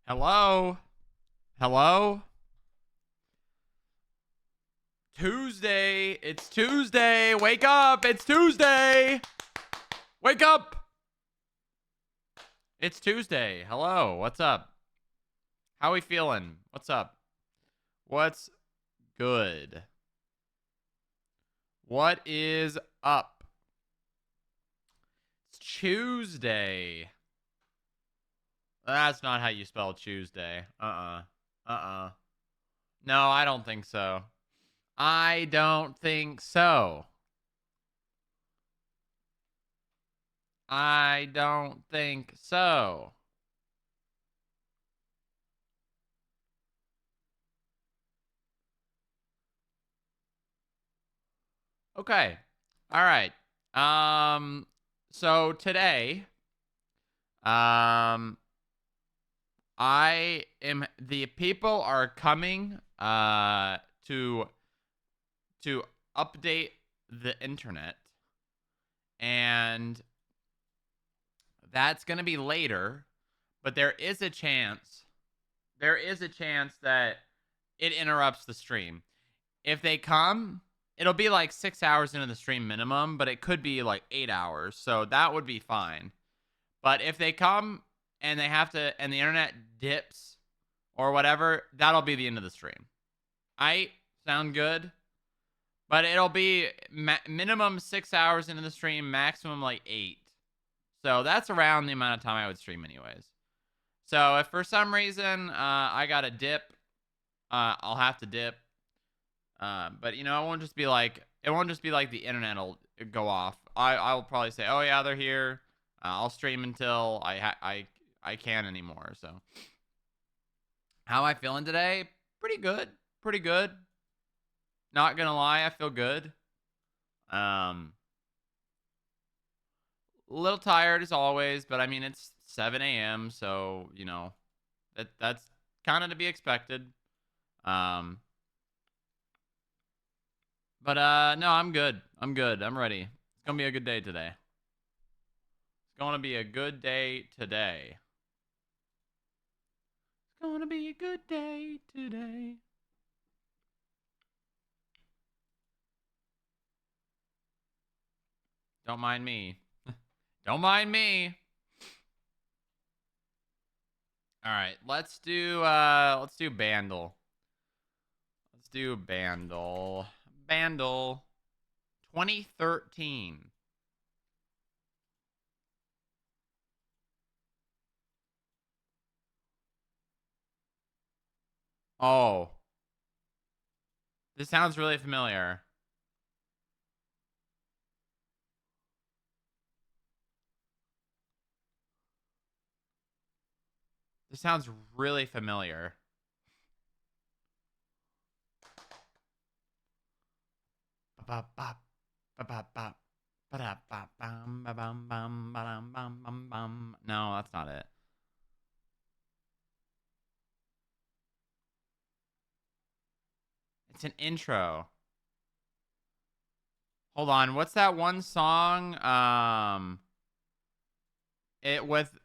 Hello? Hello? Tuesday. It's Tuesday. Wake up. It's Tuesday. Wake up. It's Tuesday. Hello. What's up? How we feeling? What's up? What's good? What is up? It's Tuesday. That's not how you spell Tuesday. Uh-uh. No, I don't think so. I don't think so. I don't think so. Okay. All right. So today, um the people are coming to update the internet, and that's going to be later, but there is a chance that it interrupts the stream. If they come, it'll be like 6 hours into the stream minimum, but it could be like 8 hours, so that would be fine. But if they come and and the internet dips or whatever, that'll be the end of the stream. I sound good, but it'll be minimum 6 hours into the stream, maximum like 8. So that's around the amount of time I would stream anyways. So if for some reason I got a dip, I'll have to dip. But it won't just be like the internet will go off. I'll probably say, oh yeah, they're here. I'll stream until I can't anymore. So how am I feeling today? Pretty good. Pretty good. Not gonna lie, I feel good. A little tired as always, but I mean it's 7 a.m. so that's kind of to be expected. But no, I'm good. I'm good. I'm ready. It's gonna be a good day today. It's gonna be a good day today. It's gonna be a good day today. Don't mind me. Don't mind me. All right, let's do Bandle. Let's do Bandle. Bandle 2013. Oh. This sounds really familiar. This sounds really familiar. No, that's not it. It's an intro. Hold on, what's that one song? It with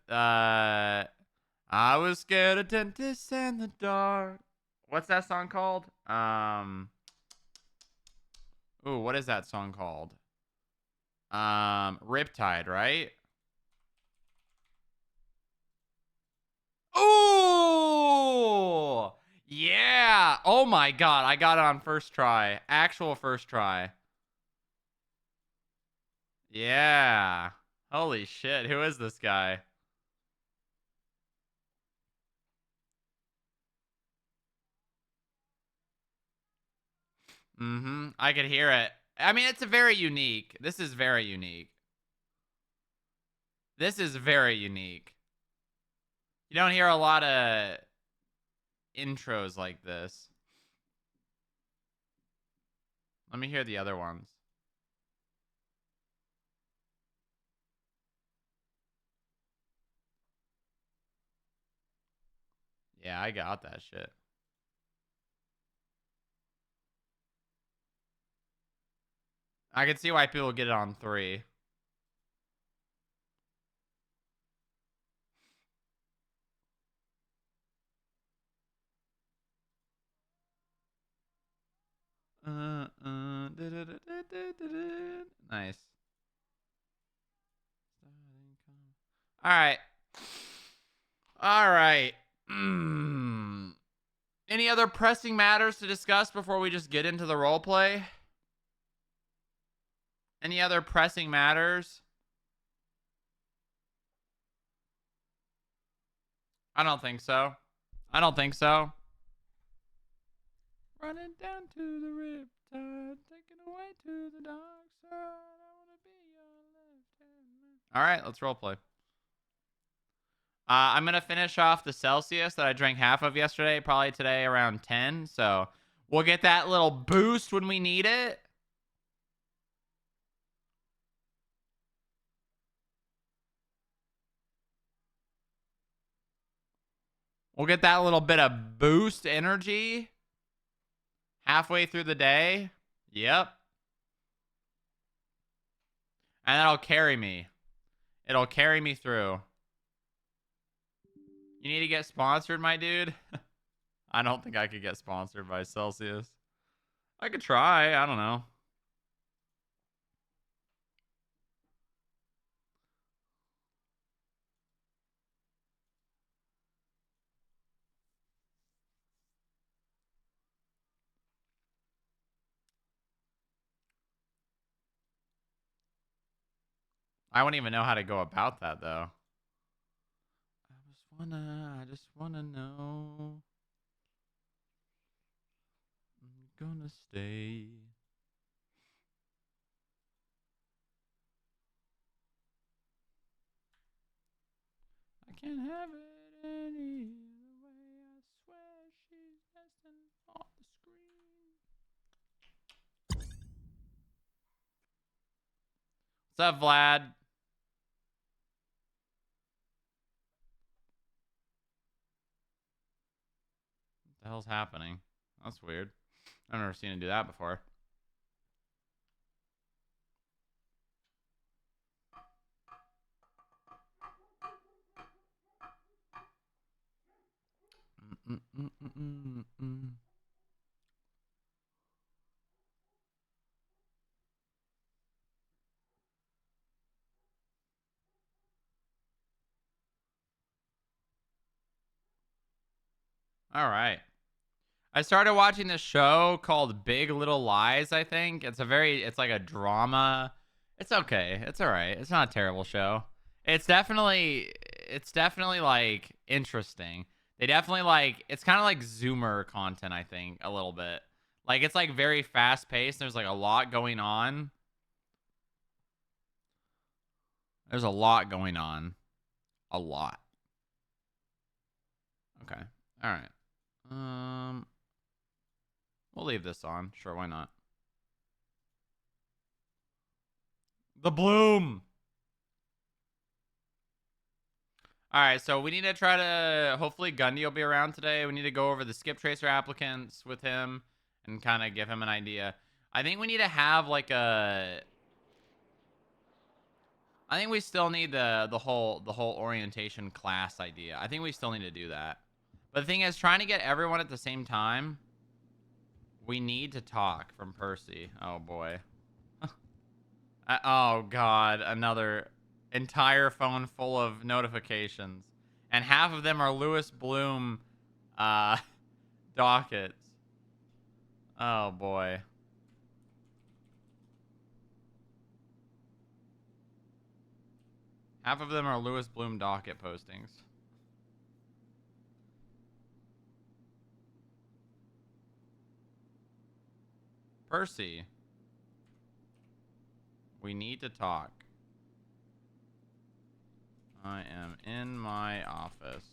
I was scared of dentists in the dark. What's that song called? Ooh, what is that song called? Riptide, right? Ooh! Yeah! Oh my god, I got it on first try. Actual first try. Yeah. Holy shit, who is this guy? Mm-hmm. I could hear it. I mean, it's a very unique. This is very unique. This is very unique. You don't hear a lot of intros like this. Let me hear the other ones. Yeah, I got that shit. I can see why people get it on 3. Nice. All right. All right. Any other pressing matters to discuss before we just get into the role play? Any other pressing matters? I don't think so. I don't think so. Running down to the riptide, taking away to the dark side. I wanna be your left-hand man. All right, let's role play. I'm gonna finish off the Celsius that I drank half of yesterday, probably today around 10. So we'll get that little boost when we need it. We'll get that little bit of boost energy halfway through the day. Yep. And that'll carry me. It'll carry me through. You need to get sponsored, my dude? I don't think I could get sponsored by Celsius. I could try. I don't know. I wouldn't even know how to go about that, though. I just wanna know. I'm gonna stay. I can't have it any other way. I swear she's destined for the screen. What's up, Vlad? What the hell's happening? That's weird. I've never seen him do that before. All right. I started watching this show called Big Little Lies, I think. It's like a drama. It's okay. It's all right. It's not a terrible show. It's definitely like interesting. They definitely like, it's kind of like Zoomer content, I think, a little bit. Like it's like very fast paced. There's like a lot going on. There's a lot going on. A lot. Okay. All right. We'll leave this on. Sure, why not? The bloom. All right, so we need to try to, hopefully Gundy will be around today. We need to go over the skip tracer applicants with him and kind of give him an idea. I think we need to have like a, I think we still need the whole orientation class idea. I think we still need to do that. But the thing is, trying to get everyone at the same time, we need to talk from Percy. Oh boy. Oh god, another entire phone full of notifications, and half of them are Lewis Bloom dockets. Oh boy. Half of them are Lewis Bloom docket postings. Percy, we need to talk. I am in my office.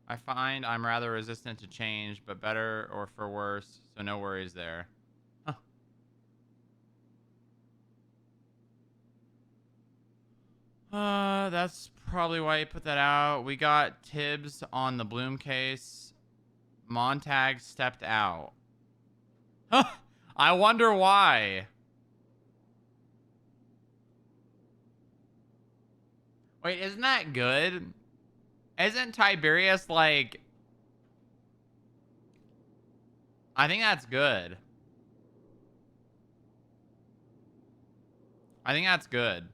I find I'm rather resistant to change, but better or for worse, so no worries there. Huh. That's probably why you put that out. We got Tibbs on the Bloom case. Montag stepped out. I wonder why. Wait, isn't that good? Isn't Tiberius like I think that's good. I think that's good.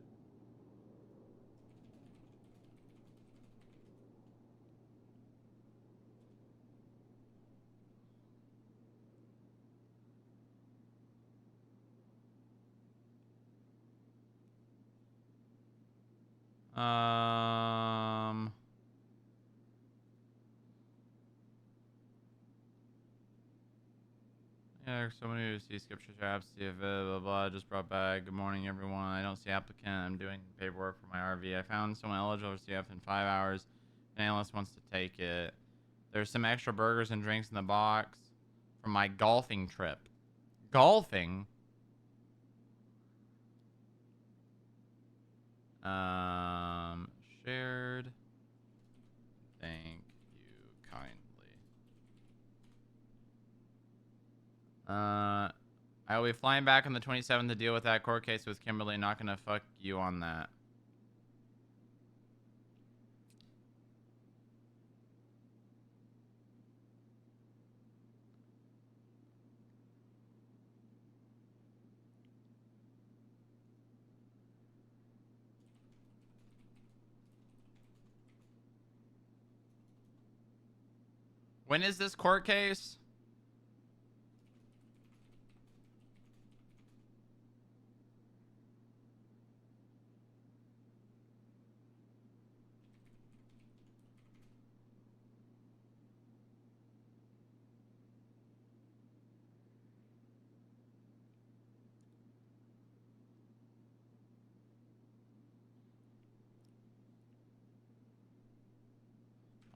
Yeah, there's so many who see Skipper Traps, see if blah, blah, blah, just brought back. Good morning, everyone. I don't see applicant. I'm doing paperwork for my RV. I found someone eligible for CF in 5 hours. An analyst wants to take it. There's some extra burgers and drinks in the box from my golfing trip. Golfing? Shared. Thank you kindly. I will be flying back on the 27th to deal with that court case with Kimberly. Not gonna fuck you on that. When is this court case?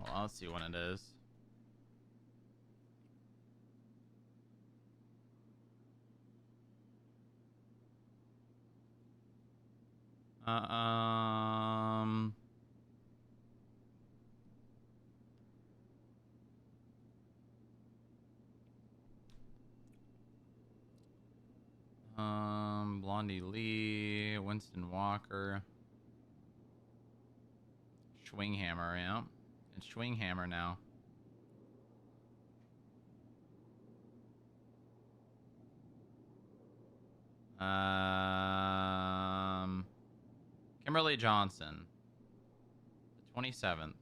Well, let's see when it is. Blondie Lee, Winston Walker, Schwinghammer, yeah. It's Schwinghammer now. Kimberly Johnson, the 27th.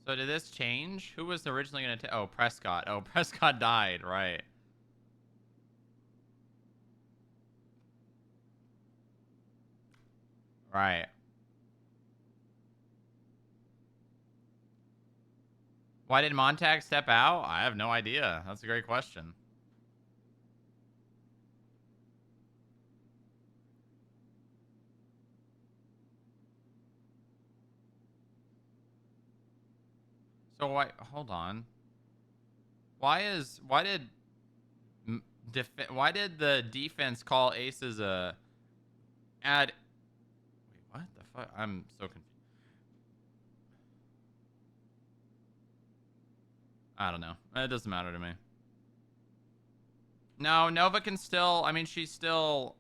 So did this change? Who was originally going to take... Oh, Prescott. Oh, Prescott died, right. Right. Why did Montag step out? I have no idea. That's a great question. So why... Hold on. Why did the defense call aces a... Wait, what the fuck? I'm so confused. I don't know. It doesn't matter to me. No, Nova can still... I mean, she's still...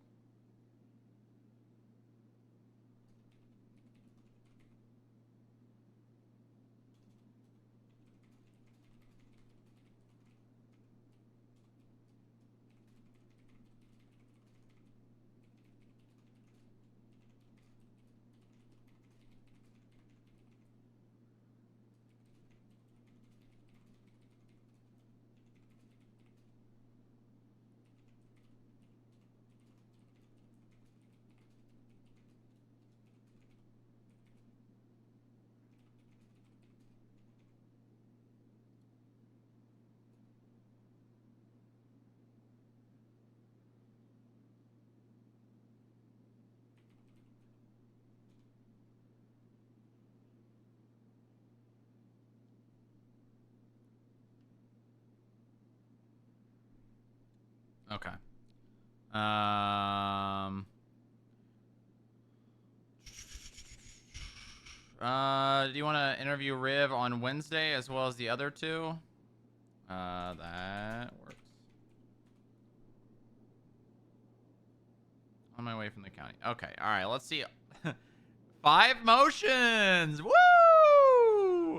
Okay. Do you want to interview Riv on Wednesday as well as the other two? That works. On my way from the county. Okay, all right, let's see. 5 motions! Woo!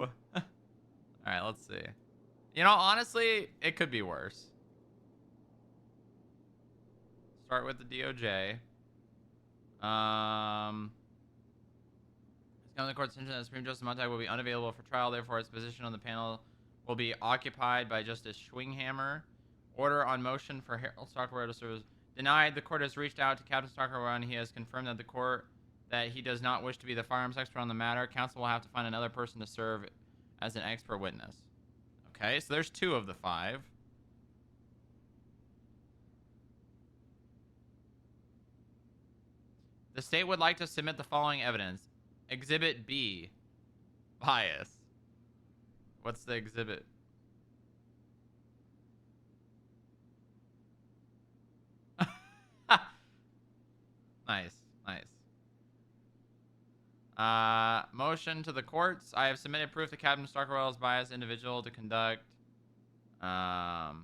All right, let's see. You know, honestly, it could be worse. Start with the DOJ. It's come to the court's attention that Supreme Justice Montag will be unavailable for trial. Therefore, his position on the panel will be occupied by Justice Schwinghammer. Order on motion for Harold Stockwell to serve as denied. The court has reached out to Captain Stockwell and he has confirmed that the court that he does not wish to be the firearms expert on the matter. Counsel will have to find another person to serve as an expert witness. Okay, so there's 2 of the 5. The state would like to submit the following evidence. Exhibit B. Bias. What's the exhibit? Nice, nice. Motion to the courts. I have submitted proof that Captain Stockwell is biased individual to conduct the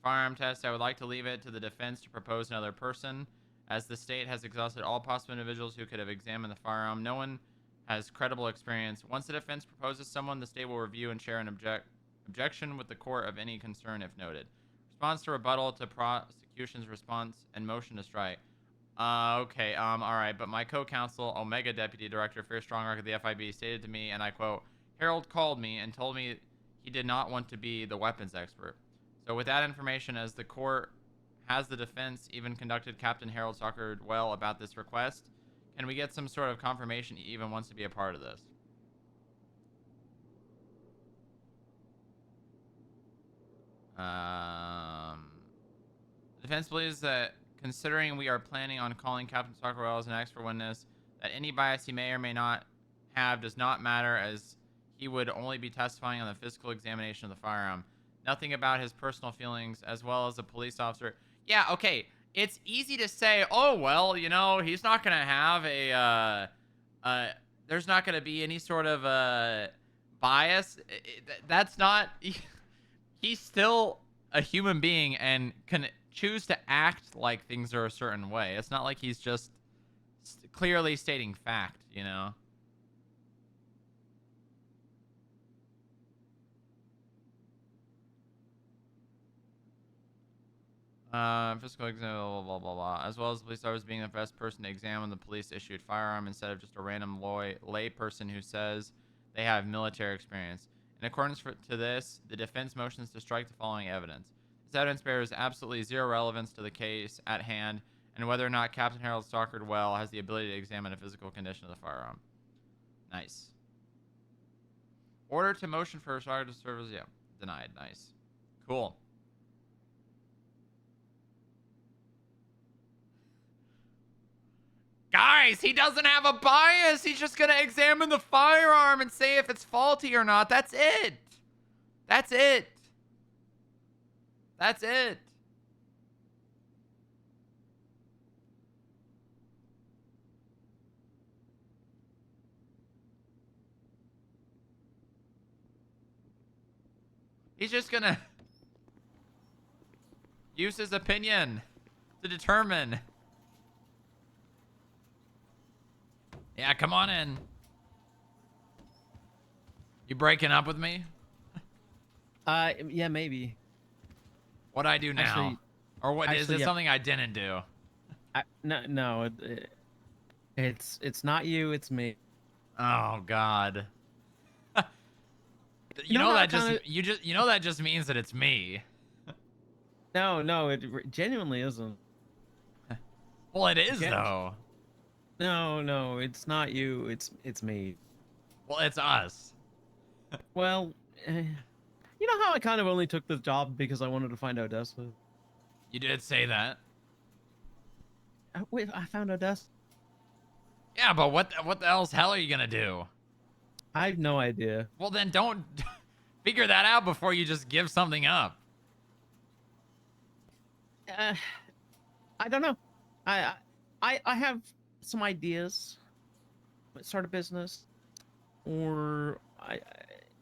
firearm test. I would like to leave it to the defense to propose another person, as the state has exhausted all possible individuals who could have examined the firearm. No one has credible experience. Once the defense proposes someone, the state will review and share an objection with the court of any concern if noted. Response to rebuttal to prosecution's response and motion to strike. Okay, all right, but my co-counsel, Omega Deputy Director FIB Strongrock of the FIB, stated to me, and I quote, Harold called me and told me he did not want to be the weapons expert. So with that information, as the court has the defense even conducted Captain Harold Stockwell about this request, can we get some sort of confirmation he even wants to be a part of this? The defense believes that considering we are planning on calling Captain Stockwell as an expert witness, that any bias he may or may not have does not matter, as he would only be testifying on the physical examination of the firearm. Nothing about his personal feelings, as well as a police officer. Yeah, okay. It's easy to say, oh, well, you know, he's not going to have there's not going to be any sort of bias. That's not, he's still a human being and can choose to act like things are a certain way. It's not like he's just clearly stating fact, you know? Physical exam, blah, blah, blah, blah. As well as the police officer being the best person to examine the police-issued firearm instead of just a random lay person who says they have military experience. In accordance to this, the defense motions to strike the following evidence. This evidence bears absolutely zero relevance to the case at hand and whether or not Captain Harold Stockwell has the ability to examine a physical condition of the firearm. Nice. Order to motion for Stockwell to serve as, yeah, denied. Nice. Cool. Guys, he doesn't have a bias. He's just going to examine the firearm and say if it's faulty or not. That's it. That's it. That's it. He's just going to use his opinion to determine. Yeah, come on in. You breaking up with me? Yeah, maybe. What'd I do now? Actually, or what is it yeah. something I didn't do? No, it's not you, it's me. Oh God. you know know how that kinda- you know that just means that it's me. No, it genuinely isn't. Well, it is though. No, it's not you, it's me. Well, it's us. Well, you know how I kind of only took this job because I wanted to find Odessa? You did say that. Wait, I found Odessa? Yeah, but what the else hell are you gonna do? I have no idea. Well, then don't figure that out before you just give something up. I don't know. I have some ideas. Start a business, or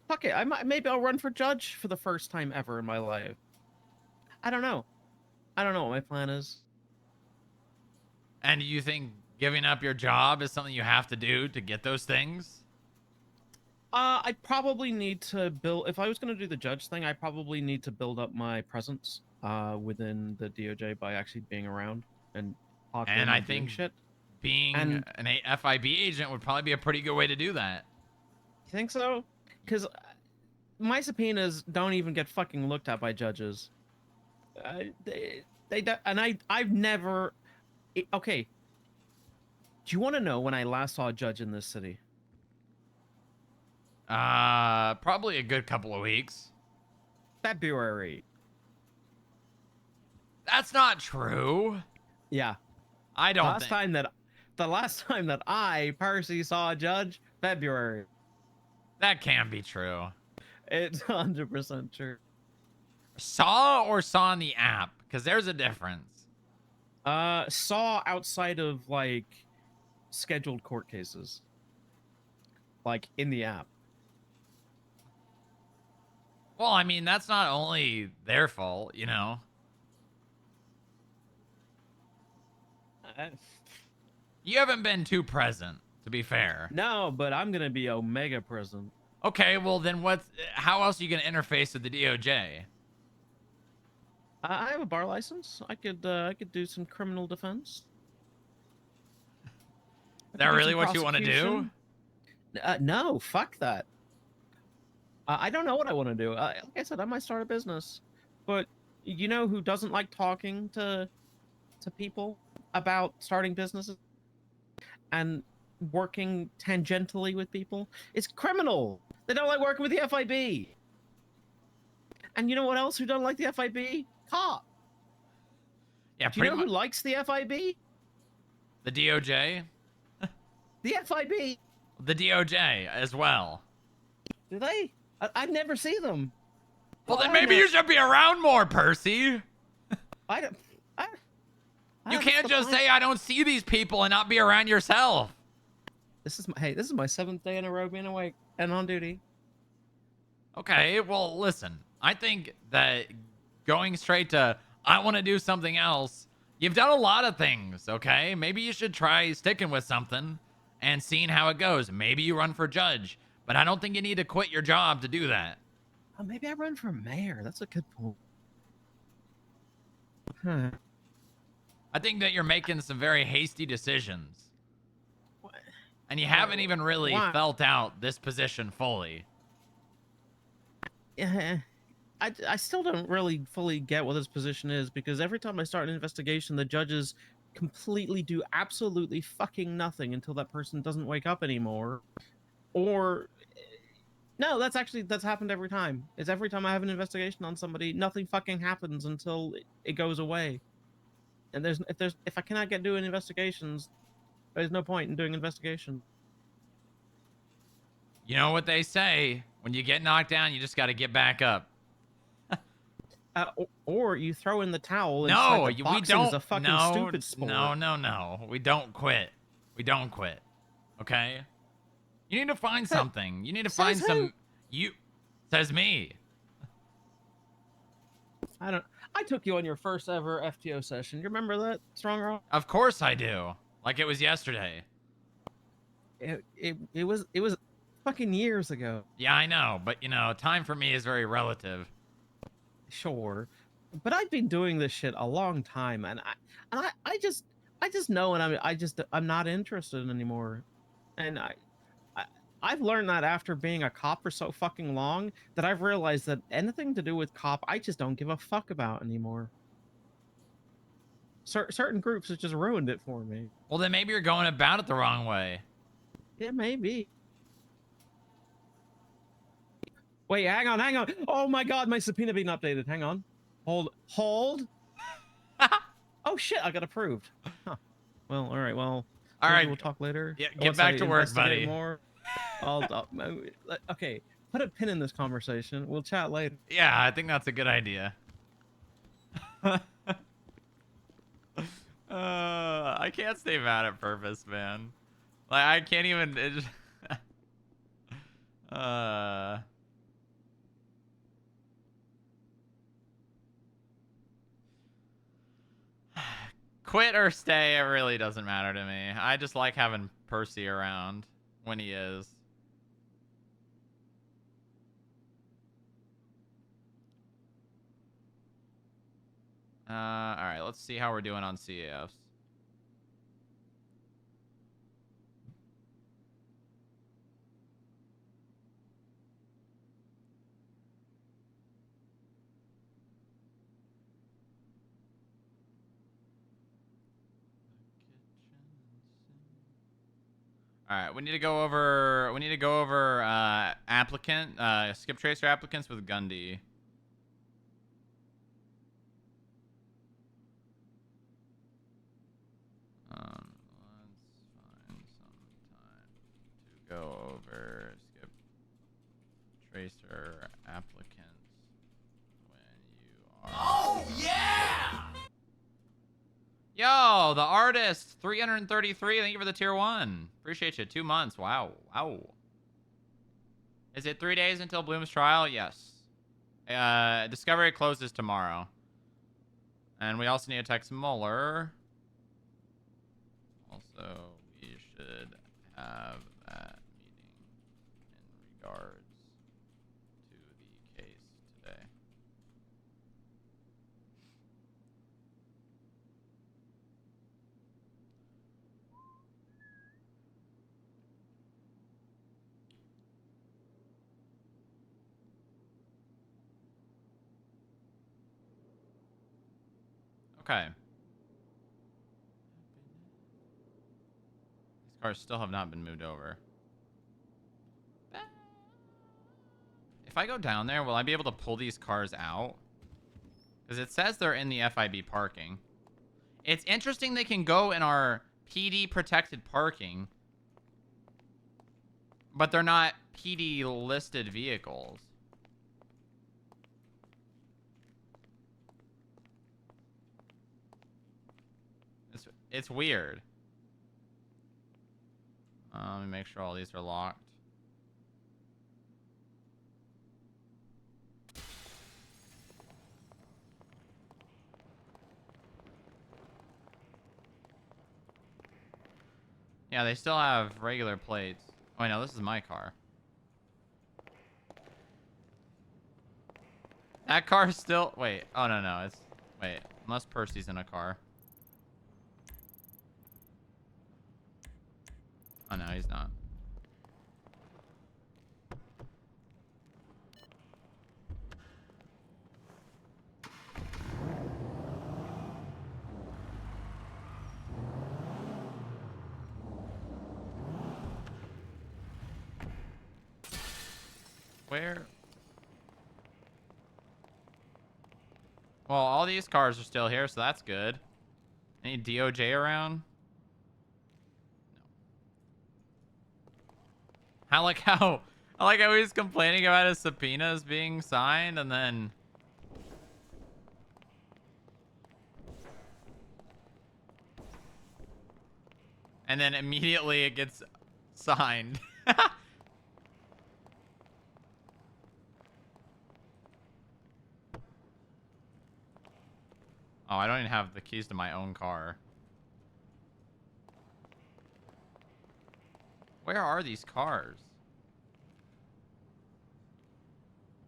fuck it. Maybe I'll run for judge for the first time ever in my life. I don't know. I don't know what my plan is. And you think giving up your job is something you have to do to get those things? I probably need to build. If I was going to do the judge thing, I probably need to build up my presence within the DOJ by actually being around and And talking I and doing think shit. being And an FIB agent would probably be a pretty good way to do that. you think so? Because my subpoenas don't even get fucking looked at by judges. And I've never. Okay. Do you want to know when I last saw a judge in this city? Probably a good couple of weeks. February. That's not true. Yeah. I The don't last think. time that the last time that I personally saw a judge, February. That can be true. It's 100% true. Saw or saw in the app? Because there's a difference. Saw outside of like scheduled court cases, like in the app. Well, I mean, that's not only their fault, you know. Uh, You haven't been too present, to be fair. no, but I'm gonna be Omega present. Okay, well then how else are you gonna interface with the DOJ? I have a bar license. I could do some criminal defense. Is that really what you want to do? No, fuck that. I don't know what I want to do. Like I said, I might start a business, but you know who doesn't like talking to people about starting businesses and working tangentially with people? It's criminal. They don't like working with the FIB. And you know what else? Who don't like the FIB? Cop. Yeah, Do you pretty know who much. likes the FIB? The DOJ? The FIB. The DOJ as well. Do they? I never see them. Well, then I maybe know. you should be around more, Percy. I don't. You can't just say I don't see these people and not be around yourself. This is my 7th day in a row being awake and on duty. Okay, well, listen. I think that going straight to I want to do something else, you've done a lot of things, okay? Maybe you should try sticking with something and seeing how it goes. Maybe you run for judge, but I don't think you need to quit your job to do that. Oh, maybe I run for mayor. That's a good point. Huh. I think that you're making some very hasty decisions. And you haven't even really Why? felt out this position fully. Yeah, I still don't really fully get what this position is, because every time I start an investigation, the judges completely do absolutely fucking nothing until that person doesn't wake up anymore. Or no, that's happened every time. It's every time I have an investigation on somebody, nothing fucking happens until it goes away. And if I cannot get doing investigations, there's no point in doing investigation. You know what they say, when you get knocked down, you just got to get back up. Or you throw in the towel. No, and we don't. Is a fucking No, stupid sport. no. We don't quit. We don't quit. Okay? You need to find something. You need to find Says some. who? You says me. I took you on your first ever FTO session. You remember that, Strongrock? Of course I do. Like it was yesterday. It was fucking years ago. Yeah, I know, but you know, time for me is very relative. Sure, but I've been doing this shit a long time, and I just know, and I'm not interested anymore, and I've learned that after being a cop for so fucking long, that I've realized that anything to do with cop, I just don't give a fuck about anymore. Certain groups have just ruined it for me. Well, then maybe you're going about it the wrong way. Yeah, maybe. Wait, hang on. Oh my god, my subpoena being updated. Hang on. Hold. Oh shit, I got approved. Huh. Well, all right. Well, All right. we'll talk later. Yeah, get Once back I to work, investigate buddy. More, okay, put a pin in this conversation. We'll chat later. Yeah, I think that's a good idea. I can't stay mad at Purpose, man. Like, I can't even. It just, quit or stay, it really doesn't matter to me. I just like having Percy around when he is. Alright, let's see how we're doing on CAFs. All right, we need to go over skip tracer applicants with Gundy. Let's find some time to go over skip tracer applicants when you are. Oh yeah! Yo, the artist 333. Thank you for the tier 1. Appreciate you. 2 months. Wow. Wow. Is it 3 days until Bloom's trial? Yes. Discovery closes tomorrow. And we also need to text Mueller. Also, we should have that meeting in regards to the case today. Okay. These cars still have not been moved over. If I go down there, will I be able to pull these cars out? Because it says they're in the FIB parking. It's interesting they can go in our PD protected parking, but they're not PD listed vehicles. It's weird. Let me make sure all these are locked. Yeah, they still have regular plates. Oh, I know, this is my car. That car's still... Wait. Oh, no. It's... Wait. Unless Percy's in a car. Oh, no, he's not. Where? Well, all these cars are still here, so that's good. Any DOJ around? No. I like how he's complaining about his subpoenas being signed, and then... And then immediately it gets signed. Oh, I don't even have the keys to my own car. Where are these cars?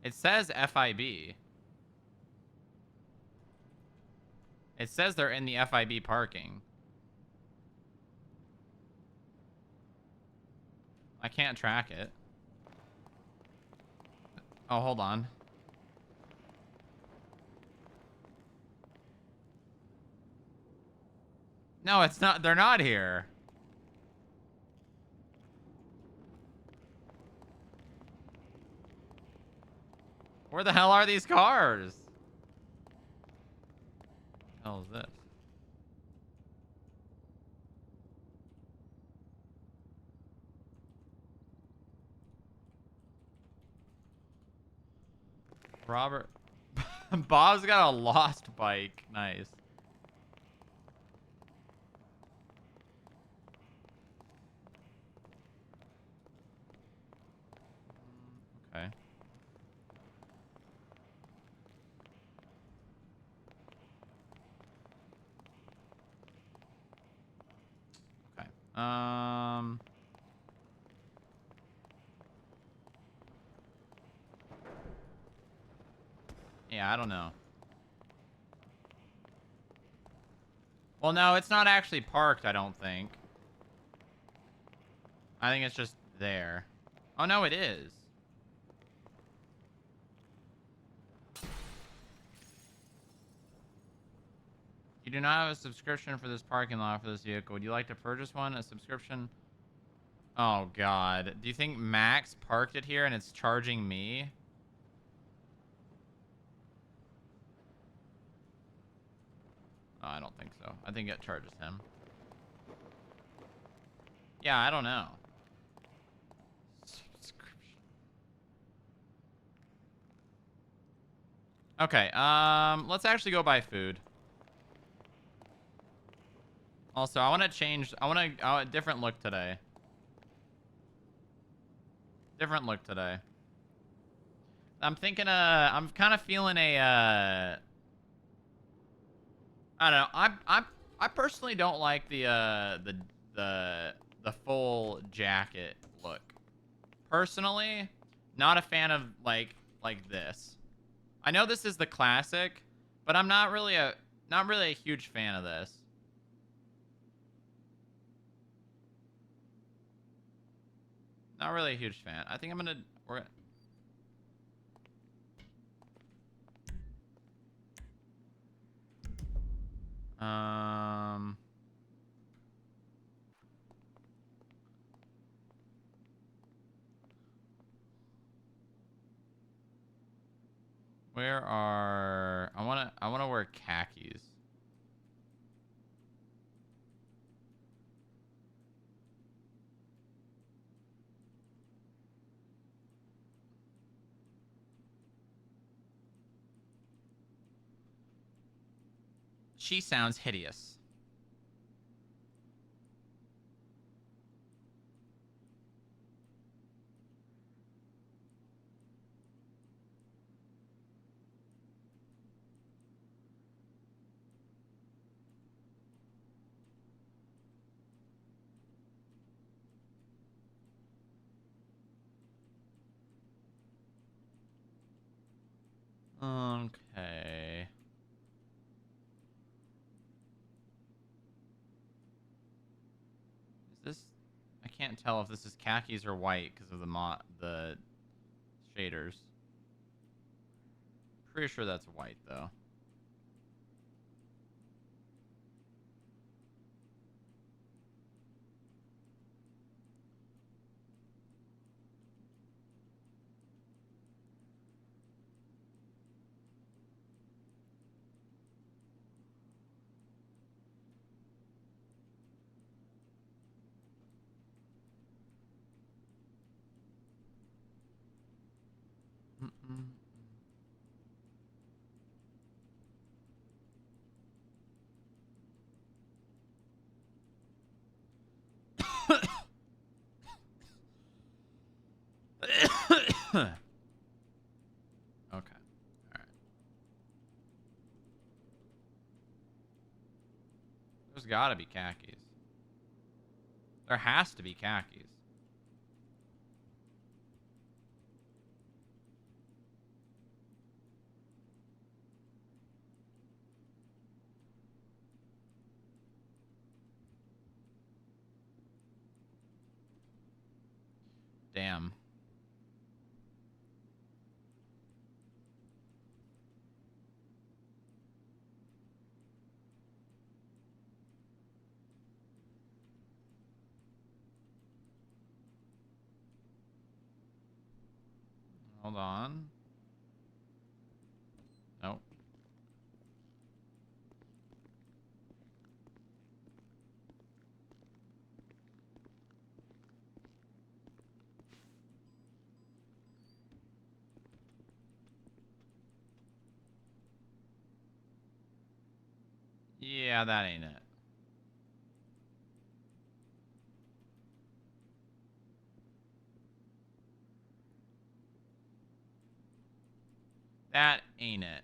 It says FIB. It says they're in the FIB parking. I can't track it. Oh, hold on. No, it's not. They're not here. Where the hell are these cars? What the hell is this? Robert. Bob's got a lost bike. Nice. Okay. Yeah, I don't know. Well, no, it's not actually parked, I don't think. I think it's just there. Oh, no, it is. You do not have a subscription for this parking lot for this vehicle. Would you like to purchase one? A subscription? Oh, God. Do you think Max parked it here and it's charging me? Oh, I don't think so. I think it charges him. Yeah, I don't know. Subscription. Okay, let's actually go buy food. Also, I want to change. I want a different look today. Different look today. I'm thinking, I'm kind of feeling a, I don't know. I personally don't like the full jacket look. Personally, not a fan of like this. I know this is the classic, but I'm not really a huge fan of this. Not really a huge fan. I think I'm gonna um where are I wanna wear khakis. She sounds hideous. Okay. Is this? I can't tell if this is khakis or white because of the shaders. Pretty sure that's white though. Mm-mm. Okay. All right. There's got to be khakis. There has to be khakis. Damn. Hold on. Nope. Yeah, that ain't it. That ain't it.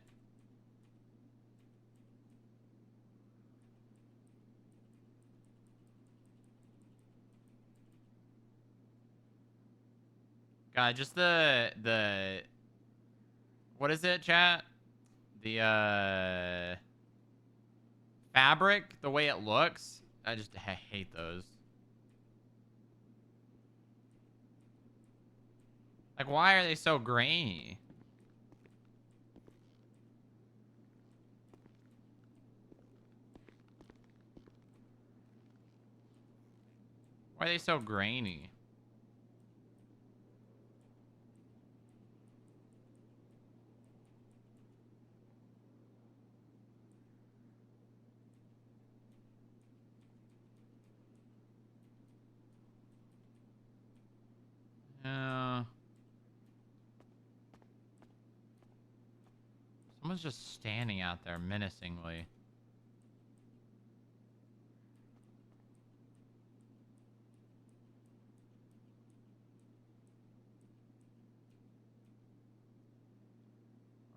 God, just the what is it, chat? The fabric, the way it looks, I hate those. Like, why are they so grainy? Why are they so grainy? Someone's just standing out there menacingly.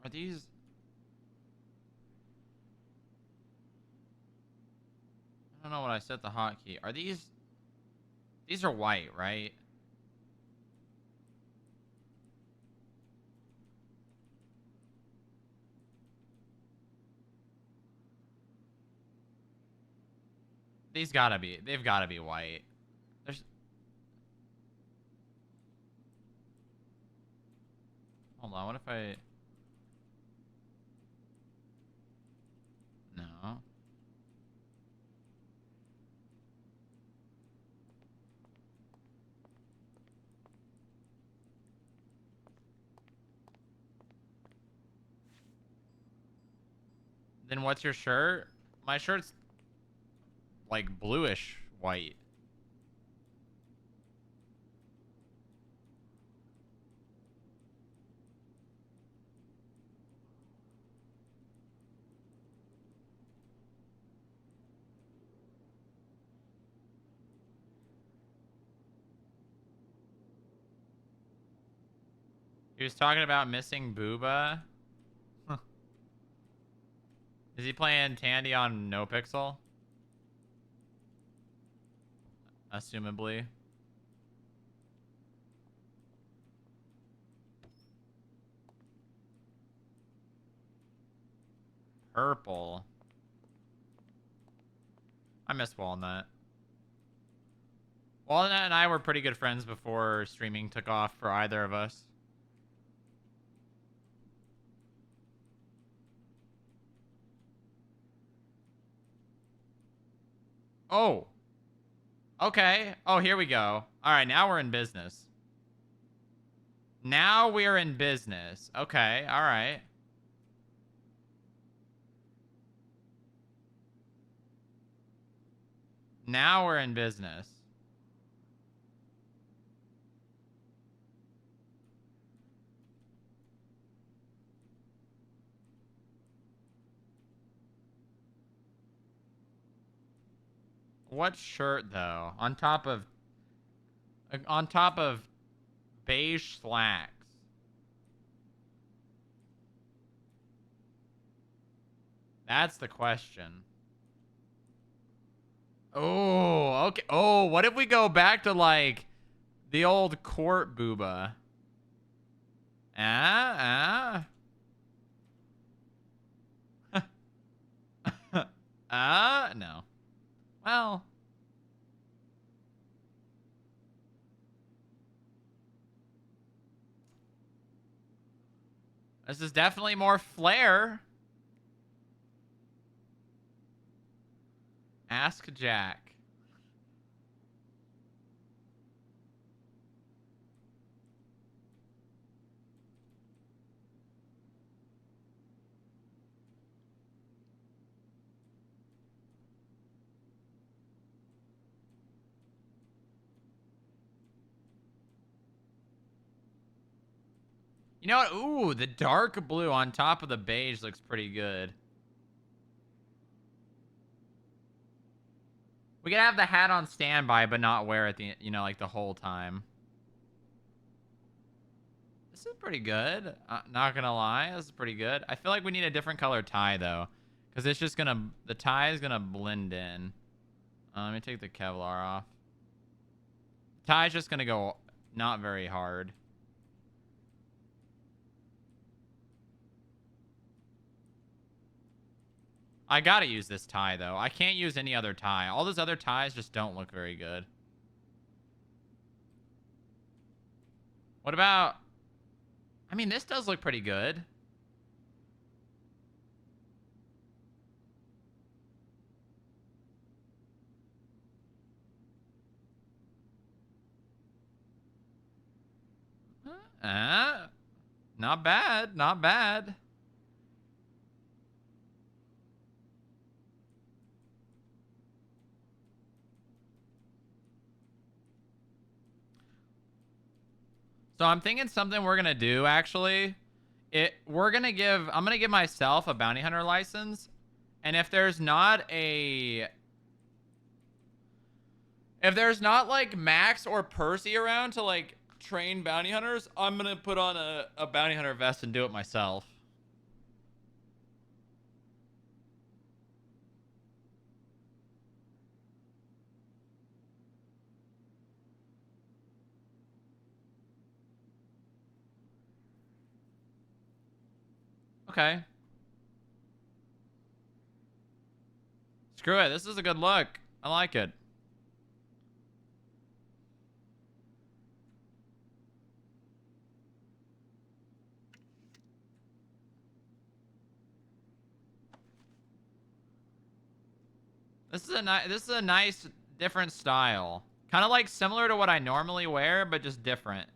Are these... I don't know what I set the hotkey. Are these... These are white, right? They've gotta be white. There's... Hold on, what if I... No. Then what's your shirt? My shirt's like bluish white. He was talking about missing Booba. Huh. Is he playing Tandy on No Pixel? Assumably. Purple. I miss Walnut. Walnut and I were pretty good friends before streaming took off for either of us. Oh. Okay. Oh, here we go. All right, now we're in business. Now we're in business. Okay, all right. Now we're in business. What shirt though? On top of beige slacks. That's the question. Oh, okay. Oh, what if we go back to like the old court booba? Ah, no. Well, this is definitely more flair. Ask Jack. You know what? Ooh, the dark blue on top of the beige looks pretty good. We could have the hat on standby, but not wear it like the whole time. This is pretty good. Not gonna lie, this is pretty good. I feel like we need a different color tie though, because the tie is gonna blend in. Let me take the Kevlar off. The tie's just gonna go not very hard. I gotta use this tie, though. I can't use any other tie. All those other ties just don't look very good. What about... I mean, this does look pretty good. Not bad. Not bad. So I'm thinking something we're gonna do, actually. I'm gonna give myself a bounty hunter license. And if there's not like Max or Percy around to like train bounty hunters, I'm gonna put on a bounty hunter vest and do it myself. Okay. Screw it. This is a good look. I like it. This is a nice different style. Kind of like similar to what I normally wear, but just different.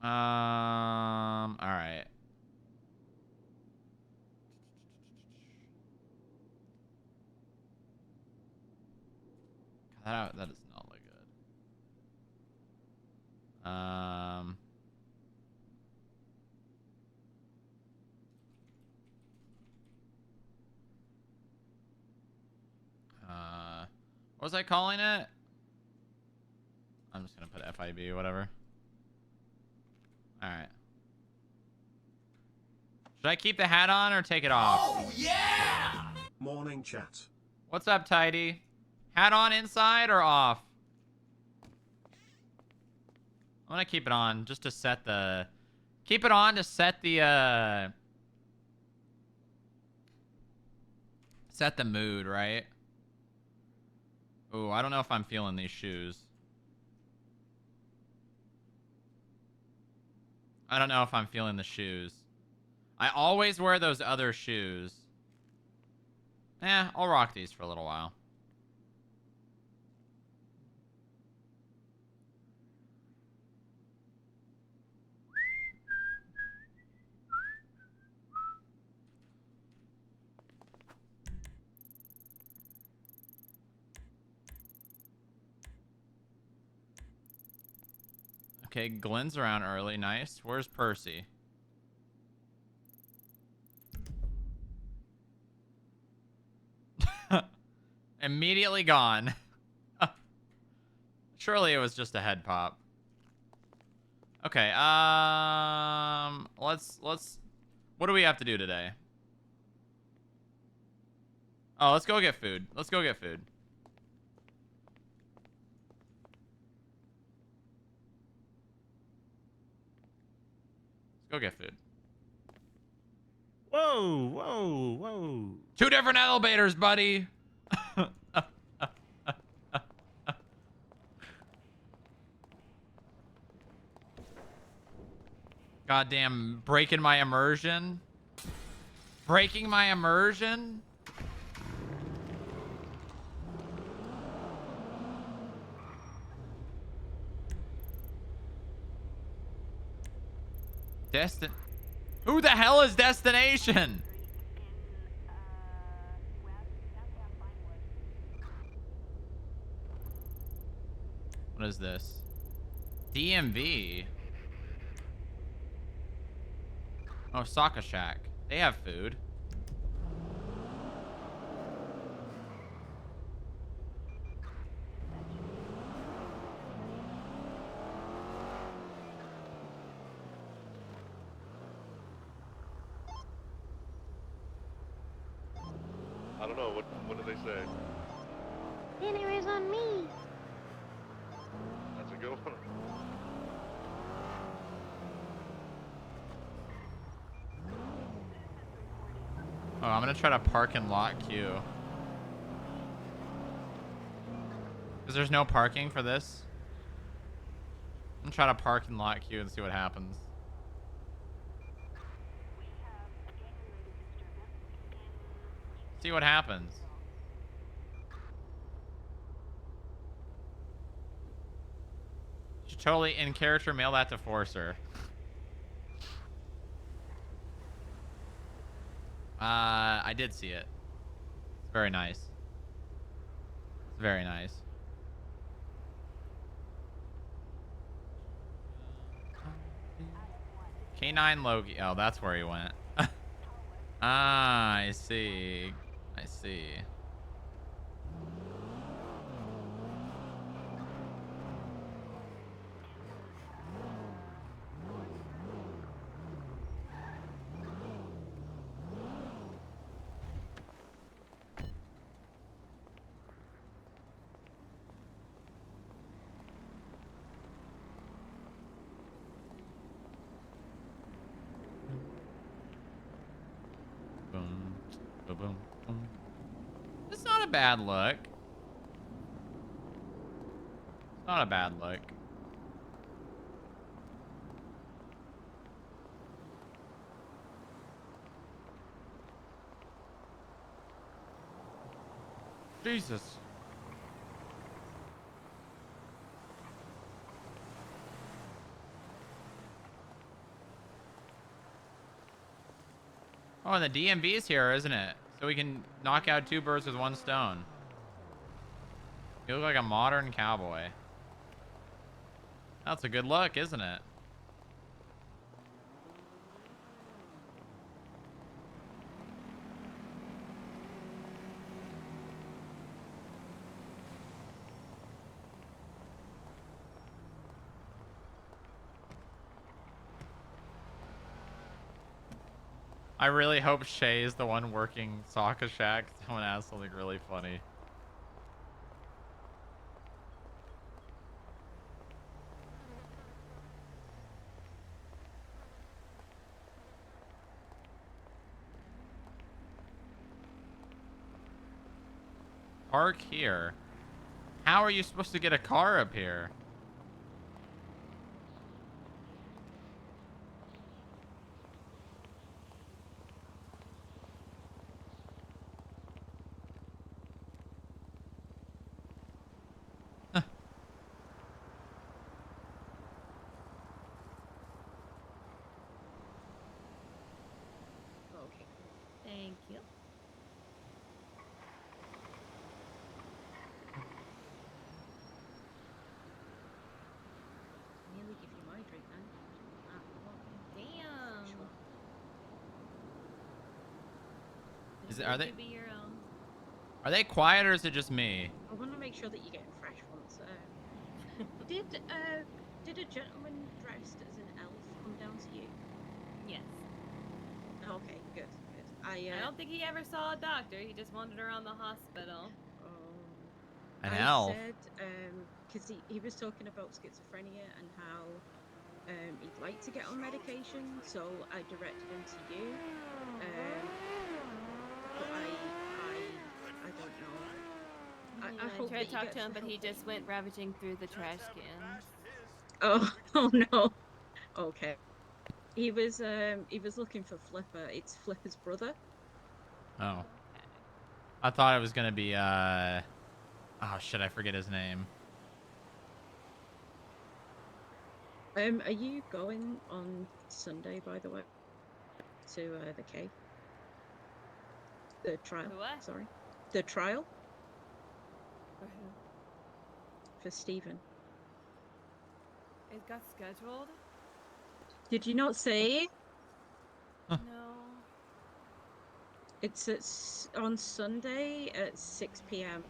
All right. That does not look good. What was I calling it? I'm just gonna put FIB, whatever. All right. Should I keep the hat on or take it off? Oh, yeah! Morning chat. What's up, Tidy? Hat on inside or off? I'm gonna keep it on just to set the... Keep it on to set the, set the mood, right? Ooh, I don't know if I'm feeling these shoes. I don't know if I'm feeling the shoes. I always wear those other shoes. I'll rock these for a little while. Okay, Glenn's around early. Nice. Where's Percy? Immediately gone. Surely it was just a head pop. Okay, let's what do we have to do today? Oh, let's go get food. Let's go get food. Let's go get food. Whoa, whoa, whoa. 2 different elevators, buddy. Goddamn, breaking my immersion. Breaking my immersion. Who the hell is Destination? What is this? DMV. Oh, Saka Shack. They have food. I don't know. What did they say? Dinner is on me. That's a good one. Oh, I'm gonna try to park and lock queue. Because there's no parking for this. I'm gonna try to park and lock queue and see what happens. See what happens. Should totally in character mail that to Forcer. I did see it. It's very nice. It's very nice. K9 Logie. Oh, that's where he went. Ah, I see. I see. Boom, boom, boom, boom. It's not a bad look. It's not a bad look. Jesus. Oh, and the DMV is here, isn't it? So we can knock out 2 birds with 1 stone. You look like a modern cowboy. That's a good look, isn't it? I really hope Shay is the one working Sokka Shack. Someone asked something really funny. Park here. How are you supposed to get a car up here? Okay. Thank you. Nearly give you my drink then. Damn. Sure. Are they? Could be your own. Are they quiet or is it just me? I want to make sure that you're getting fresh ones. Did a gentleman dressed as an elf come down to you? Yes. Okay, good, good. I don't think he ever saw a doctor. He just wandered around the hospital. An I elf? said, because he was talking about schizophrenia and how he'd like to get on medication, so I directed him to you. But I don't know. I hope tried that to you talk get to him, the but he help that just you went need. ravaging through the trash cans. Oh, oh no. Okay. He was looking for Flipper. It's Flipper's brother. Oh. I thought it was gonna be oh shit, I forget his name. Are you going on Sunday, by the way, to the K? The trial. For what? Sorry, the trial For who? for Stephen. It got scheduled? Did you not say No. it's on Sunday at 6 p.m.?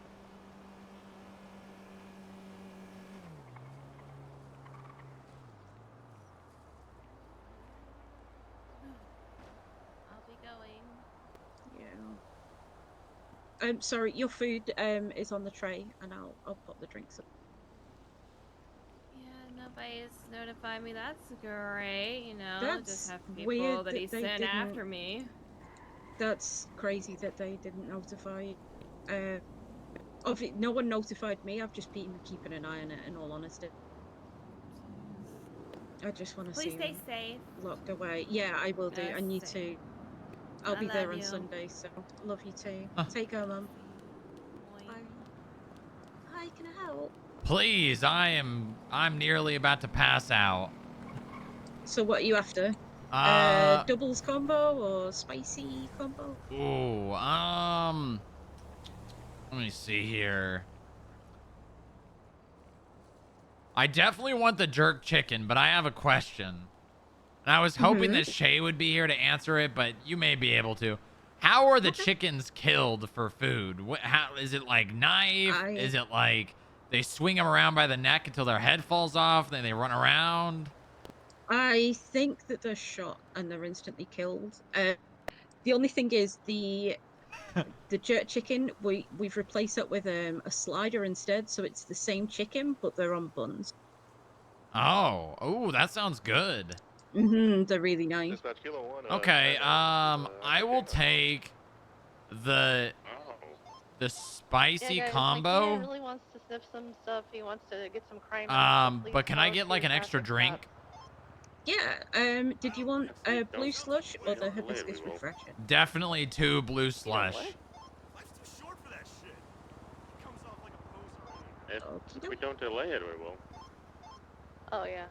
I'll be going. Yeah. Sorry, your food is on the tray, and I'll pop the drinks up. Yeah, nobody's notified me. That's great, you know. That's just have people weird that that he they sent didn't. after me. That's crazy that they didn't notify. No one notified me. I've just been keeping an eye on it. In all honesty, I just want to Please see stay him safe. locked away. Yeah, I will do. And you too. I'll I be there love on you. Sunday, so love you too. Huh. Take care, Mum. Boy. Bye. Hi, can I help? Please, I'm nearly about to pass out. So what are you after? Uh, Doubles combo or spicy combo? ooh, let me see here. I definitely want the jerk chicken, but I have a question. And I was hoping that Shay would be here to answer it, but you may be able to. How are the chickens killed for food? How is it like knife? Is it like they swing them around by the neck until their head falls off, then they run around? I think that they're shot and they're instantly killed. The only thing is the jerk chicken, we've replaced it with a slider instead, so it's the same chicken but they're on buns. Oh, that sounds good. They're really nice. Dispatch Kilo 1. Okay, I will take the spicy Yeah, guys, combo. my client really wants to sniff some stuff. He wants to get some crime. So But can I please get go like to an extra traffic drink? stop. Yeah, did you want a blue slush or the hibiscus refresher? Definitely 2 blue You know slush. what? Life's too short for that shit. It comes off like a poser. If we don't delay it, we will. Oh yeah.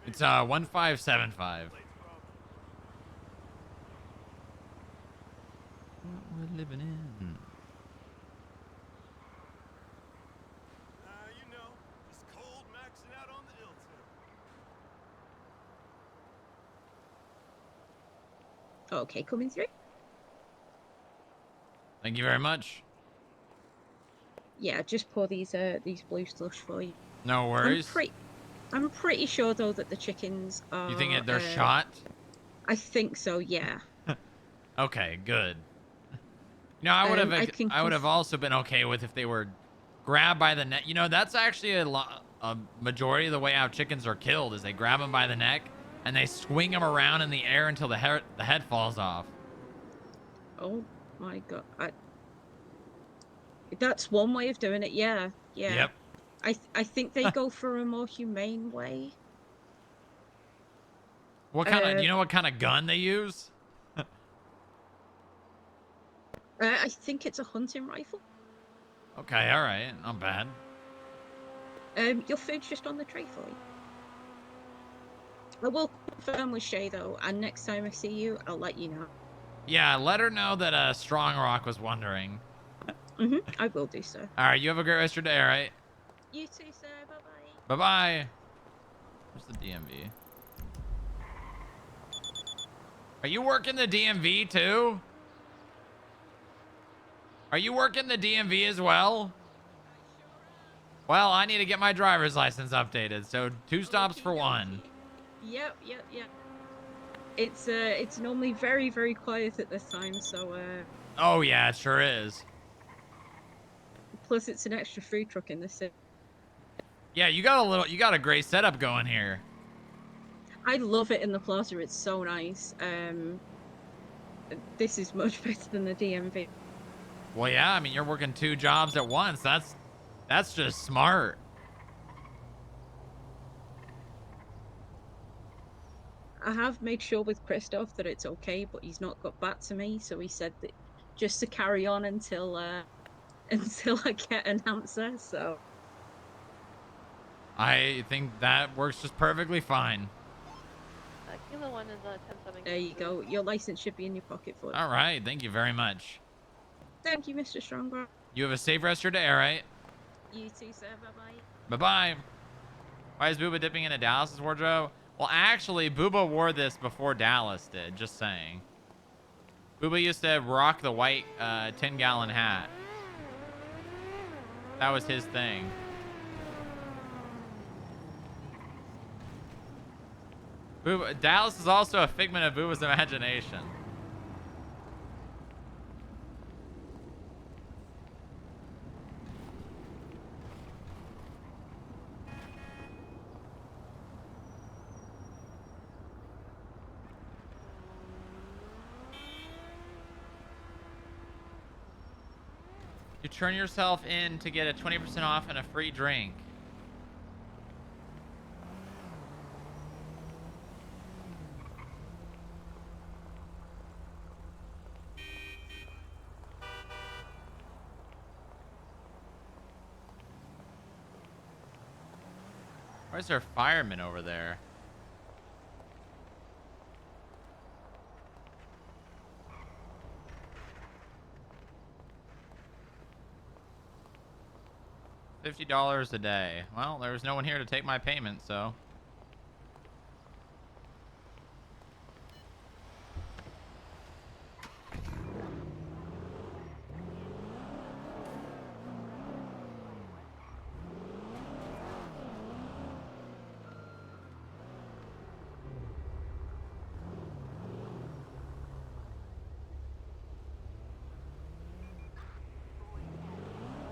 It's 1575. What we're living in. You know, just cold maxing out on the ill tip. Okay, coming through. Thank you very much. Yeah, just pour these blue slush for you. No worries. I'm pretty sure though that the chickens are. You think they're shot? I think so. Yeah. Okay, good. No, I would have also been okay with if they were grabbed by the neck. You know, that's actually a majority of the way how chickens are killed is they grab them by the neck and they swing them around in the air until the head falls off. Oh my god. That's one way of doing it. Yeah. Yep. I think they go for a more humane way. What kind of? Do you know what kind of gun they use? I think it's a hunting rifle. Okay, all right, not bad. Your food's just on the tray for you. I will confirm with Shay though, and next time I see you, I'll let you know. Yeah, let her know that Strongrock was wondering. I will do so. All right, you have a great rest of your day, all right? You too, sir. Bye bye. Bye bye. Where's the DMV? Are you working the DMV too? Are you working the DMV as well? Well, I need to get my driver's license updated, so 2 stops for 1. Yep. It's normally very, very quiet at this time, so Oh yeah, it sure is. plus it's an extra food truck in the city. Yeah, you got a great setup going here. I love it in the plaza. It's so nice. This is much better than the DMV. Well, yeah, I mean, you're working 2 jobs at once. That's just smart. I have made sure with Christoph that it's okay, but he's not got back to me. So he said that just to carry on until I get an answer. So I think that works just perfectly fine. Kilo 1 is 10-7. there you go. Your license should be in your pocket for you. All right, thank you very much. Thank you, Mr. Strongrock. You have a safe rest of your day, all right? You too, sir. Bye bye. Bye-bye. Why is Booba dipping into Dallas's wardrobe? Well, actually, Booba wore this before Dallas did, just saying. Booba used to rock the white 10-gallon hat. That was his thing. Dallas is also a figment of Booba's imagination. You turn yourself in to get a 20% off and a free drink. Where's their fireman over there? $50 a day. Well, there was no one here to take my payment, so.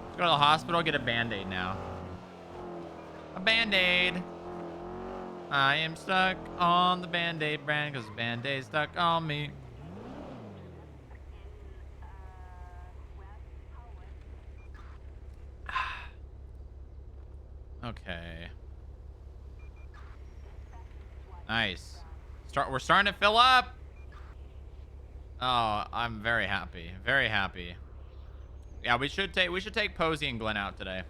Let's go to the hospital, get a Band-Aid now. A Band-Aid. I am stuck on the Band-Aid brand because the Band-Aid stuck on me. Okay. Nice. We're starting to fill up. Oh, I'm very happy. Very happy. Yeah, we should take Posey and Glenn out today.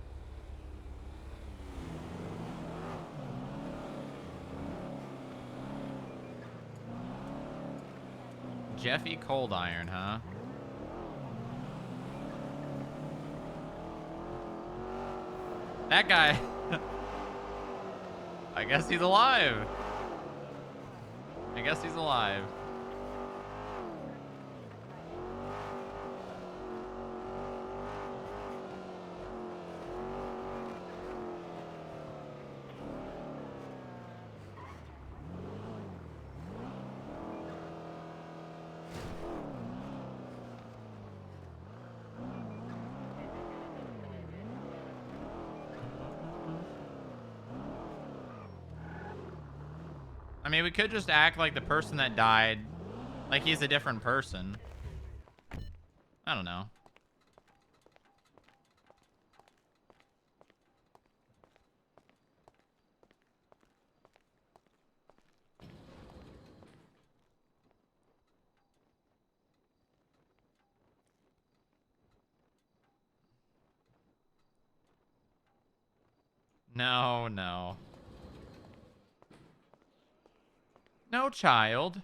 Jeffy Cold Iron, huh? That guy. I guess he's alive. I guess he's alive. I mean, we could just act like the person that died, like he's a different person. I don't know. No, no. No, child.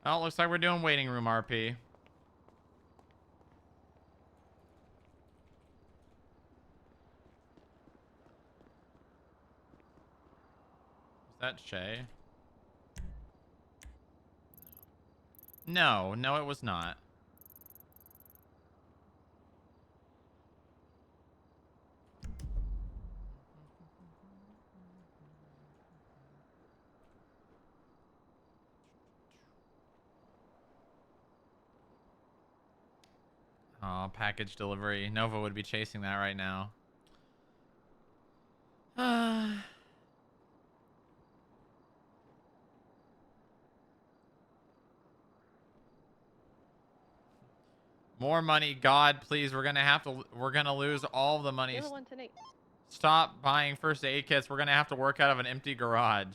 Oh, looks like we're doing waiting room RP. Is that Shay? No, no, it was not. Oh, package delivery. Nova would be chasing that right now. More money, God, please. We're gonna lose all the money. Yellow one tonight. Stop buying first aid kits. We're gonna have to work out of an empty garage.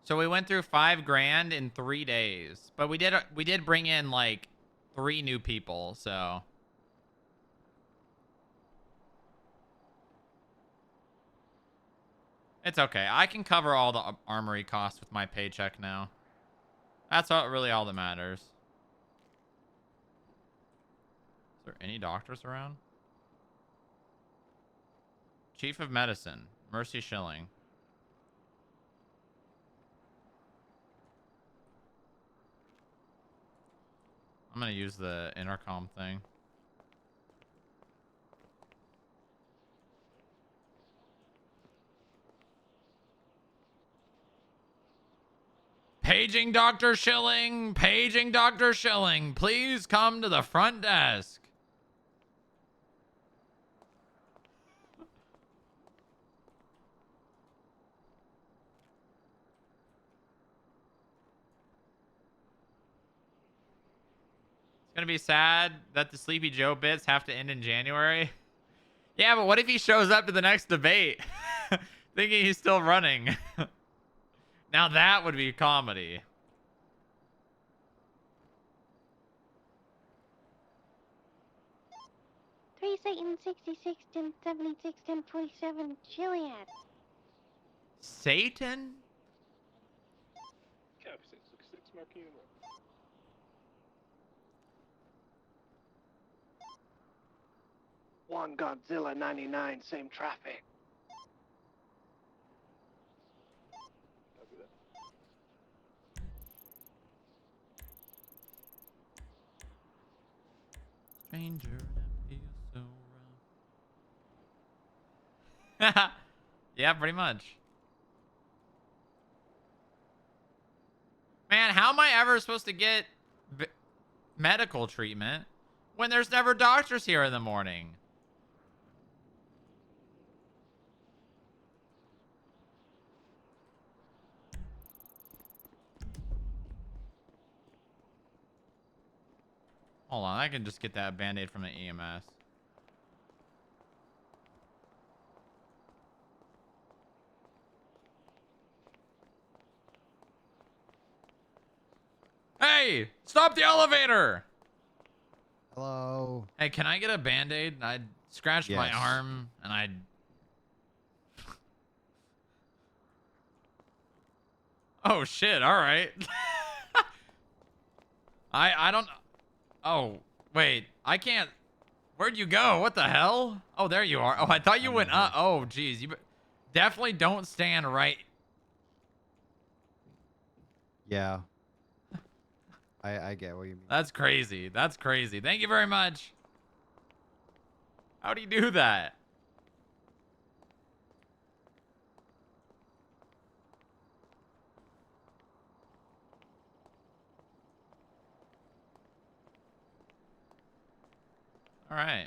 So we went through 5 grand in 3 days, but we did bring in like 3 new people, so. It's okay. I can cover all the armory costs with my paycheck now. That's really all that matters. Is there any doctors around? Chief of Medicine, Mercy Schilling. I'm gonna use the intercom thing. Paging Dr. Schilling. Paging Dr. Schilling. Please come to the front desk. It's gonna be sad that the Sleepy Joe bits have to end in January. Yeah, but what if he shows up to the next debate thinking he's still running? Now that would be comedy. Satan 66 10 76 10 47 Chiliad. Satan? Cap 666 marking. One Godzilla 99, same traffic. Copy that. Stranger that feels so rough. Yeah, pretty much. Man, how am I ever supposed to get medical treatment when there's never doctors here in the morning? Hold on, I can just get that band-aid from the EMS. Hey, stop the elevator! Hello. Hey, can I get a band-aid? I scratched my Yes. arm and I... Oh shit, alright. I don't... Oh, wait. I can't... Where'd you go? What the hell? Oh, there you are. Oh, I thought you went up. Oh, geez. You definitely don't stand right. Yeah. I get what you mean. That's crazy. That's crazy. Thank you very much. How do you do that? All right.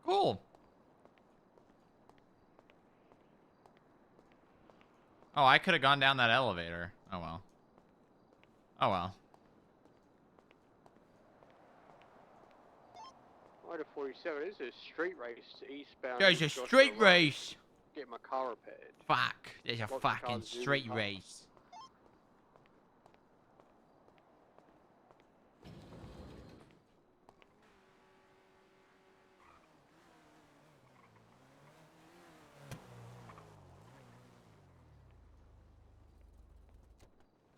Cool. Oh, I could have gone down that elevator. Oh, well. Oh, well. Order 47, this is a straight race eastbound. There's a North Coast straight Road. race. Get my collar pad. Fuck. There's a Welcome to fucking College Duty straight Pop. race.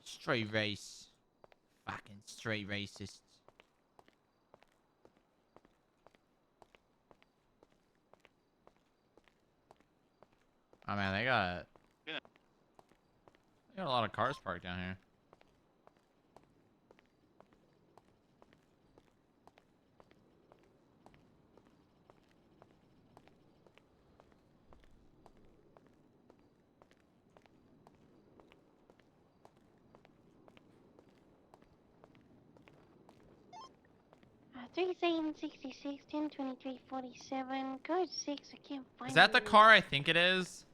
Straight race. Fucking straight racists. Oh man, they got a lot of cars parked down here. Three Satan 66 10 23 47 code 6. I can't find Is that the it. car I think it is?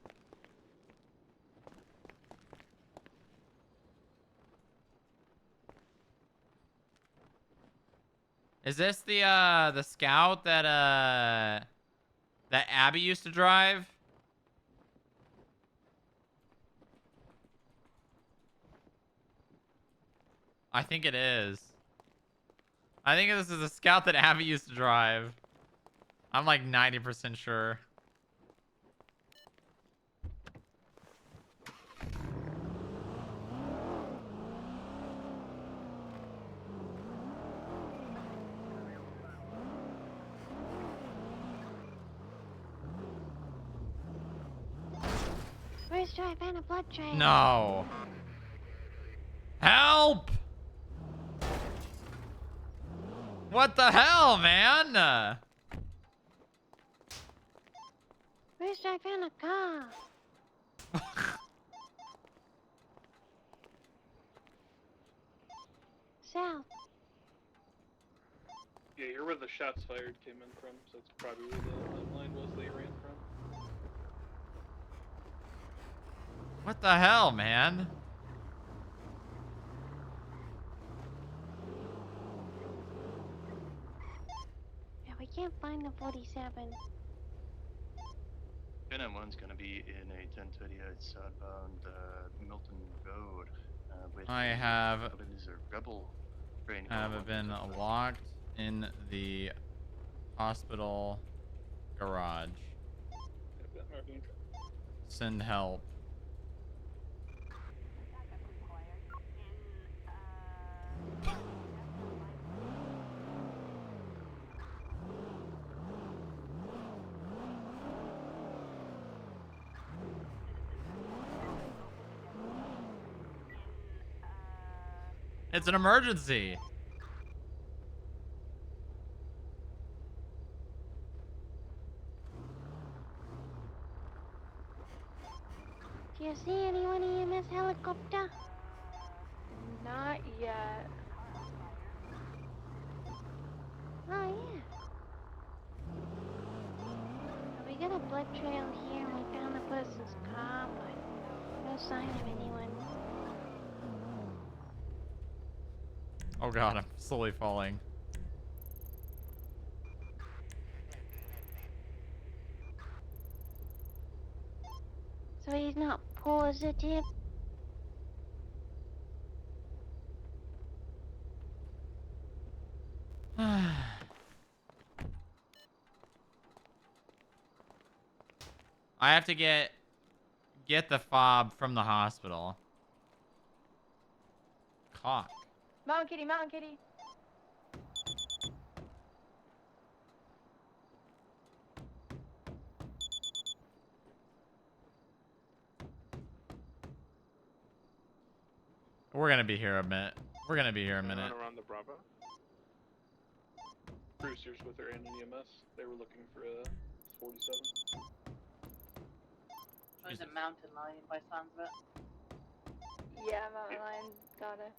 Is this the Scout that that Abby used to drive? I think it is. I think this is a Scout that Abby used to drive. I'm like 90% sure. Where's drive and a blood train? No. Help! What the hell, man? Where's drive and a car? south. Yeah, you're where the shots fired came in from, so that's probably where the line was that you ran from. What the hell, man? Yeah, we can't find the 47. 10-1's gonna be in a 1038 southbound Milton Road with I a, have I believe it's a rebel train. have been locked in the hospital garage. Yep, that Marine truck. Send help. It's an emergency. Do you see anyone EMS helicopter? Not yet. Oh, yeah. We got a blood trail here, and we found the person's car, but no sign of anyone. Oh god, I'm slowly falling. So he's not positive? I have to get the fob from the hospital. Cock. Mountain kitty, mountain kitty. We're gonna be here a minute. We're gonna be here a minute. Run around the Bravo. Cruisers with their N EMS. They were looking for a 47. There's a mountain lion by sounds of it. Yeah, mountain lion, got it.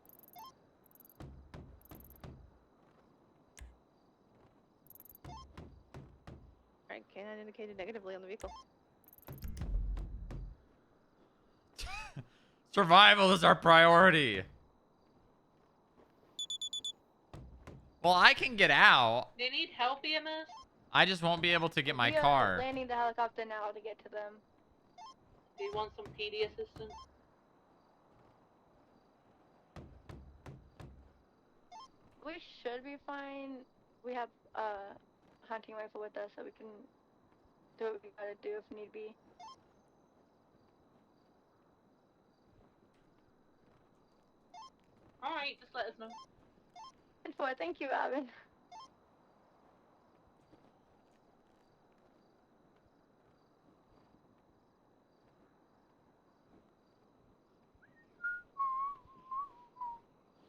Alright, canine indicated negatively on the vehicle. Survival is our priority. Well, I can get out. They need help, EMS? I just won't be able to get my We are car. landing the helicopter now to get to them. Do you want some PD assistance? We should be fine. We have a hunting rifle with us, so we can do what we gotta do if need be. Alright, just let us know. And for thank you, Robin.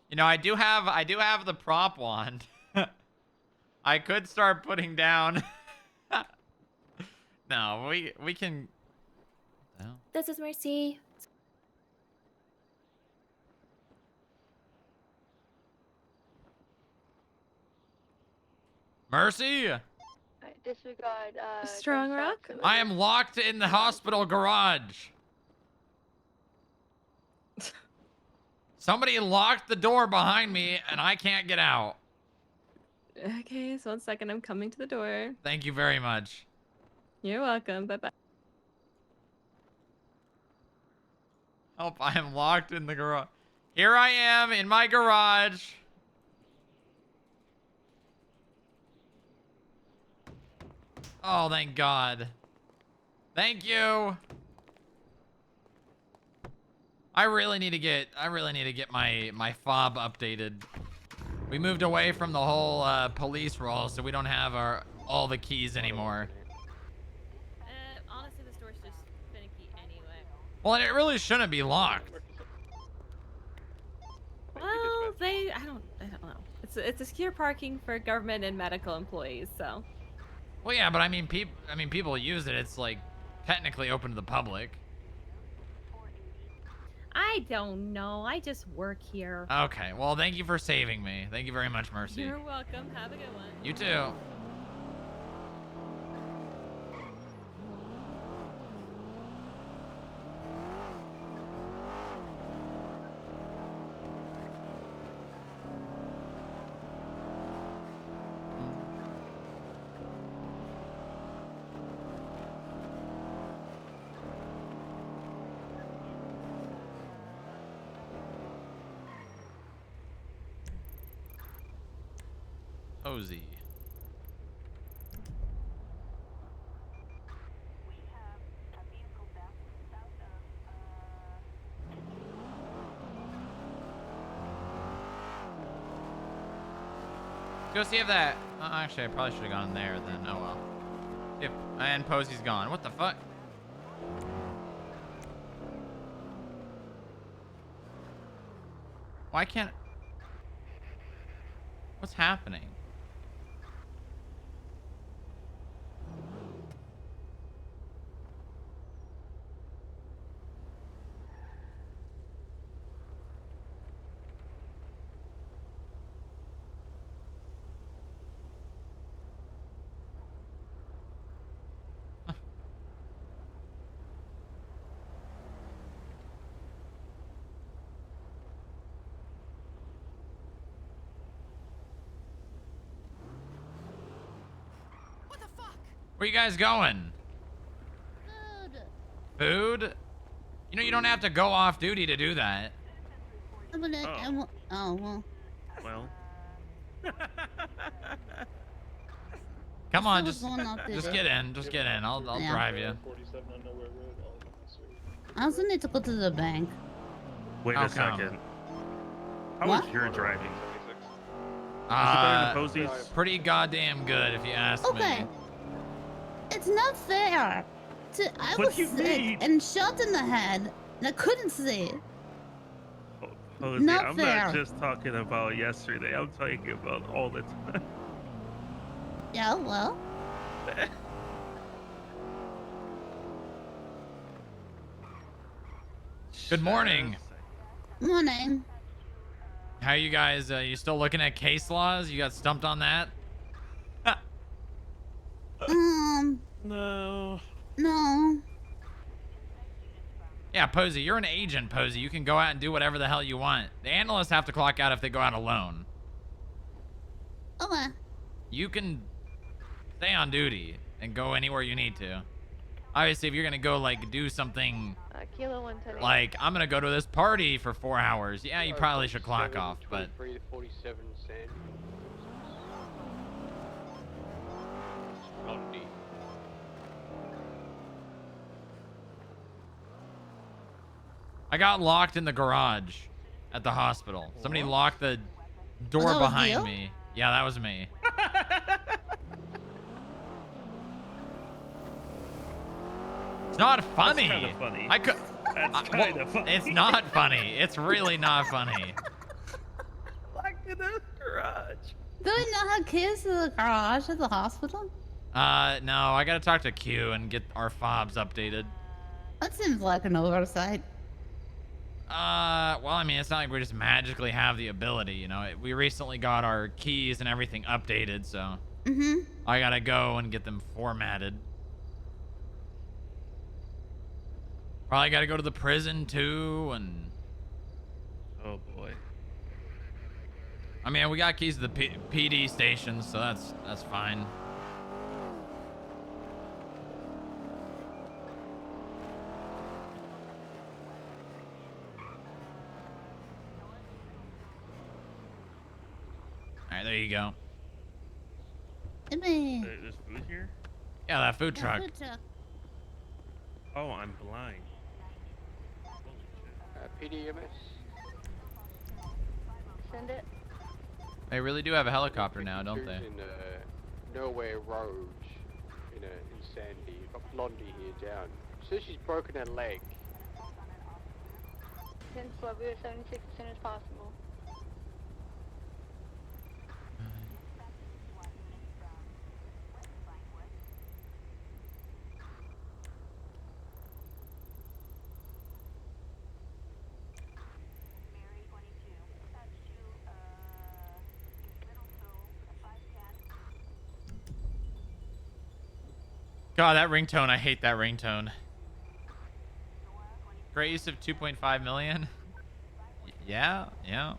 You know, I do have the prop wand. I could start putting down. No, we can. No. This is Mercy. Mercy, Disregard, Strongrock? I am locked in the hospital garage. Somebody locked the door behind me and I can't get out. Okay, so 1 second, I'm coming to the door. Thank you very much. You're welcome. Bye-bye. Help, I am locked in the garage. Here I am in my garage. Oh, thank God. Thank you. I really need to get my FOB updated. We moved away from the whole police role, so we don't have all the keys anymore. Honestly, the store's just finicky anyway. Well, and it really shouldn't be locked. Well, I don't know. It's a secure parking for government and medical employees, so. Well, yeah, but I mean, people use it. It's like technically open to the public. I don't know. I just work here. Okay, well, thank you for saving me. Thank you very much, Mercy. You're welcome. Have a good one. You too. Posey. Go see if that. Actually, I probably should have gone there then. Oh well. If and Posey's gone. What the fuck? Why can't? What's happening? Where you guys going? Food? You know you don't have to go off duty to do that. Oh, well. Well. Come on, What's going on just today? get in. Just get in. I'll Yeah. drive you. I also need to go to the bank. Wait How a come? second. How What? was your driving? Is it better than Posey's? Pretty goddamn good, if you ask Okay. me. It's not fair. I What was do you sick mean? and shot in the head, and I couldn't see. Posey, Not I'm fair. not just talking about yesterday. I'm talking about all the time. Yeah, well. Good morning. Morning. How you guys? You still looking at case laws? You got stumped on that? No. No. Yeah, Posey, you're an agent, Posey. You can go out and do whatever the hell you want. The analysts have to clock out if they go out alone. Okay. You can stay on duty and go anywhere you need to. Obviously, if you're gonna go like do something Kilo 110. like I'm gonna go to this party for 4 hours, yeah, you probably should clock off. But 23 to 47 Sandy. Blondie. I got locked in the garage at the hospital. Somebody locked the door that was behind you? me. Yeah, that was me. It's not funny. That's kinda funny. I could. That's kind of funny. It's not funny. It's really not funny. Locked in the garage. Do we not have kids in the garage at the hospital? No, I gotta talk to Q and get our fobs updated. That seems like an oversight. Well, I mean, it's not like we just magically have the ability, you know. We recently got our keys and everything updated, so I gotta go and get them formatted. Probably gotta go to the prison too, and Oh boy. I mean, we got keys to the PD station, so that's fine. All right, there you go. Hey, There's food here? Yeah, that food yeah, truck. food truck. Oh, I'm blind. PDMS. Send it. They really do have a helicopter now, don't they? In Nowhere Road in Sandy. Got Blondie here down. Says she's broken her leg. 10-12, we are 76 as soon as possible. God, that ringtone. I hate that ringtone. Great use of 2.5 million. Yeah. Yeah.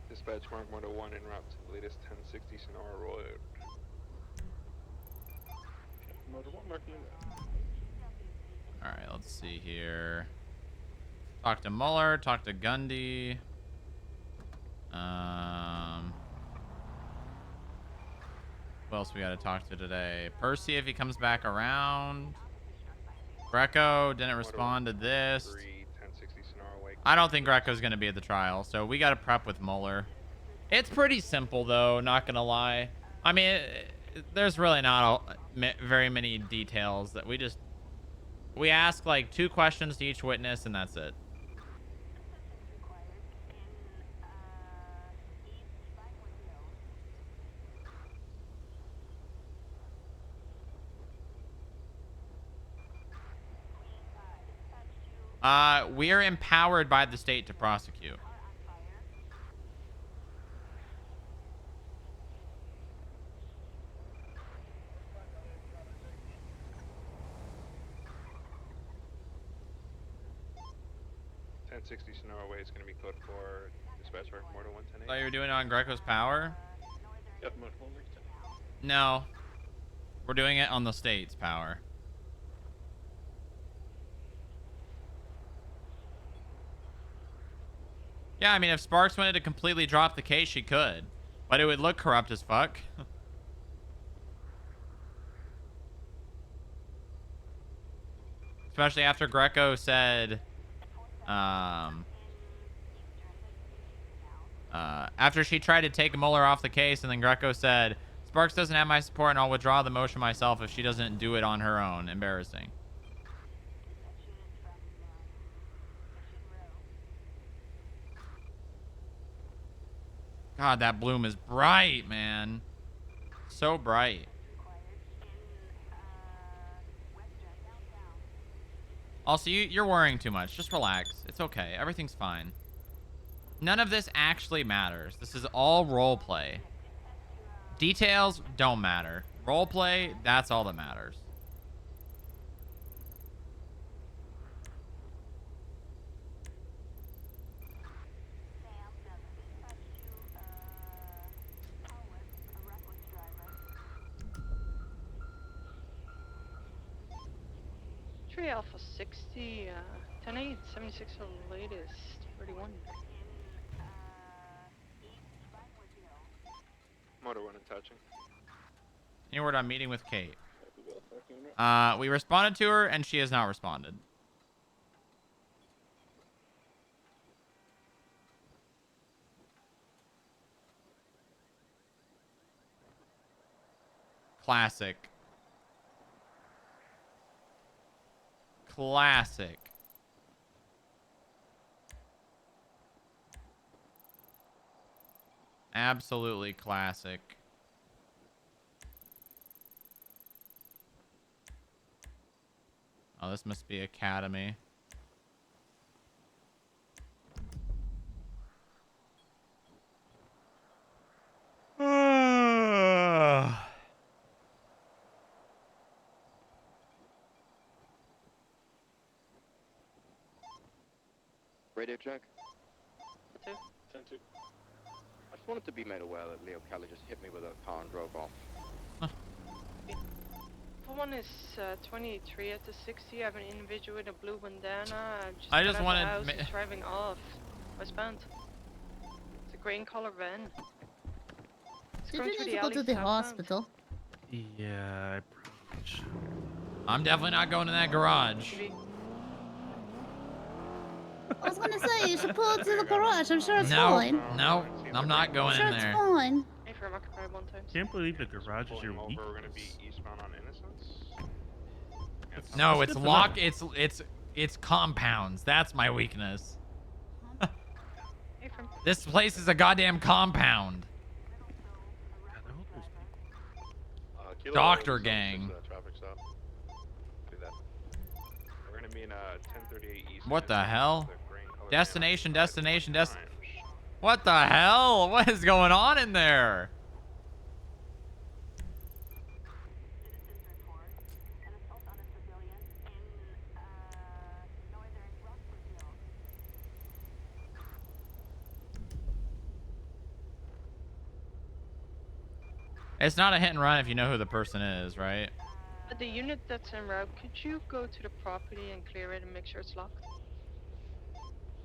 Dispatch Mark 101 en route to the latest 1060 Sonora Road. Motor 1 marking that. All right, let's see here. Talk to Mueller. Talk to Gundy. Who else we got to talk to today? Percy, if he comes back around. Greco didn't respond to this. 1060 Sonora Way. I don't think Greco's going to be at the trial, so we got to prep with Mueller. It's pretty simple, though, not going to lie. I mean, there's really not very many details that we ask like 2 questions to each witness, and that's it. We are empowered by the state to prosecute. Sonora Way is going to be code for dispatch mark Motor 110. Thought you were doing it on Greco's power? Yep, Motor 1 marking that. No. We're doing it on the state's power. Yeah, I mean, if Sparks wanted to completely drop the case, she could. But it would look corrupt as fuck. Especially after Greco said... after she tried to take Mueller off the case, and then Greco said, Sparks doesn't have my support, and I'll withdraw the motion myself if she doesn't do it on her own. Embarrassing. God, that bloom is bright, man. So bright. Also, you're worrying too much. Just relax. It's okay. Everything's fine. None of this actually matters. This is all role play. Details don't matter. Role play, that's all that matters. Tree Alpha 60, 10-8, 76 for the latest, 31. Motor 1 and touching. Any word on meeting with Kate? We responded to her, and she has not responded. Classic. Classic. Absolutely classic. Oh, this must be Academy. Radio check. 10-2. 10-2. I just wanted to be made aware that Leo Kelly just hit me with a car and drove off. One is 23 at the 60. I have an individual with a blue bandana. I just wanted. He's driving off westbound. It's a green color van. Did you need to go to the hospital? Yeah, I probably should. I'm definitely not going to that garage. I was gonna say, you should pull it to the garage. I'm sure it's fine. No, I'm not going in there. It's fine. Can't believe the garage is your weakness. We're going to be eastbound on Innocence. No, it's lock. It's compounds. That's my weakness. from? This place is a goddamn compound. Kilo Doctor 76, gang. Traffic stop. Do that. We're gonna be in 1038 East. What the Midtown, hell? the green color van Destination, occupied destination, 20 destination. times. What the hell? What is going on in there? It's not a hit and run if you know who the person is, right? The unit that's en route, could you go to the property and clear it and make sure it's locked?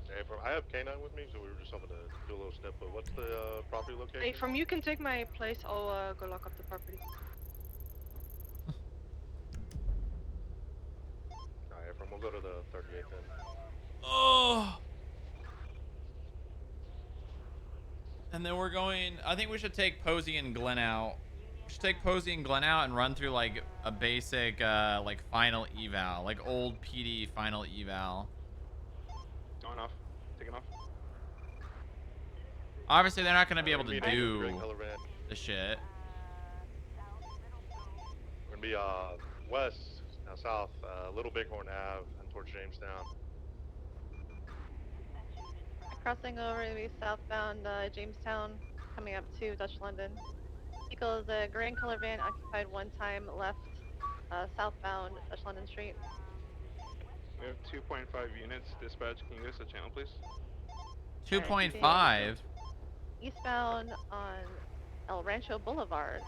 Hey, I have K9 with me, so we were just hoping to do a little snip. But what's the property location? Hey, from you can take my place. I'll go lock up the property. Alright, from we'll go to the 38 then. Oh. And then we're going, I think we should take Posey and Glenn out. We should take Posey and Glenn out and run through like a basic like final eval, like old PD final eval. On off. Taking off. Obviously they're not going to be able to We're gonna be do green color van. the shit. We're gonna be west, now south, Little Bighorn Ave, and towards Jamestown. Crossing over to be southbound Jamestown, coming up to Dutch London. Vehicle is a green color van occupied one time left, southbound Dutch London Street. We have 2.5 units. Dispatch, can you give us a channel, please? 2.5. Eastbound on El Rancho Boulevard.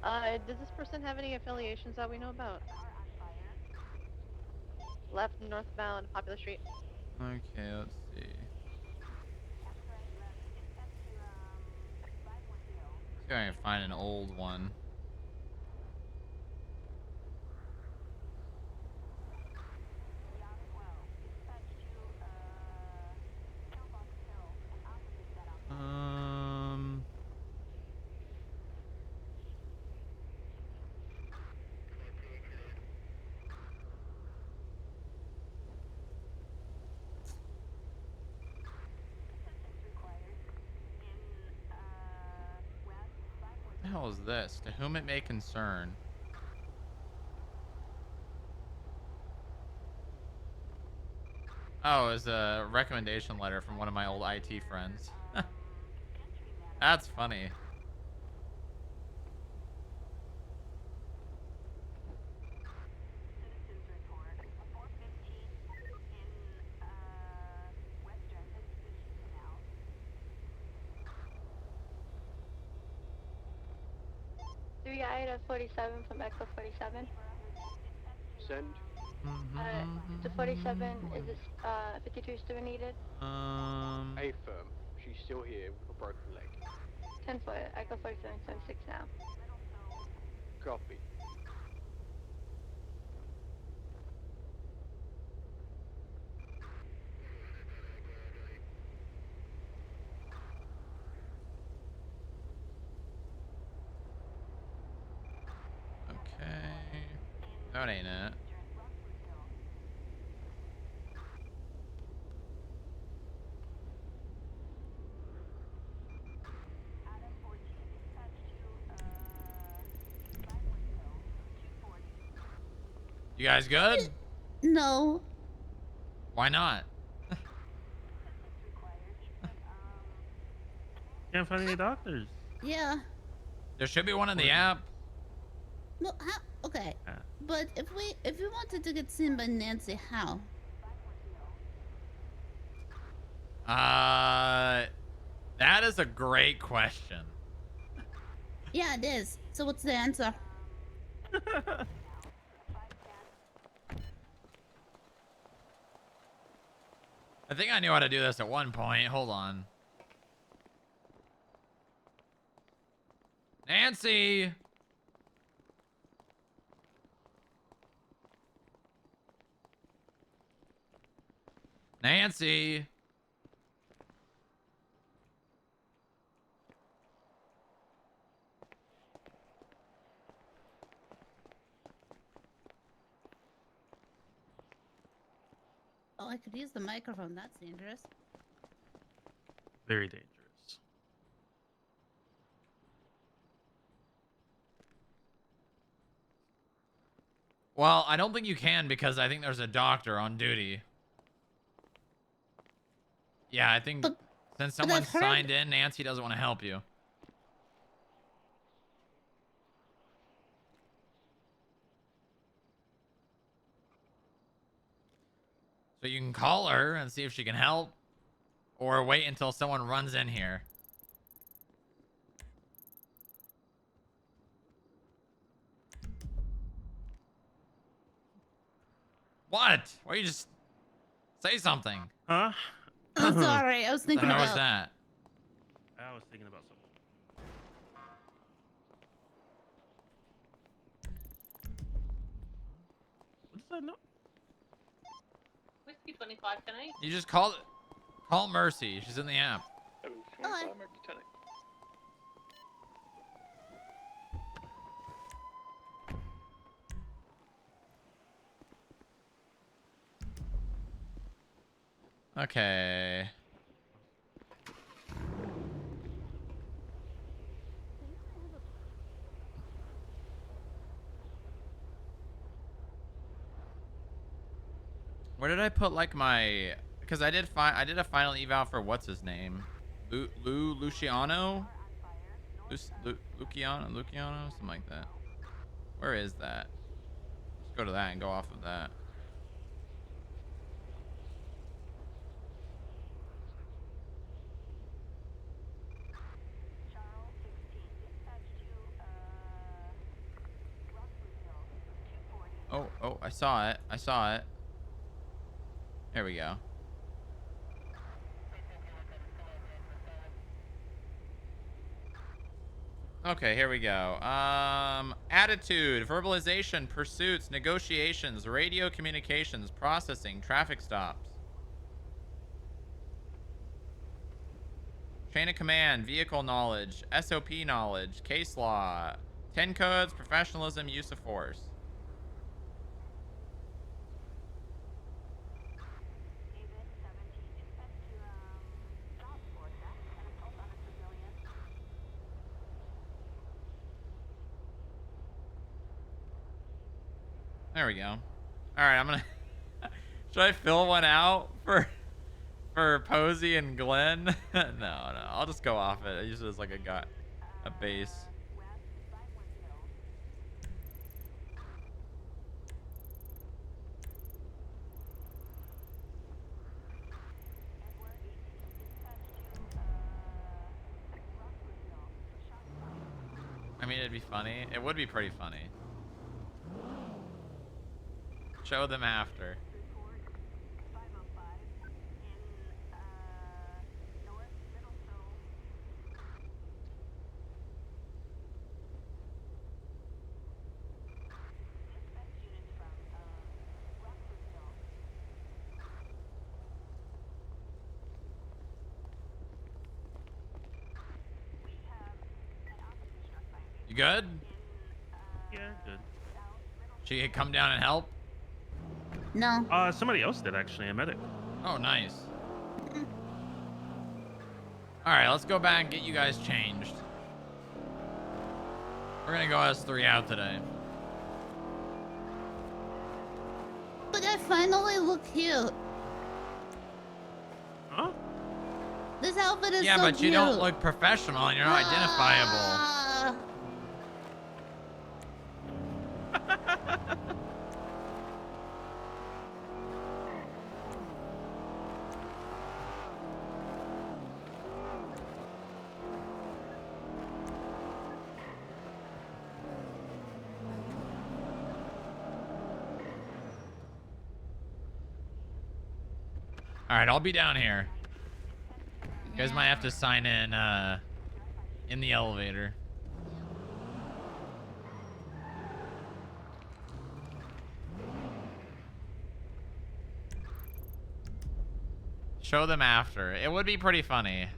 Does this person have any affiliations that we know about? Left northbound Popular Street. Okay, let's see. See if I can find an old one. What the hell is this? To whom it may concern. Oh, it's a recommendation letter from one of my old IT friends. That's funny. Three Ida 47 from Echo 47. Send. To 47, is this 52 still needed? A firm. She's still here with a broken leg. 10 foot, Echo 47, 76 now. Copy. Okay. That ain't it. You guys good? No. Why not? Can't find any doctors. Yeah. There should be one in the app. No. How? Okay. But if we wanted to get seen by Nancy, how? That is a great question. Yeah, it is. So what's the answer? I think I knew how to do this at one point. Hold on. Nancy! Nancy! Oh, I could use the microphone. That's dangerous. Very dangerous. Well, I don't think you can because I think there's a doctor on duty. Yeah, I think since someone signed in, Nancy doesn't want to help you. So you can call her and see if she can help, or wait until someone runs in here. What? Why you just say something? Huh? I'm sorry. I was thinking How about was that? I was thinking about something. What does that know? Whiskey 25 tonight. You just call Mercy. She's in the app. Okay. Where did I put like my? Because I did a final eval for what's his name, Luciano, Luciano, something like that. Where is that? Let's go to that and go off of that. Oh, I saw it. I saw it. There we go. Okay, here we go. Attitude, verbalization, pursuits, negotiations, radio communications, processing, traffic stops. Chain of command, vehicle knowledge, SOP knowledge, case law, 10 codes, professionalism, use of force. There we go. All right, I'm gonna. Should I fill one out for Posey and Glenn? No, I'll just go off it. I use it as like a base. I mean, it'd be funny. It would be pretty funny. Show them after. You good? Yeah, good. She could come down and help? No. Somebody else did actually, a medic. Oh, nice. All right, let's go back and get you guys changed. We're gonna go as 3 out today. But I finally look cute. Huh? This outfit is Yeah, so but cute. you don't look professional and you're not identifiable. All right, I'll be down here. You guys might have to sign in the elevator. Show them after. It would be pretty funny.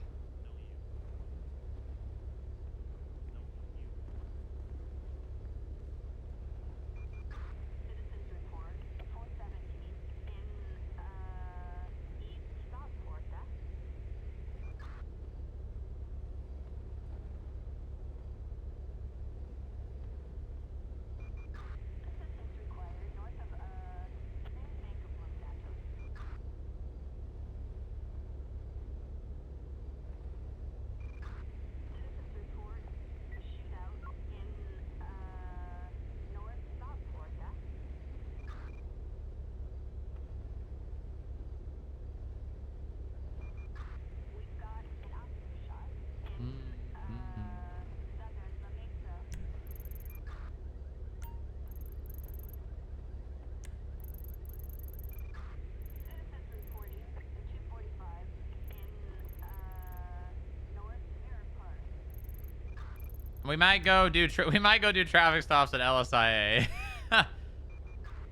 We might go do traffic stops at LSIA.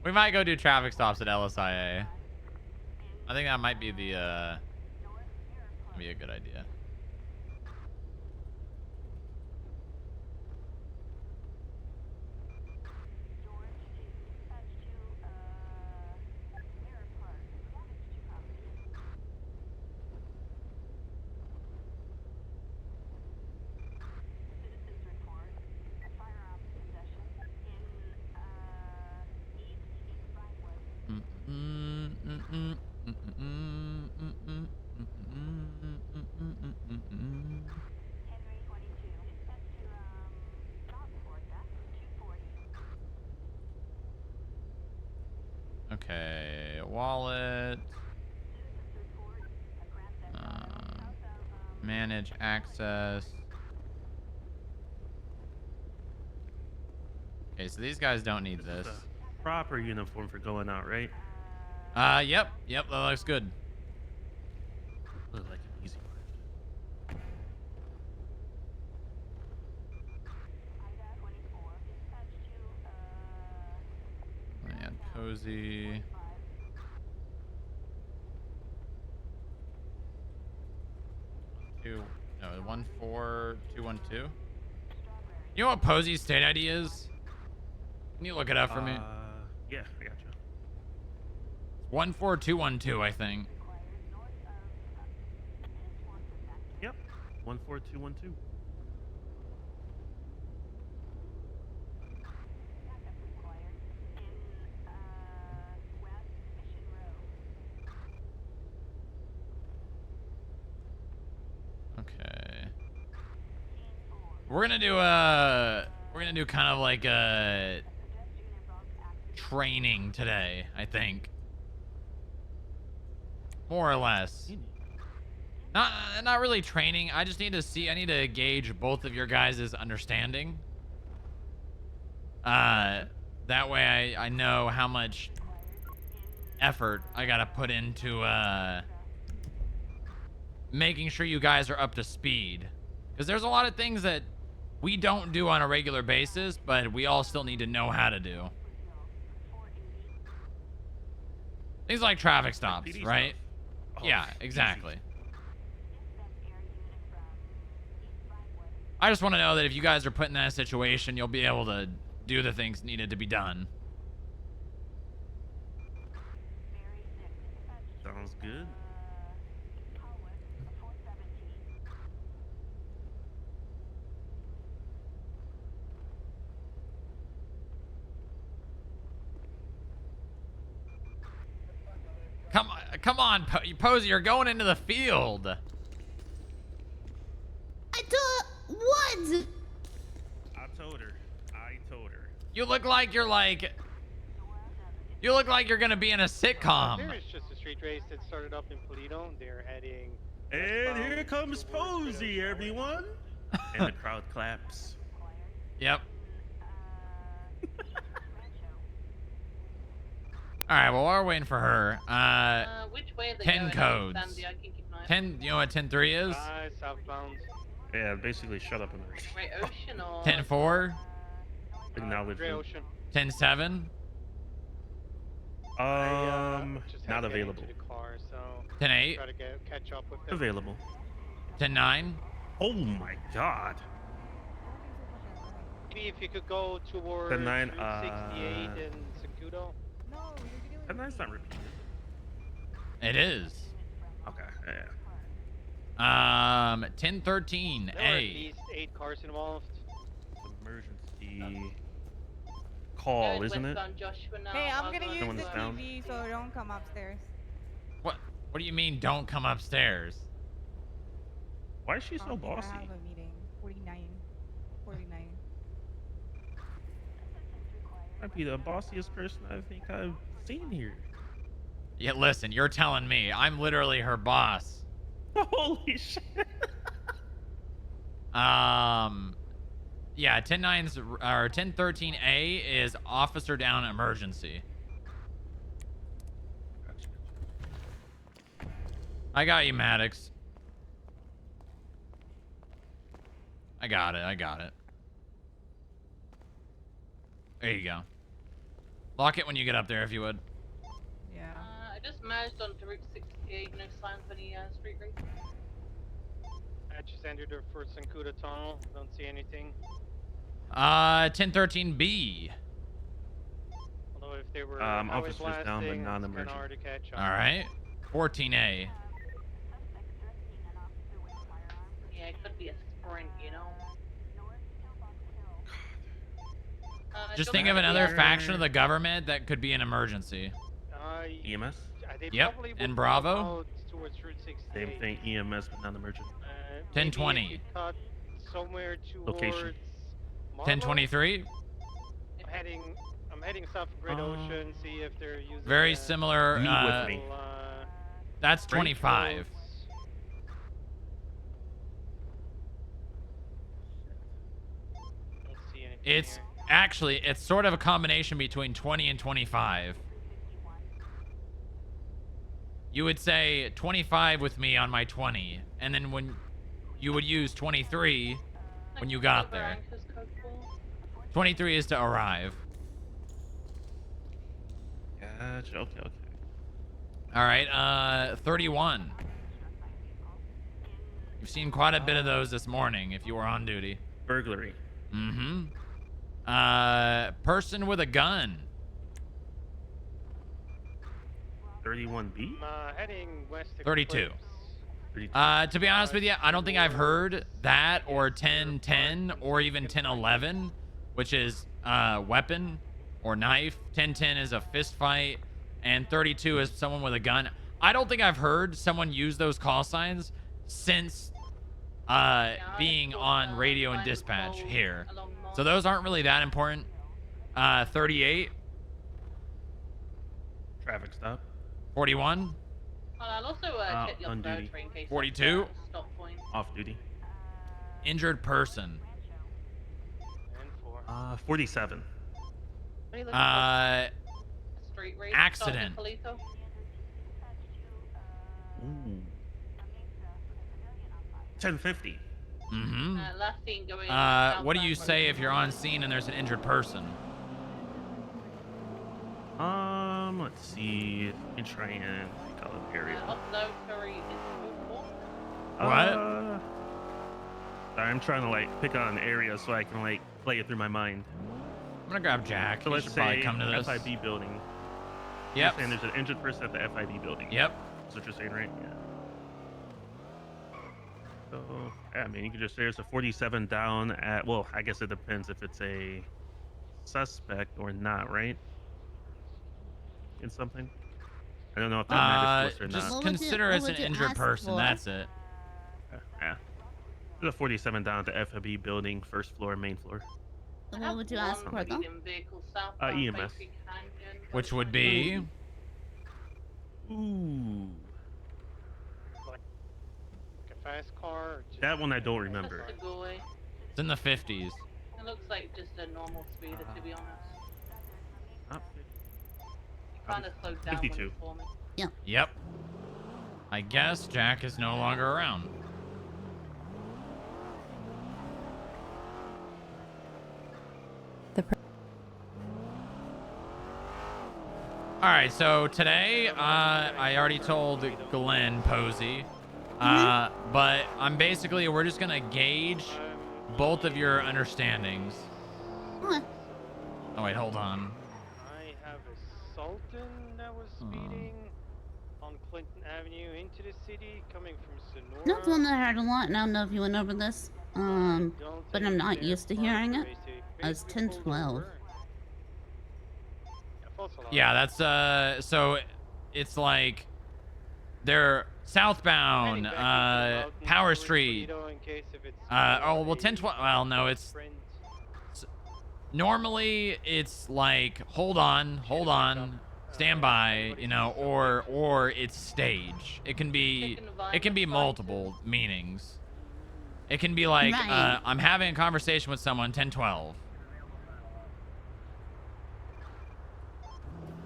We might go do traffic stops at LSIA. I think that might be the be a good idea. Okay, wallet. Manage access. Okay, so these guys don't need this. Proper uniform for going out, right? Yep, that looks good. Look like an easy Yeah, cozy. No, 14212. You know what Posey's state ID is? Can you look it up for me? Yeah, I got you. 14212, I think. Yep, 14212. Okay. We're gonna do kind of like a training today, I think. More or less. Not really training. I just need to see, I need to gauge both of your guys' understanding. That way I know how much effort I gotta put into making sure you guys are up to speed. Because there's a lot of things that we don't do on a regular basis, but we all still need to know how to do. Things like traffic stops, right? Oh, Yeah, exactly. I just want to know that if you guys are put in that situation, you'll be able to do the things needed to be done. Sounds good. Come on, Posey, you're going into the field. I told what? I told her. You look like you're gonna be in a sitcom. There is just a street race that started up in Polito. They're heading. And here comes Posey, everyone. And the crowd claps. Yep. All right, well, while we're waiting for her, which way are they 10 going? codes. Sandy, I can keep an eye. 10, you know what 10-3 is? Southbound. Yeah, basically shut up and Wait, ocean or 10-4? Acknowledgement. 10-7? Not available. 10-8? Try to catch up with them. Available. 10-9? Oh my god. Maybe if you could go towards 10-9, 68 and Sankudo. 10-9's not repeated. It is. Okay, yeah. 10-13, There were A. at least 8 cars involved. Emergency call, isn't it? Hey, I'm gonna use Someone the is down. TV, so don't come upstairs. What do you mean don't come upstairs? Why is she so bossy? I have a meeting. 49. Might be the bossiest person I think I've seen here. Yeah, listen, you're telling me. I'm literally her boss. Holy shit. Yeah, 10-9's or 10-13A is officer down emergency. I got you, Maddox. I got it. There you go. Lock it when you get up there, if you would. Yeah. I just merged onto Route 68, no sign of any street race. I just entered the first Sankuda tunnel. Don't see anything. 1013B. Although if they were officers down, but non-emergent. hard to catch All right. 14A. Yeah, it could be a sprint, you know. Just think of another faction of the government that could be an emergency. EMS? Yep, and Bravo. Same thing, EMS, but non-emergent. 1020. Somewhere Location. 1023. I'm heading south of Great Ocean. See if they're using. Very similar. Meet with me. That's 25. It's actually, it's sort of a combination between 20 and 25. You would say 25 with me on my 20, and then when you would use 23 when you got there. 23 is to arrive. Gotcha. Okay. All right, 31. You've seen quite a bit of those this morning if you were on duty. Burglary. Mm-hmm. Person with a gun. 31B? Heading west to 32. Cliffs. To be honest with you, I don't think I've heard that or 1010 or even 1011, which is weapon or knife. 1010 is a fist fight, and 32 is someone with a gun. I don't think I've heard someone use those call signs since being on radio and dispatch here. So those aren't really that important. 38. Traffic stop. 41. I'll also check the on duty. 42. Stop point. Off duty. Injured person. 47. Street race. Accident. Ooh. 1050. Mm-hmm. Last scene going What do you say if you're on scene and there's an injured person? Let's see. You can try and call it area. What? I'm trying to like pick on an area so I can like play it through my mind. I'm gonna grab Jack. So He let's should say probably come to this. FIB building. Yep. And there's an injured person at the FIB building. Yep. That's what you're saying, right? Yeah. So, yeah, I mean, you can just say there's a 47 down at, well, I guess it depends if it's a suspect or not, right? In something? I don't know if that matters to us or just not. consider it's an injured person. That's it. Yeah. There's a 47 down at the FIB building, first floor, main floor. What would you ask for, though? EMS. Which would be? Ooh. A fast car. That one I don't remember. It's in the 50s. It looks like just a normal speeder, to be honest. Not Kind of slowed down 52. for me. Yep. I guess Jack is no longer around. All right, so today I already told Glenn Posey, but we're just gonna gauge both of your understandings. What? Oh wait, hold on. I have a Sultan that was speeding on Clinton Avenue into the city, coming from Sonora. That's one that I heard a lot, and I don't know if you went over this. But I'm not used to hearing it. As 1012. Yeah, that's so it's like they're southbound, Power Street. Oh well, 1012. Well, no, it's normally it's like hold on, stand by, you know, or it's stage. It can be multiple meanings. It can be like I'm having a conversation with someone, 1012.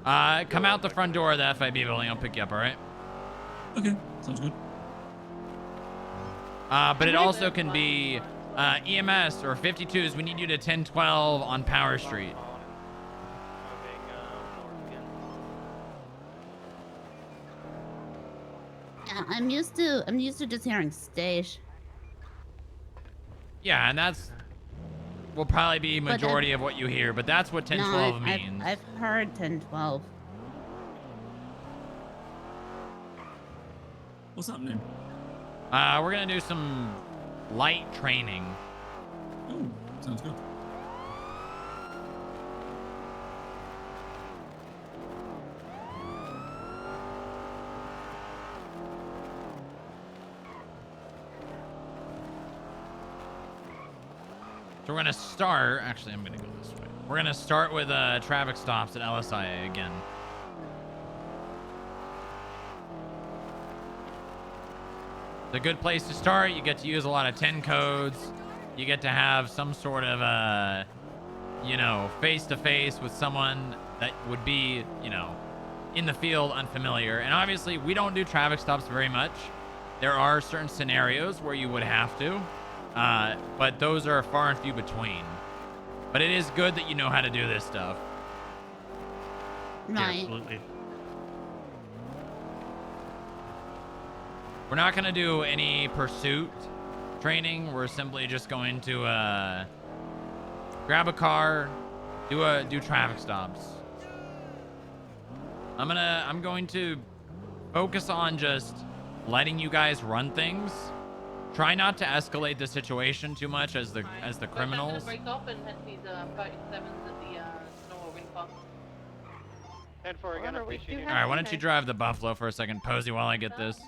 Come out the front door of the FIB building. I'll pick you up, all right? Okay, sounds good. But it also can be EMS or 52s. We need you to 1012 on Power Street. Yeah, I'm used to just hearing stage. Yeah, and that's will probably be But majority of what you hear, but that's what 1012 means. I've heard 1012. What's happening? We're gonna do some light training. Oh, sounds good. So we're gonna start. Actually, I'm gonna go this way. We're gonna start with traffic stops at LSIA again. It's a good place to start. You get to use a lot of 10 codes. You get to have some sort of you know, face-to-face with someone that would be, you know, in the field unfamiliar. And obviously, we don't do traffic stops very much. There are certain scenarios where you would have to, but those are far and few between. But it is good that you know how to do this stuff. Right. Yeah, absolutely. We're not going to do any pursuit training. We're simply just going to grab a car, do traffic stops. I'm going to focus on just letting you guys run things. Try not to escalate the situation too much as the criminals. I'm gonna break off and hit these 37s at the Snow Ring Park. 10-4 again, appreciate it. All right, why don't you drive the Buffalo for a second, Posey, while I get this.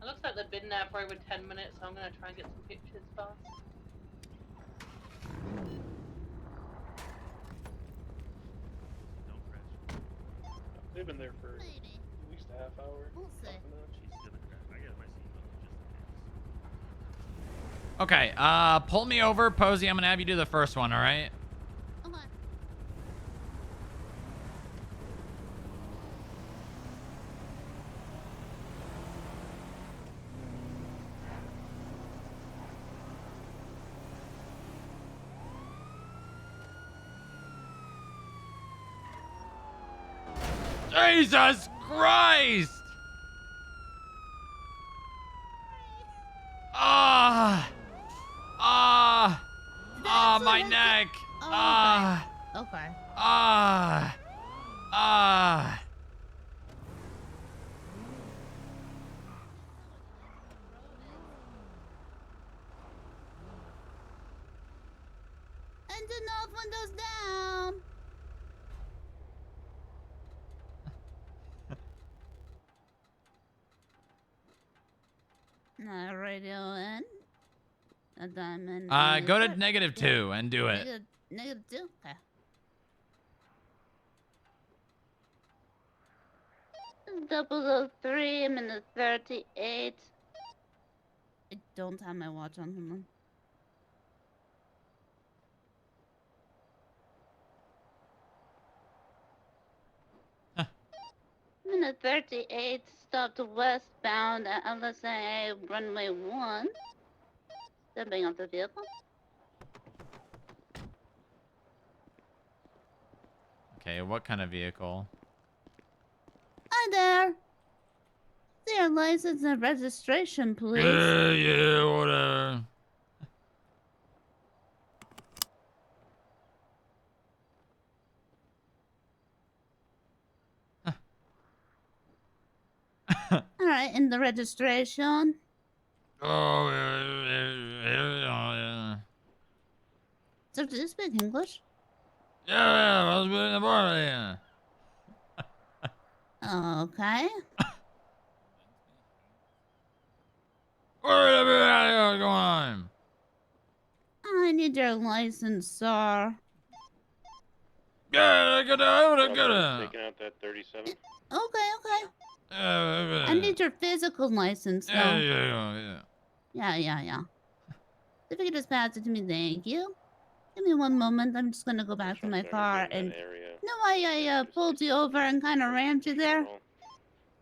It looks like they've been there for over 10 minutes, so I'm gonna try and get some pictures fast. They've been there for at least a half hour. Okay, pull me over, Posey. I'm gonna have you do the first one, all right? Jesus Christ! My neck. Okay. Engine off, windows down. Radio in. A diamond. Go to -2 and do it. -2? Okay. .003, I'm in the 38. I don't have my watch on. Hold on. I'm in the 38, stopped westbound at LSIA runway 1. Stepping off the vehicle. Okay, what kind of vehicle? Hi there. See your license and registration, please. Yeah, whatever. All right, in the registration. Oh, yeah. So, do you speak English? Yeah, I was in the bar, yeah. Okay. What's going on? I need your license, sir. Yeah, Taking out that 37. Okay. I need your physical license, though. Yeah. If you could just pass it to me, thank you. Give me one moment. I'm just gonna go back to my car and. No, I pulled you over and kind of rammed you there.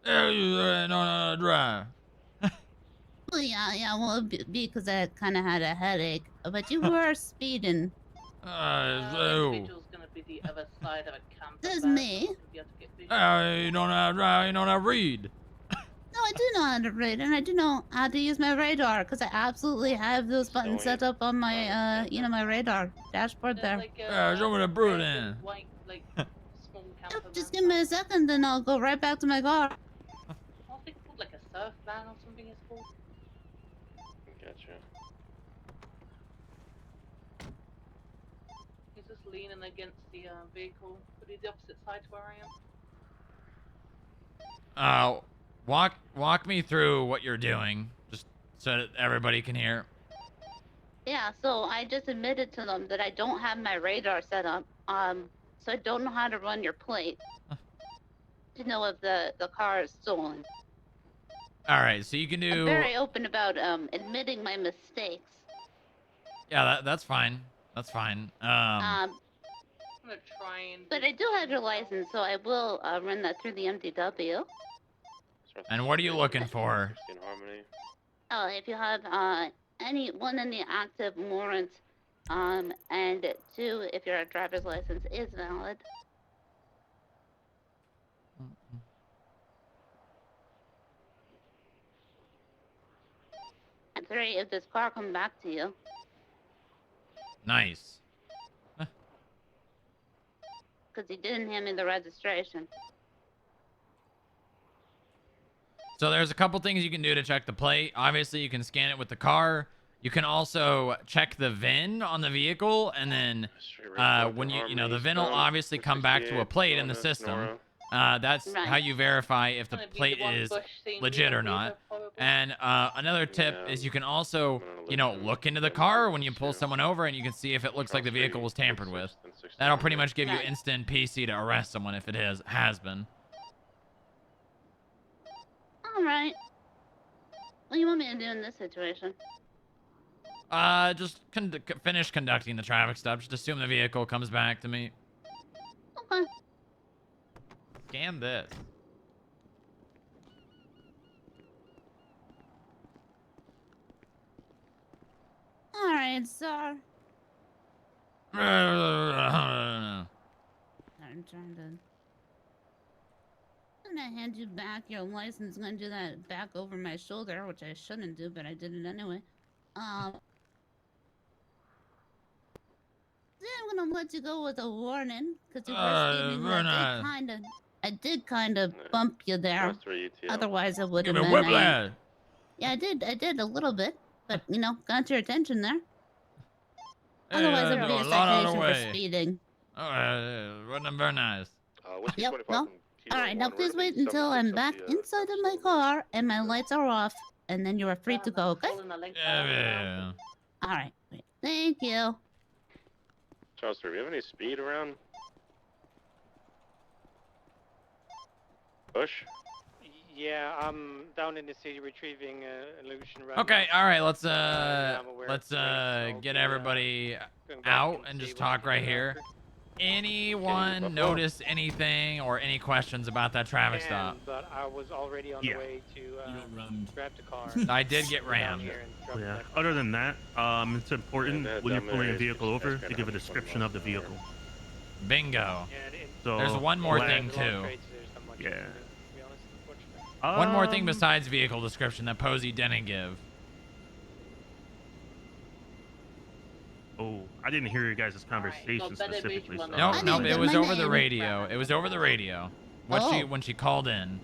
No, drive. Well, yeah. Well, because I kind of had a headache, but you were speeding. So. Individual's gonna be the other side of a camper. This is van, me. so you'll be able to get vision. You don't know how to read. No, I do know how to read, and I do know how to use my radar, because I absolutely have those buttons set up on my, my radar dashboard there. Like show me the brood in. White, like, small camper Yep, just van. give me a second, and I'll go right back to my car. I think it's called like a surf van or something. It's called. Gotcha. He's just leaning against the vehicle, but he's the opposite side to where I am. Walk me through what you're doing, just so that everybody can hear. Yeah, so I just admitted to them that I don't have my radar set up, so I don't know how to run your plate to know if the car is stolen. All right, so you can do. I'm very open about admitting my mistakes. Yeah, that's fine. That's fine. I'm gonna try and. But I do have your license, so I will run that through the MDW. And what are you looking for? Oh, if you have any active warrant, and 2, if your driver's license is valid. And 3, if this car comes back to you. Nice. Because he didn't hand me the registration. So there's a couple things you can do to check the plate. Obviously, you can scan it with the car. You can also check the VIN on the vehicle, and then when the VIN will obviously come back to a plate in the system. That's how you verify if the plate is legit or not. And another tip is you can also, look into the car when you pull someone over, and you can see if it looks like the vehicle was tampered with. That'll pretty much give you instant PC to arrest someone if it has been. All right. What do you want me to do in this situation? Just finish conducting the traffic stop. Just assume the vehicle comes back to me. Okay. Scan this. All right, sir. I'm trying to. I'm gonna hand you back your license. I'm gonna do that back over my shoulder, which I shouldn't do, but I did it anyway. Yeah, I'm gonna let you go with a warning, because you were speeding. I did kind of bump you there. Otherwise, I would have been. Yeah, I did a little bit, but got your attention there. Otherwise, it would be a citation for speeding. Wasn't very nice. Yep. Well, all right. Now, please wait until I'm back inside of my car and my lights are off, and then you are free to go. Okay? Yeah. All right. Great. Thank you. Charles, do you have any speed around? Bush? Yeah, I'm down in the city retrieving illusion right Okay, now. all right. Let's get everybody out and just talk right here. Anyone notice anything or any questions about that traffic stop? But I was already on the way to grab the car. I did get rammed. Yeah. Other than that, it's important when you're pulling a vehicle over to give a description of the vehicle. Bingo. So There's one more thing too. Yeah. One more thing besides vehicle description that Posey didn't give. Oh, I didn't hear you guys' conversation specifically. So. No, it was over the radio. It was over the radio. When she called in.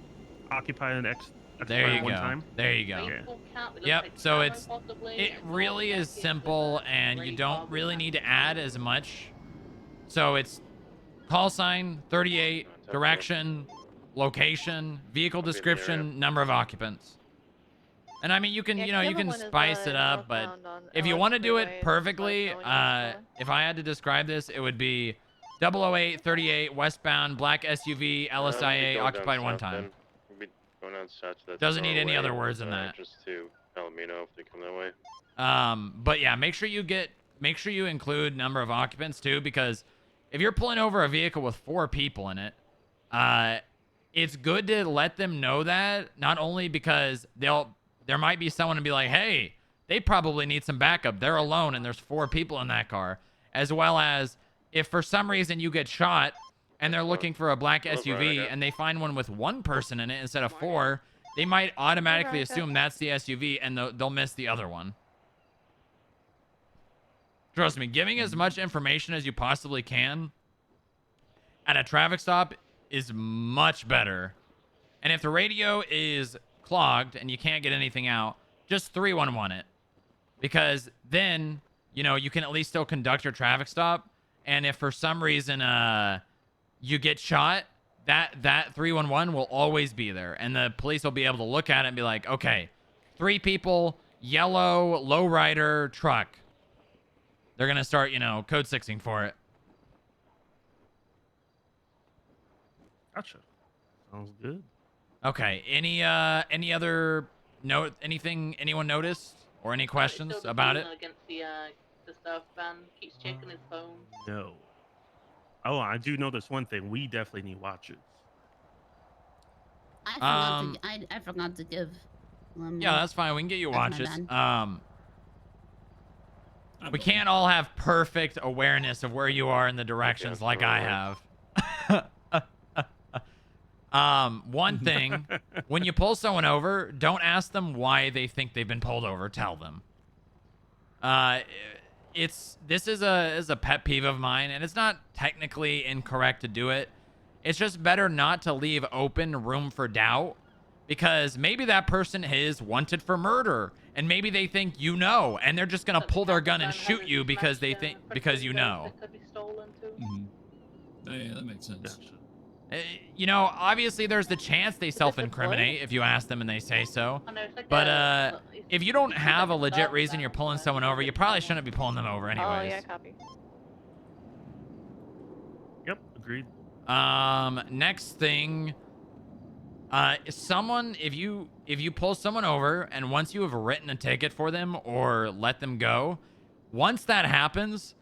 Occupy an X. There you one go. Time? There you go. Yeah. Yep. So it really is simple, and you don't really need to add as much. So it's call sign, 38, direction, location, vehicle description, number of occupants. And I mean, you can, you can spice it up, but if you want to do it perfectly, if I had to describe this, it would be 008 38 westbound black SUV LSIA occupied one time. Doesn't need any other words than that. Just to tell me if they come that way. But yeah, make sure you include number of occupants too, because if you're pulling over a vehicle with 4 people in it, it's good to let them know that, not only because there might be someone to be like, hey, they probably need some backup. They're alone and there's 4 people in that car. As well as if for some reason you get shot and they're looking for a black SUV and they find one with 1 person in it instead of 4, they might automatically assume that's the SUV and they'll miss the other one. Trust me, giving as much information as you possibly can at a traffic stop is much better. And if the radio is clogged and you can't get anything out, just 311 it. Because then, you know, you can at least still conduct your traffic stop. And if for some reason you get shot, that 311 will always be there. And the police will be able to look at it and be like, okay, 3 people, yellow, lowrider, truck. They're going to start, you know, code 6ing for it. Gotcha. Sounds good. Okay. Any other note? Anything anyone noticed or any questions about it? Against the stuff, man. Keeps checking his phone. No. Oh, I do notice one thing. We definitely need watches. I forgot to give. Yeah, that's fine. We can get you That's my watches. bad. We can't all have perfect awareness of where you are in the directions like I have. One thing, when you pull someone over, don't ask them why they think they've been pulled over. Tell them. This is a pet peeve of mine, and it's not technically incorrect to do it. It's just better not to leave open room for doubt, because maybe that person is wanted for murder, and maybe they think you know, and they're just gonna pull their gun and shoot you because they think you know. Yeah, that makes sense. You know, obviously there's the chance they self-incriminate if you ask them and they say so. But if you don't have a legit reason you're pulling someone over, you probably shouldn't be pulling them over anyways. Oh yeah, copy. Yep, agreed. Next thing, if you pull someone over and once you have written a ticket for them or let them go, once that happens,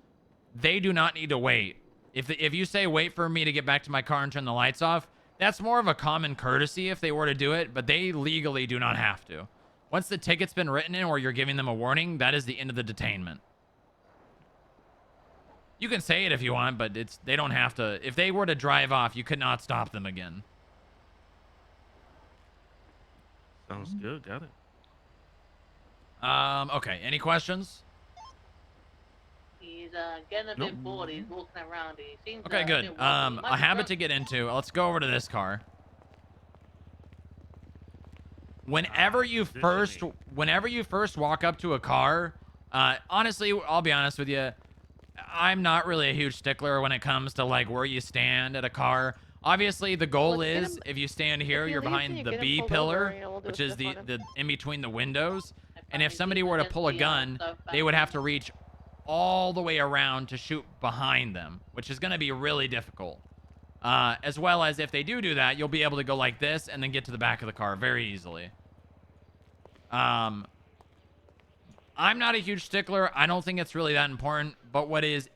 they do not need to wait. If you say, wait for me to get back to my car and turn the lights off, that's more of a common courtesy if they were to do it, but they legally do not have to. Once the ticket's been written in or you're giving them a warning, that is the end of the detainment. You can say it if you want, but they don't have to. If they were to drive off, you could not stop them again. Sounds good. Got it. Okay. Any questions? He's getting a bit bored. He's walking around. He seems Okay, good. A habit to get into. Let's go over to this car. Whenever you first walk up to a car, honestly, I'll be honest with you, I'm not really a huge stickler when it comes to like where you stand at a car. Obviously, the goal is if you stand here, you're behind the B pillar, which is the in between the windows. And if somebody were to pull a gun, they would have to reach all the way around to shoot behind them, which is going to be really difficult. As well as if they do that, you'll be able to go like this and then get to the back of the car very easily. I'm not a huge stickler. I don't think it's really that important. But what is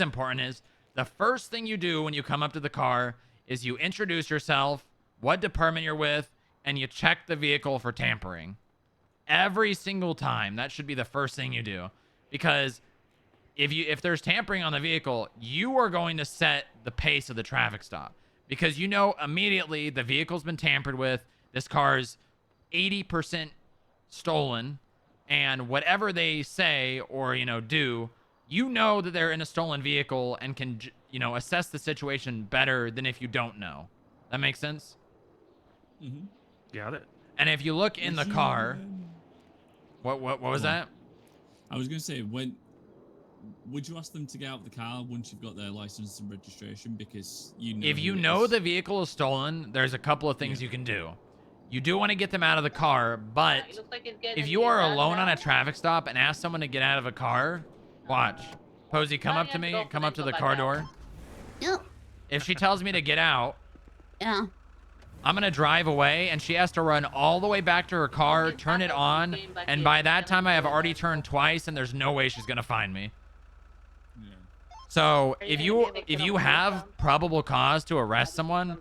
important is the first thing you do when you come up to the car is you introduce yourself, what department you're with, and you check the vehicle for tampering. Every single time. That should be the first thing you do. Because if there's tampering on the vehicle, you are going to set the pace of the traffic stop. Because you know immediately the vehicle's been tampered with, this car's 80% stolen, and whatever they say or, do, you know that they're in a stolen vehicle and can, assess the situation better than if you don't know. That makes sense? Mm-hmm. Got it. And if you look in the car... What was that? I was going to say, would you ask them to get out of the car once you've got their license and registration? Because if you know the vehicle is stolen, there's a couple of things you can do. You do want to get them out of the car, but if you are alone on a traffic stop and ask someone to get out of a car, watch. Posey, come up to me. Come up to the car door. Yep. If she tells me to get out, yeah, I'm going to drive away, and she has to run all the way back to her car, turn it on, and by that time I have already turned twice, and there's no way she's going to find me. Yeah. So if you have probable cause to arrest someone,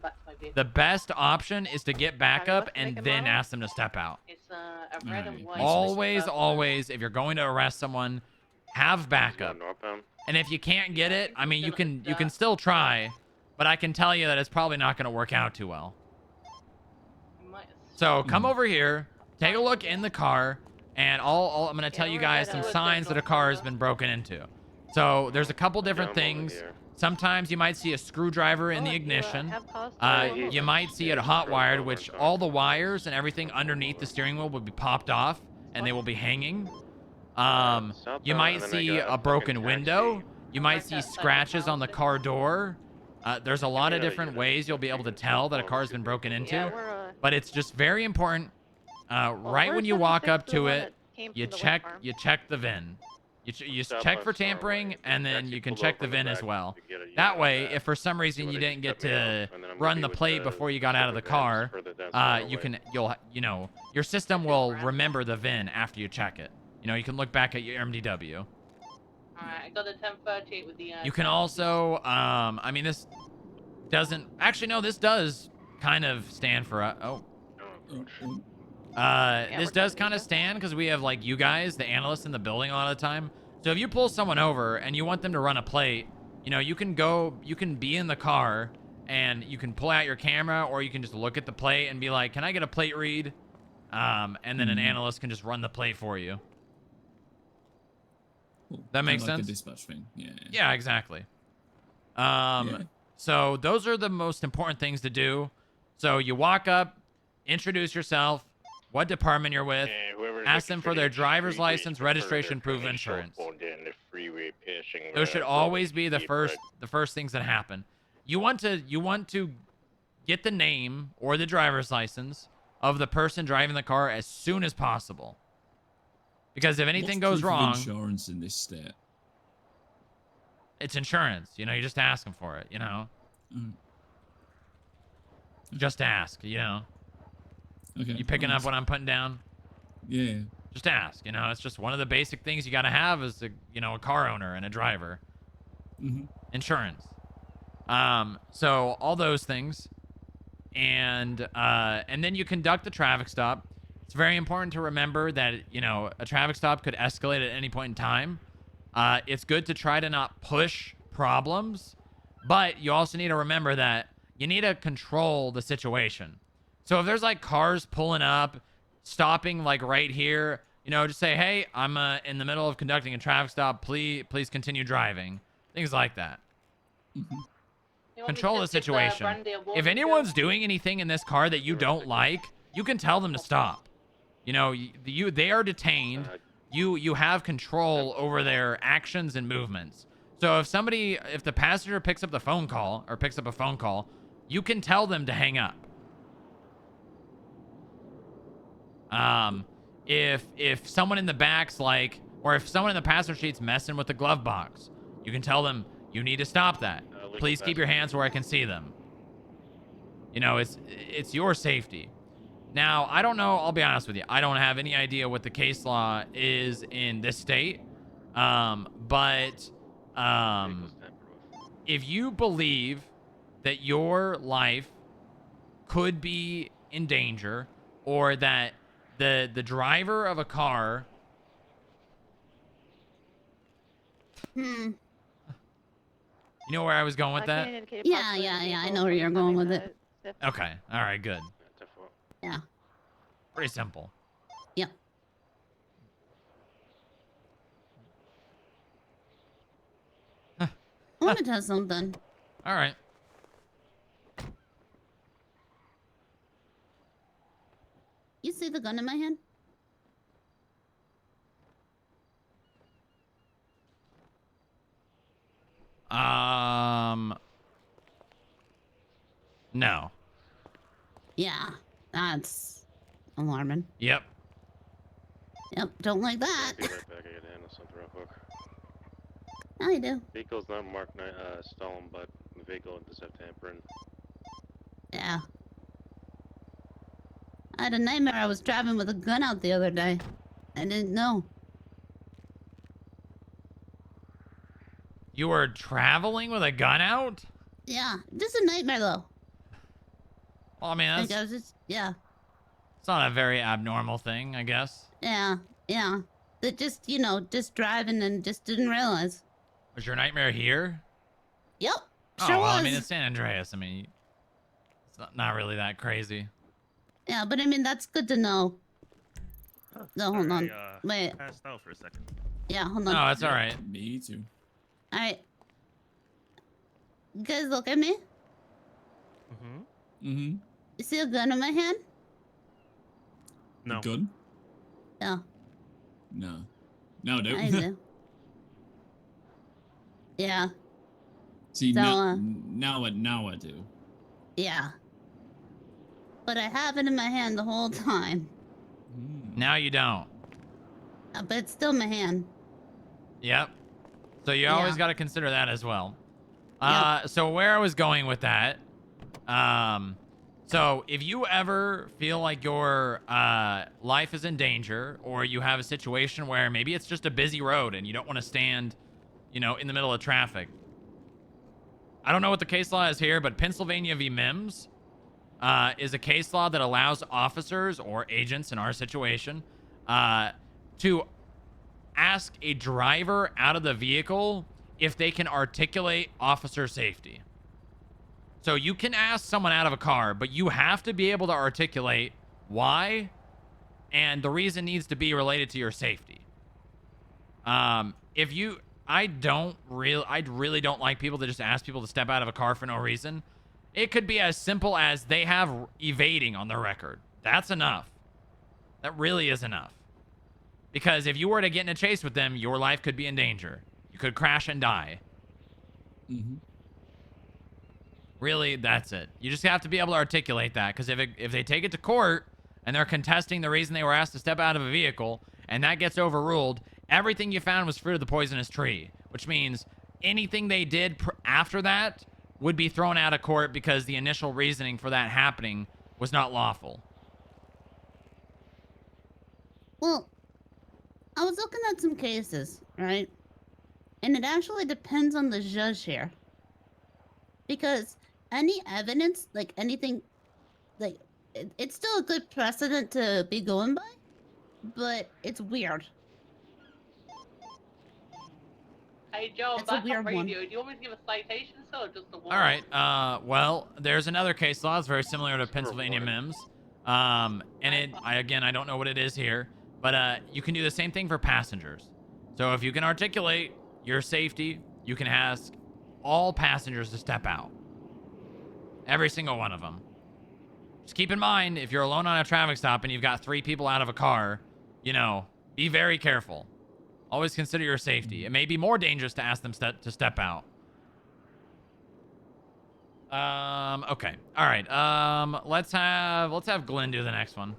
the best option is to get back up and then ask them to step out. It's a red and white. Always, if you're going to arrest someone, have backup. And if you can't get it, I mean, you can still try, but I can tell you that it's probably not going to work out too well. So come over here, take a look in the car, and I'm going to tell you guys some signs that a car has been broken into. So there's a couple different things. Sometimes you might see a screwdriver in the ignition. You might see it hot wired, which all the wires and everything underneath the steering wheel will be popped off and they will be hanging. You might see a broken window. You might see scratches on the car door. There's a lot of different ways you'll be able to tell that a car has been broken into. But it's just very important. Right when you walk up to it, you check the VIN. You check for tampering, and then you can check the VIN as well. That way, if for some reason you didn't get to run the plate before you got out of the car, your system will remember the VIN after you check it. You can look back at your MDW. Alright, I got the 1038 with the... You can also, I mean, this doesn't... Actually, no, this does kind of stand for... this does kind of stand because we have, like, you guys, the analysts in the building a lot of the time. So if you pull someone over and you want them to run a plate, you can be in the car and you can pull out your camera, or you can just look at the plate and be like, can I get a plate read? And then an analyst can just run the plate for you. That makes sense? A dispatch thing. Yeah. Yeah, exactly. So those are the most important things to do. So you walk up, introduce yourself, what department you're with, ask them for their driver's license, registration, proof of insurance. Those should always be the first things that happen. You want to get the name or the driver's license of the person driving the car as soon as possible. Because if anything goes wrong, insurance in this state. It's insurance. You just ask them for it. Just ask. Okay. You picking up what I'm putting down? Yeah. Just ask. It's just one of the basic things you got to have as a car owner and a driver. Insurance. So all those things, and then you conduct the traffic stop. It's very important to remember that, a traffic stop could escalate at any point in time. It's good to try to not push problems, but you also need to remember that you need to control the situation. So if there's like cars pulling up, stopping like right here, just say, hey, I'm in the middle of conducting a traffic stop. Please continue driving. Things like that. Control the situation. If anyone's doing anything in this car that you don't like, you can tell them to stop. They are detained. You have control over their actions and movements. So if the passenger picks up a phone call, you can tell them to hang up. If someone in the back's or if someone in the passenger seat's messing with the glove box, you can tell them, you need to stop that. Please keep your hands where I can see them. It's your safety. Now, I don't know. I'll be honest with you. I don't have any idea what the case law is in this state. But if you believe that your life could be in danger, or that the driver of a car... You know where I was going with that? Yeah. I know where you're going with it. Okay. All right, good. Yeah. Pretty simple. Yep. I want to test something. All right. You see the gun in my hand? No. Yeah, that's alarming. Yep. Yep, don't like that. Be right back. I gotta handle something real quick. Now you do. Vehicle's not marked stolen, but the vehicle does have tampering. Yeah. I had a nightmare. I was driving with a gun out the other day. I didn't know. You were traveling with a gun out? Yeah, just a nightmare though. Well, I mean, that's... I was just, yeah. It's not a very abnormal thing, I guess. Yeah. That just, just driving and just didn't realize. Was your nightmare here? Yep. Oh, Sure well, was. I mean, it's San Andreas. I mean, it's not really that crazy. Yeah, but I mean, that's good to know. No, hold on. I Wait. passed out for a second. Yeah, hold on. No, it's all right. Me too. All right. You guys look at me. Mm-hmm. You see a gun in my hand? No. A gun? Yeah. No. No, don't. I do. Yeah. See, So, now I do. Yeah. But I have it in my hand the whole time. Now you don't. But it's still in my hand. Yep. So you always got to consider that as well. Yep. So where I was going with that, so if you ever feel like your life is in danger, or you have a situation where maybe it's just a busy road and you don't want to stand, in the middle of traffic. I don't know what the case law is here, but Pennsylvania v. Mims is a case law that allows officers or agents in our situation to ask a driver out of the vehicle if they can articulate officer safety. So you can ask someone out of a car, but you have to be able to articulate why, and the reason needs to be related to your safety. I really don't like people that just ask people to step out of a car for no reason. It could be as simple as they have evading on their record. That's enough. That really is enough. Because if you were to get in a chase with them, your life could be in danger. You could crash and die. Mm-hmm. Really, that's it. You just have to be able to articulate that, because if they take it to court and they're contesting the reason they were asked to step out of a vehicle, and that gets overruled, everything you found was fruit of the poisonous tree, which means anything they did after that would be thrown out of court because the initial reasoning for that happening was not lawful. Well, I was looking at some cases, right? And it actually depends on the judge here. Because any evidence, like anything, like, it's still a good precedent to be going by, but it's weird. Hey Joe, I'm It's a back on weird one. radio. Do you want me to give a citation still, or just the one? All right. Well, there's another case law. It's very similar to Pennsylvania Mims. And I don't know what it is here, but you can do the same thing for passengers. So if you can articulate your safety, you can ask all passengers to step out. Every single one of them. Just keep in mind, if you're alone on a traffic stop and you've got 3 people out of a car, be very careful. Always consider your safety. It may be more dangerous to ask them to step out. Okay. All right. Let's have Glenn do the next one.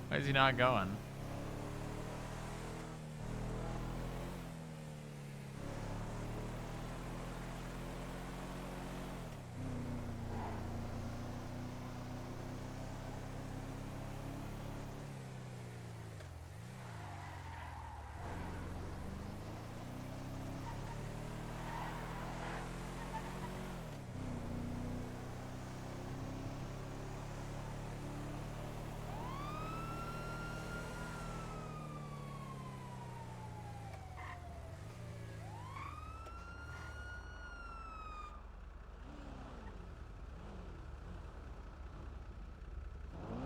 Why is he not going?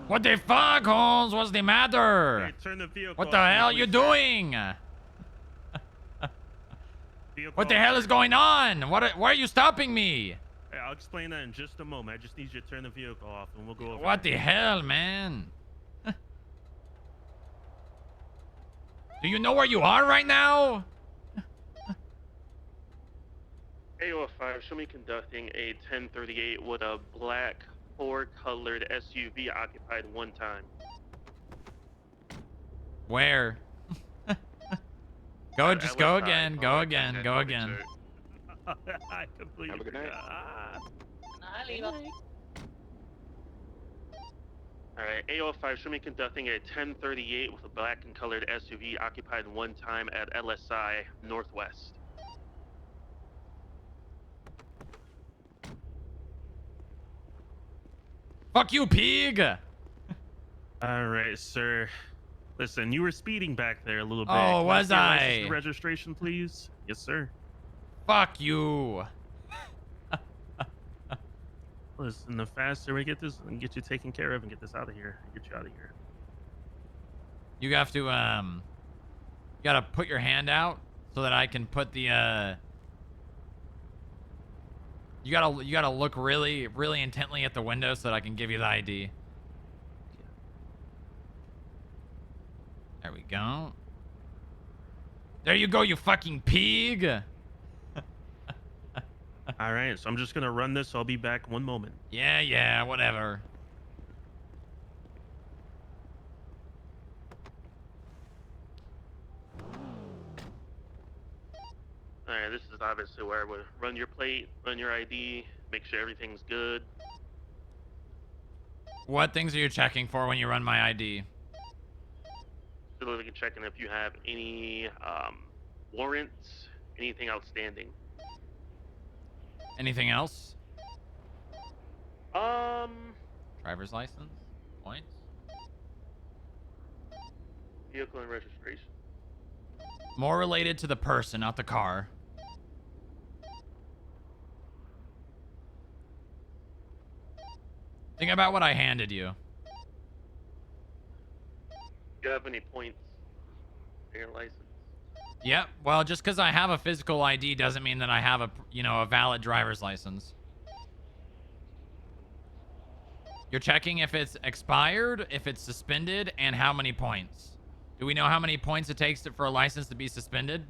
What the fuck, Holmes? What's the matter? Hey, turn the vehicle What the off, hell are please. you doing? Vehicle What the off. hell is going on? Why are you stopping me? Hey, I'll explain that in just a moment. I just need you to turn the vehicle off, and we'll go over. What the hell, man? Do you know where you are right now? AO5, show me conducting a 1038 with a black 4-colored SUV occupied one time. Where? Just go again. Go again. Go again. I completely Have a good night. forgot. Nah, leave us. Alright, AO5, show me conducting a 1038 with a black and colored SUV occupied one time at LSI Northwest. Fuck you, pig! All right, sir. Listen, you were speeding back there a little bit. Oh, Can was see your license I? and registration, please? Yes, sir. Fuck you. Listen, the faster we get this and get you taken care of and get this out of here, get you out of here. You have to, you gotta put your hand out so that I can put the, you gotta look really, really intently at the window so that I can give you the ID. There we go. There you go, you fucking pig. All right, so I'm just gonna run this. I'll be back one moment. Yeah, whatever. Alright, this is obviously where I would run your plate, run your ID, make sure everything's good. What things are you checking for when you run my ID? So that we can check in if you have any warrants, anything outstanding. Anything else? Um, Driver's license? Points? vehicle and registration. More related to the person, not the car. Think about what I handed you. Do you have any points in your license? Yep. Well, just because I have a physical ID doesn't mean that I have a, a valid driver's license. You're checking if it's expired, if it's suspended, and how many points. Do we know how many points it takes for a license to be suspended?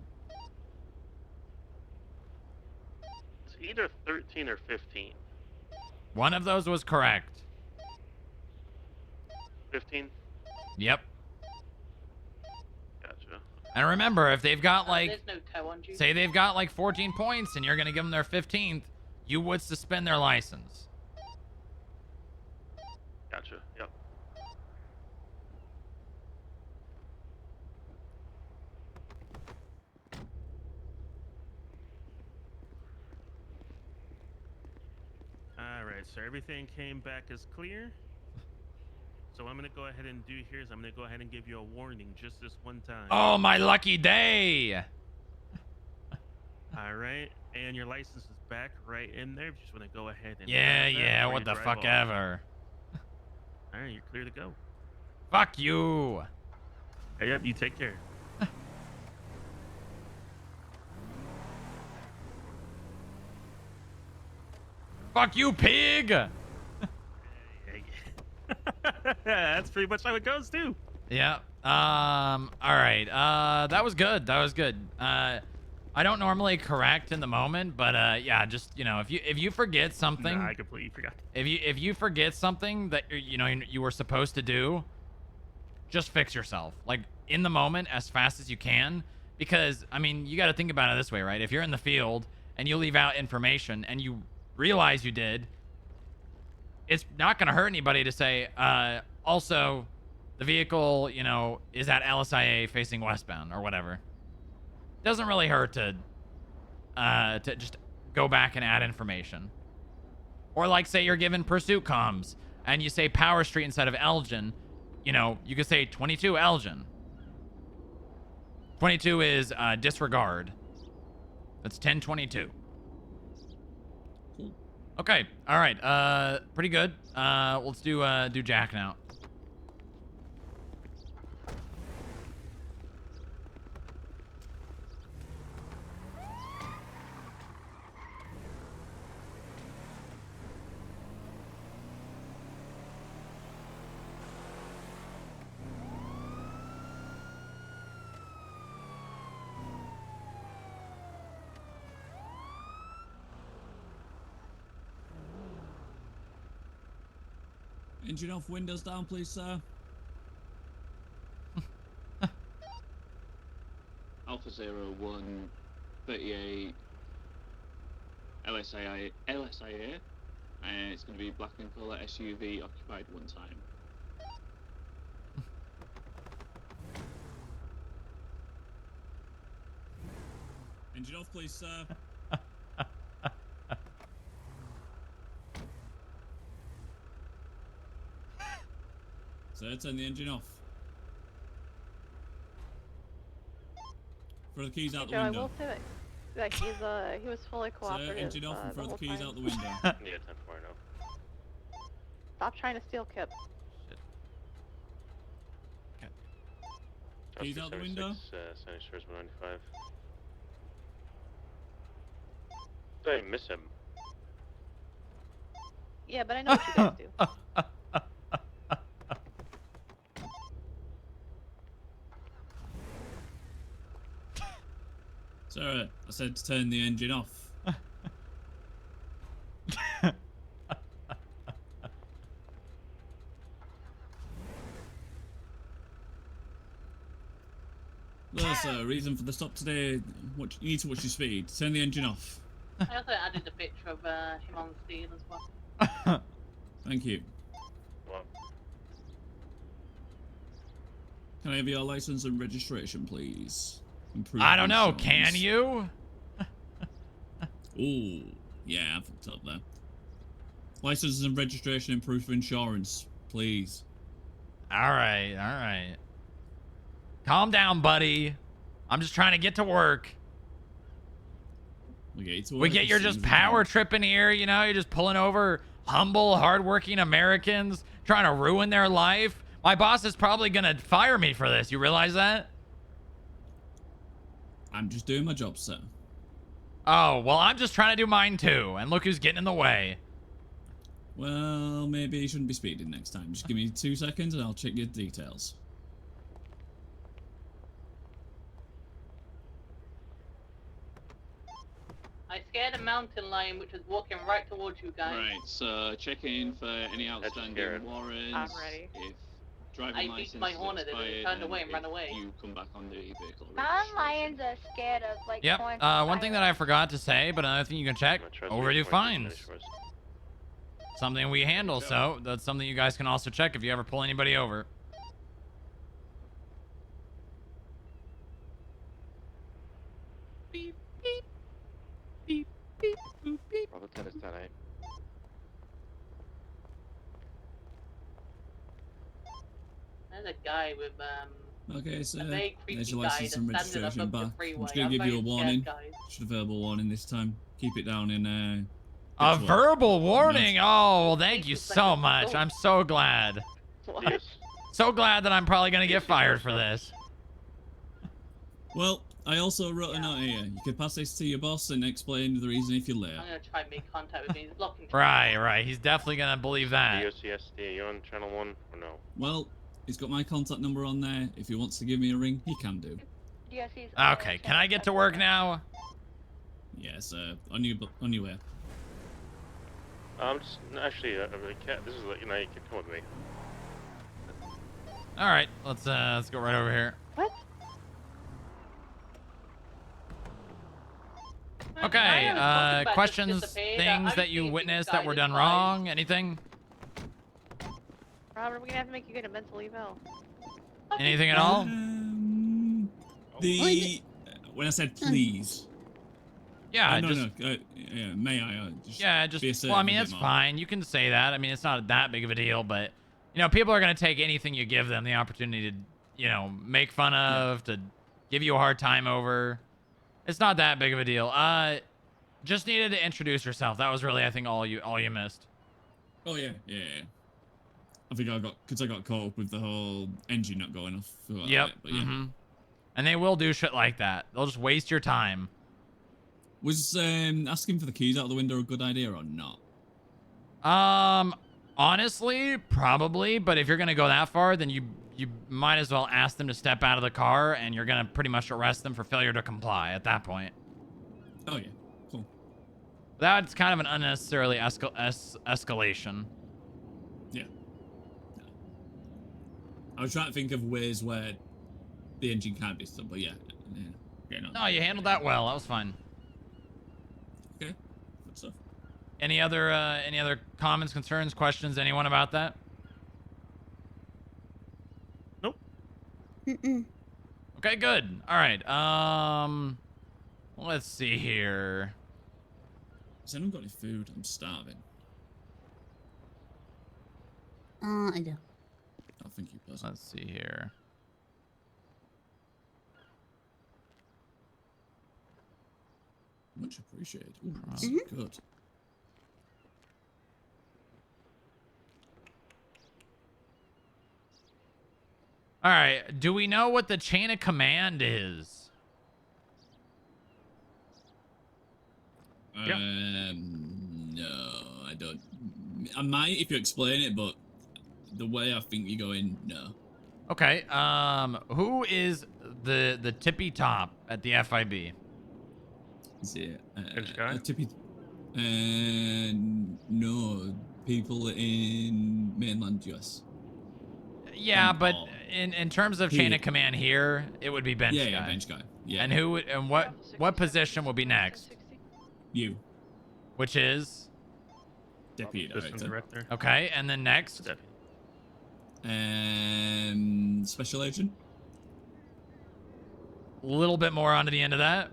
It's either 13 or 15. One of those was correct. 15? Yep. Gotcha. And remember, if they've got like, There's no toe on you. say they've got like 14 points and you're going to give them their 15th, you would suspend their license. Gotcha, yep. All right, so everything came back as clear. So what I'm gonna go ahead and do here is I'm gonna go ahead and give you a warning just this one time. Oh, my lucky day. All right, and your license is back right in there. If you just want to go ahead and Yeah, before what you the drive fuck off. ever. All right, you're clear to go. Fuck you. Hey, yep, you take care. Fuck you, pig. That's pretty much how it goes too. Yeah. All right. That was good. That was good. I don't normally correct in the moment, but yeah, just if you forget something, No, I completely forgot. if you forget something that you were supposed to do, just fix yourself. Like in the moment, as fast as you can, because I mean, you got to think about it this way, right? If you're in the field and you leave out information and you realize you did, it's not going to hurt anybody to say, also, the vehicle, is at LSIA facing westbound or whatever. Doesn't really hurt to just go back and add information. Or like, say you're given pursuit comms and you say Power Street instead of Elgin, you could say 22 Elgin. 22 is disregard. That's 1022. Okay. All right. Pretty good. Let's do Jack now. Engine off, windows down, please, sir. Alpha 01 38 LSIA. It's going to be black and colour SUV occupied one time. Engine off, please, sir. Sir, turn the engine off. Throw the keys out the Joe, I window. will say that he was fully cooperative. Sir, engine off and the throw the whole keys time. out the window. Yeah, 10-4 now. Stop trying to steal Kip. Keys out the window. Sandy Shores 195. Did I miss him? Yeah, but I know what you guys do. Sir, I said to turn the engine off. Well, sir, reason for the stop today. You need to watch your speed. Turn the engine off. I also added a picture of him on the scene as well. Thank you. What? Can I have your license and registration, please? I don't know. Can you? Ooh, yeah, I fucked up there. License and registration and proof of insurance, please. All right, all right. Calm down, buddy. I'm just trying to get to work. We get you're just power tripping here, you know? You're just pulling over humble, hardworking Americans, trying to ruin their life. My boss is probably going to fire me for this. You realize that? I'm just doing my job, sir. Oh, well, I'm just trying to do mine too. And look who's getting in the way. Well, maybe you shouldn't be speeding next time. Just give me 2 seconds and I'll check your details. I scared a mountain lion which was walking right towards you guys. Right, so check in for any outstanding warrants. I'm ready. If driving I beat license my is horn at it and it expired, turned away and ran if away. you come back on the vehicle. Non-lions are scared of like. Yep. corn One thing that I forgot to say, but another thing you can check, overdue fines. Something we handle, so that's something you guys can also check if you ever pull anybody over. Beep, beep, beep, beep, boop, beep. Bravo 10 is 10-8. There's a guy with Okay, so a very creepy there's your guy license that's and standing up registration the back. freeway. I'm just going to give you a very warning. scared, guys. Just a verbal warning this time. Keep it down in A pitch work. verbal warning? Yes. Oh, well, thank you so much. I'm so glad. Yes. So glad that I'm probably going to get fired for this. Well, I also wrote a note here. You could pass this to your boss and explain the reason if you're late. I'm gonna try and make contact with him. He's blocking. Right, right. He's definitely going to believe that. DOCSD, are you on channel 1 or no? Well, he's got my contact number on there. If he wants to give me a ring, he can do. Yes, he's. Okay, can I get to work now? Yes, on your way. Just actually, this is like, you know, you can come with me. All right, let's go right over here. What? Okay, questions, things that you witnessed that were done wrong, anything? Robert, we're gonna have to make you get a mental eval. Anything at all? When I said please. Yeah, no, just, yeah, may I? Just yeah, just, be assertive well, I mean, a bit it's more. fine. You can say that. I mean, it's not that big of a deal, but, you know, people are going to take anything you give them the opportunity to, you know, make fun of, to give you a hard time over. It's not that big of a deal. Just needed to introduce yourself. That was really, I think, all you missed. Oh, yeah. I think I got caught up with the whole engine not going off. For a Yep. bit, but yeah. And they will do shit like that. They'll just waste your time. Was asking for the keys out the window a good idea or not? Honestly, probably. But if you're gonna go that far, then you might as well ask them to step out of the car, and you're gonna pretty much arrest them for failure to comply at that point. Oh yeah, cool. That's kind of an unnecessarily escalation. Yeah. I was trying to think of ways where the engine can't be stopped, but yeah. No, you handled that well. That was fine. Okay, good stuff. Any other comments, concerns, questions? Anyone about that? Mm-mm. Okay, good. All right. Let's see here. Has anyone got any food? I'm starving. I do. Oh, thank you, pleasant. Let's see here. Much appreciated. Ooh, this is good. All right. Do we know what the chain of command is? No, I don't. I might if you explain it, but the way I think you're going, no. Okay. Who is the tippy top at the FIB? Is it Which guy? tippy? No, people in mainland US. Yeah, but All. in terms of chain of command here, it would be bench guy. Yeah, bench guy. Yeah. And who and what position will be next? You. Which is Deputy director. Okay, and then next. Special agent. A little bit more onto the end of that.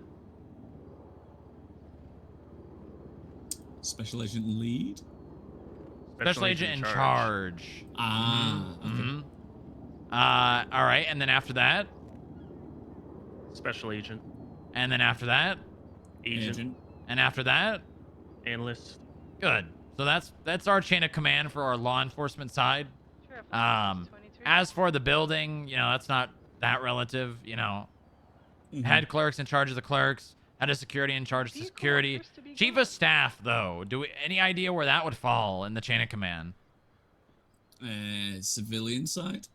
Special agent lead. Special agent in charge. Ah. Okay. Mm-hmm. All right, and then after that, Special agent. and then after that, Agent. and after that, Analyst. good. So that's our chain of command for our law enforcement side. As for the building, that's not that relative. Head clerk's in charge of the clerks. Head of security in charge of security. Chief of staff, though, any idea where that would fall in the chain of command? Civilian side.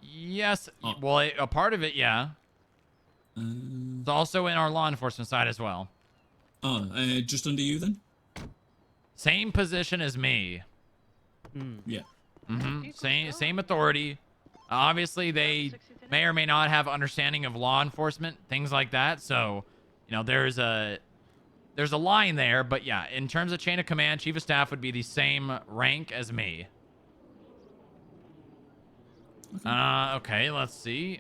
Yes. Well, a part of it, yeah. It's also in our law enforcement side as well. Just under you then? Same position as me. Yeah. Same authority. Obviously, they may or may not have understanding of law enforcement, things like that. So, there's a line there. But yeah, in terms of chain of command, chief of staff would be the same rank as me. Okay, let's see.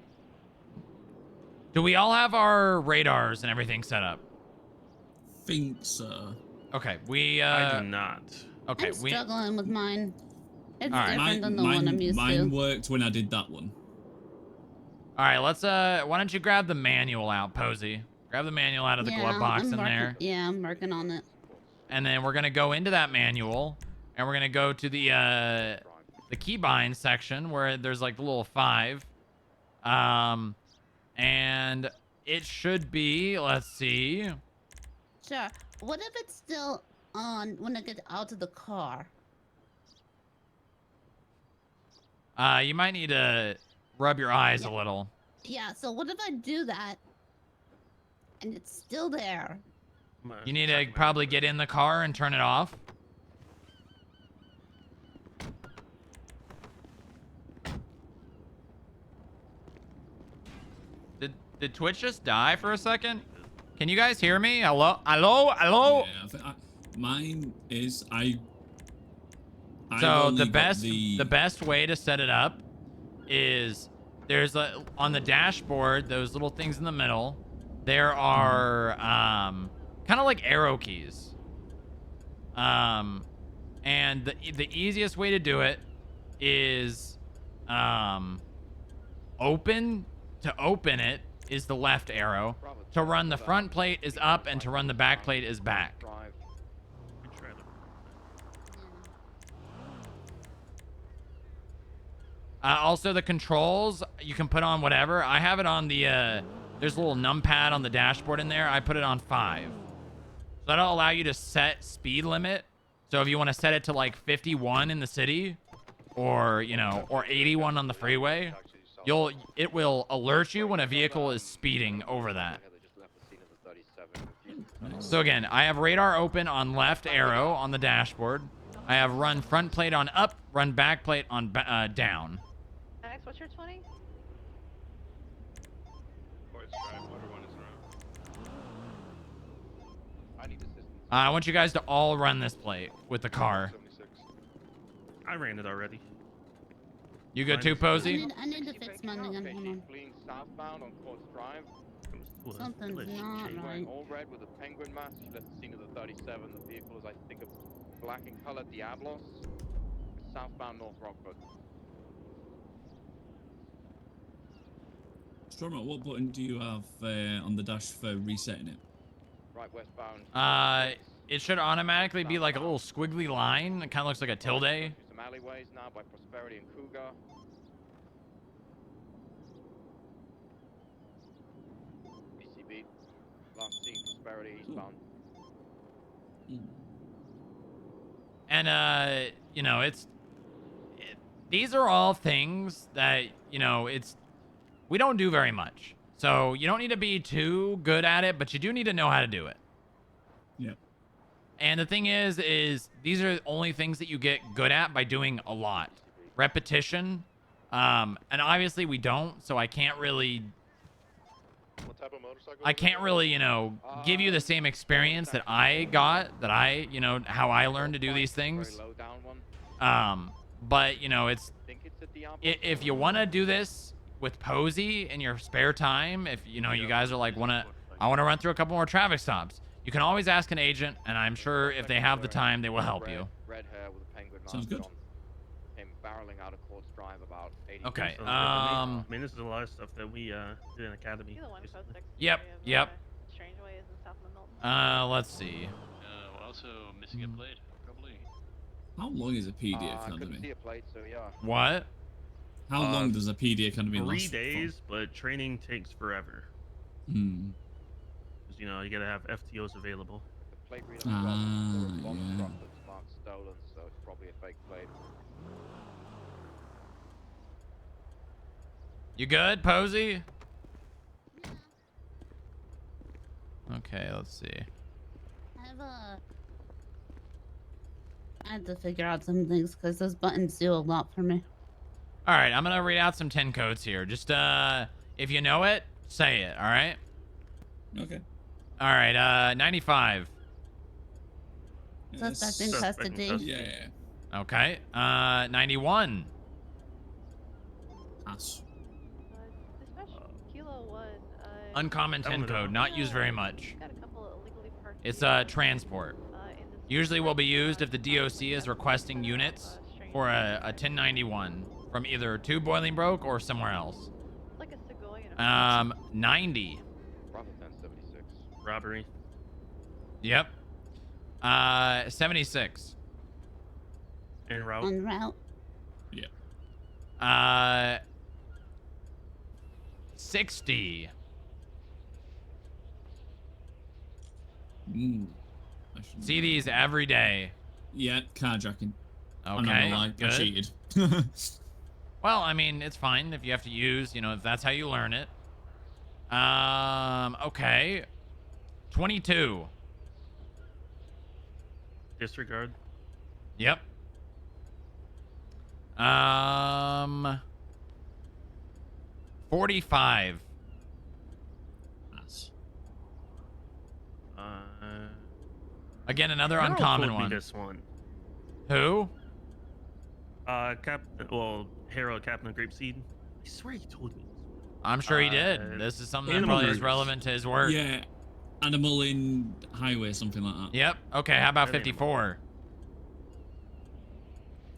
Do we all have our radars and everything set up? Think so. Okay, I do not. Okay, I'm struggling with mine. It's All right. different than the one I'm used to. Mine worked when I did that one. All right, let's why don't you grab the manual out, Posey? Grab the manual out of the glove box in there. Yeah, I'm working on it. And then we're gonna go into that manual, and we're gonna go to the keybind section where there's like the little 5, and it should be. Let's see. Sure. What if it's still on when I get out of the car? You might need to rub your eyes a little. Yeah. So what if I do that, and it's still there? You need to probably get in the car and turn it off. Did Twitch just die for a second? Can you guys hear me? Hello? Yeah, mine is So the best way to set it up is there's on the dashboard, those little things in the middle, there are kind of like arrow keys. And the easiest way to do it is open it is the left arrow. To run the front plate is up, and to run the back plate is back. Also, the controls, you can put on whatever. I have it on the, there's a little numpad on the dashboard in there. I put it on 5. So that'll allow you to set speed limit. So if you want to set it to like 51 in the city, or, or 81 on the freeway, it will alert you when a vehicle is speeding over that. So again, I have radar open on left arrow on the dashboard. I have run front plate on up, run back plate on down. Max, what's your 20? I want you guys to all run this plate with the car. I ran it already. You good too, Posey? I need to fix my again. Hold on. Fleeing southbound on Courts Drive. Something's not She's right. wearing all red with a penguin mask. She left the scene of the 37. The vehicle is, I think, a black in color Diablos. Southbound North Rockford. Strongrock, what button do you have on the dash for resetting it? Right westbound. It should automatically be like a little squiggly line. It kind of looks like a tilde. Some alleyways now by Prosperity and Cougar. PCB. Last seen Prosperity eastbound. And you know, these are all things that, you know, we don't do very much. So you don't need to be too good at it, but you do need to know how to do it. Yep. And the thing is these are only things that you get good at by doing a lot. Repetition. And obviously we don't, so I can't really, What type of motorcycle? you know, give you the same experience that I got, you know, how I learned to do these things. But, you know, if you want to do this with Posey in your spare time, if, you know, you guys are like, I want to run through a couple more traffic stops, you can always ask an agent, and I'm sure if they have the time, they will help you. Red hair with a penguin mask. Sounds good. Him barreling out of Courts Drive about 80. Okay. I mean, this is a lot of stuff that we did in Academy. Yep. Strangeways in South Milton. Let's see. We're also missing a plate, probably. How long is a PD I couldn't see Academy? a plate, so yeah. What? How long does a PD Academy last? 3 days, but training takes forever. Hmm. Because, you know, you gotta have FTOs available. The plate reader as well. Yeah. It's marked stolen, so it's probably a fake plate. You good, Posey? Okay, let's see. I have to figure out some things because those buttons do a lot for me. All right, I'm gonna read out some 10 codes here. Just if you know it, say it. All right. Okay. All right. 95. Suspect in custody. Yeah. Okay. 91. Pass. Dispatch Kilo 1. Uncommon 10 code, not used very much. Got a couple of illegally parked It's vehicles, transport. in this Usually will be used if the DOC is requesting units for a 1091 from either to Bolingbroke or somewhere else. like a Segoy. 90. Bravo 1076. Robbery. Yep. 76. En route. En route. Yeah. 60. See these every day. Yeah, carjacking. I'm not Okay, gonna lie, I good. cheated. Well, I mean, it's fine if you have to use, you know, if that's how you learn it. Okay. 22. Disregard. Yep. 45. Pass. Again, another Harold uncommon told me one. This one. Who? Harold, Captain of Grapeseed. I swear he told me. I'm sure he did. This is something that Animal probably is burgers. relevant to his work. Yeah. Animal in highway, something like that. Yep. Okay, how about Every 54?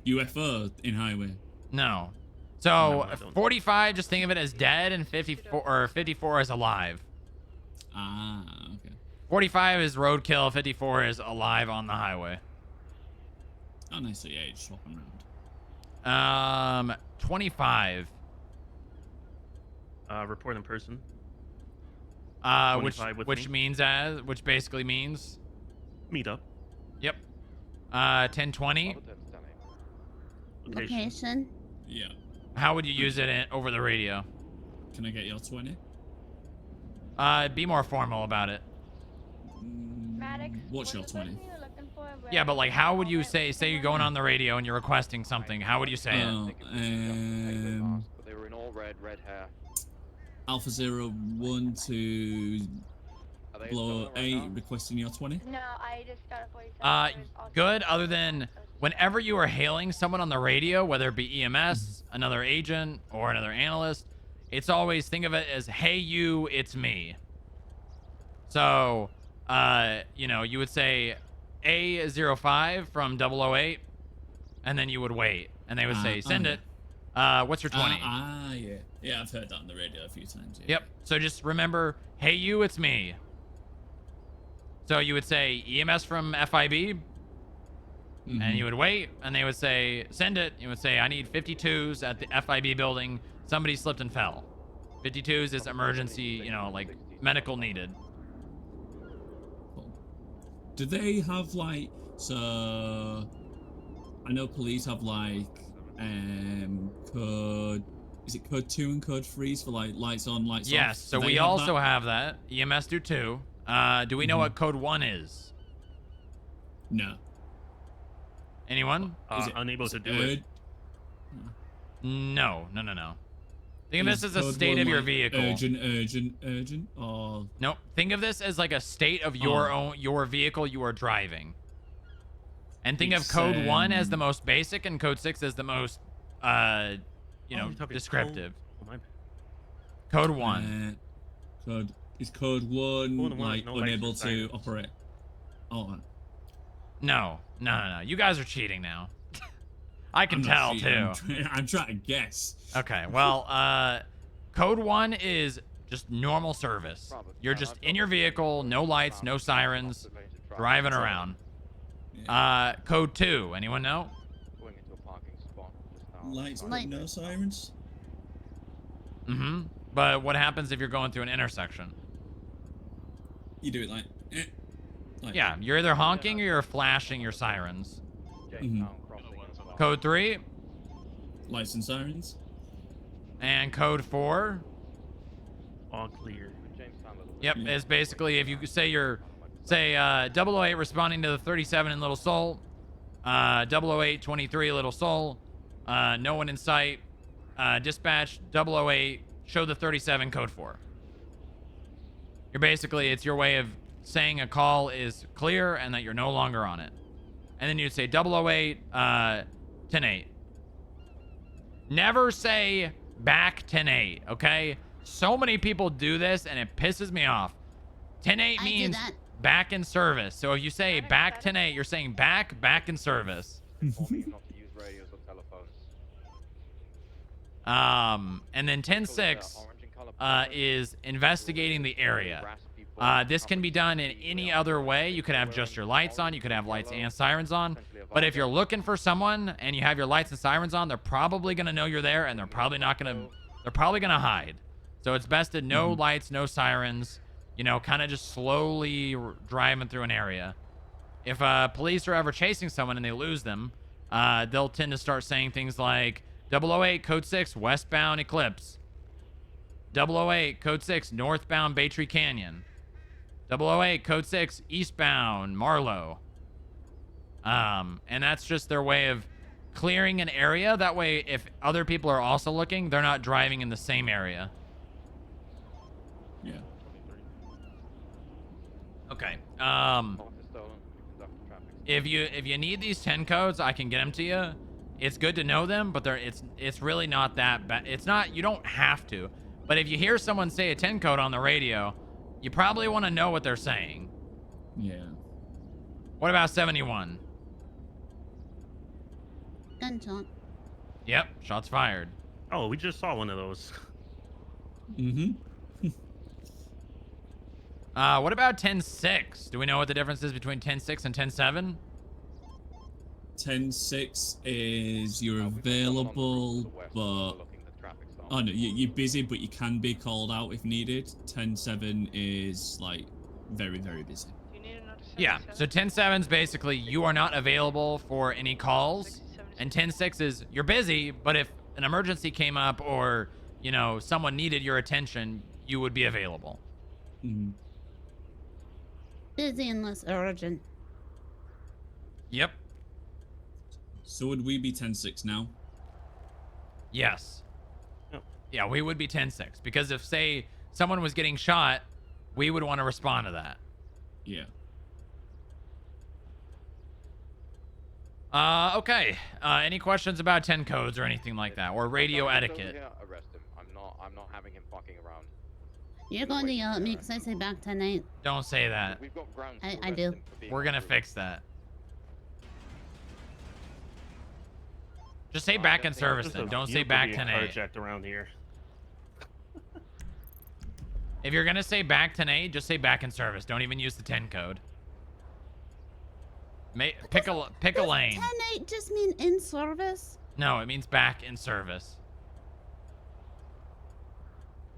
UFO in highway. No. No, So I don't. 45, just think of it as dead, and 54 as alive. Ah, okay. 45 is roadkill, 54 is alive on the highway. Oh, nice. So yeah, you just swap them around. 25. Report in person. Which 25 with which me. means which basically means Meet up. yep. 1020. Location. Yeah. How would you use it over the radio? Can I get your 20? Be more formal about it. What's your 20? Yeah, but like, how would you say you're going on the radio and you're requesting something? How would you say it? Oh, But they were in all red hair. Alpha 01 to Are they Blow stolen right 8 now? requesting your 20? No, I just got a 47. Good. Other than whenever you are hailing someone on the radio, whether it be EMS, another agent, or another analyst, it's always think of it as, hey, you, it's me. So, you know, you would say A05 from 008, and then you would wait, and they would say, send it. What's your 20? Yeah. Yeah, I've heard that on the radio a few times. Yeah. Yep. So just remember, hey, you, it's me. So you would say EMS from FIB, and you would wait, and they would say, send it. You would say, I need 52s at the FIB building. Somebody slipped and fell. 52s is emergency, you know, like medical needed. Do they have like, so I know police have like code, is it code 2 and code 3 for like lights on, lights off? Yes, so we also have that. EMS do too. Do we know what code 1 is? No. Anyone? Unable to do it. No. Think of this as a state of your vehicle. Urgent, or... Nope. Think of this as like a state of your vehicle you are driving. And think of code 1 as the most basic and code 6 as the most, you know, descriptive. Code 1. Is code 1 like unable to operate? Oh. No. You guys are cheating now. I can tell too. I'm trying to guess. Okay, well, code 1 is just normal service. You're just in your vehicle, no lights, no sirens, driving around. Code 2, anyone know? Lights, but no sirens. But what happens if you're going through an intersection? You do it like yeah, you're either honking or you're flashing your sirens. Code 3. Lights and sirens. And code 4. All clear. Yep, it's basically if you say you're, say, 008 responding to the 37 in Little Seoul, 008 23 Little Seoul, no one in sight, dispatch 008, show the 37 code 4. You're basically, it's your way of saying a call is clear and that you're no longer on it. And then you'd say 008, 10-8. Never say back 10-8, okay? So many people do this and it pisses me off. 10-8 means back in service. So if you say back 10-8, you're saying back in service. And then 10-6 is investigating the area. This can be done in any other way. You could have just your lights on. You could have lights and sirens on. But if you're looking for someone and you have your lights and sirens on, they're probably going to know you're there and they're probably going to hide. So it's best to no lights, no sirens, you know, kind of just slowly driving through an area. If police are ever chasing someone and they lose them, they'll tend to start saying things like 008 code 6 westbound Eclipse. 008 code 6 northbound Baytree Canyon. 008 code 6 eastbound Marlow. And that's just their way of clearing an area. That way, if other people are also looking, they're not driving in the same area. Yeah. Okay. If you need these 10 codes, I can get them to you. It's good to know them, but it's really not that bad. It's not, you don't have to. But if you hear someone say a 10 code on the radio, you probably want to know what they're saying. Yeah. What about 71? Gunshot. Yep, shots fired. Oh, we just saw one of those. What about 10-6? Do we know what the difference is between 10-6 and 10-7? 10-6 is you're available, but oh no, you're busy, but you can be called out if needed. 10-7 is like very, very busy. Yeah, so 10-7 is basically you are not available for any calls, and 10-6 is you're busy, but if an emergency came up or, you know, someone needed your attention, you would be available. Busy and less urgent. Yep. So would we be 10-6 now? Yes. Yeah, we would be 10-6 because if, say, someone was getting shot, we would want to respond to that. Yeah. Okay. Any questions about 10 codes or anything like that, or radio etiquette? Arrest him. I'm not having him fucking around. You're going to yell at me because I say back 10-8. Don't say that. We've got grounds I do. We're gonna fix that. Just say back in service then. Don't say back 10-8. Carjacked around here. If you're gonna say back 10-8, just say back in service. Don't even use the 10 code. Pick a lane. 10-8 just mean in service? No, it means back in service.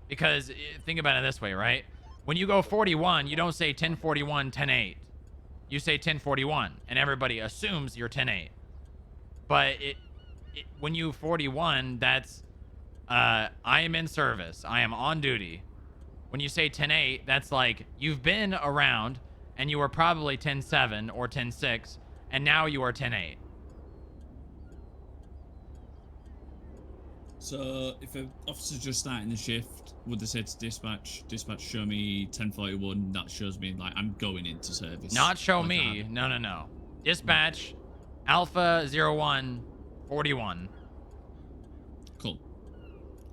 Because think about it this way, right? When you go 41, you don't say 1041, 10-8. You say 1041, and everybody assumes you're 10-8. But when you 41, that's I am in service. I am on duty. When you say 10-8, that's like you've been around and you were probably 10-7 or 10-6, and now you are 10-8. So, if an officer's just starting the shift, would they say to dispatch, show me 1041, that shows me, like, I'm going into service? Not show like me. No. Dispatch, Alpha 01, 41. Cool.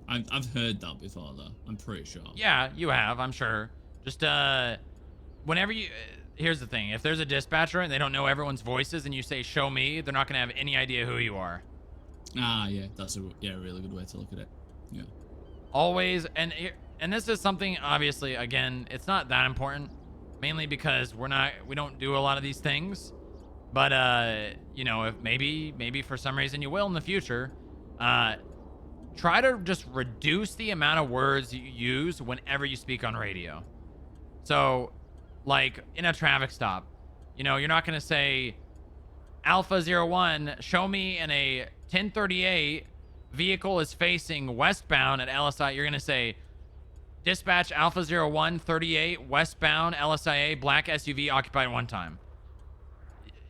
I've heard that before, though. I'm pretty sure. Yeah, you have, I'm sure. Just, whenever you... here's the thing. If there's a dispatcher and they don't know everyone's voices and you say, show me, they're not going to have any idea who you are. Ah, yeah. That's a really good way to look at it. Yeah. Always, and this is something, obviously, again, it's not that important. Mainly because we don't do a lot of these things. But, you know, if maybe for some reason you will in the future, try to just reduce the amount of words you use whenever you speak on radio. So, like, in a traffic stop, you know, you're not going to say, Alpha 01, show me in a 1038, vehicle is facing westbound at LSI. You're going to say, dispatch Alpha 01, 38, westbound LSIA, black SUV occupied one time.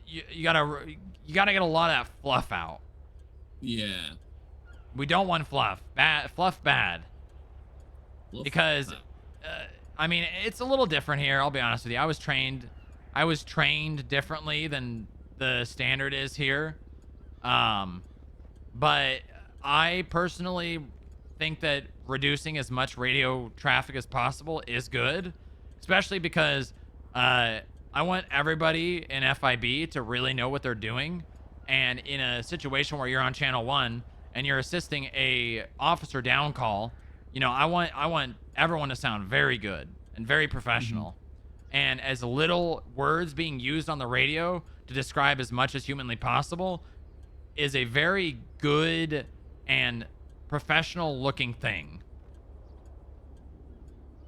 You gotta get a lot of that fluff out. Yeah. We don't want fluff. Fluff bad. Because, I mean, it's a little different here. I'll be honest with you. I was trained differently than the standard is here. But I personally think that reducing as much radio traffic as possible is good, especially because I want everybody in FIB to really know what they're doing. And in a situation where you're on channel 1 and you're assisting a officer down call, you know, I want everyone to sound very good and very professional. And as little words being used on the radio to describe as much as humanly possible is a very good and professional looking thing.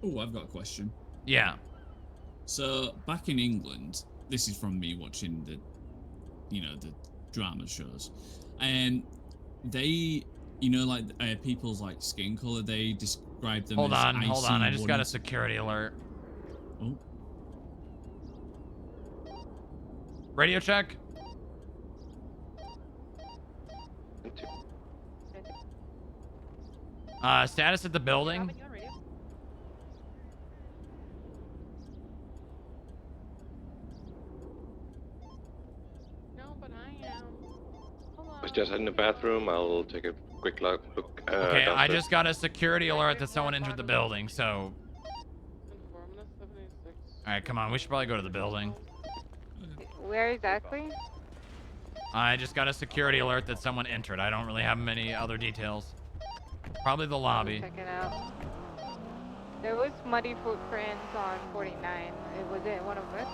Oh, I've got a question. Yeah. So back in England, this is from me watching the drama shows, and they, you know, like people's like skin color, they describe them Hold as on. I just got a ones. security alert. Oh. Radio check. Status at the building. No, but I am. I was just in the bathroom. I'll take a quick look. Okay, I downstairs. just got a security alert that someone entered the building, so... Alright, come on, we should probably go to the building. Where exactly? I just got a security alert that someone entered. I don't really have many other details. Probably the lobby. Check it out. There was muddy footprints on 49. Was it one of us?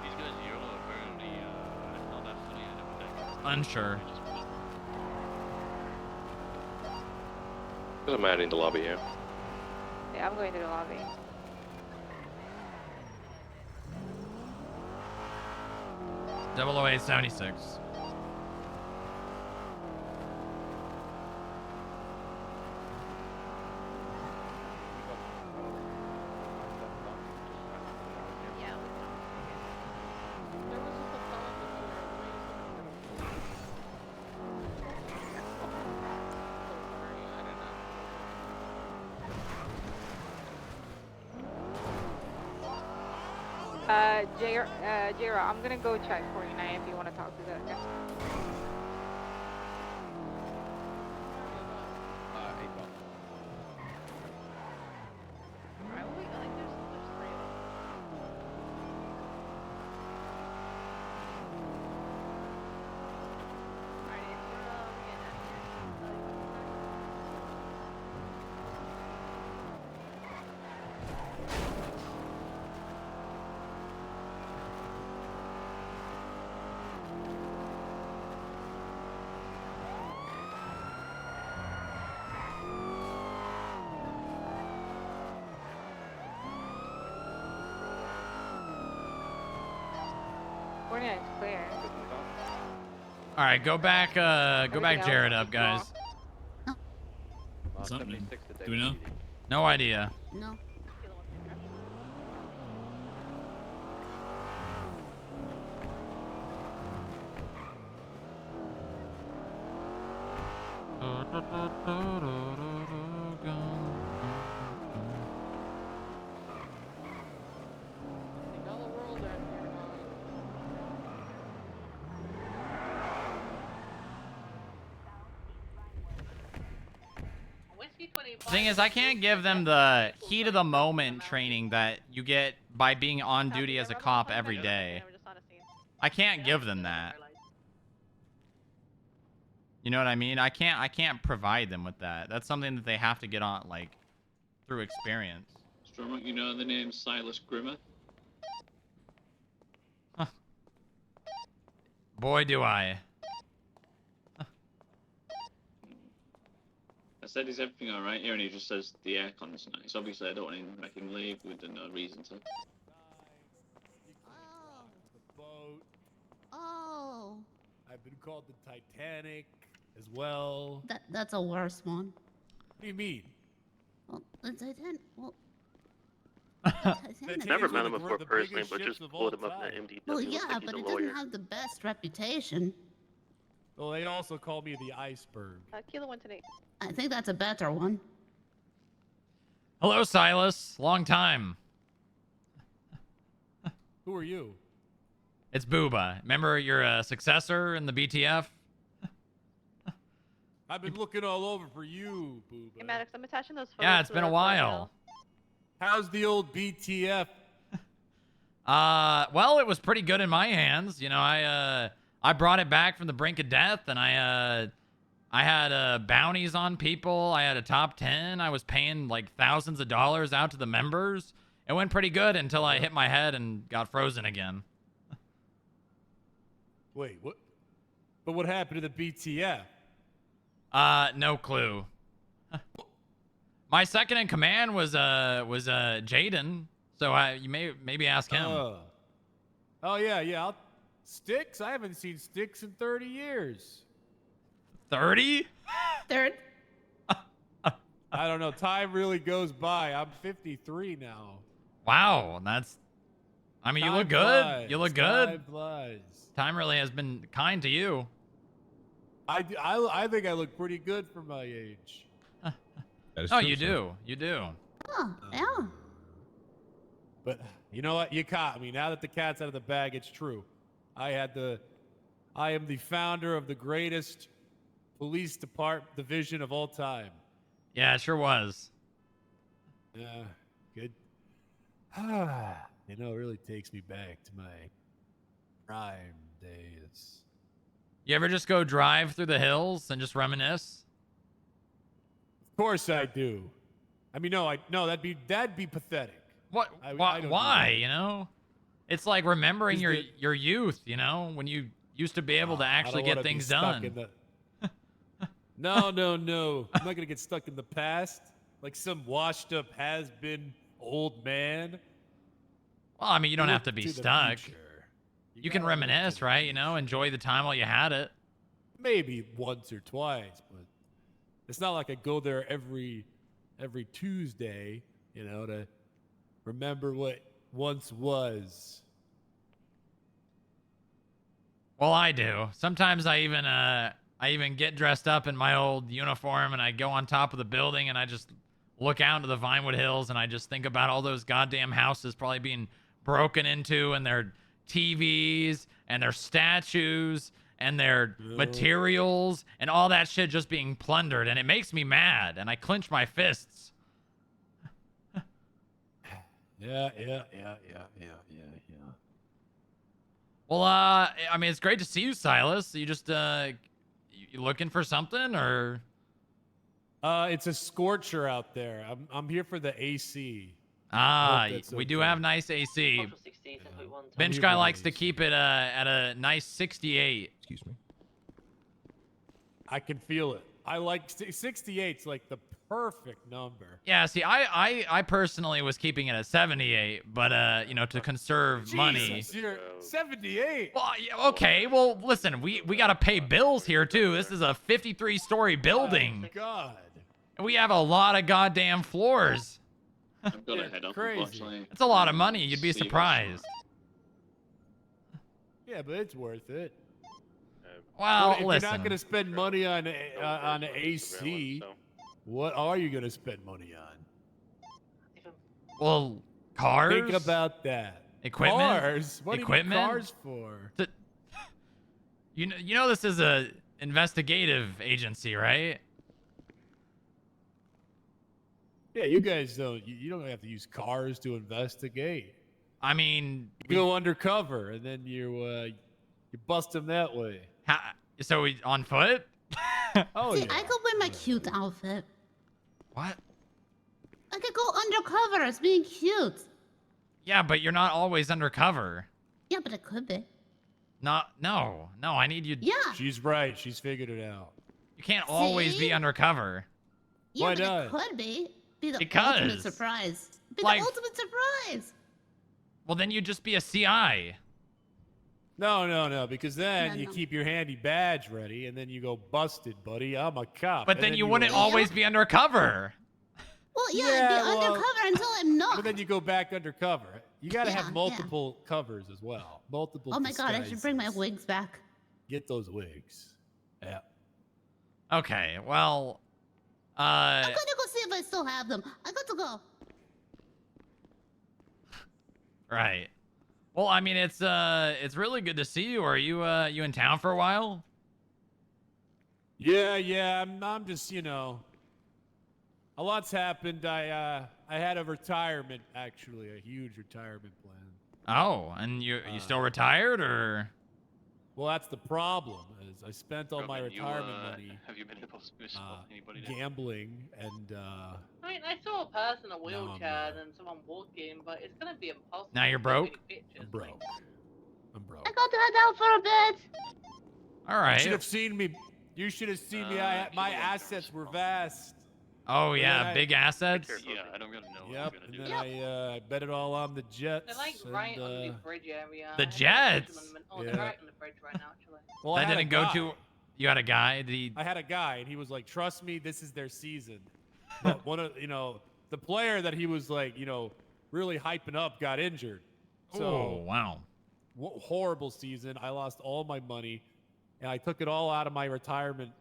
These guys YOLO apparently, it's not that funny, I never think. Unsure. There's a man in the lobby here. Yeah, I'm going to the lobby. Double 0876. J-Rock, I'm gonna go check 49 if you want to talk to that. Okay? It's clear. All right, go back Jared up, guys. What's happening? Do we know? No idea. No. The thing is, I can't give them the heat of the moment training that you get by being on duty as a cop every day. I can't give them that. You know what I mean? I can't provide them with that. That's something that they have to get on, like, through experience. Strongrock, you know the name Silas Grimmer? Huh. Boy, do I. I said, is everything alright here? And he just says the aircon's nice. Obviously, I don't want him to make him leave with no reason to. Oh. I've been called the Titanic as well. That's a worse one. What do you mean? Well, the Titanic. Well, Never met him before personally, but just pulled him up in the MDW. well, yeah, like he's but a it lawyer. doesn't have the best reputation. Well, they also call me the iceberg. Kilo 128. I think that's a better one. Hello, Silas. Long time. Who are you? It's Booba. Remember your successor in the BTF? I've been looking all over for you, Booba. Hey, Maddox, I'm attaching those photos. Yeah, it's to been the a while. How's the old BTF? Well, it was pretty good in my hands. You know, I brought it back from the brink of death, and I had bounties on people. I had a top 10. I was paying like thousands of dollars out to the members. It went pretty good until I hit my head and got frozen again. Wait, what? But what happened to the BTF? No clue. My second in command was Jaden, so you maybe ask him. Oh yeah. Sticks? I haven't seen Sticks in 30 years. 30? Third. I don't know. Time really goes by. I'm 53 now. Wow, that's. I mean, you look good. Flies. You look good. Time flies. Time really has been kind to you. I think I look pretty good for my age. Oh, you do. You do. Oh, yeah. But you know what? You caught me. Now that the cat's out of the bag, it's true. I am the founder of the greatest police division of all time. Yeah, it sure was. Yeah, good. You know, it really takes me back to my prime days. You ever just go drive through the hills and just reminisce? Of course I do. I mean, no, that'd be pathetic. What? Why? You know, it's like remembering your youth. You know, when you used to be able to actually get things done. No. I'm not gonna get stuck in the past like some washed-up has-been old man. Well, I mean, you don't have to be stuck. You can reminisce, right? You know, enjoy the time while you had it. Maybe once or twice, but it's not like I go there every Tuesday, you know, to remember what once was. Well, I do. Sometimes I even get dressed up in my old uniform and I go on top of the building and I just look out into the Vinewood Hills and I just think about all those goddamn houses probably being broken into, and their TVs and their statues and their materials and all that shit just being plundered, and it makes me mad, and I clench my fists. Yeah. Well, I mean, it's great to see you, Silas. You just you looking for something, or? It's a scorcher out there. I'm here for the AC. Ah, that's we do okay. have nice AC. Bench guy likes to keep it at a nice 68. Excuse me. I can feel it. I like 68's like the perfect number. Yeah, see, I personally was keeping it at 78, but you know, to conserve money. Jesus, you're 78. Well, yeah, okay. Well, listen, we got to pay bills here too. This is a 53-story building. Oh, God. And we have a lot of goddamn floors. I've got to head up, unfortunately. That's a lot of money. You'd be surprised. Yeah, but it's worth it. Well, if listen. you're not gonna spend money on AC, what are you gonna spend money on? Well, cars. Think about that. Equipment. Cars. What Equipment. do you need cars for? You know this is a investigative agency, right? Yeah, you guys don't. You don't have to use cars to investigate. I mean, you go undercover and then you bust them that way. So we on foot? Oh See, yeah. I could wear my cute outfit. What? I could go undercover as being cute. Yeah, but you're not always undercover. Yeah, but it could be. No, I need you. Yeah. She's right. She's figured it out. You can't always be See? undercover. Yeah, Why but not? it could be. Be the Because, ultimate surprise. Be like- the ultimate surprise. Well, then you'd just be a CI. No, because then Yeah, you no. keep your handy badge ready and then you go busted, buddy. I'm a cop. But And then you wouldn't always be undercover. Well, yeah, Yeah, I'd be well- undercover until I'm not. But then you go back undercover. You got to Yeah, have multiple covers as well. Multiple. Oh my god, I should bring my disguises. wigs back. Get those wigs. Yeah. Okay, well, I'm gonna go see if I still have them. I got to go. right. Well, I mean, it's really good to see you. Are you you in town for a while? Yeah. I'm just, a lot's happened. I had a retirement, actually, a huge retirement plan. Oh, and you still retired, or? Well, that's the problem. Is I spent all my Roman, retirement money Have you been able to spot anybody? There? gambling and. I mean, I saw a person in a I'm, wheelchair and someone walking, but it's gonna be impossible. Now you're to take broke? any pictures, I'm broke. I'm broke. I got to head out for a bit. All You right. should have seen me. You should have seen me. My assets were vast. Oh yeah, I- big assets. Yeah, I don't really know Yep. what I'm And gonna then do. I bet it all on the Jets. They're like right on the bridge area. The I think Jets? Oh, they're Yeah. right on the bridge right now, actually. Well, I That had a didn't go guy. to. You had a guy. Did he? I had a guy, and he was like, "Trust me, this is their season." But one of the player that he was like, really hyping up got injured. Oh So wow. horrible season. I lost all my money, and I took it all out of my retirement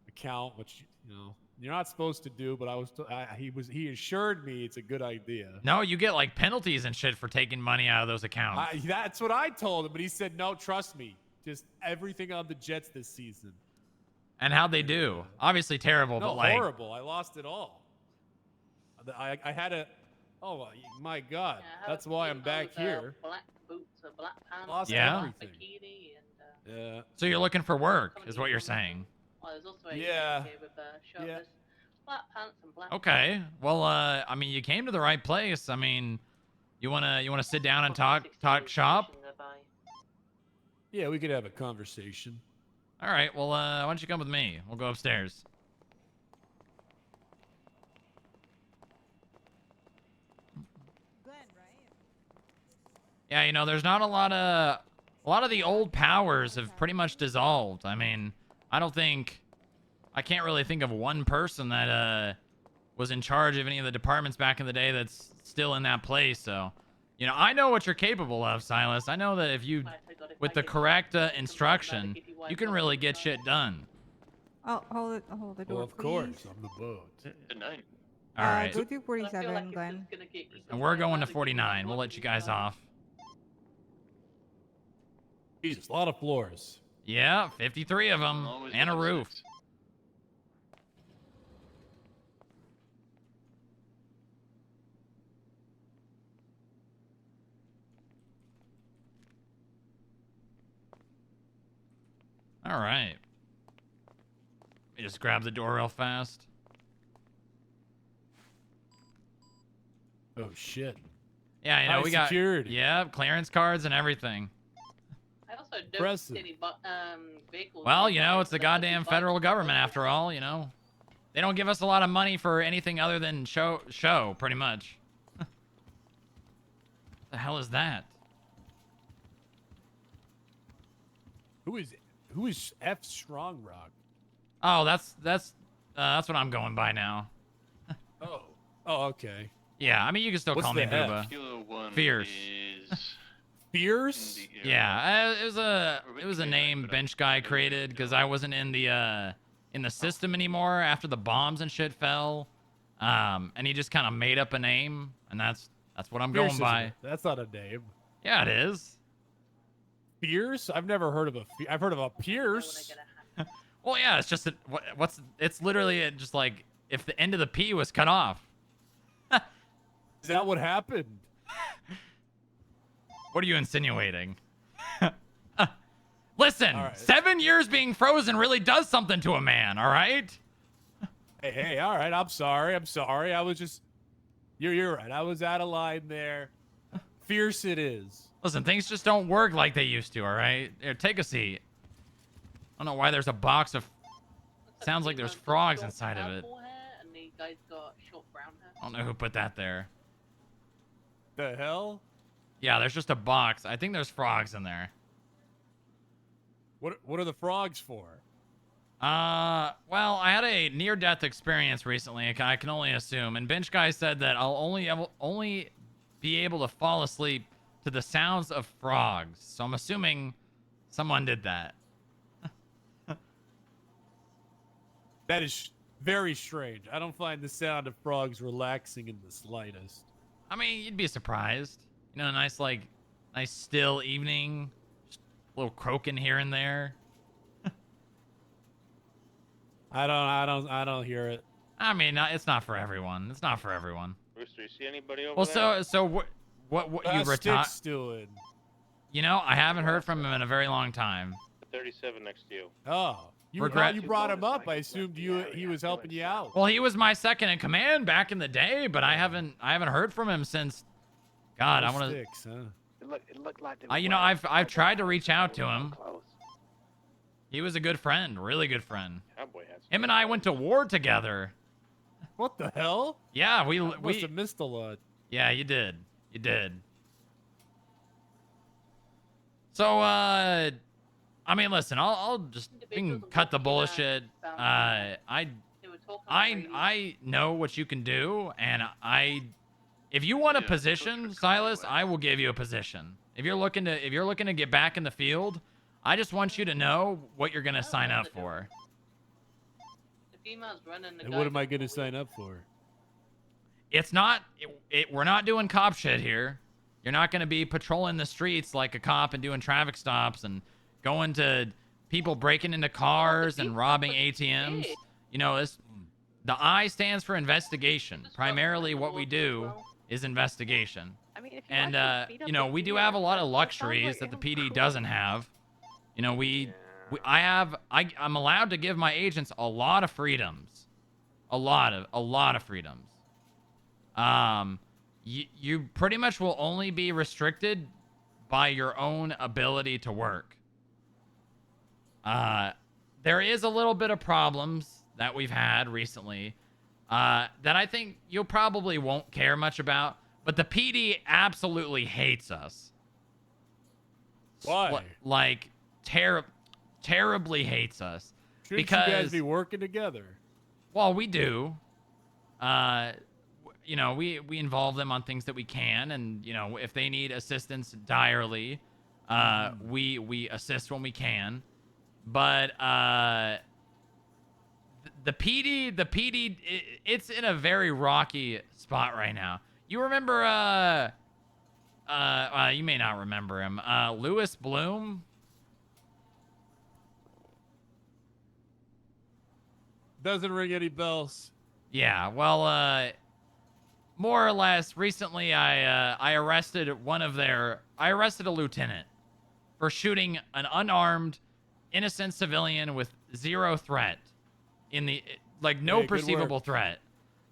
account, which you're not supposed to do. But he assured me it's a good idea. No, you get like penalties and shit for taking money out of those accounts. That's what I told him, but he said, "No, trust me, just everything on the Jets this season." And how'd they do? Obviously terrible, No, but like. horrible. I lost it all. I had a. Oh my God! Yeah, how That's about why you I'm know, back the here. Black boots, or black pants, Lost Yeah? everything. bikini, and Yeah. So you're looking for work, is what you're saying. well, there's also a Yeah. here with shirtless, black pants and black. Okay. Well, I mean, you came to the right place. I mean, you wanna sit down and talk shop? Yeah, we could have a conversation. All right. Well, why don't you come with me? We'll go upstairs. Yeah, there's not a lot of the old powers have pretty much dissolved. I mean, I can't really think of one person that was in charge of any of the departments back in the day that's still in that place. So, I know what you're capable of, Silas. I know that if you, with the correct instruction, you can really get shit done. Oh, hold the door, Well, of please. course, I'm the boat. Good All right. Go to 47, Glenn. And we're going to 49. We'll let you guys off. Jesus, a lot of floors. Yeah, 53 of them, Always and a double roof. six. All right. Let me just grab the door real fast. Oh shit. Yeah, you know, High we got security. yeah, clearance cards and everything. I also don't Impressive. see any vehicles. Well, being you know, bought, it's the so there could be goddamn bikes federal and government stuff. after all, you know. They don't give us a lot of money for anything other than show, pretty much. The hell is that? Who is F Strongrock? Oh, that's what I'm going by now. Oh. Oh, okay. Yeah, I mean, you can still What's call me the F? Booba. Kilo 1 Fierce. is Fierce? in the area. Yeah, it was a name bench guy created because I wasn't in the system anymore after the bombs and shit fell. And he just kind of made up a name, and that's what I'm Fierce going by. That's not a name. Yeah, it is. Fierce? I've never heard of I've heard of a Pierce. Well, yeah, it's just it's literally just like if the end of the P was cut off. Is that what happened? What are you insinuating? Listen, All right. 7 years being frozen really does something to a man, all right? Hey, all right. I'm sorry. I was just. You're right. I was out of line there. Fierce it is. Listen, things just don't work like they used to, all right? Here, take a seat. I don't know why there's a box of... Sounds like there's frogs inside of it. And the guy's got short brown hair. I don't know who put that there. The hell? Yeah, there's just a box. I think there's frogs in there. What are the frogs for? Well, I had a near-death experience recently. I can only assume. And Bench Guy said that I'll only be able to fall asleep to the sounds of frogs. So I'm assuming someone did that. That is very strange. I don't find the sound of frogs relaxing in the slightest. I mean, you'd be surprised. You know, a nice still evening. Just a little croaking here and there. I don't hear it. I mean, it's not for everyone. It's not for everyone. Rooster, you see anybody over Well, there? so what you retired? Stick's doing? You know, I haven't heard from him in a very long time. 37 next to you. Oh, you brought him up. I assumed he was helping you out. Well, he was my second in command back in the day, but I haven't heard from him since. God, I want to. Sticks, huh? It looked like they were You know, wearing I've tried to reach out to him. clothes. He was a good friend, really good friend. Cowboy hats. Him and I went to war together. What the hell? Yeah, I must have missed a lot. Yeah, you did. You did. So, I mean, listen, I'll just we can cut the bullshit. I know what you can do, and if you want a position, Silas, I will give you a position. If you're looking to get back in the field, I just want you to know what you're gonna sign up for. The female's running the And what am I going to sign up for? It's not. We're not doing cop shit here. You're not going to be patrolling the streets like a cop and doing traffic stops and going to people breaking into cars and robbing ATMs. You know, the I stands for investigation. Primarily, what we do is investigation. I mean, if you And actually beat up you know, the we do deer, have a lot of that sounds luxuries like that the you're PD cool. doesn't have. You know, I'm allowed to give my agents a lot of freedoms. A lot of freedoms. You pretty much will only be restricted by your own ability to work. There is a little bit of problems that we've had recently that I think you probably won't care much about, but the PD absolutely hates us. Why? Like, terribly hates us. Shouldn't because you guys be working together? Well, we do. You know, we involve them on things that we can, and you know, if they need assistance direly, we assist when we can. But the PD, it's in a very rocky spot right now. You remember? You may not remember him. Lewis Bloom. Doesn't ring any bells. Yeah, well, more or less, recently I arrested I arrested a lieutenant for shooting an unarmed, innocent civilian with zero threat like no Hey, good perceivable work. threat.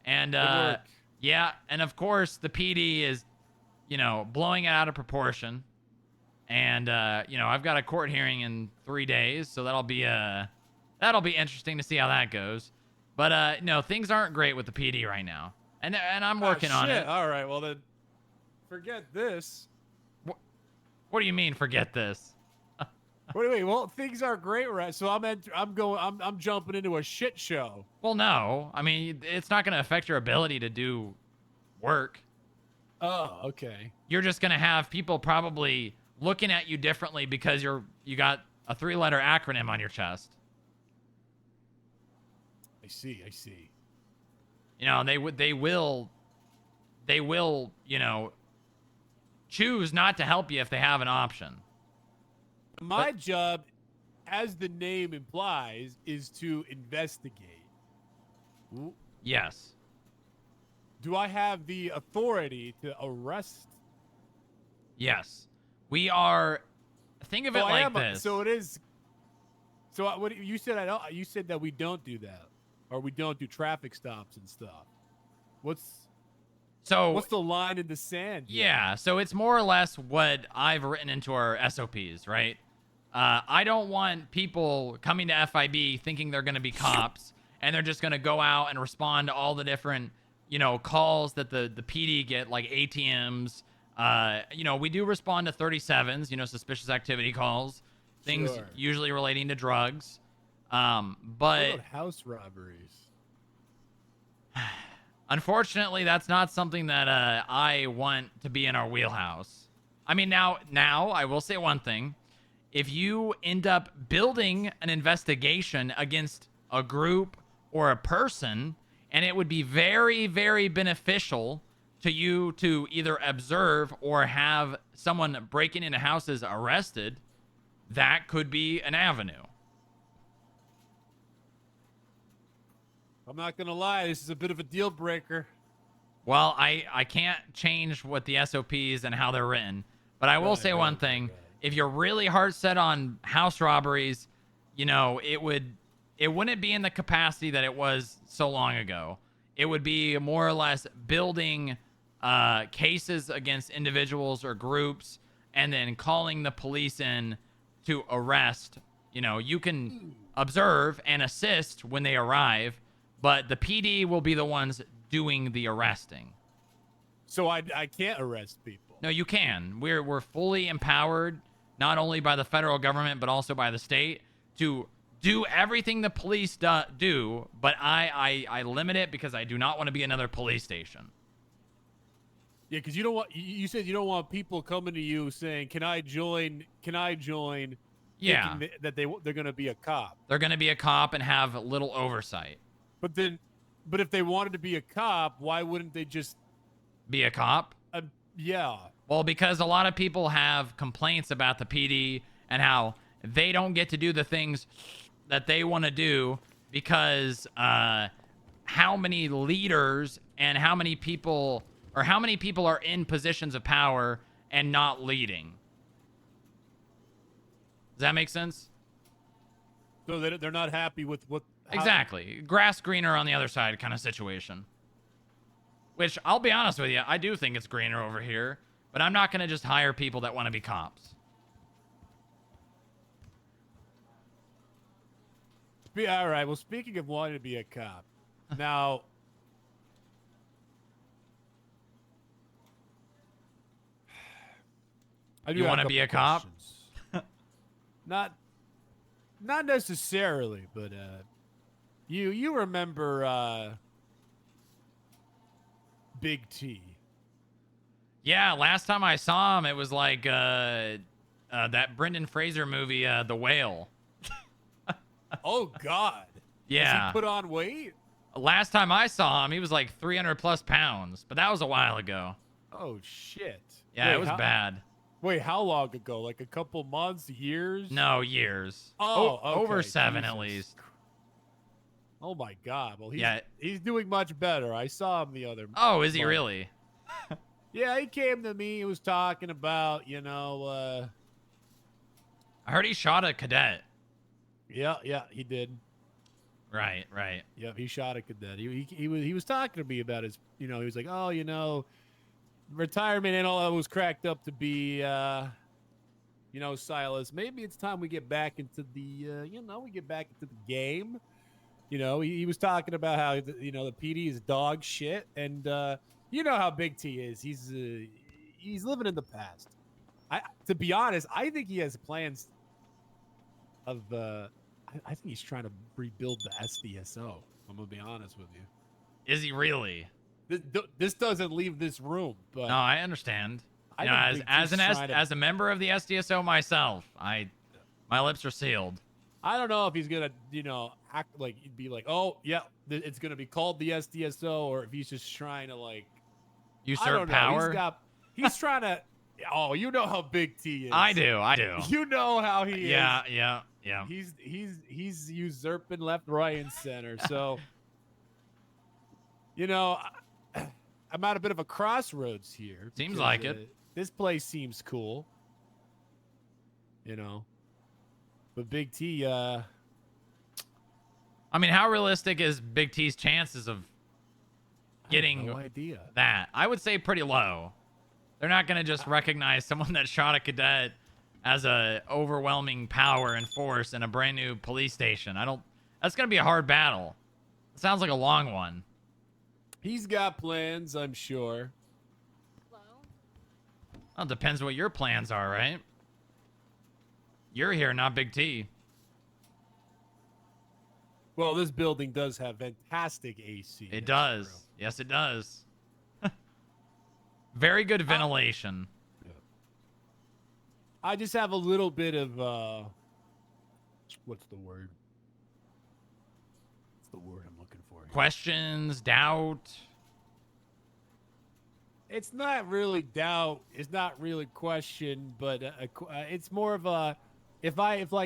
And Good work. yeah, and of course the PD is, blowing it out of proportion. And I've got a court hearing in 3 days, so that'll be interesting to see how that goes. But no, things aren't great with the PD right now. And I'm working on it. All right, well then, forget this. What do you mean, forget this? Wait. Well, things are great, right? So I'm jumping into a shit show. Well, no. I mean, it's not going to affect your ability to do work. Oh, okay. You're just going to have people probably looking at you differently because you got a 3-letter acronym on your chest. I see. They will, choose not to help you if they have an option. My job, as the name implies, is to investigate. Yes. Do I have the authority to arrest? Yes. We are. Think of it like this. So it is. So what you said? You said that we don't do that, or we don't do traffic stops and stuff. What's the line in the sand here? Yeah. So it's more or less what I've written into our SOPs, right? I don't want people coming to FIB thinking they're going to be cops and they're just going to go out and respond to all the different, calls that the PD get, like ATMs. We do respond to 37s, suspicious activity calls, things usually relating to drugs. But what about house robberies? Unfortunately, that's not something that I want to be in our wheelhouse. I mean, now I will say one thing. If you end up building an investigation against a group or a person, and it would be very, very beneficial to you to either observe or have someone breaking into houses arrested, that could be an avenue. I'm not going to lie. This is a bit of a deal breaker. Well, I can't change what the SOPs and how they're written, but I will say one thing. If you're really hard set on house robberies, it wouldn't be in the capacity that it was so long ago. It would be more or less building cases against individuals or groups and then calling the police in to arrest. You can observe and assist when they arrive, but the PD will be the ones doing the arresting. So I can't arrest people. No, you can. We're fully empowered, not only by the federal government, but also by the state, to do everything the police do, but I limit it because I do not want to be another police station. Yeah, because you said you don't want people coming to you saying, can I join? Yeah. Thinking that they're going to be a cop. They're going to be a cop and have little oversight. But if they wanted to be a cop, why wouldn't they just be a cop? Yeah. Well, because a lot of people have complaints about the PD and how they don't get to do the things that they want to do because how many leaders and how many people are in positions of power and not leading. Does that make sense? So they're not happy with what... Exactly. Grass greener on the other side kind of situation. Which, I'll be honest with you, I do think it's greener over here. But I'm not going to just hire people that want to be cops. All right. Well, speaking of wanting to be a cop, now... You want to be a cop? Not necessarily, but you remember Big T? Yeah, last time I saw him, it was like that Brendan Fraser movie, The Whale. Oh God! Yeah. Has he put on weight? Last time I saw him, he was like 300+ pounds, but that was a while ago. Oh shit! Yeah, it was bad. Wait, how long ago? Like a couple months, years? No, years. Oh, okay. Over 7 at least. Oh my God! Well, Yeah. he's doing much better. I saw him the other. Oh, is he month. really? Yeah, he came to me. He was talking about, I heard he shot a cadet. Yeah, he did. Right. Yep, he shot a cadet. He was talking to me about his, he was like, oh, retirement and all that was cracked up to be, Silas. Maybe it's time we get back into the, we get back into the game. He was talking about how the PD is dog shit, and you know how Big T is. He's living in the past. To be honest, I think he has plans of. I think he's trying to rebuild the SDSO. I'm gonna be honest with you. Is he really? This doesn't leave this room, but No, I understand. I You know, think as Big T's trying to- as a member of the SDSO myself, my lips are sealed. I don't know if he's gonna, act like he'd be like, oh yeah, it's gonna be called the SDSO, or if he's just trying to like Usurp I don't know. power. He's trying to. Oh, you know how Big T is. I do. You know how he is. Yeah. He's usurping left, right, and center. So, I'm at a bit of a crossroads here. Seems because, like it. This place seems cool. But Big T, I mean, how realistic is Big T's chances of getting no idea. that? I would say pretty low. They're not going to just recognize someone that shot a cadet as a overwhelming power and force in a brand new police station. That's going to be a hard battle. It sounds like a long one. He's got plans, I'm sure. Well, it depends what your plans are, right? You're here, not Big T. Well, this building does have fantastic AC. It does. True. Yes, it does. Very good ventilation. I just have a little bit of what's the word? What's the word I'm looking for here? Questions, doubt. It's not really doubt. It's not really question, but it's more of a if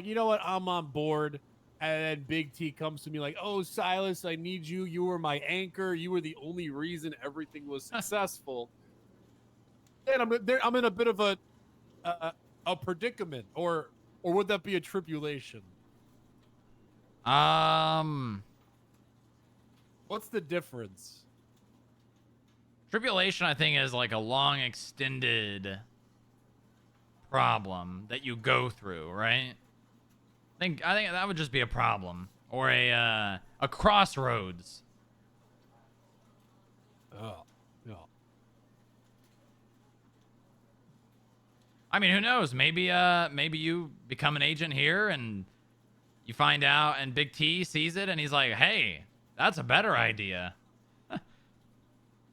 you know what, I'm on board, and then Big T comes to me like, oh, Silas, I need you. You were my anchor. You were the only reason everything was successful. And I'm in a bit of a predicament, or would that be a tribulation? What's the difference? Tribulation, I think, is like a long, extended problem that you go through, right? I think that would just be a problem, or a crossroads. Oh, no. I mean, who knows? Maybe you become an agent here and you find out, and Big T sees it and he's like, "Hey, that's a better idea."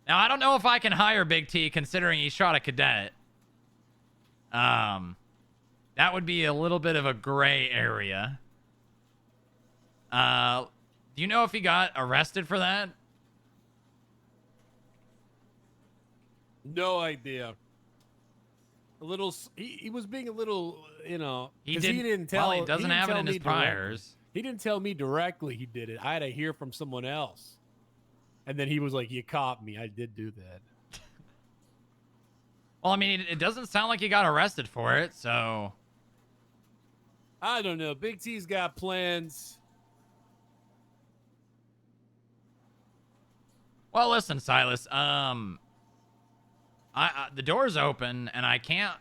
Now, I don't know if I can hire Big T considering he shot a cadet. That would be a little bit of a gray area. Do you know if he got arrested for that? No idea. A little. He was being a little, He 'cause didn't tell. Well, he doesn't didn't have it tell in his me directly. priors. He didn't tell me directly he did it. I had to hear from someone else. And then he was like, "You caught me. I did do that." Well, I mean, it doesn't sound like he got arrested for it, so I don't know. Big T's got plans. Well, listen, Silas. The door's open, and I can't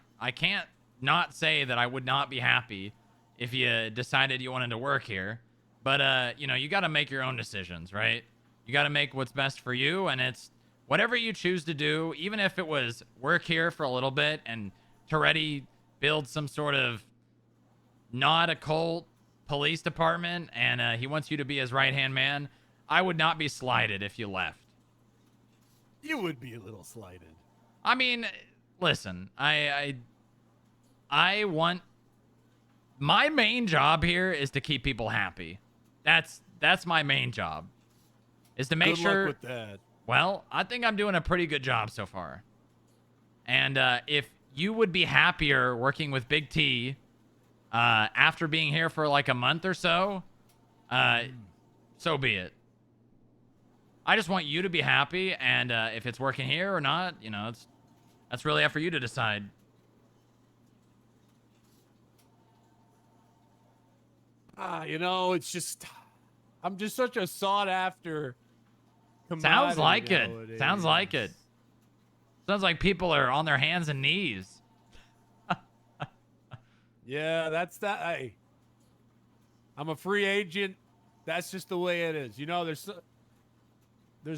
not say that I would not be happy if you decided you wanted to work here. But you got to make your own decisions, right? You got to make what's best for you, and it's whatever you choose to do. Even if it was work here for a little bit and Toretti build some sort of not a cult police department, and he wants you to be his right-hand man, I would not be slighted if you left. You would be a little slighted. I mean, listen, I want my main job here is to keep people happy. That's my main job. Is to make Good sure. luck with that. Well, I think I'm doing a pretty good job so far. And if you would be happier working with Big T after being here for like a month or so, so be it. I just want you to be happy, and if it's working here or not, you know, that's really up for you to decide. You know, it's just I'm just such a sought after commodity. Sounds like nowadays. it. Sounds like it. Sounds like people are on their hands and knees. Yeah, that's that. Hey, I'm a free agent. That's just the way it is. You know, there's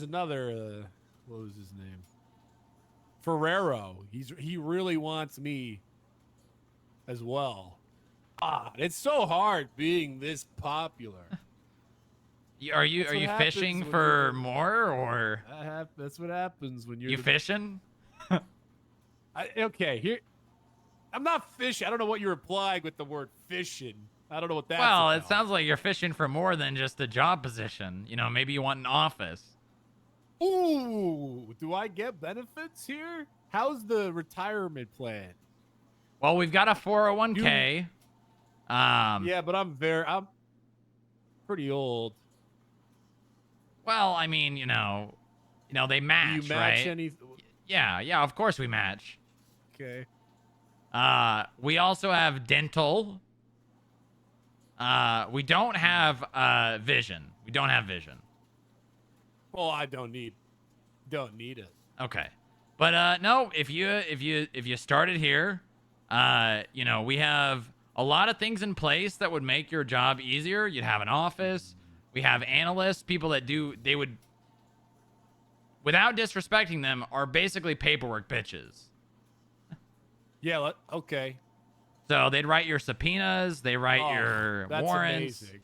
another. What was his name? Ferrero. He really wants me as well. It's so hard being this popular. Are you fishing for more, or that's what happens when you're you fishing? Okay, here. I'm not fishing. I don't know what you're implying with the word fishing. I don't know what that's Well, about. it sounds like you're fishing for more than just a job position. You know, maybe you want an office. Ooh, do I get benefits here? How's the retirement plan? Well, we've got a 401k. Yeah, but I'm pretty old. Well, I mean, you know, they match, Do you match right? any? Yeah, of course we match. Okay. We also have dental. We don't have vision. We don't have vision. Well, I don't need it. Okay. But no, if you started here, you know, we have a lot of things in place that would make your job easier. You'd have an office. We have analysts, people that they would, without disrespecting them, are basically paperwork bitches. Yeah, okay. So they'd write your subpoenas, they write your that's warrants. Amazing.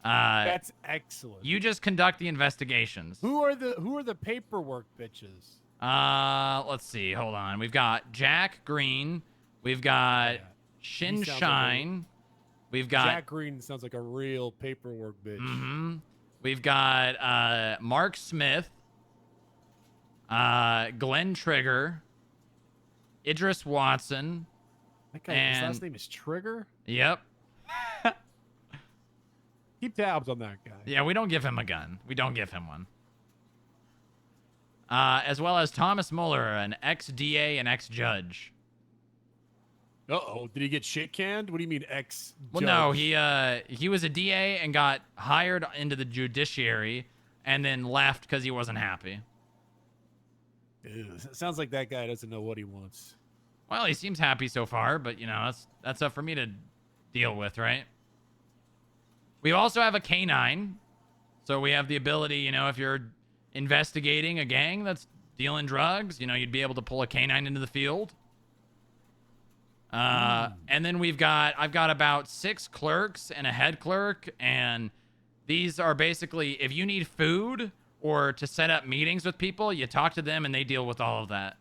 That's excellent. You just conduct the investigations. Who are the paperwork bitches? Let's see. Hold on. We've got Jack Green. We've got Shin He sounds Shine. We've got Jack Green sounds like a real paperwork bitch. Mm-hmm. We've got Mark Smith, Glenn Trigger, Idris Watson. That guy, his last name is Trigger? Yep. Keep tabs on that guy. Yeah, we don't give him a gun. We don't give him one. As well as Thomas Mueller, an ex-DA and ex-judge. Uh-oh, did he get shit canned? What do you mean ex? Well, no, he was a DA and got hired into the judiciary and then left because he wasn't happy. Ew, sounds like that guy doesn't know what he wants. Well, he seems happy so far, but you know, that's up for me to deal with, right? We also have a canine, so we have the ability, you know, if you're investigating a gang that's dealing drugs, you know, you'd be able to pull a canine into the field. And then I've got about 6 clerks and a head clerk, and these are basically, if you need food or to set up meetings with people, you talk to them and they deal with all of that.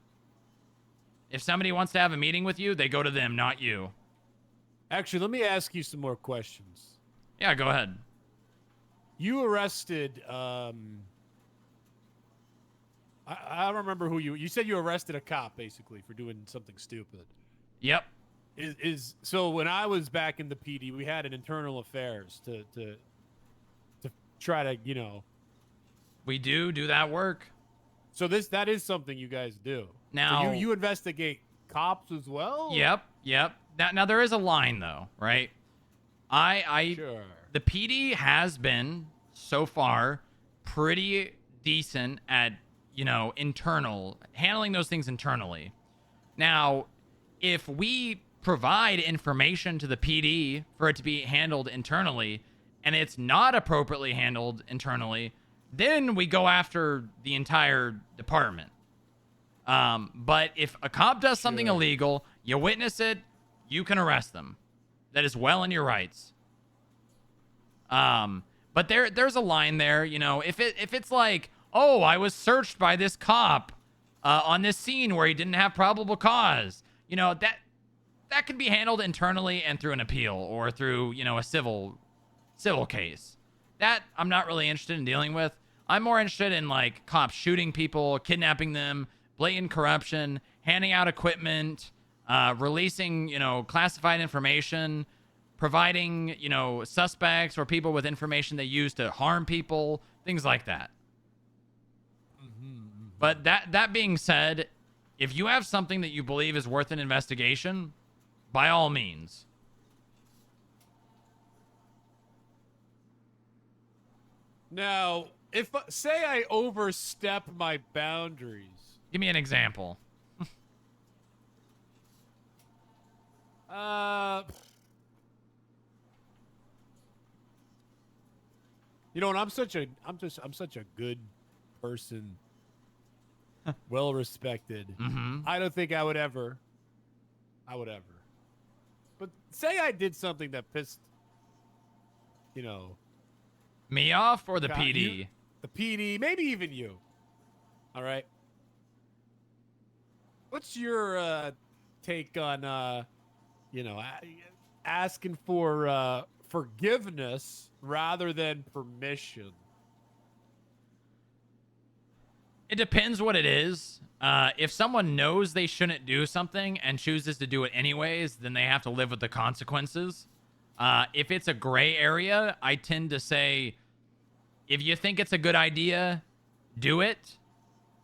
If somebody wants to have a meeting with you, they go to them, not you. Actually, let me ask you some more questions. Yeah, go ahead. You arrested, I don't remember who you said you arrested a cop, basically, for doing something stupid. Yep. So when I was back in the PD, we had an internal affairs to try to, you know. We do that work. So that is something you guys do. Now so you investigate cops as well? Yep. Now there is a line though, right? Sure. The PD has been so far pretty decent at, you know, handling those things internally. Now, if we provide information to the PD for it to be handled internally and it's not appropriately handled internally, then we go after the entire department. But if a cop does something illegal, you witness it, you can arrest them. That is well in your rights. But there's a line there, you know, if it's like, oh, I was searched by this cop on this scene where he didn't have probable cause, you know, that could be handled internally and through an appeal or through, you know, a civil case. That I'm not really interested in dealing with. I'm more interested in like cops shooting people, kidnapping them, blatant corruption, handing out equipment, releasing, you know, classified information, providing, you know, suspects or people with information they use to harm people, things like that. But that being said, if you have something that you believe is worth an investigation, by all means. Now, if say I overstep my boundaries. Give me an example. You know, and I'm such a good person, well respected. I don't think I would ever. But say I did something that pissed, you know, me off or the PD? The PD, maybe even you. All right. What's your take on, you know, asking for forgiveness rather than permission? It depends what it is. If someone knows they shouldn't do something and chooses to do it anyways, then they have to live with the consequences. If it's a gray area, I tend to say, if you think it's a good idea, do it.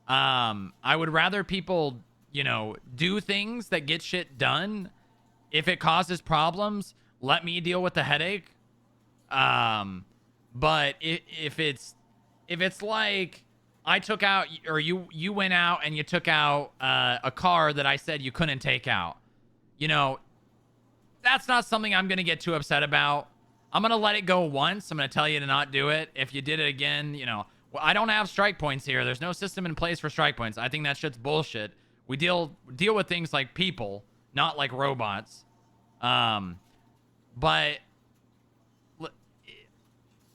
I would rather people, you know, do things that get shit done. If it causes problems, let me deal with the headache. But if it's like I took out, or you went out and you took out a car that I said you couldn't take out, you know, that's not something I'm gonna get too upset about. I'm gonna let it go once. I'm gonna tell you to not do it. If you did it again, you know, well, I don't have strike points here. There's no system in place for strike points. I think that shit's bullshit. We deal with things like people, not like robots. But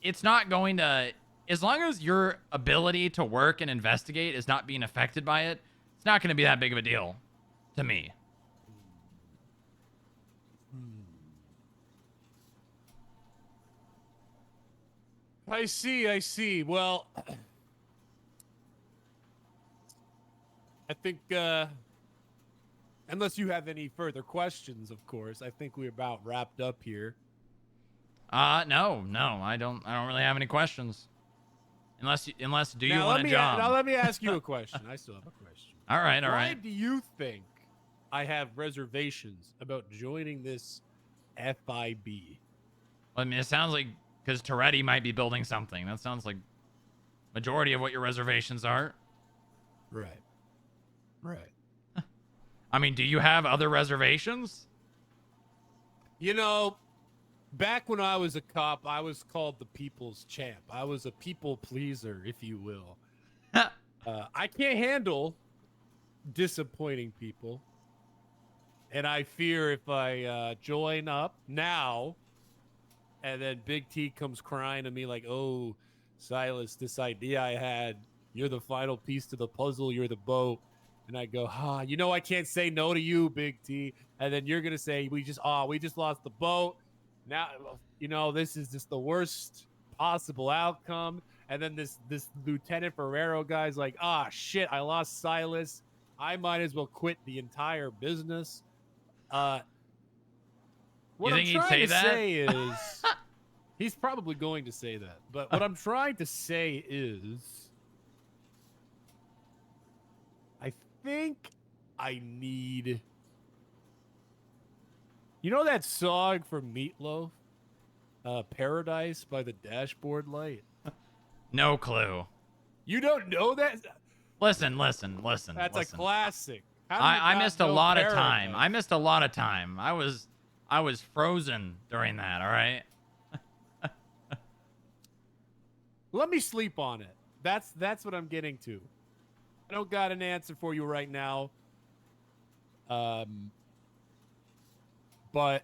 it's not going to, as long as your ability to work and investigate is not being affected by it, it's not going to be that big of a deal to me. I see. Well, I think, unless you have any further questions, of course, I think we're about wrapped up here. No, I don't really have any questions. Unless do you want a job? Now let me ask you a question. I still have a question. All right. Why do you think I have reservations about joining this FIB? I mean, it sounds like because Toretti might be building something. That sounds like majority of what your reservations are. Right. I mean, do you have other reservations? You know, back when I was a cop, I was called the people's champ. I was a people pleaser, if you will. I can't handle disappointing people. And I fear if I join up now, and then Big T comes crying to me like, oh, Silas, this idea I had, you're the final piece to the puzzle, you're the boat. And I go, you know I can't say no to you, Big T. And then you're going to say, we just lost the boat. Now, you know, this is just the worst possible outcome. And then this Lieutenant Ferrero guy's like, shit, I lost Silas. I might as well quit the entire business. What I'm trying to say is, he's probably going to say that. But what I'm trying to say is, I think I need... You know that song from Meatloaf? Paradise by the Dashboard Light? No clue. You don't know that? Listen. That's a classic. I missed a lot of time. I was frozen during that, all right? Let me sleep on it. That's what I'm getting to. I don't got an answer for you right now. But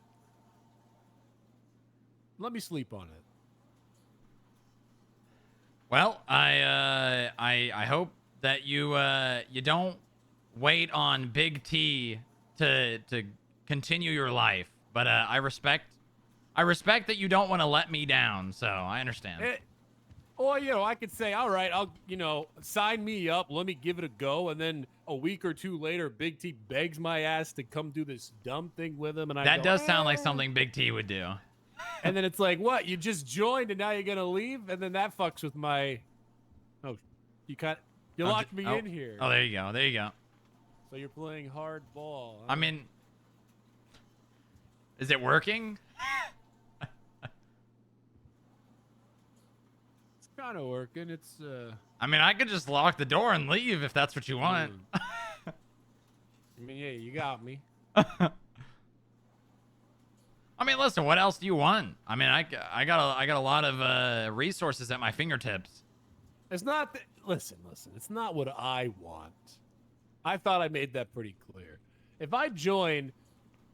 let me sleep on it. Well, I hope that you don't wait on Big T to continue your life. But I respect that you don't want to let me down, so I understand. Or, I could say, all right, I'll, sign me up. Let me give it a go. And then a week or two later, Big T begs my ass to come do this dumb thing with him. And I That go, does sound like something Big T would do. And then it's like, what? You just joined and now you're going to leave? And then that fucks with my... Oh, you locked me in here. Oh, there you go. There you go. So you're playing hardball. Huh? I mean, is it working? It's kind of working. It's, I mean, I could just lock the door and leave if that's what you want. I mean, yeah, you got me. I mean, listen, what else do you want? I mean, I got a lot of resources at my fingertips. It's not that, listen, it's not what I want. I thought I made that pretty clear. If I join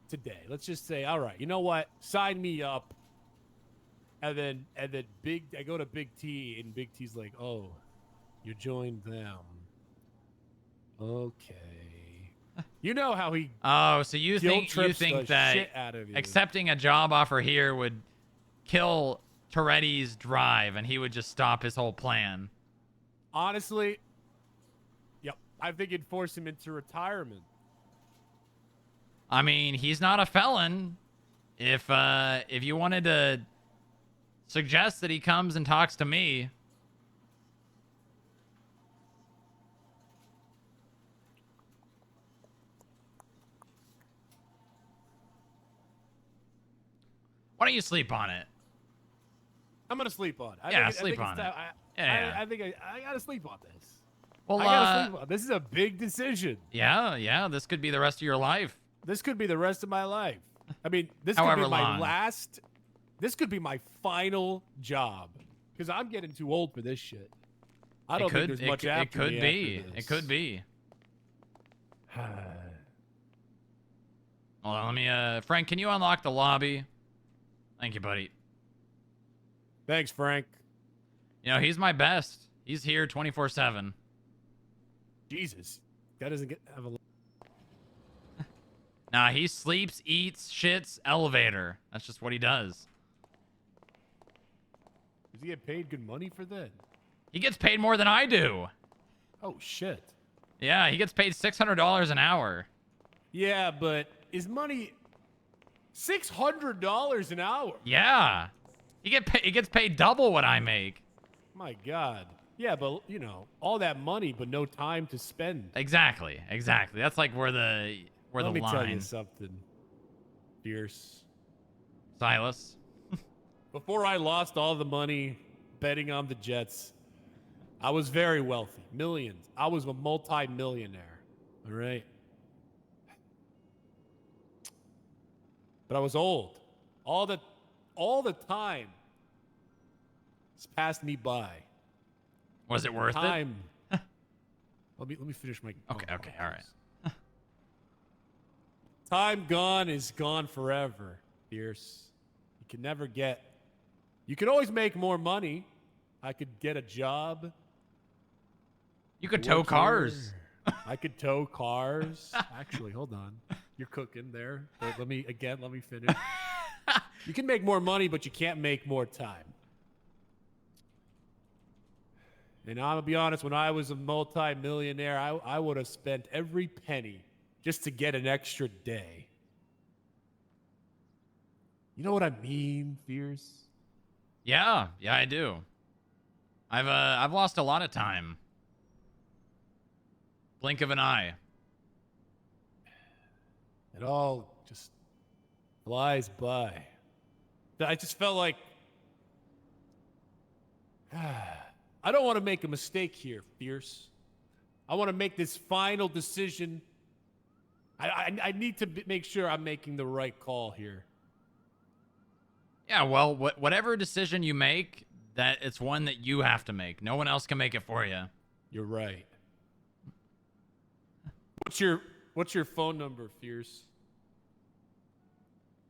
today, let's just say, all right, you know what? Sign me up. And then I go to Big T and Big T's like, "Oh, you joined them. Okay." You know how he Oh, so you think the that shit out of you. accepting a job offer here would kill Toretti's drive and he would just stop his whole plan? Honestly, yep. I think it'd force him into retirement. I mean, he's not a felon. If you wanted to suggest that he comes and talks to me. Why don't you sleep on it? I'm gonna sleep on it. Sleep on it. I think I gotta sleep on this. Well, I gotta sleep on this. Is a big decision. Yeah. This could be the rest of your life. This could be the rest of my life. I mean, this However could be my long. last. This could be my final job because I'm getting too old for this shit. I don't think there's much after It could me be. after this. It could be. Hold on, let me. Frank, can you unlock the lobby? Thank you, buddy. Thanks, Frank. You know, he's my best. He's here 24/7. Jesus, that doesn't have a. Nah, he sleeps, eats, shits, elevator. That's just what he does. Does he get paid good money for that? He gets paid more than I do. Oh shit. Yeah, he gets paid $600 an hour. Yeah, but is money $600 an hour? Yeah, he gets paid double what I make. My God. Yeah, but all that money, but no time to spend. Exactly. That's like where the Let me line. tell you something, Fierce. Silas. Before I lost all the money betting on the Jets, I was very wealthy. Millions. I was a multi-millionaire. All right? But I was old. All the time has passed me by. Was it worth time. Let me finish my. Okay, all right. Time gone is gone forever, Fierce. You can never get. You can always make more money. I could get a job. You could tow cars. I could tow cars. Actually, hold on. You're cooking there. Let me finish. You can make more money, but you can't make more time. And I'm gonna be honest, when I was a multi-millionaire, I would have spent every penny just to get an extra day. You know what I mean, Fierce? Yeah, I do. I've lost a lot of time. Blink of an eye. It all just flies by. I just felt like I don't want to make a mistake here, Fierce. I want to make this final decision. I need to make sure I'm making the right call here. Yeah, well, whatever decision you make, that it's one that you have to make. No one else can make it for you. You're right. What's your phone number, Fierce?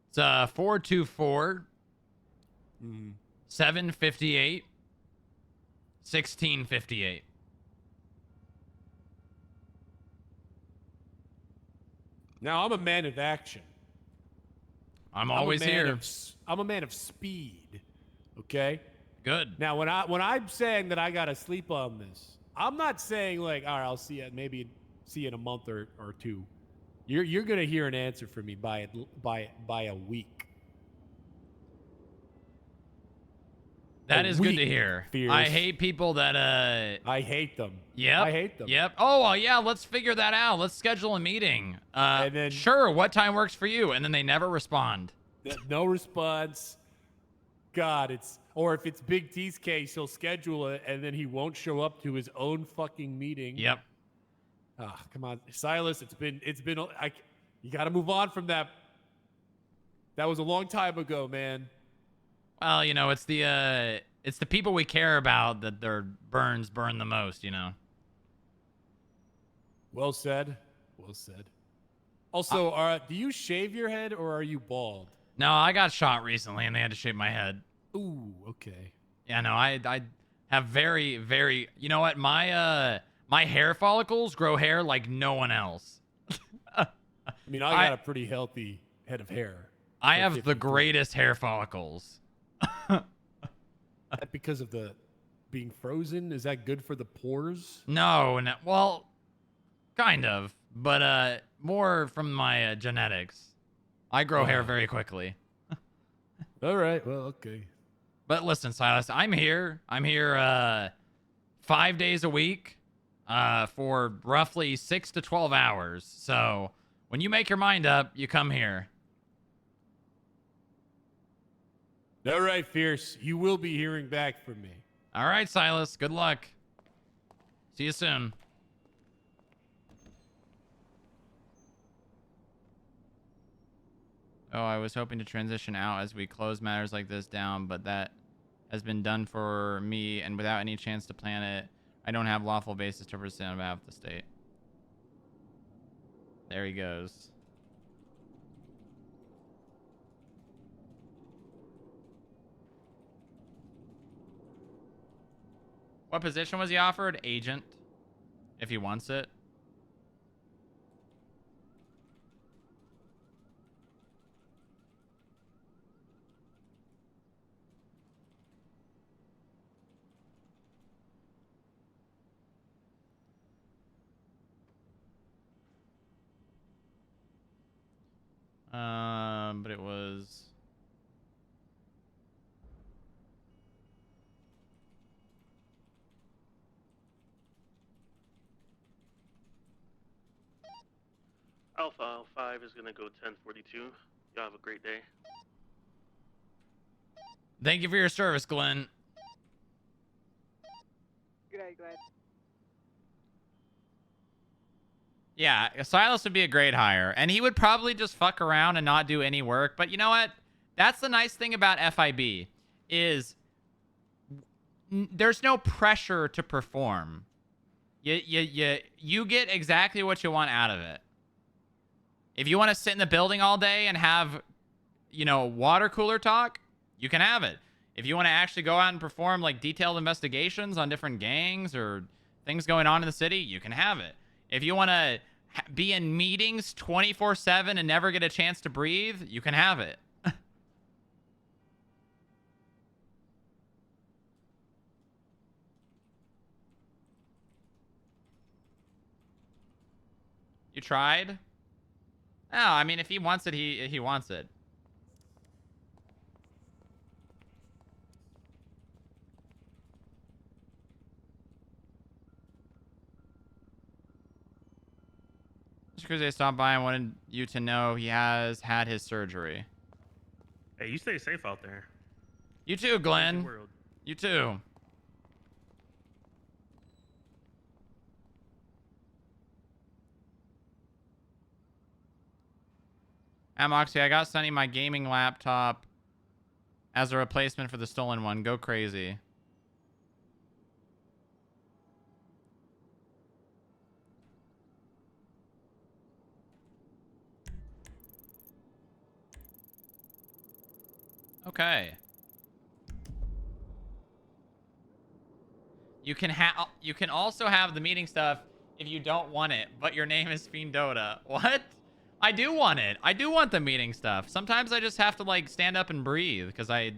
It's 424 758 1658. Now, I'm a man of action. I'm always here. I'm a man of speed, okay? Good. Now, when I'm saying that I gotta sleep on this, I'm not saying like, all right, I'll see you see you in a month or two. You're gonna hear an answer from me by a week. That is good to hear. Fierce. I hate people that I hate them. Yep. I hate them. Yep. Oh, well, yeah, let's figure that out. Let's schedule a meeting. And then, sure, what time works for you? And then they never respond. No response. God, or if it's Big T's case, he'll schedule it and then he won't show up to his own fucking meeting. Yep. Ah, come on, Silas. You got to move on from that. That was a long time ago, man. Well, you know, it's the people we care about that their burns burn the most, you know. Well said. Well said. Also, do you shave your head or are you bald? No, I got shot recently and they had to shave my head. Ooh, okay. Yeah, no, I have very, very, you know what? My hair follicles grow hair like no one else. I mean, I got a pretty healthy head of hair. I have the greatest hair follicles. That because of the being frozen? Is that good for the pores? No, well, kind of, but more from my genetics. I grow hair very quickly. All right, well, okay. But listen, Silas, I'm here 5 days a week for roughly 6 to 12 hours. So when you make your mind up, you come here. All right, Fierce. You will be hearing back from me. All right, Silas. Good luck. See you soon. Oh, I was hoping to transition out as we close matters like this down, but that has been done for me, and without any chance to plan it, I don't have lawful basis to proceed on behalf of the state. There he goes. What position was he offered? Agent, if he wants it. But it was... Alpha 5 is going to go 1042. Y'all have a great day. Thank you for your service, Glenn. Good day, Glenn. Yeah, Silas would be a great hire. And he would probably just fuck around and not do any work. But you know what? That's the nice thing about FIB is there's no pressure to perform. You get exactly what you want out of it. If you want to sit in the building all day and have, you know, water cooler talk, you can have it. If you want to actually go out and perform like detailed investigations on different gangs or things going on in the city, you can have it. If you want to be in meetings 24/7 and never get a chance to breathe, you can have it. You tried? No, I mean, if he wants it, he wants it. Just because they stopped by and wanted you to know he has had his surgery. Hey, you stay safe out there. You too, Glenn. World. You too. Moxie, I got Sunny my gaming laptop as a replacement for the stolen one. Go crazy. Okay. You can also have the meeting stuff if you don't want it, but your name is Fiendota. What? I do want it. I do want the meeting stuff. Sometimes I just have to like stand up and breathe because I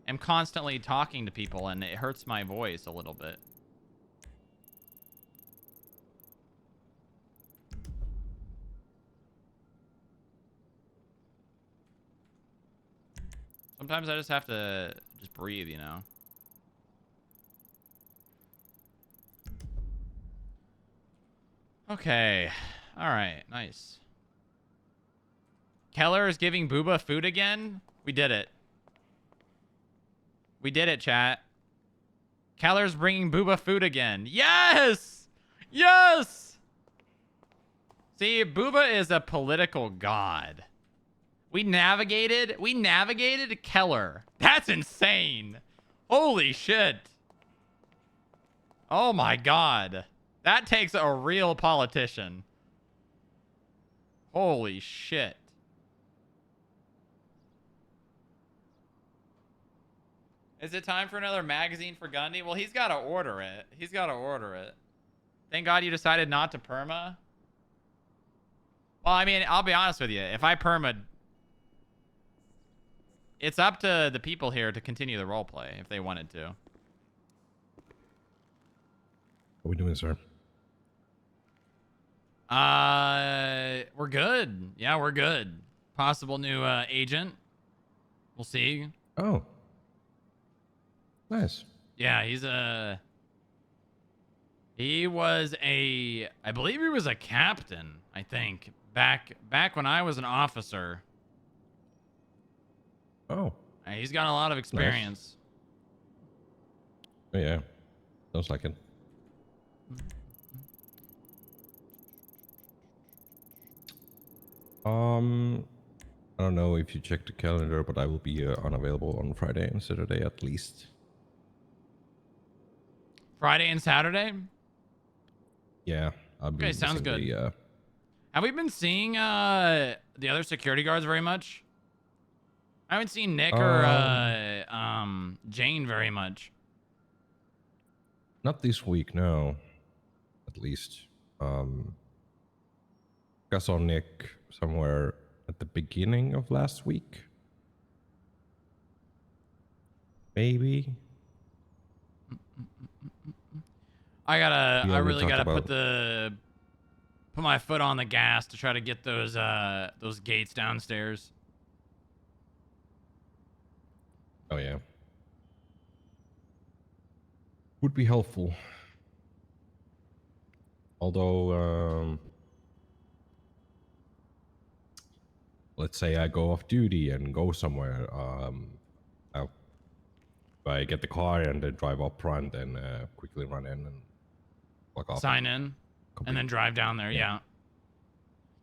am constantly talking to people, and it hurts my voice a little bit. Sometimes I just have to just breathe, you know? Okay. All right. Nice. Keller is giving Booba food again? We did it. We did it, chat. Keller's bringing Booba food again. Yes! Yes! See, Booba is a political god. We navigated Keller. That's insane. Holy shit. Oh my god. That takes a real politician. Holy shit. Is it time for another magazine for Gundy? Well, he's got to order it. He's got to order it. Thank God you decided not to perma. Well, I mean, I'll be honest with you. If I perma, it's up to the people here to continue the roleplay if they wanted to. What are we doing, sir? We're good. Yeah, we're good. Possible new agent. We'll see. Oh. Nice. Yeah, he was I believe he was a captain, I think, back when I was an officer. Oh. He's got a lot of experience. Nice. Oh, yeah. Sounds like it. I don't know if you checked the calendar, but I will be unavailable on Friday and Saturday at least. Friday and Saturday? Yeah. I'll be Okay, sounds good. the, Have we been seeing the other security guards very much? I haven't seen Nick or Jane very much. Not this week, no. At least. I saw Nick somewhere at the beginning of last week. Maybe. I really gotta put my foot on the gas to try to get those gates downstairs. Oh yeah. Would be helpful. Although, let's say I go off duty and go somewhere, I get the car and then drive up front and quickly run in and log off. Sign in and then drive down there. Yeah.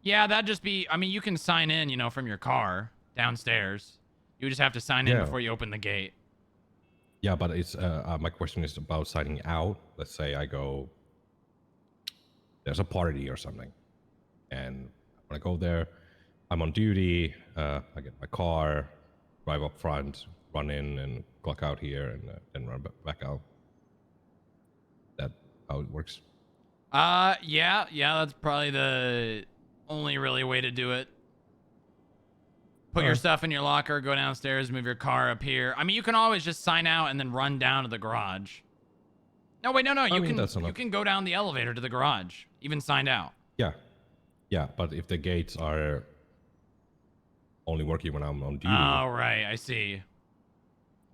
Yeah, that'd just be, I mean, you can sign in, you know, from your car downstairs. You just have to sign in before you open the gate. Yeah, but it's my question is about signing out. Let's say I go, there's a party or something, and when I go there, I'm on duty. I get my car, drive up front, run in, and clock out here, and then run back out. That how it works? Yeah, that's probably the only really way to do it. Put your stuff in your locker, go downstairs, move your car up here. I mean, you can always just sign out and then run down to the garage. No, wait, no. You can go down the elevator to the garage, even signed out. Yeah, but if the gates are only working when I'm on duty. Oh, right, I see.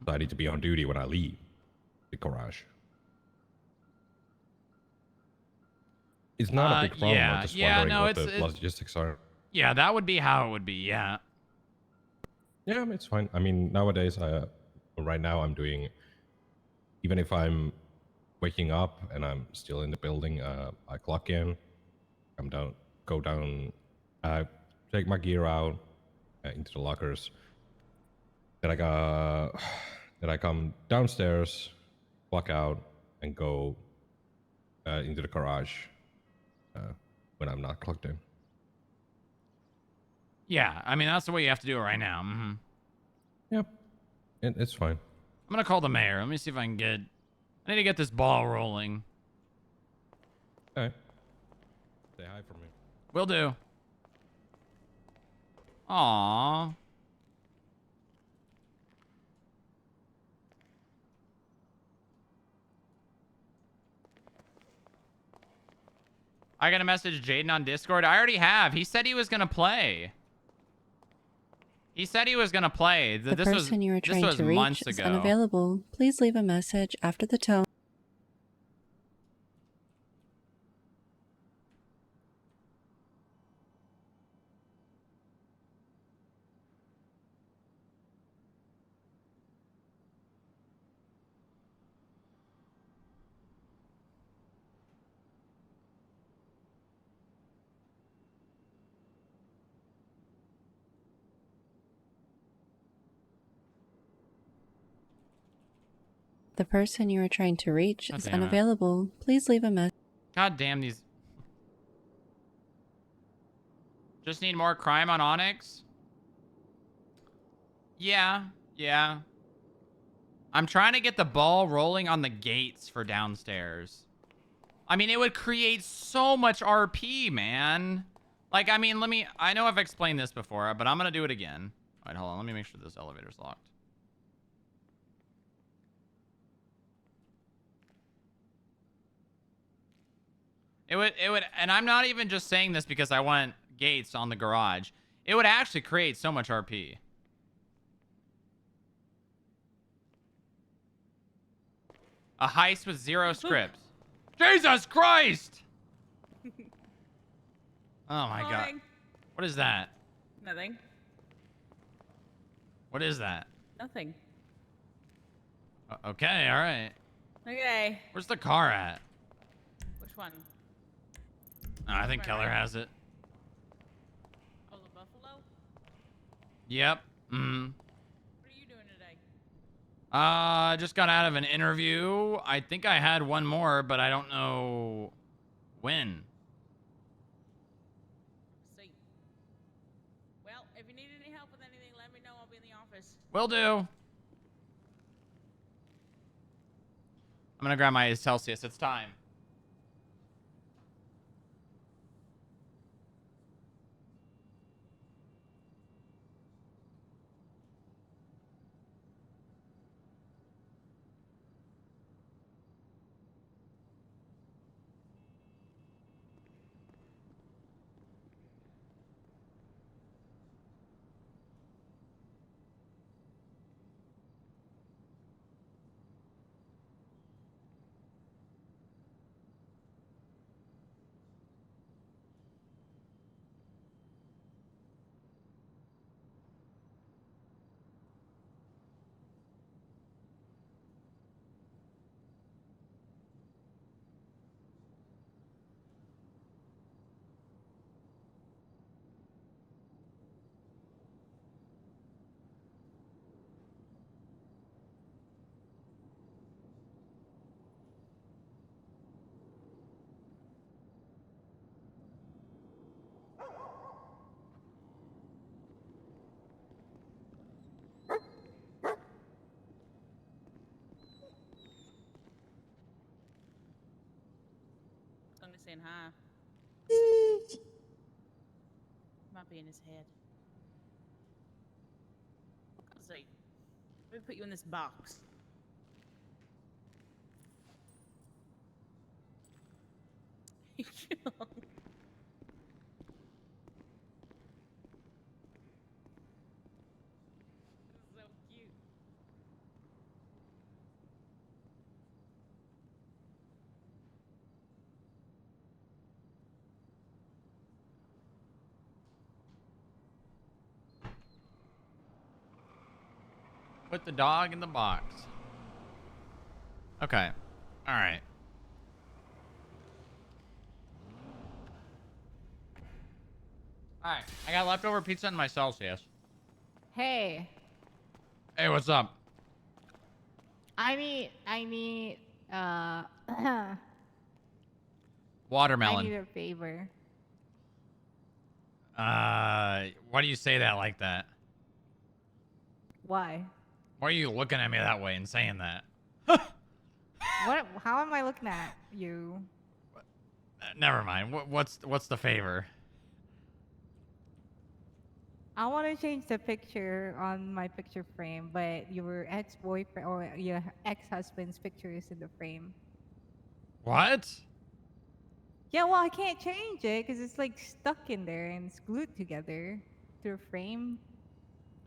So I need to be on duty when I leave the garage. It's not a big problem. I'm just wondering what the logistics are. Yeah, that would be how it would be, yeah. Yeah, it's fine. I mean, nowadays, right now I'm doing, even if I'm waking up and I'm still in the building, I clock in, go down, take my gear out into the lockers. Then I come downstairs, clock out, and go into the garage when I'm not clocked in. Yeah, I mean, that's the way you have to do it right now. Mm-hmm. Yep. It's fine. I'm going to call the mayor. Let me see if I can I need to get this ball rolling. Okay. Say hi for me. Will do. Aww. I got to message Jaden on Discord. I already have. He said he was going to play. He said he was going to play. The person you are trying to reach is unavailable. Please leave a message after the tone. The person you are trying to reach is unavailable. Please leave a message. God damn these. Just need more crime on Onyx? Yeah. I'm trying to get the ball rolling on the gates for downstairs. I mean, it would create so much RP, man. Like, I mean, I know I've explained this before, but I'm going to do it again. All right, hold on. Let me make sure this elevator's locked. It would, and I'm not even just saying this because I want gates on the garage. It would actually create so much RP. A heist with 0 scripts. Jesus Christ! Oh my god. What is that? Nothing. What is that? Nothing. Okay, alright. Okay. Where's the car at? Which one? Oh, I think Keller has it. Oh, the Buffalo? Yep. What are you doing today? I just got out of an interview. I think I had one more, but I don't know when. See. Well, if you need any help with anything, let me know. I'll be in the office. Will do. I'm gonna grab my Celsius. It's time. Only saying hi. Might be in his head. Let's see. Let me put you in this box. So cute. Put the dog in the box. Okay. All right. All right. I got leftover pizza in my Celsius. Hey, Hey, what's up? I need, Watermelon. I need a favor. Why do you say that like that? Why? Why are you looking at me that way and saying that? What? How am I looking at you? Never mind. What's the favor? I want to change the picture on my picture frame, but your ex-boyfriend or your ex-husband's picture is in the frame. What? Yeah, well, I can't change it because it's like stuck in there and it's glued together to a frame.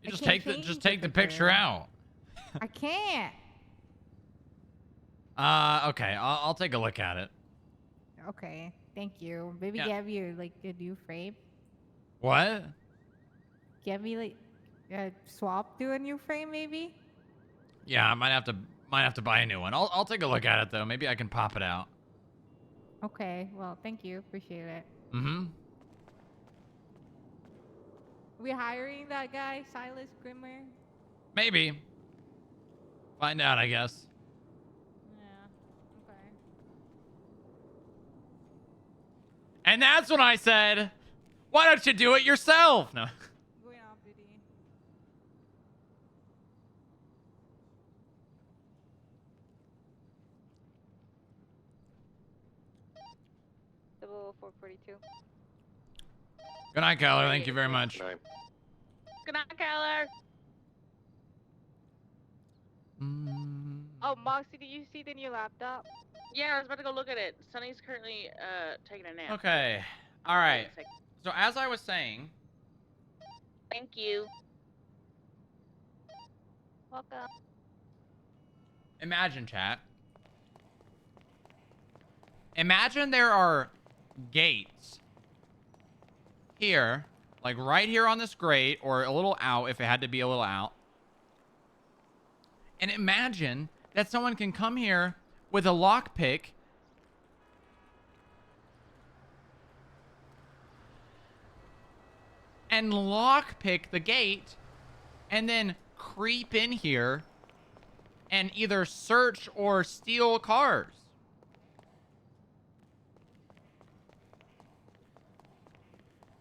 You just take the picture out. I can't. Okay, I'll take a look at it. Okay, thank you. Maybe Yeah. give you like a new frame. What? Get me like a swap to a new frame, maybe. Yeah, I might have to buy a new one. I'll take a look at it though. Maybe I can pop it out. Okay, well, thank you. Appreciate it. Mm-hmm. We hiring that guy, Silas Grimmer? Maybe. Find out, I guess. Yeah. Okay. And that's when I said, why don't you do it yourself? No. Going off duty. Double 442. Good night, Keller. Thank you very much. Good night. Good night, Keller. Oh, Moxie, did you see the new laptop? Yeah, I was about to go look at it. Sunny's currently taking a nap. Okay. All right. So as I was saying, Thank you. Welcome. imagine, chat. Imagine there are gates here, like right here on this grate, or a little out if it had to be a little out. And imagine that someone can come here with a lockpick and lockpick the gate and then creep in here and either search or steal cars.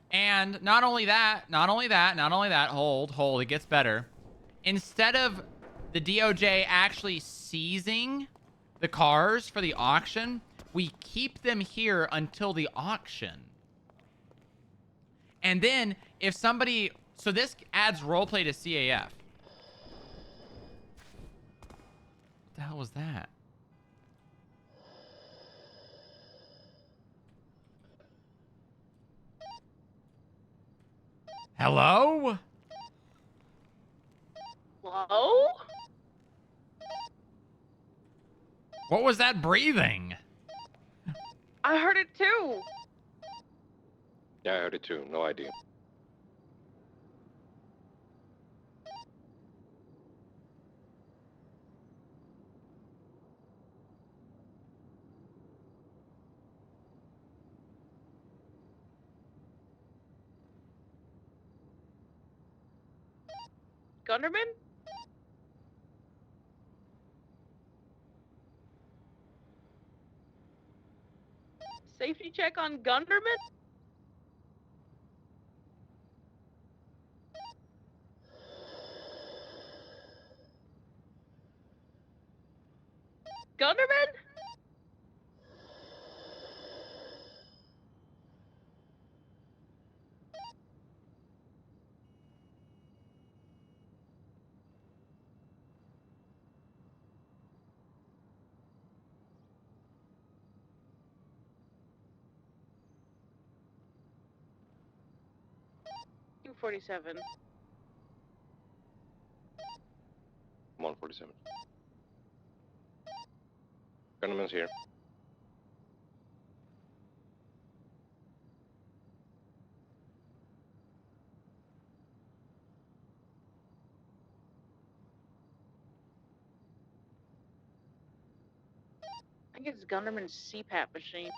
And not only that, hold, it gets better. Instead of the DOJ actually seizing the cars for the auction, we keep them here until the auction. And then if somebody, so this adds roleplay to CAF. What the hell was that? Hello? Hello? What was that breathing? I heard it too. Yeah, I heard it too. No idea. Gunderman? Safety check on Gunderman? Gunderman? $247. I'm on 47. Gunman's here. I think it's Gunderman's CPAP machine.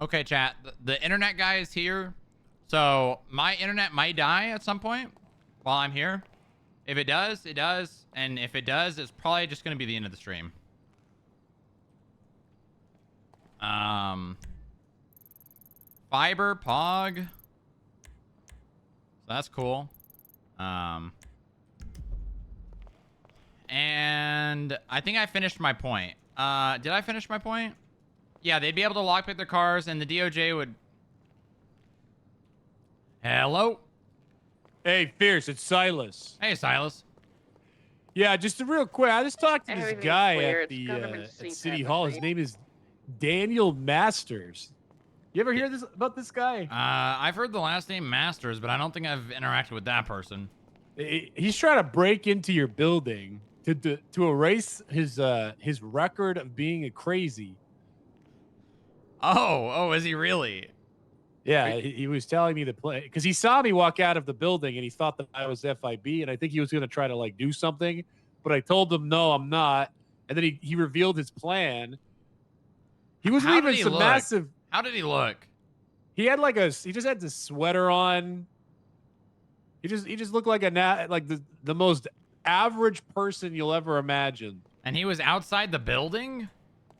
Okay, chat. The internet guy is here. So my internet might die at some point while I'm here. If it does, it does. And if it does, it's probably just going to be the end of the stream. Fiber, Pog. So that's cool. And I think I finished my point. Did I finish my point? Yeah, they'd be able to lockpick their cars, and the DOJ would... Hello. Hey, Fierce, it's Silas. Hey, Silas. Yeah, just a real quick. I just talked to this Everything's guy clear. at It's the government at seat City at the Hall. His scene. name is Daniel Masters. You ever hear this about this guy? I've heard the last name Masters, but I don't think I've interacted with that person. He's trying to break into your building to erase his record of being a crazy. Oh, is he really? Yeah, he was telling me to play because he saw me walk out of the building and he thought that I was FIB and I think he was going to try to like do something, but I told him no, I'm not. And then he revealed his plan. He was leaving some massive. How did he look? He had he just had this sweater on. He just looked like the most average person you'll ever imagine. And he was outside the building?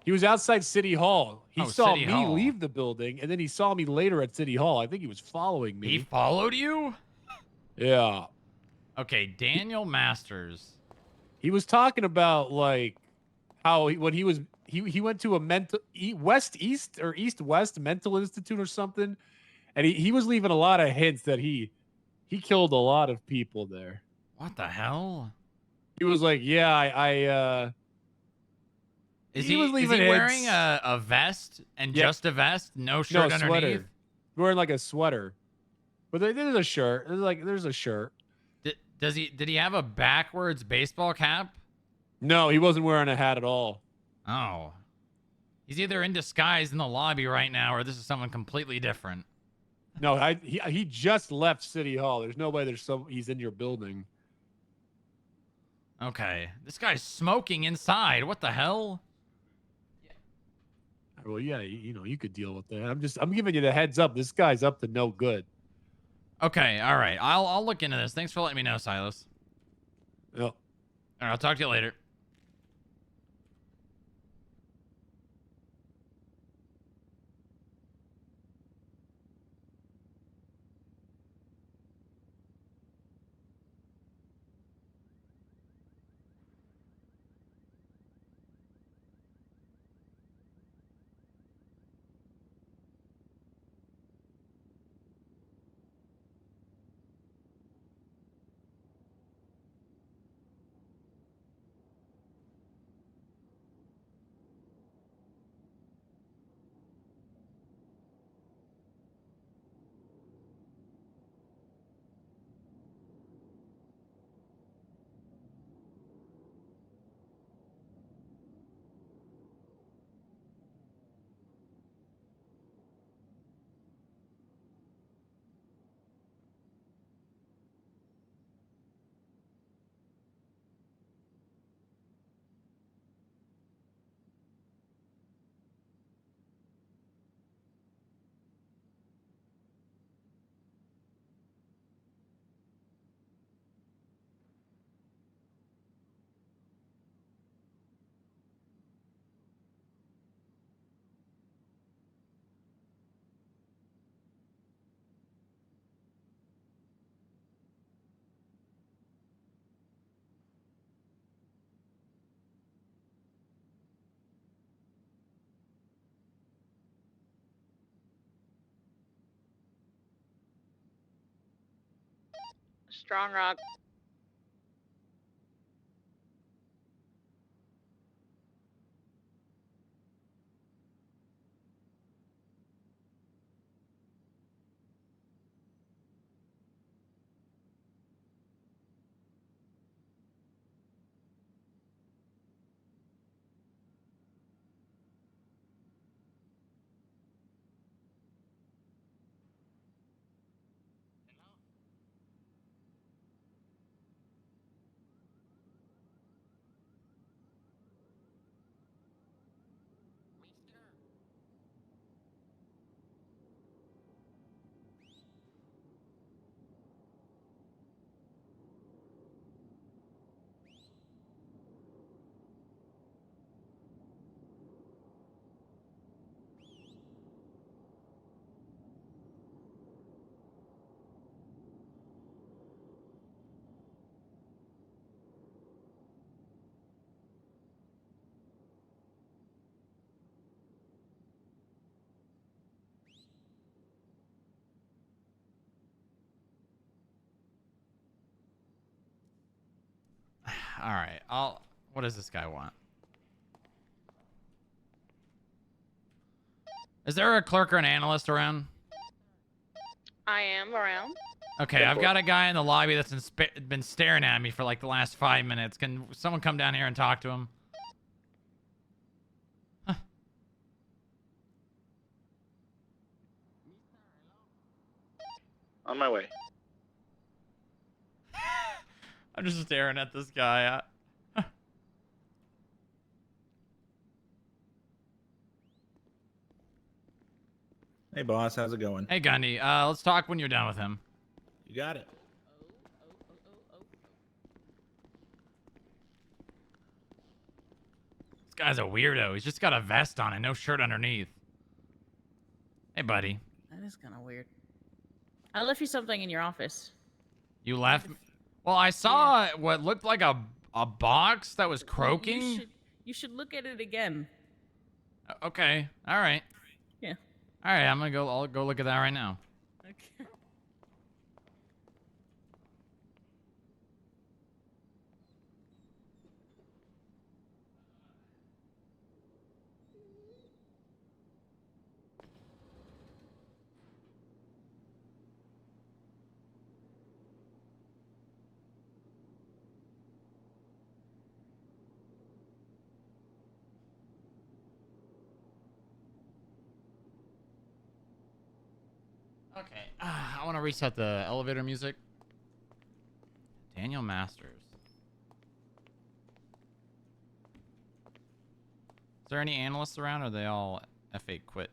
He was outside City Hall. He saw City me Hall. leave the building, and then he saw me later at City Hall. I think he was following me. He followed you? Yeah. Okay, Daniel Masters. He was talking about like how he went to a east-west mental institute or something, and he was leaving a lot of hints that he killed a lot of people there. What the hell? He was like, yeah, Is he was he leaving wearing hints. a vest and just a vest? No shirt No, underneath? sweater. Wearing like a sweater. But there's a shirt. There's a shirt. Did he have a backwards baseball cap? No, he wasn't wearing a hat at all. Oh. He's either in disguise in the lobby right now or this is someone completely different. No, he just left City Hall. There's no way he's in your building. Okay. This guy's smoking inside. What the hell? Well, yeah, you could deal with that. I'm giving you the heads up. This guy's up to no good. Okay, all right. I'll look into this. Thanks for letting me know, Silas. Yep. All right, I'll talk to you later. Strongrock. All right. What does this guy want? Is there a clerk or an analyst around? I am around. Okay, I've got a guy in the lobby that's been staring at me for like the last 5 minutes. Can someone come down here and talk to him? Huh. On my way. I'm just staring at this guy. Hey, boss. How's it going? Hey, Gundy. Let's talk when you're done with him. You got it. This guy's a weirdo. He's just got a vest on and no shirt underneath. Hey, buddy. That is kind of weird. I left you something in your office. You left me? Well, I saw what looked like a box that was croaking. You should look at it again. Okay. All right. Yeah. All right. I'll go look at that right now. Okay. Okay. I want to reset the elevator music. Daniel Masters. Is there any analysts around, or are they all F8 quit?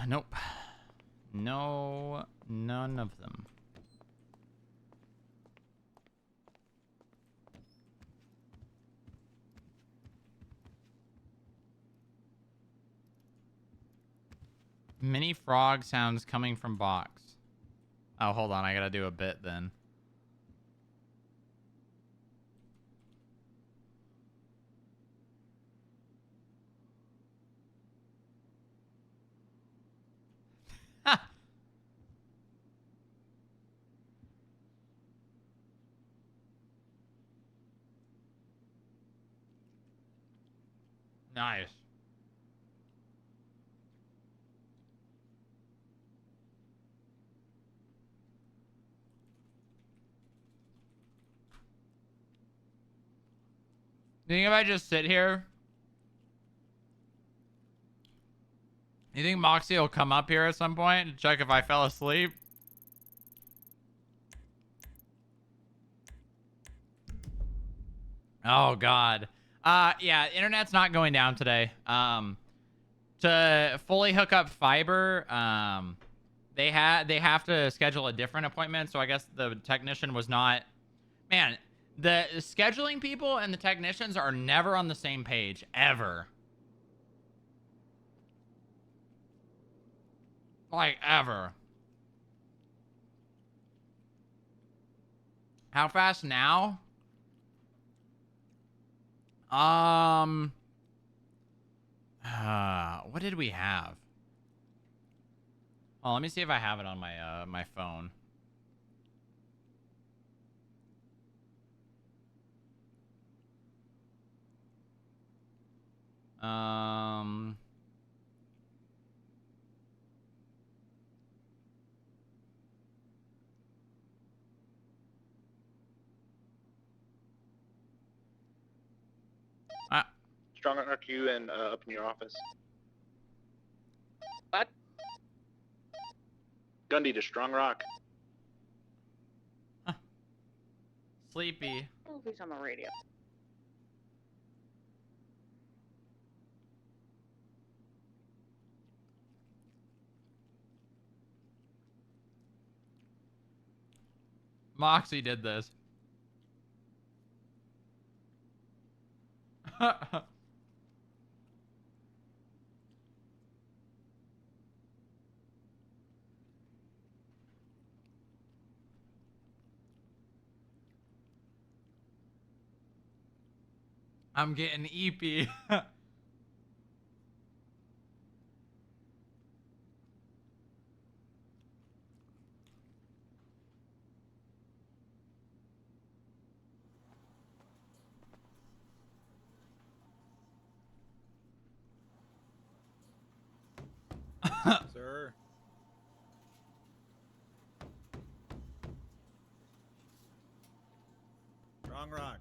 Nope. No, none of them. Mini frog sounds coming from box. Oh, hold on. I gotta do a bit then. Nice. You think if I just sit here? You think Moxie will come up here at some point to check if I fell asleep? Oh, God. Yeah, internet's not going down today. To fully hook up fiber, they have to schedule a different appointment, so I guess the technician was not... Man, the scheduling people and the technicians are never on the same page, ever. Like, ever. How fast now? What did we have? Oh, let me see if I have it on my my phone. Strongrock you and up in your office. What? Gundy to Strongrock. Sleepy. Oh, who's on the radio? Moxie did this. I'm getting eepy. Sir. Strongrock.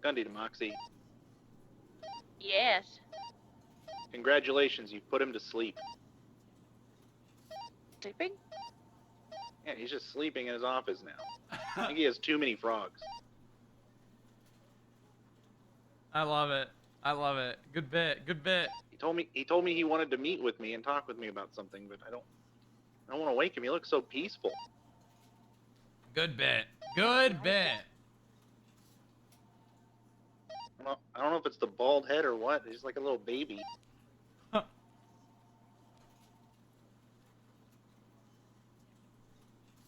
Gundy to Moxie. Yes. Congratulations, you put him to sleep. Sleeping? Yeah, he's just sleeping in his office now. I think he has too many frogs. I love it. I love it. Good bit. Good bit. He told me he wanted to meet with me and talk with me about something, but I don't want to wake him. He looks so peaceful. Good bit. Good bit. I don't know if it's the bald head or what. He's like a little baby.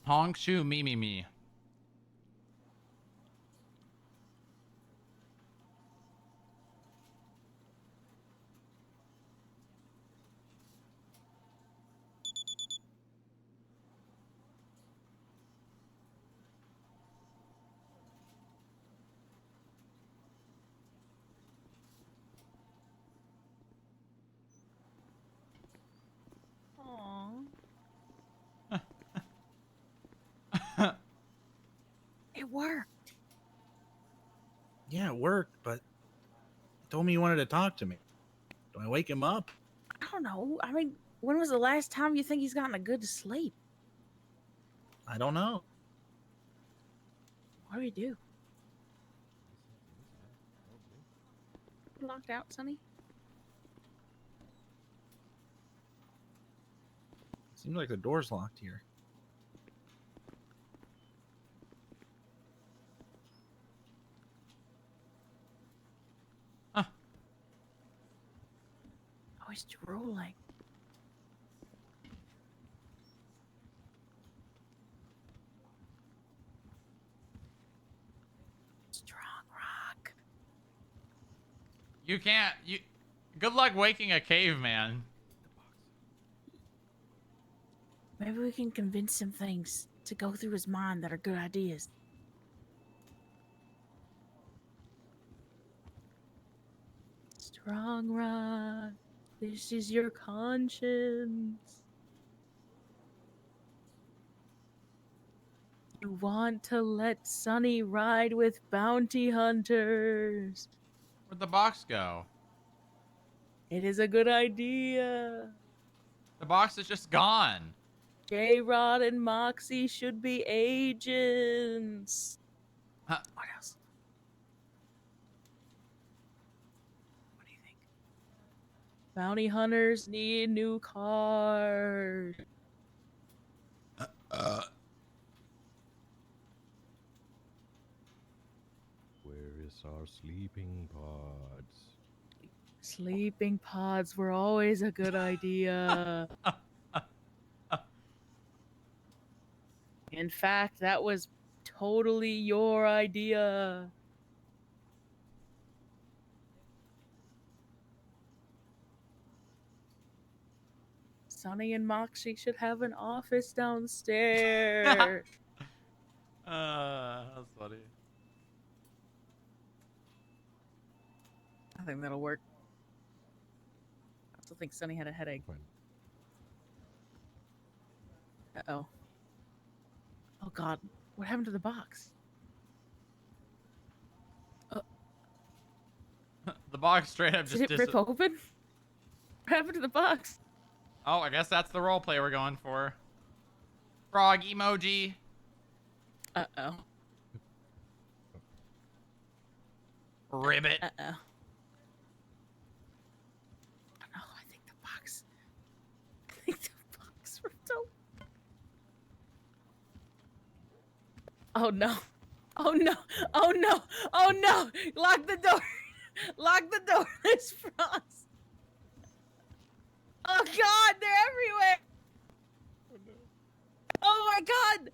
Honk shoe me me me. It worked. Yeah, it worked, but he told me he wanted to talk to me. Do I wake him up? I don't know. I mean, when was the last time you think he's gotten a good sleep? I don't know. What do we do? Locked out, Sonny? Seems like the door's locked here. Oh, he's drooling. Strongrock. You can't. You. Good luck waking a caveman. Maybe we can convince some things to go through his mind that are good ideas. Strongrock, this is your conscience. You want to let Sonny ride with bounty hunters. Where'd the box go? It is a good idea. The box is just gone. J-Rod and Moxie should be agents. Huh. What else? What do you think? Bounty hunters need new cars. Where is our sleeping pods? Sleeping pods were always a good idea. In fact, that was totally your idea. Sonny and Moxie should have an office downstairs. That's funny. I think that'll work. I still think Sonny had a headache. Uh-oh. Oh, God. What happened to the box? The box straight up just Did it rip open? What happened to the box? Oh, I guess that's the role play we're going for. Frog emoji. Uh-oh. Ribbit. Uh-oh. No, I think the box ripped open. Oh, no. Oh, no. Oh, no. Oh, no. Lock the door. Lock the door. There's frogs. Oh, God. They're everywhere. Oh, my God.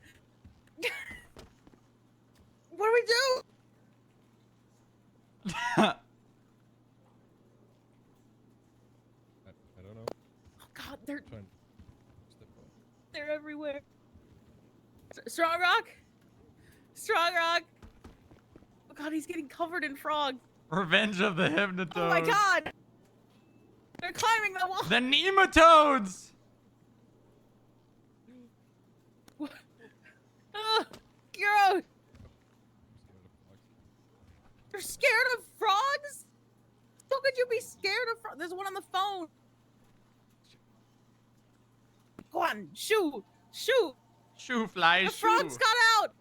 What do we do? I don't know. Oh, God. They're Try and step on. everywhere. Strongrock. Strongrock. Oh god, he's getting covered in frogs. Revenge of the Hypnotoads. Oh my god. They're climbing the wall. The nematodes. Gross. You're scared of frogs? How could you be scared of frogs? There's one on the phone. Go on, shoot, shoot. Shoo, fly, The shoo. frogs got out.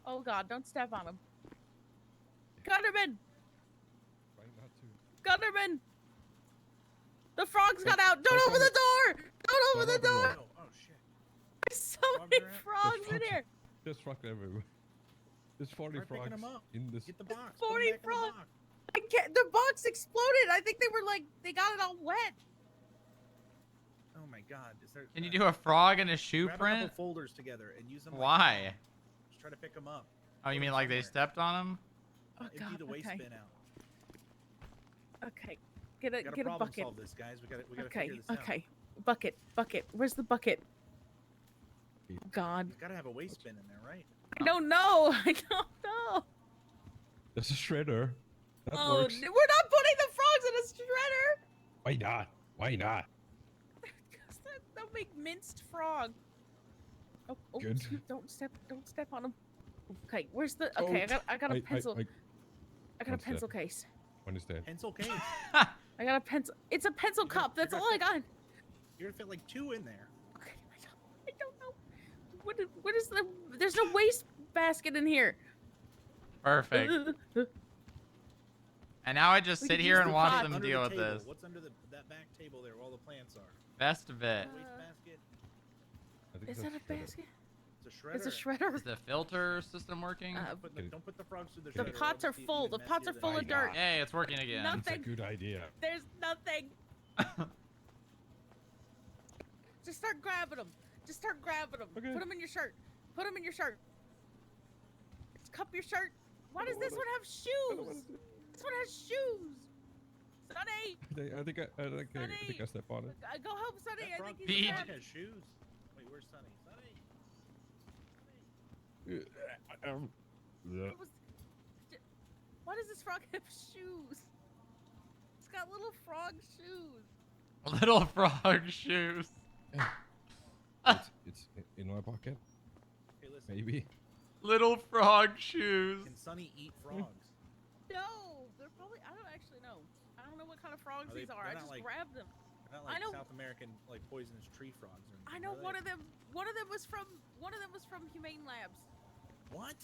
Oh god, don't step on him. Gunnerman! Gunnerman! The frogs got out! Don't open the door! Don't open the door! Oh shit. There's so many frogs in here! There's frogs everywhere. There's 40 Start picking frogs them up. in this. Get the box. 40 frogs! I can't, the box exploded! I think they were like, they got it all wet! Oh my god. Is there? Can you do a frog and a shoe grab a print? couple folders together and use them. Why? Just try to pick them up. Oh, you mean like they stepped on them? Oh Empty god, the waste okay. bin out. Okay. Get a, We gotta get a problem bucket. solve this, guys. We gotta Okay, figure this out. okay. Bucket, bucket. Where's the bucket? Oh god. You gotta have a waste bin in there, right? I don't know! I don't know! There's a shredder. That Oh, works. we're not putting the frogs in a shredder! Why not? Why not? They'll make minced frog. Oh, oh, Good. don't step on them. Okay, where's the? Okay, I got a pencil. I got a What's pencil that? case. When is that? Pencil case. I got a pencil. It's a pencil cup. That's all I got. You're gonna fit like 2 in there. Okay, I don't know. What is the? There's no waste basket in here. Perfect. And now I just We sit could here use and the watch pot. them Under deal the with table. this. What's under that back table there where all the plants are? Best of it. Waste basket. I think Is it's that a shredder. basket? It's a shredder. It's a shredder. Is the filter system working? Don't put the frogs through the The shredder. pots It'll are be full. even The pots messier are than full it of is. dirt. Hey, it's working again. It's a Nothing. good idea. There's nothing. Just start grabbing them. Just start grabbing them. Okay. Put them in your shirt. Put them in your shirt. Just cup your shirt. Why does this one have shoes? This one has shoes. Sonny, I think I step on it. go help Sonny. That I frog think he's Pete. trapped. has shoes. Wait, where's Sonny? Sonny. What was- Why does this frog have shoes? It's got little frog shoes. Little frog shoes. It's in my pocket. Hey, listen. Maybe. Little frog shoes. Can Sonny eat frogs? No, they're probably. I don't actually know. I don't know what kind of frogs Are they- these are. they're I not just like- grabbed them. They're not I like know- South American like poisonous tree frogs or anything. I know are they? one of them. One of them was from Humane Labs. What?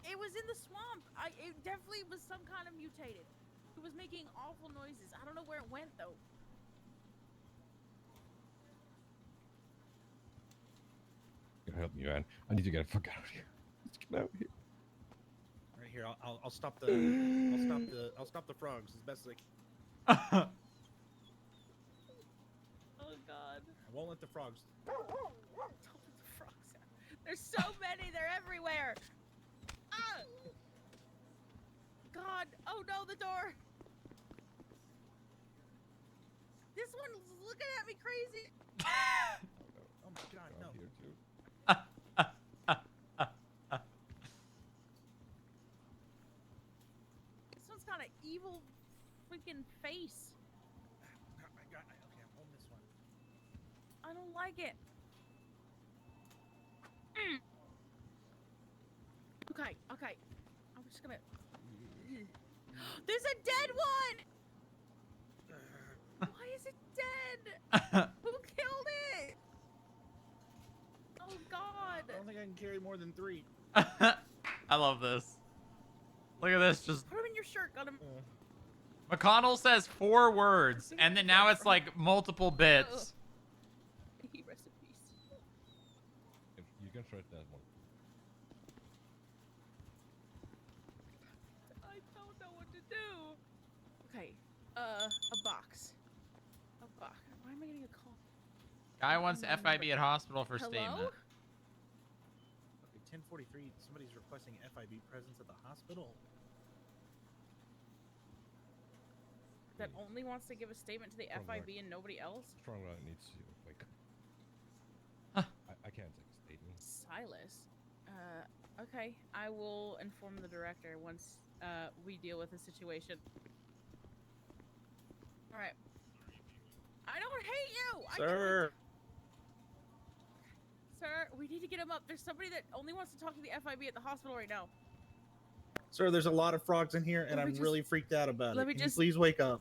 It was in the swamp. It definitely was some kind of mutated. It was making awful noises. I don't know where it went though. You help me, man. I need to get the fuck out of here. Let's get out of here. Right here, I'll stop the I'll stop the frogs as best as I can. Oh god. I won't let the frogs. Don't let the frogs out. There's so many. They're everywhere. Ah! God. Oh no, the door. This one's looking at me crazy. Oh my god, no. I'm here too. This one's got an evil freaking face. Okay, I'm holding this one. I don't like it. Okay, okay. I'm just gonna. There's a dead one! Why is it dead? Who killed it? Oh god. I don't think I can carry more than 3. I love this. Look at this. Just Put him in your shirt, got him. McConnell says 4 words, and then now it's like multiple bits. He rest in peace. You can shred that one. I don't know what to do. Okay, a box. A box. Why am I getting a call? Guy wants FIB at hospital for Hello? statement. Okay, 10:43. Somebody's requesting FIB presence at the hospital. that only wants to give a statement to the Strongrock. FIB and nobody else? Strongrock needs to wake up. I can't take a statement. Silas. Okay. I will inform the director once we deal with the situation. All right. I don't hate you! Sir! Sir, we need to get him up. There's somebody that only wants to talk to the FIB at the hospital right now. Sir, there's a lot of frogs in here, and Let me I'm just- really freaked out about let it. me Can just- you please wake up?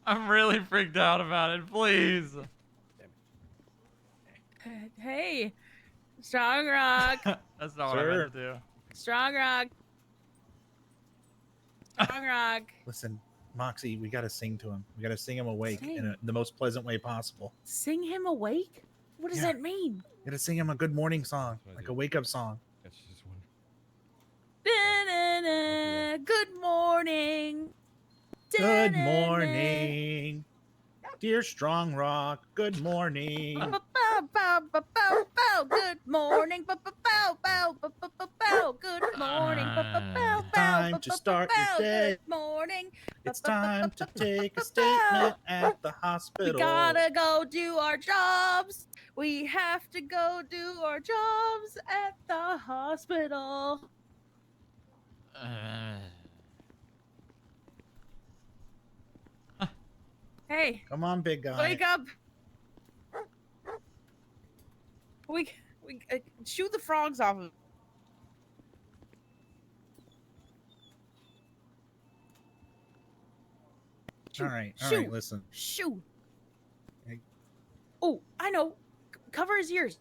I'm really freaked out about it. Please. Hey, Strongrock. That's not what I meant to do. Strongrock. Strongrock. Listen, Moxie, we gotta sing to him. We gotta sing him awake Sing. in the most pleasant way possible. Sing him awake? What does Yeah. that mean? We gotta sing him a good morning song, like a wake up song. It's just one. Da-na-na, good morning. Good Da-na-na. morning, dear Strong Rock. Good morning. Bow, bow, bow, bow, bow. Good morning. Bow, bow, bow, bow, bow, bow, bow, bow. Good morning. Bow, bow, bow, bow, Time bow, to bow, start bow, your day. Good morning. It's time to take a statement at the We hospital. gotta go do our jobs. We have to go do our jobs at the hospital. Hey, Come on, big guy. wake up. We shoot the frogs off of. All right, Shoot. listen. Shoo. Hey. Oh, I know. Cover his ears.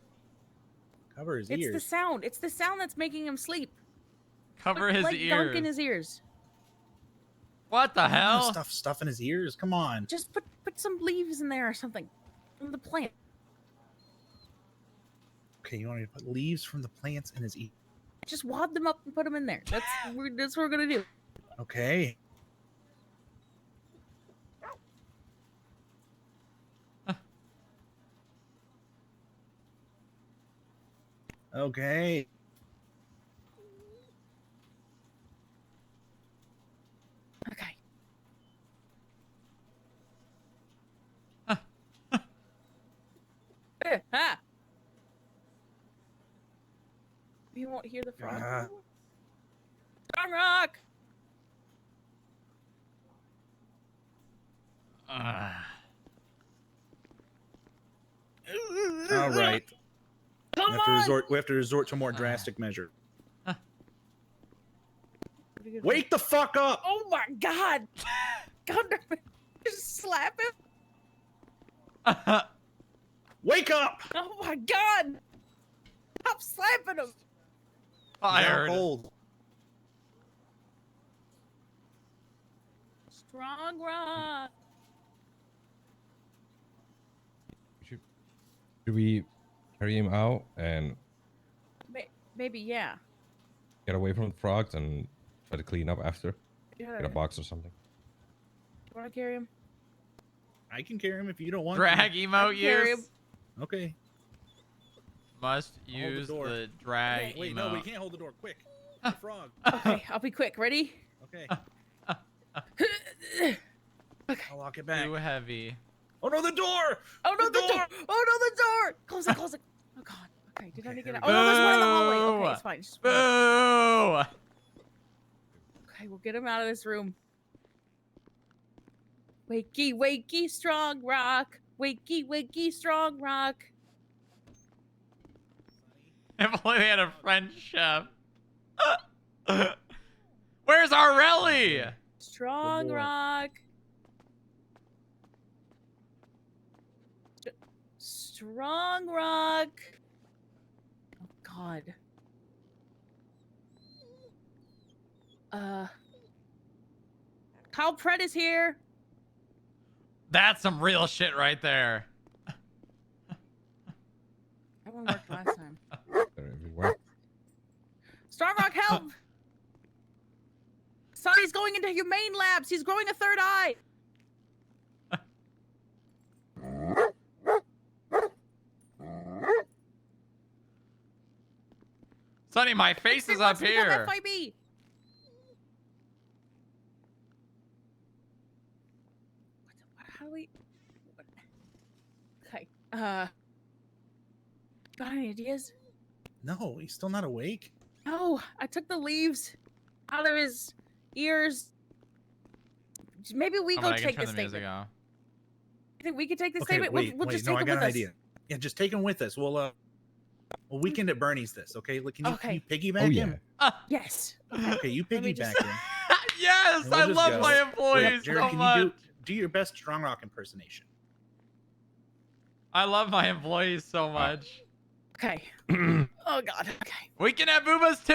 Cover his It's ears. the sound. It's the sound that's making him sleep. Cover Put, his like, ears. gunk in his ears. What the hell? Stuff in his ears. Come on. Just put some leaves in there or something. From the plant. Okay, you want me to put leaves from the plants in his ear? Just wad them up and put them in there. That's what we're gonna do. Okay. Okay. Okay. Ha! You won't hear the frog. Strong Rock. All right. Come We have to resort to more drastic measure. Wake the fuck up! Oh my God! God, just slap him. Wake up! Oh my God! Stop slapping him. Fired. Cold. Strong Rock. Should we carry him out and Maybe, yeah. get away from the frogs and try to clean up after? Yeah. Get a box or something. You want to carry him? I can carry him if you don't want Drag to. emote carry him. use. Okay. Must Hold the use door. the drag Wait, emote. no, we can't hold the door. Quick. The frog. Okay, I'll be quick. Ready? Okay. Okay. I'll lock it back. Too heavy. Oh no, the door! Oh no, the door! Oh no, the door! Close it, close it. Oh God. Okay, did I get out? Oh no, there's one in the hallway. Okay, it's fine. Just Boo! Okay, we'll get him out of this room. Wakey, wakey, Strong Rock. Wakey, wakey, Strong Rock. If only they had a French chef. Where's Arelli? Strong boy. Rock. Strong Rock. Oh God. Kyle Pratt is here. That's some real shit right there. That one worked last time. They're everywhere. Strong Rock, help! Sonny's going into humane labs. He's growing a third eye. Sonny, my face is up here. FIB. Got any ideas? No, he's still not awake. No, I took the leaves out of his ears. Maybe we Oh, go but I can take turn the the music statement. off. I think we can take the Okay, statement. wait, We'll wait. just No, take I him got with an us. idea. Yeah, just take him with us. We'll weekend at Bernie's this. Okay, look, can you Okay. piggyback Oh, yeah. him? Yes. Okay, you Let me just- piggyback him. Yes, and we'll I just love go. my Wait, employees Jared, so can much. you do your best Strongrock impersonation? I love my employees so much. Okay. Oh God. Okay. We can have boobas too.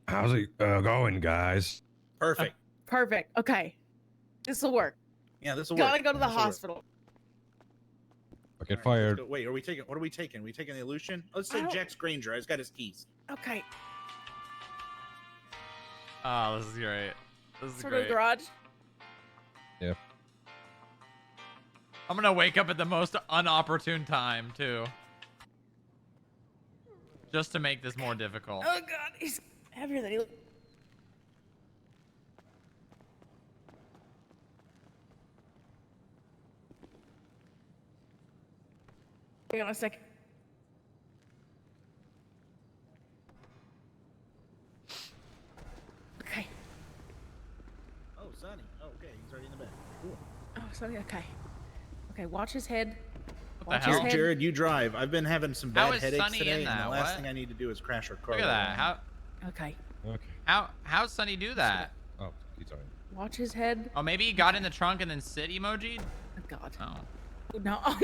How's it going, guys? Perfect. Perfect. Okay. This will work. Yeah, this will work. Gotta go to the This'll work. hospital. I get Let's fired. go. Wait, are we taking? What are we taking? we taking the Aleutian? Let's I take don't- Jax Granger. He's got his keys. Okay. Oh, this is great. This is Sort of great. garage. Yeah. I'm gonna wake up at the most unopportune time too, just to make this more difficult. Oh God, he's heavier than he looks. Hang on a second. Okay. Oh, Sonny. Oh, okay, he's already in the bed. Cool. Oh, sorry. Okay. Okay. Watch his head. What Watch the his hell? head. Jared, you drive. I've been having some How bad is headaches Sonny today, in and that? the last What? thing I need to do is crash our car. Look at that. How Okay. Okay. how's Sonny do that? Oh, he's alright. Watch his head. Oh, maybe he got in the trunk and then sit emoji'd? Oh God. Oh. Oh, no. Oh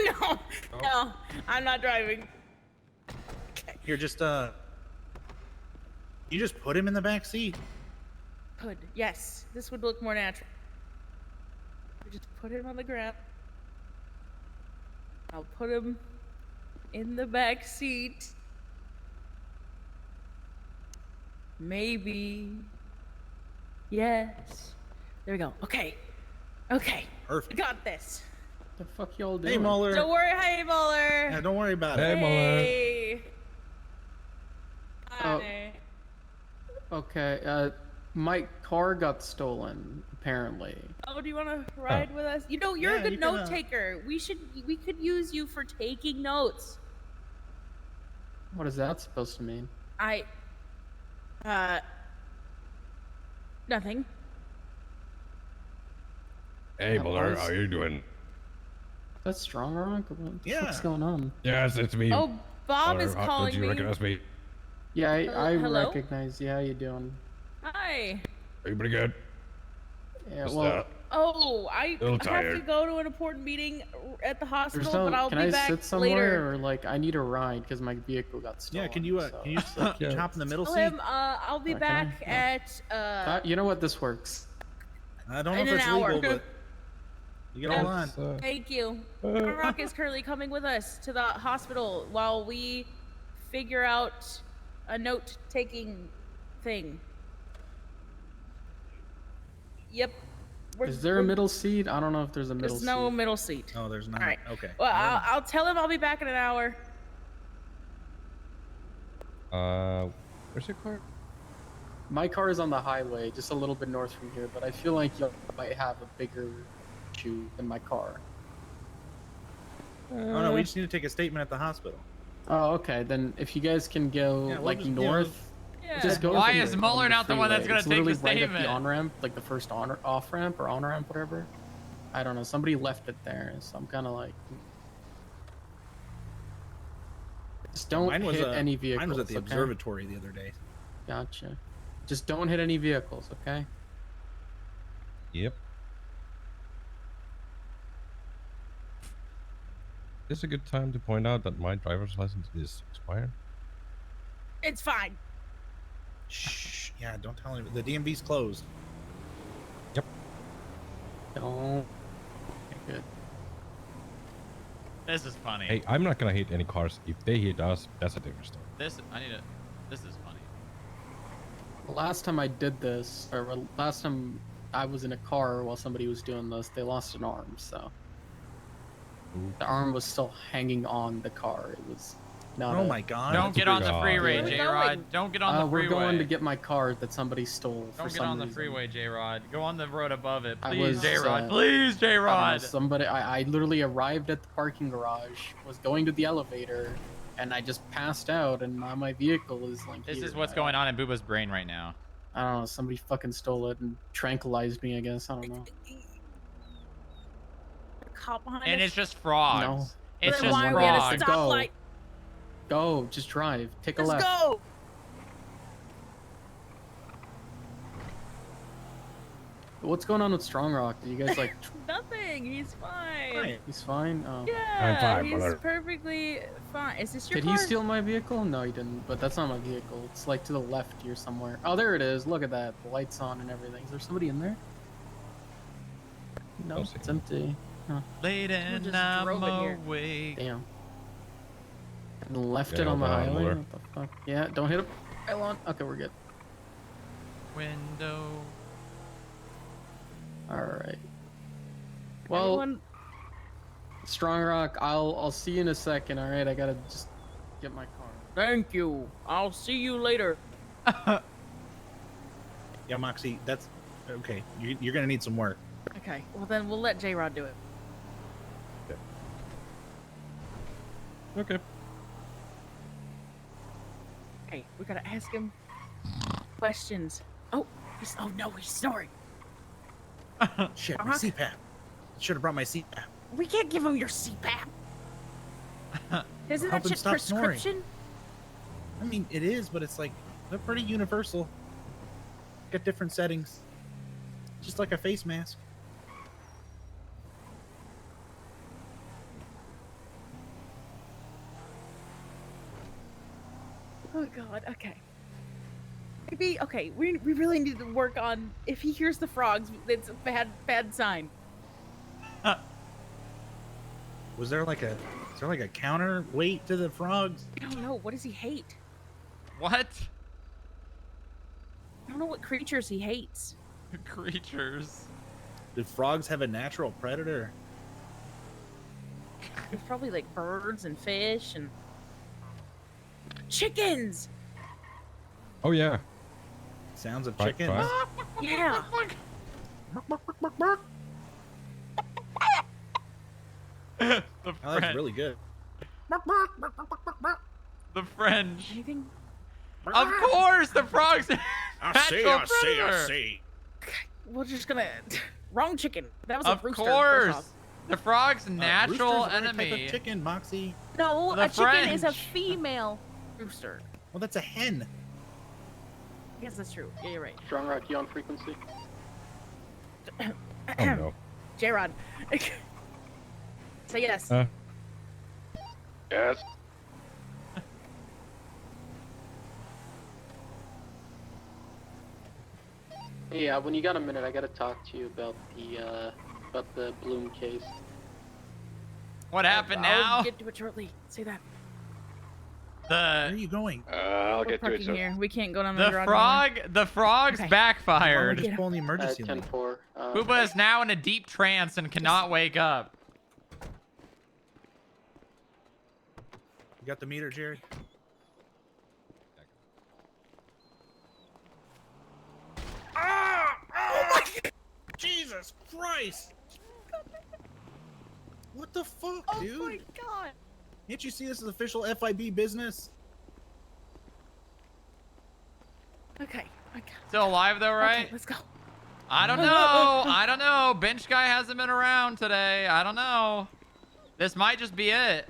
no. No. I'm not driving. Here, just you just put him in the back seat. Could. Yes. This would look more natural. We just put him on the ground. I'll put him in the back seat. Maybe. Yes. There we go. Okay. Okay. Perfect. Got this. The fuck y'all doing? Hey, Muller. Don't worry. Hey, Muller. Yeah, don't worry about Hey, it. Hey. Oh. Hi. Okay, my car got stolen, apparently. Oh, do you want to ride with us? You know, you're Yeah, a good you can, note taker. We could use you for taking notes. What is that supposed to mean? Nothing. Hey, That Muller, was- how you doing? That's Strongrock? What the Yeah. fuck's going on? Yes, it's me. Oh, Bob Muller, is how- calling Did you me. recognize me? Yeah, I Hello? recognize you. How you doing? Hi. Are you pretty good? Yeah, Just, well, Oh, I Little have to tired. go to an important meeting at the there's hospital, no. but I'll Can be I back sit somewhere, later. or like I need a ride because my vehicle got stolen? Yeah, can you so- can you hop in the middle Tell seat? him I'll be Can I? back Yeah. at You know what? This works. I don't know in if an it's hour. legal, but you get all on. Thank you. Rock is currently coming with us to the hospital while we figure out a note-taking thing. Yep. Is there a middle seat? I don't know if there's a middle There's no seat. middle seat. Oh, there's not. All right. Okay. Well, I'll tell him I'll be back in an hour. Where's your car? My car is on the highway, just a little bit north from here, but I feel like you might have a bigger issue than my car. Oh no, we just need to take a statement at the hospital. Oh, okay. Then if you guys can go Yeah, we'll like just- yeah, north, Yeah. just go. Why from is the- Muller on not the one that's freeway. gonna It's take the literally right at statement? the on ramp, like the first off ramp or on ramp, whatever. I don't know. Somebody left it there, so I'm kind of like. Just don't Mine was hit uh, any vehicles. Mine was at the okay? observatory the other day. Gotcha. Just don't hit any vehicles, okay? Yep. This is a good time to point out that my driver's license is expired. It's fine. Shh. Yeah, don't tell anybody. The DMV's closed. Don't. Okay, good. This is funny. Hey, I'm not gonna hit any cars. If they hit us, that's a different story. This is funny. The last time I did this, or last time I was in a car while somebody was doing this, they lost an arm, so. Ooh. The arm was still hanging on the car. It was No. Oh my God. Don't get on the freeway, Where are we J-Rod. going? Don't get on the freeway. We're going to get my car that somebody stole for Don't get some on the reason. freeway, J-Rod. Go on the road above it. I Please, was, J-Rod. Please, I don't know, J-Rod. somebody, I literally arrived at the parking garage, was going to the elevator, and I just passed out, and now my vehicle is like This here. is what's going on in Booba's brain right now. I don't know, somebody fucking stole it and tranquilized me, I guess. I don't know. Cop behind And us? it's just frogs. No. It's Then just why are we at a frogs. stoplight? Go, just drive. Take a Let's left. go. What's going on with Strongrock? Did you guys like? Nothing. He's fine. He's fine. Oh. Yeah, he's perfectly fine. Is this your Did car? he steal my vehicle? No, he didn't. But that's not my vehicle. It's like to the left here somewhere. Oh, there it is. Look at that. The lights on and everything. Is there somebody in there? No, it's empty. Huh. Late and I'm awake. Damn. And left Yeah, it on the hold on, highway. Muller. What the fuck? Yeah, don't hit it. Elon. Okay, we're good. Window. All right. Well, Strongrock, I'll see you in a second. All right, I gotta just get my car. Thank you. I'll see you later. Yeah, Moxie, that's okay. You're gonna need some work. Okay. Well, then we'll let J-Rod do it. Okay. Okay, we gotta ask him questions. Oh, oh no, he's snoring. Shit, my CPAP. Should have brought my CPAP. We can't give him your CPAP. Isn't Help that him shit stop snoring. prescription? I mean, it is, but it's like they're pretty universal. Got different settings, just like a face mask. Oh god, okay. Maybe, okay, we really need to work on, if he hears the frogs, it's a bad sign. Is there like a counterweight to the frogs? I don't know, what does he hate? What? I don't know what creatures he hates. Creatures. Do frogs have a natural predator? There's probably like birds and fish and chickens. Oh yeah. Sounds of Quack, chickens. quack. Yeah. That's really good. The French. Anything? Of course, the frogs. I see. We're just gonna wrong chicken. That was Of a rooster. course. first off. The frog's natural roosters are a type enemy. of chicken, Moxie. No, The a chicken is a French. female rooster. Well, that's a hen. Yes, that's true. Yeah, you're right. Strongrock, you on frequency? Oh no. J-Rod. Say yes. Yes. Hey, when you got a minute, I gotta talk to you about the Bloom case. What happened I'll now? get to it shortly. Say that. Where are you going? I'll We're get to it. parking So. here. We can't go down the The garage frogs Okay. backfired. Just pulling the emergency light. 10-4. Booba is now in a deep trance and cannot wake up. You got the meter, Jared? Oh my God. Jesus Christ! What the fuck, dude? Oh my god! Can't you see this is official FIB business? Okay. Still alive though, right? Okay, let's go. I don't know. I don't know. Bench guy hasn't been around today. I don't know. This might just be it.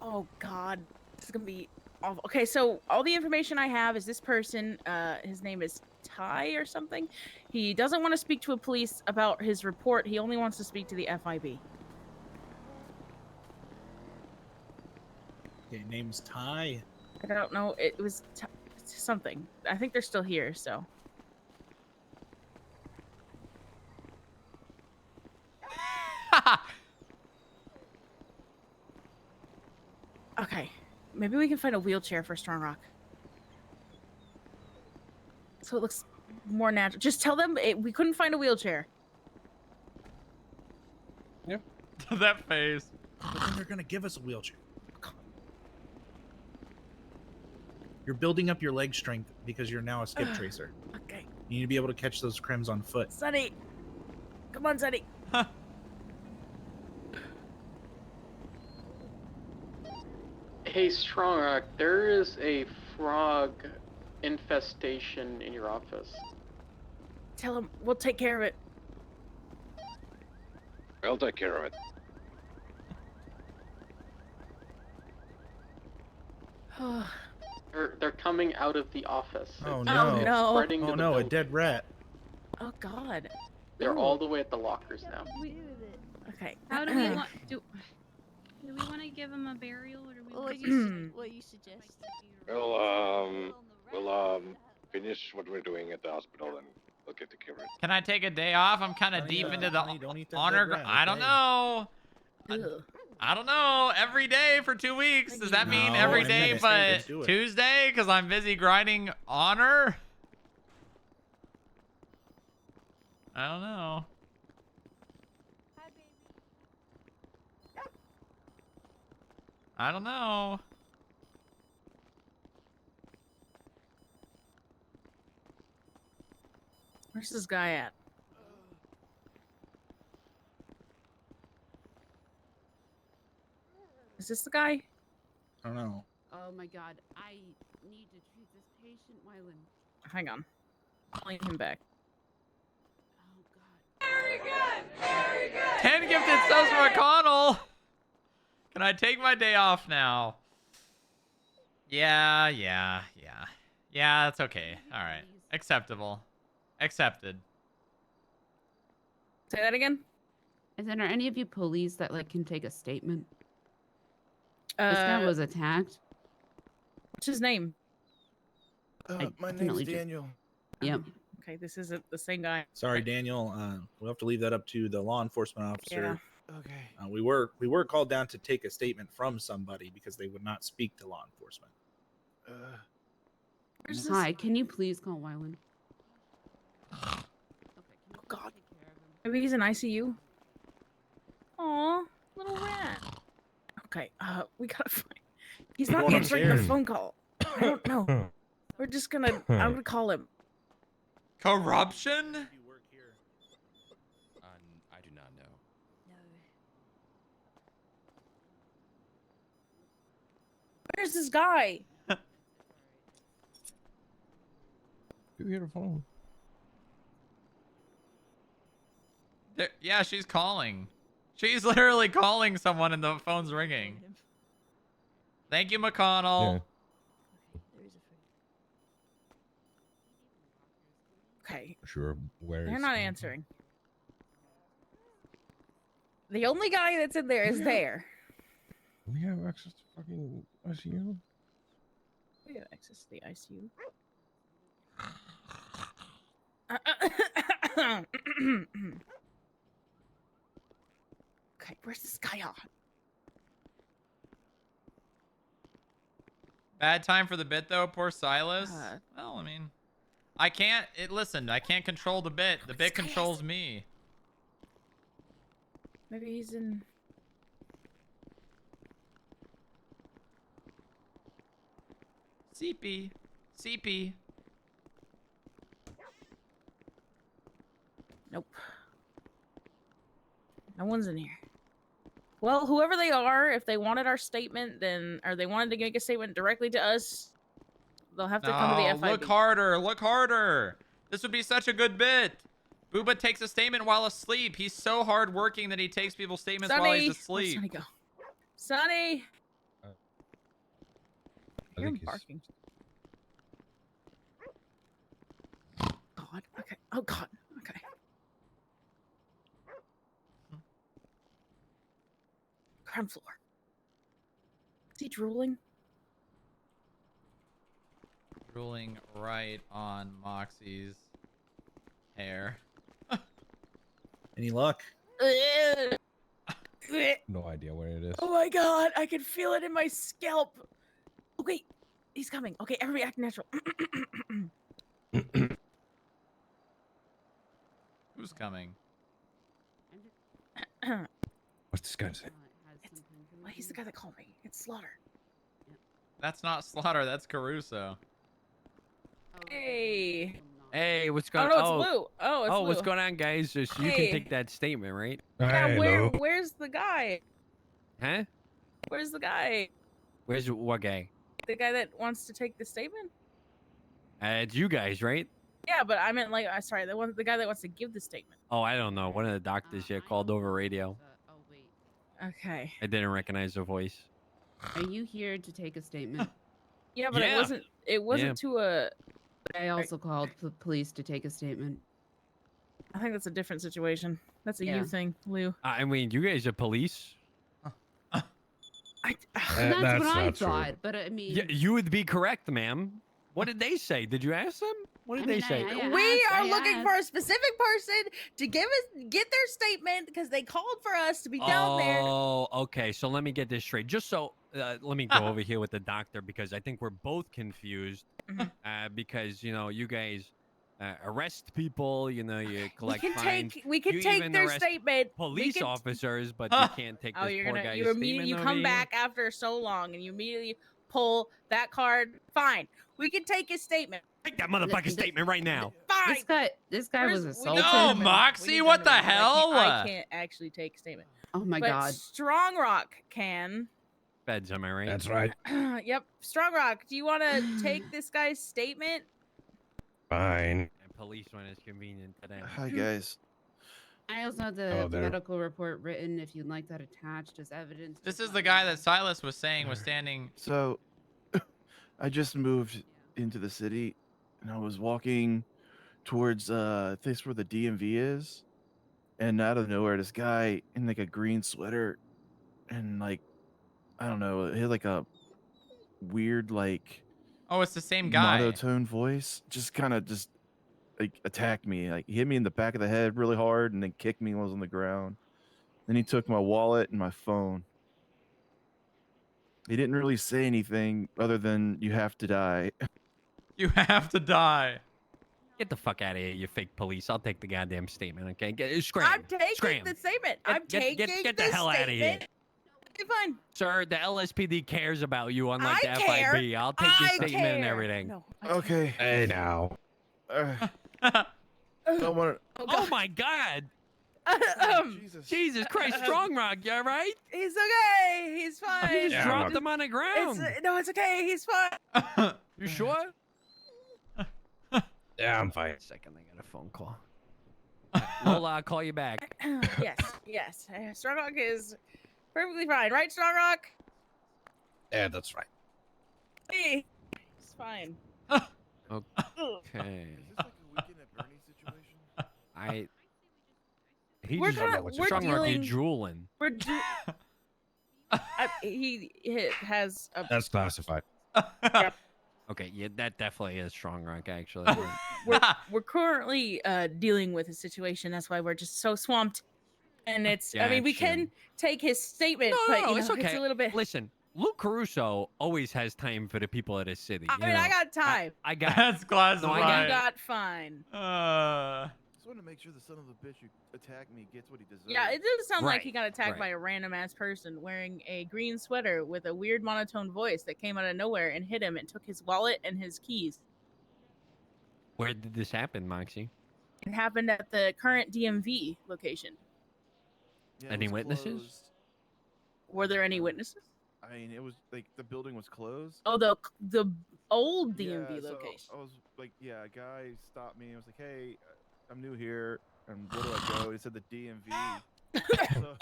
Oh god. This is gonna be awful. Okay, so all the information I have is this person, his name is Ty or something. He doesn't want to speak to a police about his report. He only wants to speak to the FIB. Okay, name's Ty. I don't know. It was something. I think they're still here, so. Okay. Maybe we can find a wheelchair for Strongrock. So it looks more natural. Just tell them we couldn't find a wheelchair. That face. But then they're gonna give us a wheelchair. You're building up your leg strength because you're now a skip tracer. Okay. You need to be able to catch those crims on foot. Sonny. Come on, Sonny. Hey, Strongrock, there is a frog infestation in your office. Tell him we'll take care of it. I'll take care of it. They're coming out of the office. Oh no! Oh, no. Spreading to Oh the no! A building. dead rat. Oh God. They're Ooh. all the way at the lockers now. Okay. How do we want do we want to give him a burial or do we What want you suggest? We'll finish what we're doing at the hospital and we'll get to care of it. Can I take a day off? I'm kind of deep into the don't eat that honor. dead rat, I don't okay? know. I don't know. Every day for 2 weeks. Does that mean No, every I day meant but to do it. Tuesday? Because I'm busy grinding honor? I don't know. I don't know. Where's this guy at? Is this the guy? I don't know. Oh my god, I need to treat this patient, Wyland. Hang on. Calling him back. 10 gifted subs for McConnell. Can I take my day off now? Yeah, that's okay. All right. Acceptable. Accepted. Say that again? Is there any of you police that like can take a statement? This guy was attacked. What's his name? My name's definitely do. Daniel. Yep. Okay, this isn't the same guy. Sorry, Daniel. We'll have to leave that up to the law enforcement officer. Okay. We were called down to take a statement from somebody because they would not speak to law enforcement. Hi, can you please call Wyland? Oh God. Maybe he's in ICU. Aw, little rat. Okay, we gotta find. He's not Going answering the upstairs. phone call. I don't know. We're just gonna. I'm gonna call him. Corruption? I do not know. Where's this guy? You hear the phone? Yeah, she's calling. She's literally calling someone and the phone's ringing. Thank you, McConnell. Okay. Sure. Where They're is not he? answering. The only guy that's in there is there. We have access to fucking ICU. We have access to the ICU. Okay, where's this guy on? Bad time for the bit though, poor Silas. Well, I mean, I can't. Listen, I can't control the bit. The bit controls me. Maybe he's in. CP. CP. Nope. No one's in here. Well, whoever they are, if they wanted our statement, then, or they wanted to make a statement directly to us, they'll have to come to the FIB. Look harder. Look harder. This would be such a good bit. Booba takes a statement while asleep. He's so hardworking that he takes people's statements while he's asleep. Where'd Sonny go? Sonny! I Hear him think he's... barking. God. Okay. Oh, God. Okay. Ground floor. Is he drooling? Drooling right on Moxie's hair. Any luck? No idea where it is. Oh my God, I can feel it in my scalp. Oh wait, he's coming. Okay, everybody act natural. Who's coming? What's this guy say? Well, he's the guy that called me. It's Slaughter. That's not Slaughter. That's Caruso. Hey. Hey, what's Oh going no, on? it's Lou. Oh, it's Lou. What's going on, guys? So you Hey. can take that statement, right? Yeah, where's the guy? Huh? Where's the guy? Where's what guy? The guy that wants to take the statement? It's you guys, right? Yeah, but I meant like, sorry, the guy that wants to give the statement. Oh, I don't know. One of the doctors here called over radio. Okay. I didn't recognize the voice. Are you here to take a statement? Yeah, but Yeah. it wasn't Yeah. to a. I also called the police to take a statement. I think that's a different situation. That's a Yeah. you thing, Lou. I mean, you guys are police. That's what I thought, but I mean, Yeah, you would be correct, ma'am. What did they say? Did you ask them? What did they say? We are looking for a specific person to get their statement because they called for us to be down there. Oh, okay. So let me get this straight. Just so, let me go over here with the doctor because I think we're both confused. Because you guys arrest people. You collect fines. We can You take even their arrest statement. Police officers, but you can't take this poor guy's statement. You over come here. back after so long and you immediately pull that card. Fine, we can take his statement. Take that motherfucking statement right now. Fine. This guy was assaulted. No, Moxie, what the hell? I can't actually take a statement. Oh my but god. Strongrock can. Feds, am I right? That's right. Yep, Strongrock. Do you want to take this guy's statement? Fine. And police when it's convenient today. Hi guys. I also have the Hello there. medical report written if you'd like that attached as evidence. This is the guy that Silas was saying was standing. So, I just moved into the city, and I was walking towards this where the DMV is, and out of nowhere, this guy in like a green sweater, and like, I don't know, he had like a weird like. Oh, it's the same guy. Monotone voice, just kind of just like attacked me. Like he hit me in the back of the head really hard, and then kicked me when I was on the ground. Then he took my wallet and my phone. He didn't really say anything other than "you have to die." You have to die. Get the fuck out of here, you fake police. I'll take the goddamn statement, okay? Scram. I'm taking Scram. the statement. I'm taking Get the hell out of here. Okay, fine. Sir, the LSPD cares about you, unlike the I care. FIB. I'll take your I statement and care. everything. No, Okay. Hey now. Don't want to. Oh my god. Jesus Christ, Strongrock, you alright? He's okay. He's fine. You just dropped him on the ground. No, it's okay. He's fine. You sure? Yeah, I'm fine. Second, I got a phone call. Lola, I'll call you back. yes. Strongrock is perfectly fine, right, Strongrock? Yeah, that's right. Hey, he's fine. Okay. He We're just gonna- what's we're Strongrock, you're dealing- drooling. He has a. That's classified. Okay, yeah, that definitely is Strongrock, actually. We're currently dealing with a situation. That's why we're just so swamped. And it's. I mean, we Gotcha. can take his statement, No, but you know, it's okay. a little bit. Listen, Luke Caruso always has time for the people of his city. I mean, I got time. I got. That's classified. No, I You got fine. Just want to make sure the son of a bitch who attacked me gets what he deserves. Yeah, it doesn't sound like he Right, got attacked right. by a random ass person wearing a green sweater with a weird monotone voice that came out of nowhere and hit him and took his wallet and his keys. Where did this happen, Moxie? It happened at the current DMV location. Yeah, it Any was witnesses? closed. Were there any witnesses? I mean, it was like the building was closed. Oh, the old DMV Yeah, so location. I was like, yeah, a guy stopped me and was like, hey, I'm new here, and where do I go? He said the DMV. So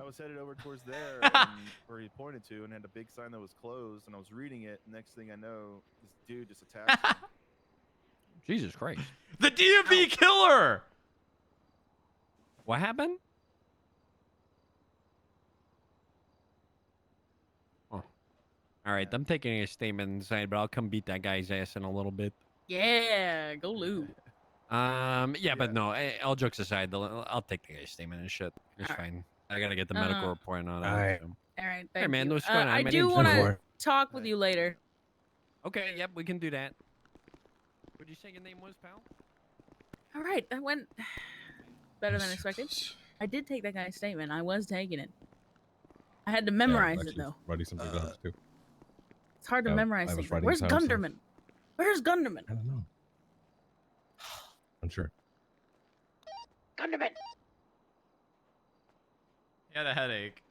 I was headed over towards there, and where he pointed to, and had a big sign that was closed, and I was reading it. Next thing I know, this dude just attacked me. Jesus Christ. The DMV killer. What happened? Oh. All right, I'm taking a statement inside, but I'll come beat that guy's ass in a little bit. Yeah, go Lou. Yeah, but no, all jokes aside, I'll take the guy's statement and shit. It's fine. I gotta get the medical report and all that. Alright. so. All right, Hey, thank man, you. what's going on? I My do name's want to Lenore. talk with you later. Okay, yep, we can do that. What'd you say your name was, pal? All right, that went better than expected. I did take that guy's statement. I was taking it. I had to memorize it though. Writing something down too. It's hard to Yeah, memorize I was things. writing Where's some stuff. Gunderman? Where's Gunderman? I don't know. I'm sure. Gunderman. He had a headache.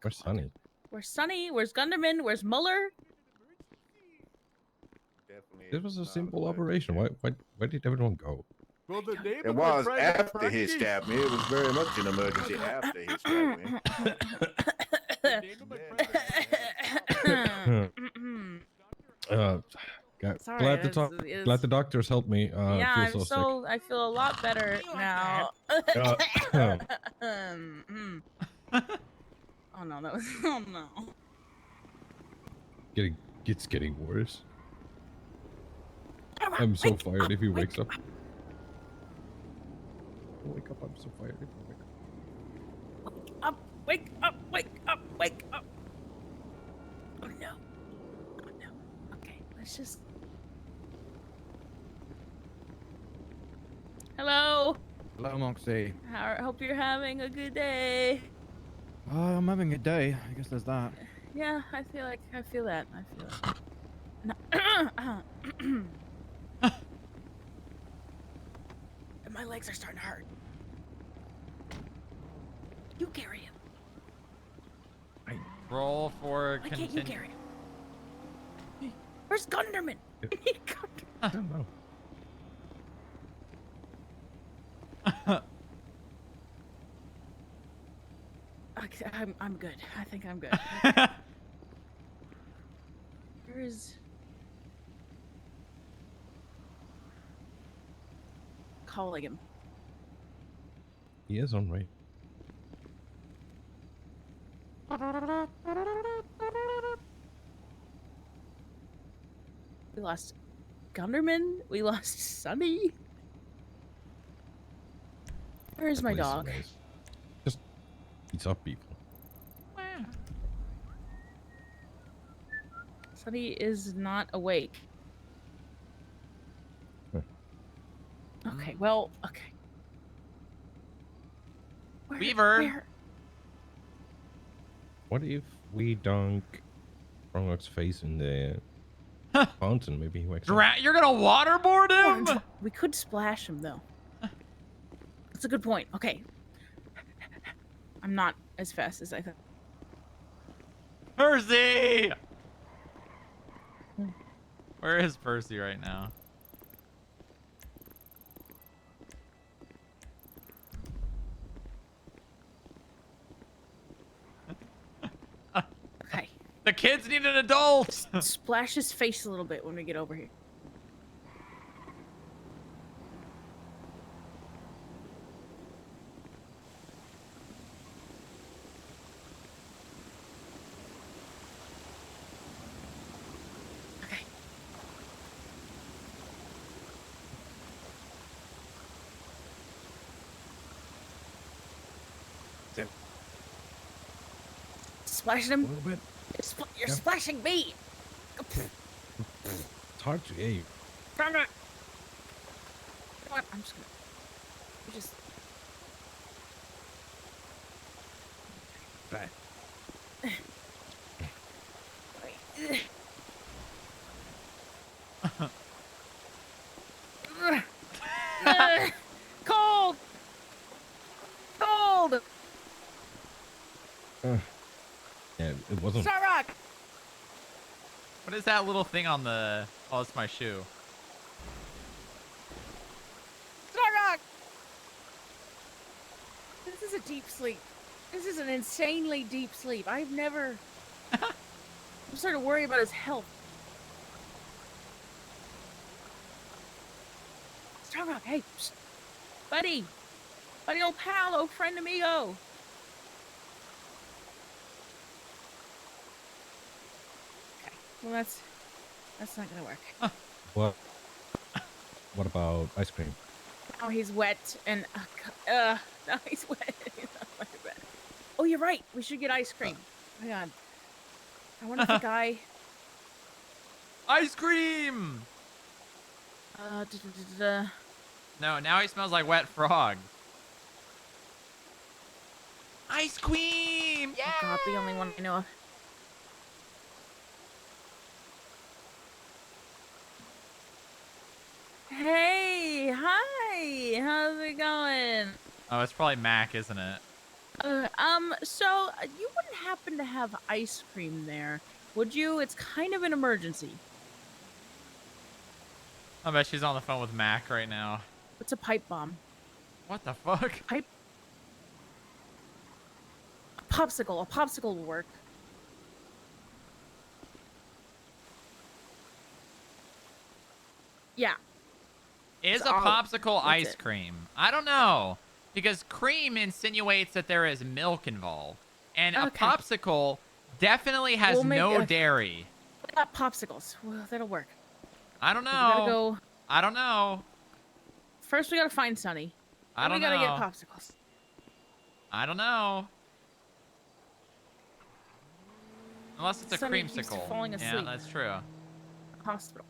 Where's Sonny? Where's Sonny? Where's Gunderman? Where's Muller? This was a simple operation. Why did everyone go? Well, the name It was after he stabbed me. It was very much an emergency after he stabbed me. Sorry, Glad it's- glad the doctors helped me. Yeah, I I'm feel so I feel a lot better now. Oh no, that was oh no. sick. It's getting worse. I'm so fired if he wakes up. Wake up! I'm so fired if he wakes up. Wake up! Wake up! Wake up! Oh no! Oh no! Okay, let's just. Hello. Hello, Moxie. Hope you're having a good day. I'm having a day. I guess there's that. Yeah, I feel that. I feel that. No. My legs are starting to hurt. You carry him. Roll for Why can't you carry him? Where's Gunderman? I don't know. Okay, I'm good. I think I'm good. Where is calling him? He is on right. We lost Gunderman. We lost Sonny. Where is my Please, dog? guys. Just beats up people. Sonny is not awake. Okay, well, okay. Weaver. What if we dunk Strongrock's face in the fountain? Maybe he wakes up. You're gonna waterboard him? We could splash him though. That's a good point. Okay. I'm not as fast as I thought. Percy! Where is Percy right now? Okay. The kids need an adult! Splash his face a little bit when we get over here. Splashing him? A little bit. You're Yeah. splashing me! It's hard to aim. I'm not. You know what? I'm just gonna. You just. Bad. Cold! Cold! Yeah, it wasn't. Strongrock! What is that little thing on the... Oh, it's my shoe. Strongrock! This is a deep sleep. This is an insanely deep sleep. I've never... I'm starting to worry about his health. Strongrock, hey. Psst. Buddy. Buddy, old pal, old friend amigo. Okay. Well, that's not gonna work. What about ice cream? Now he's wet and now he's wet. He's not like that. Oh, you're right. We should get ice cream. Hang on. I wonder if the guy. Ice cream! No, now he smells like wet frog. Ice cream! Oh God, the only one I know of. Hey, hi. How's it going? Oh, it's probably Mac, isn't it? So you wouldn't happen to have ice cream there, would you? It's kind of an emergency. I bet she's on the phone with Mac right now. It's a pipe bomb. What the fuck? Pipe. A popsicle. A popsicle will work. Yeah. Is So a I'll- popsicle that's ice it. cream? I don't know. Because cream insinuates that there is milk involved. And a Okay. popsicle definitely has We'll make no a- dairy. We got popsicles. Well, that'll work. I don't know. We gotta go. I don't know. First, we gotta find Sunny. I Then don't we gotta know. get popsicles. I don't know. Unless it's a Sunny keeps creamsicle. falling Yeah, asleep. that's true. Hospital.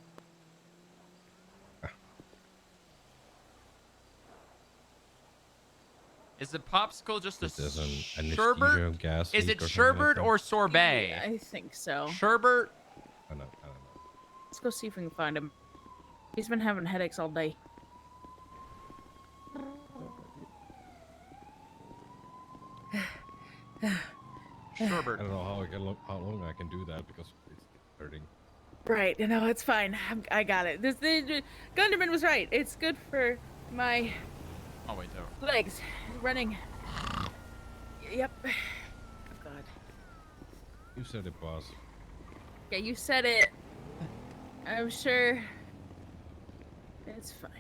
Is the popsicle just a Is this an sherbet? anesthesia gas Is leak it or something like sherbet that? or sorbet? Yeah, I think so. Sherbet? I don't know. Let's go see if we can find him. He's been having headaches all day. Sherbet. I don't know how long I can do that because it's hurting. Right, no, it's fine. I got it. The Gunderman was right. It's good for my Oh, wait, no. legs. Running. Yep. Oh, God. You said it, boss. Yeah, you said it. I'm sure it's fine.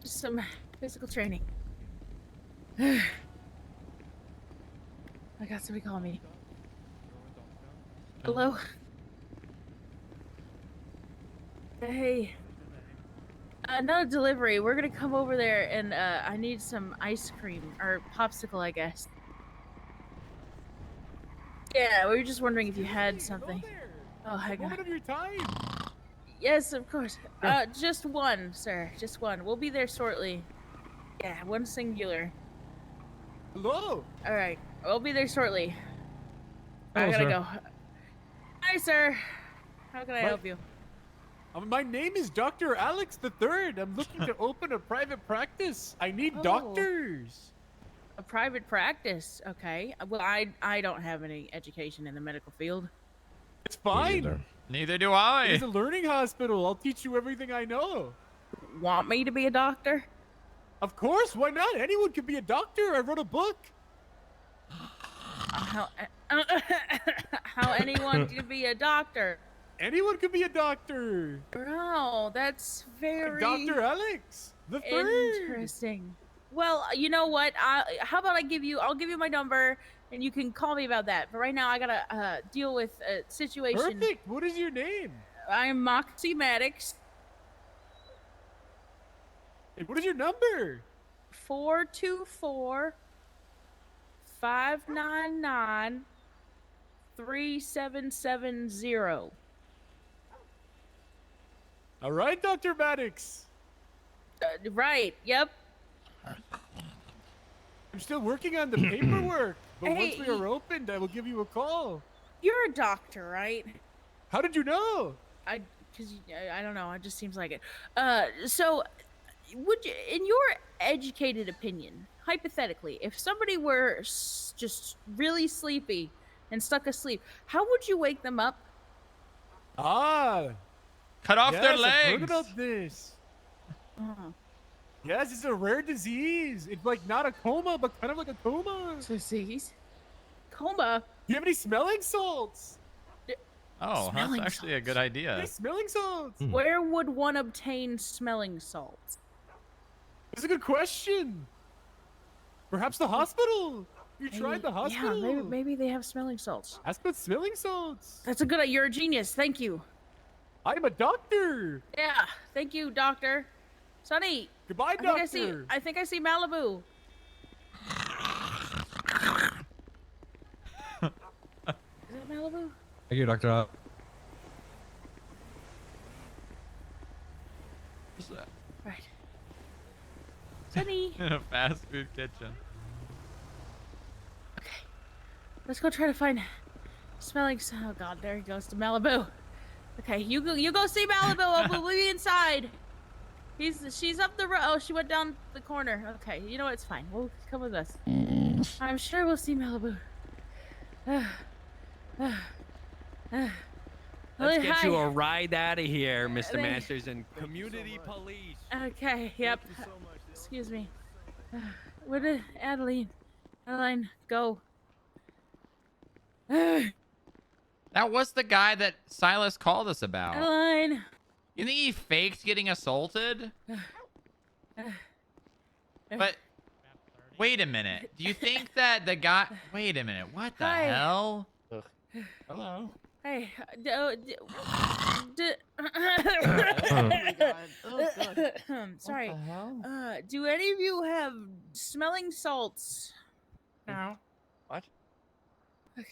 Just some physical training. I got somebody calling me. Hello? Hey. Not a delivery. We're gonna come over there and I need some ice cream or popsicle, I guess. Yeah, we were just wondering if you had something. Oh, hang on. Moment of your time. Yes, of course. Just one, sir. Just one. We'll be there shortly. Yeah, one singular. Hello. All right, we'll be there shortly. I Hello, gotta sir. go. Hi, sir. How can I My- help you? My name is Dr. Alex III. I'm looking to open a private practice. I need Oh. doctors. A private practice. Okay. Well, I don't have any education in the medical field. It's fine. Neither do I. It's a learning hospital. I'll teach you everything I know. Want me to be a doctor? Of course. Why not? Anyone can be a doctor. I wrote a book. How anyone can be a doctor? Anyone can be a doctor. Bro, that's very Dr. Alex the third. interesting. Well, you know what? How about I'll give you my number and you can call me about that. But right now I gotta deal with a situation. Perfect. What is your name? I'm Moxie Maddox. Hey, what is your number? 424-599-3770. All right, Dr. Maddox. Right. Yep. I'm still working on the paperwork, but Hey, once we are opened, I will give you a call. You're a doctor, right? How did you know? I don't know. It just seems like it. So, would you, in your educated opinion, hypothetically, if somebody were just really sleepy and stuck asleep, how would you wake them up? Cut off their yes, I've heard legs. about this. Oh. Yes, it's a rare disease. It's like not a coma, but kind of like a coma. Disease? Coma? Do you have any smelling salts? Oh, that's Smelling actually a good idea. Any smelling salts? Where would one obtain smelling salts? That's a good question. Perhaps the hospital. You tried the hospital. Yeah, maybe they have smelling salts. Ask about smelling salts. That's a good. You're a genius. Thank you. I'm a doctor. Yeah, thank you, doctor. Sonny. Goodbye, doctor. I think I see Malibu. Is that Malibu? Thank you, Doctor. Right. Sonny. In a fast food kitchen. Let's go try to find smelling. Oh God, there he goes to Malibu. Okay, you go see Malibu. We'll be inside. She's up the road. Oh, she went down the corner. Okay, you know what? It's fine. We'll come with us. I'm sure we'll see Malibu. Let's get Hi. you a ride out of here, Mr. Thank- Masters, and community police. Okay, yep. Excuse me. Where did Adeline go? That was the guy that Silas called us about. Adeline. You think he faked getting assaulted? But wait a minute. Do you think that the guy? Wait a minute. What the Hi. hell? Hello. Hey. Sorry. What the hell? Do any of you have smelling salts? No. What? Okay.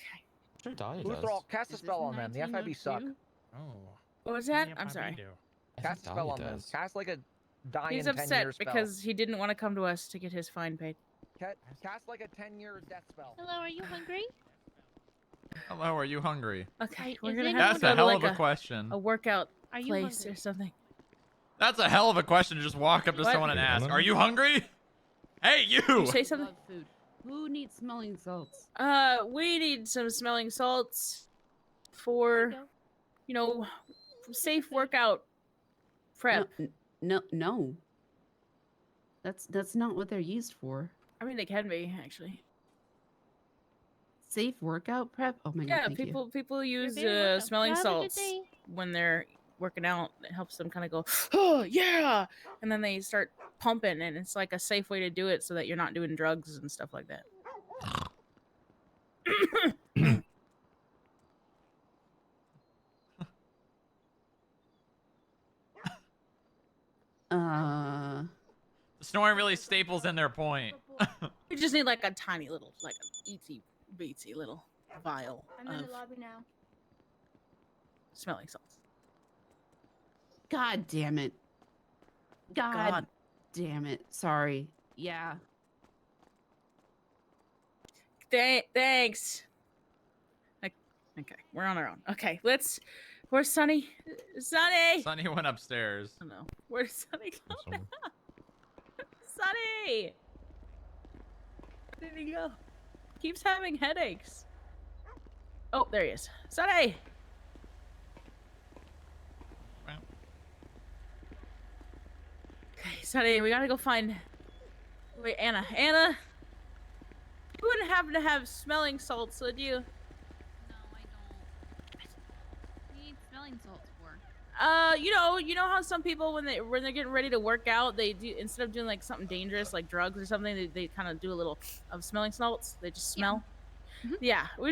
Sure, Lutherall, cast a spell on them. The FIB suck. Oh. What was that? I'm sorry. Cast a spell on them. Cast like a dying He's 10-year upset spell. because he didn't want to come to us to get his fine paid. Cast like a 10-year death spell. Hello, are you hungry? Hello, are you hungry? Okay, Is we're it gonna hungry? have That's to go a to hell like of a question. a workout Are you place hungry? or something. That's a hell of a question to just walk up to What? someone and ask. Are you hungry? Hey, you! You say something? Love food. Who needs smelling salts? We need some smelling salts for, you know, safe workout prep. No. That's not what they're used for. I mean, they can be actually. Safe workout prep? Oh my god. Yeah, thank you. people use very welcome. smelling Have a good salts day. when they're working out. It helps them kind of go, oh yeah, and then they start pumping, and it's like a safe way to do it so that you're not doing drugs and stuff like that. The snoring really staples in their point. You just need like a tiny little, like a itsy beatsy little vial I'm in of the lobby now. smelling salts. God damn it. God damn it. Sorry. Yeah. Thanks. Okay, we're on our own. Okay, where's Sunny? Sunny! Sonny went upstairs. Oh no. Where's Sunny go? Sunny! Where did he go? Keeps having headaches. Oh, there he is. Sunny! Okay, Sunny, we gotta go find... Wait, Anna. Anna! You wouldn't happen to have smelling salts, would you? No, I don't. What do you need smelling salts for? You know how some people when they're getting ready to work out, they do instead of doing like something dangerous like drugs or something, they kind of do a little of smelling salts. They just smell. Yeah, we're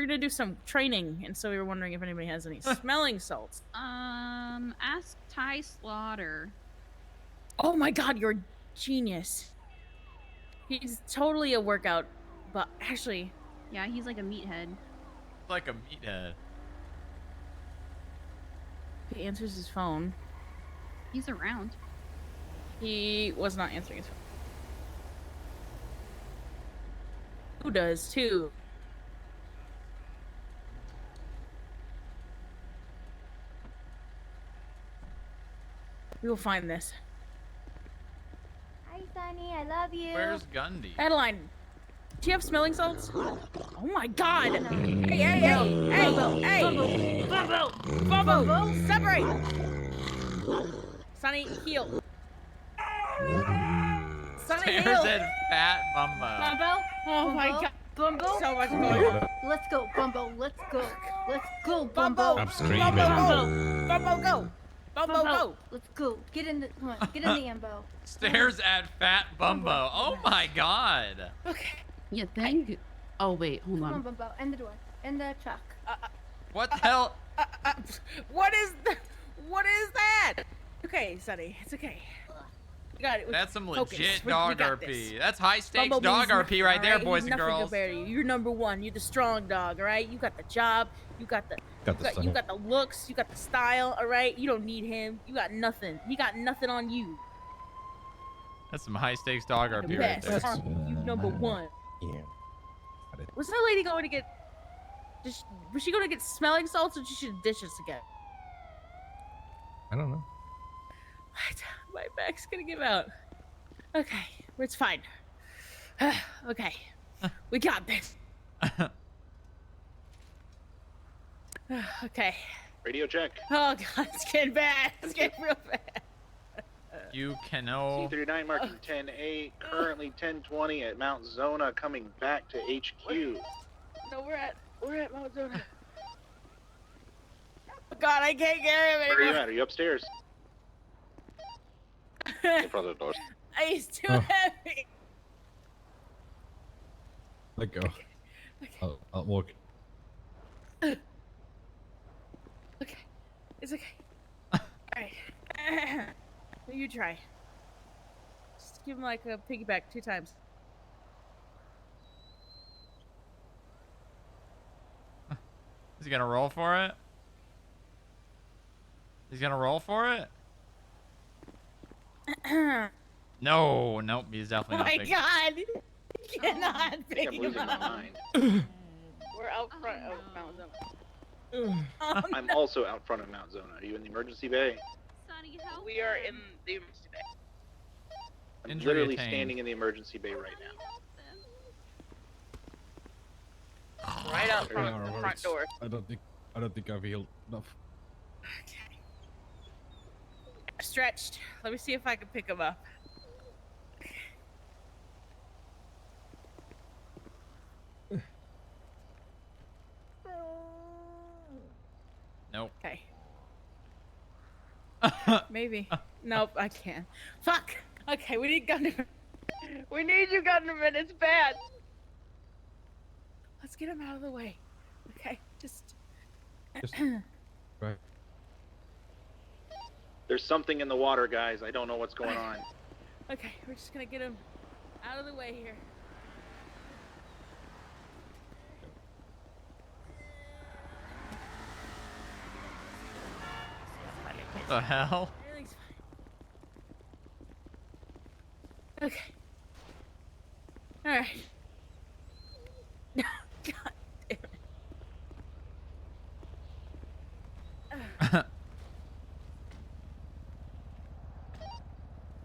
gonna do some training, and so we were wondering if anybody has any smelling salts. Ask Ty Slaughter. Oh my God, you're a genius. He's totally a workout, but actually, Yeah, he's like a meathead. Like a meathead. he answers his phone. He's around. He was not answering his phone. Who does too? We will find this. Hi, Sunny. I love you. Where's Gundy? Adeline, do you have smelling salts? Oh my God! Hey! Bumbo! Separate! Sunny, heal. Sunny, There's heal. that fat Bumbo. Bumbo? Oh my God! Bumbo? So much going on. Let's go, Bumbo. Let's go. Let's go, Bumbo. I'm screaming. Bumbo, go! Bumbo, go! Let's go. Get in the, come on, get in the ambo. Stares at fat Bumbo. Oh my God. Okay. You think? Oh wait, hold Come on, on. Bumbo. End the door. End the truck. What the hell? What is that? Okay, Sunny, it's okay. We got it. That's some Focus. legit We dog got RP. this. That's high stakes Bumbo dog means RP right there, alright? boys He's and nothing girls. compared to you. You're number one. You're the strong dog, all right? You got the job. You got the you got the looks. You got the style, all right? You don't need him. You got nothing. He got nothing on you. That's some high stakes dog The RP right best. there. You number one. Yeah. Was that lady going to get? Was she going to get smelling salts, or she should dish us again? I don't know. What? My back's gonna give out. Okay, it's fine. Okay, we got this. Okay. Radio check. Oh god, it's getting bad. It's getting real bad. You cannot. C39 marking 10-8, currently 1020 at Mount Zona, coming back to HQ. No, we're at Mount Zona. Oh god, I can't carry him anymore. Where are you at? Are you upstairs? In front of the doors. He's too Oh. heavy. Let go. I'll walk. Okay, it's okay. Alright. You try. Just give him like a piggyback 2 times. Is he gonna roll for it? He's gonna roll for it? No, nope, he's Oh definitely not my big. god! You cannot pick I'm him losing my up. mind. We're out front of Mount Zona. I'm also out front of Mount Zona. Are you in the emergency bay? We are in the emergency bay. I'm Injury literally attained. standing in the emergency bay right now. Right out Yeah, front of the front door. I don't think I've healed enough. Okay. Stretched. Let me see if I can pick him up. Nope. Okay. Maybe. Nope, I can't. Fuck! Okay, we need Gunderman. We need you, Gunderman. It's bad. Let's get him out of the way. Okay, just... Right. There's something in the water, guys. I don't know what's going on. Okay, we're just gonna get him out of the way here. What the hell? Everything's fine. Okay. Alright. God damn it. I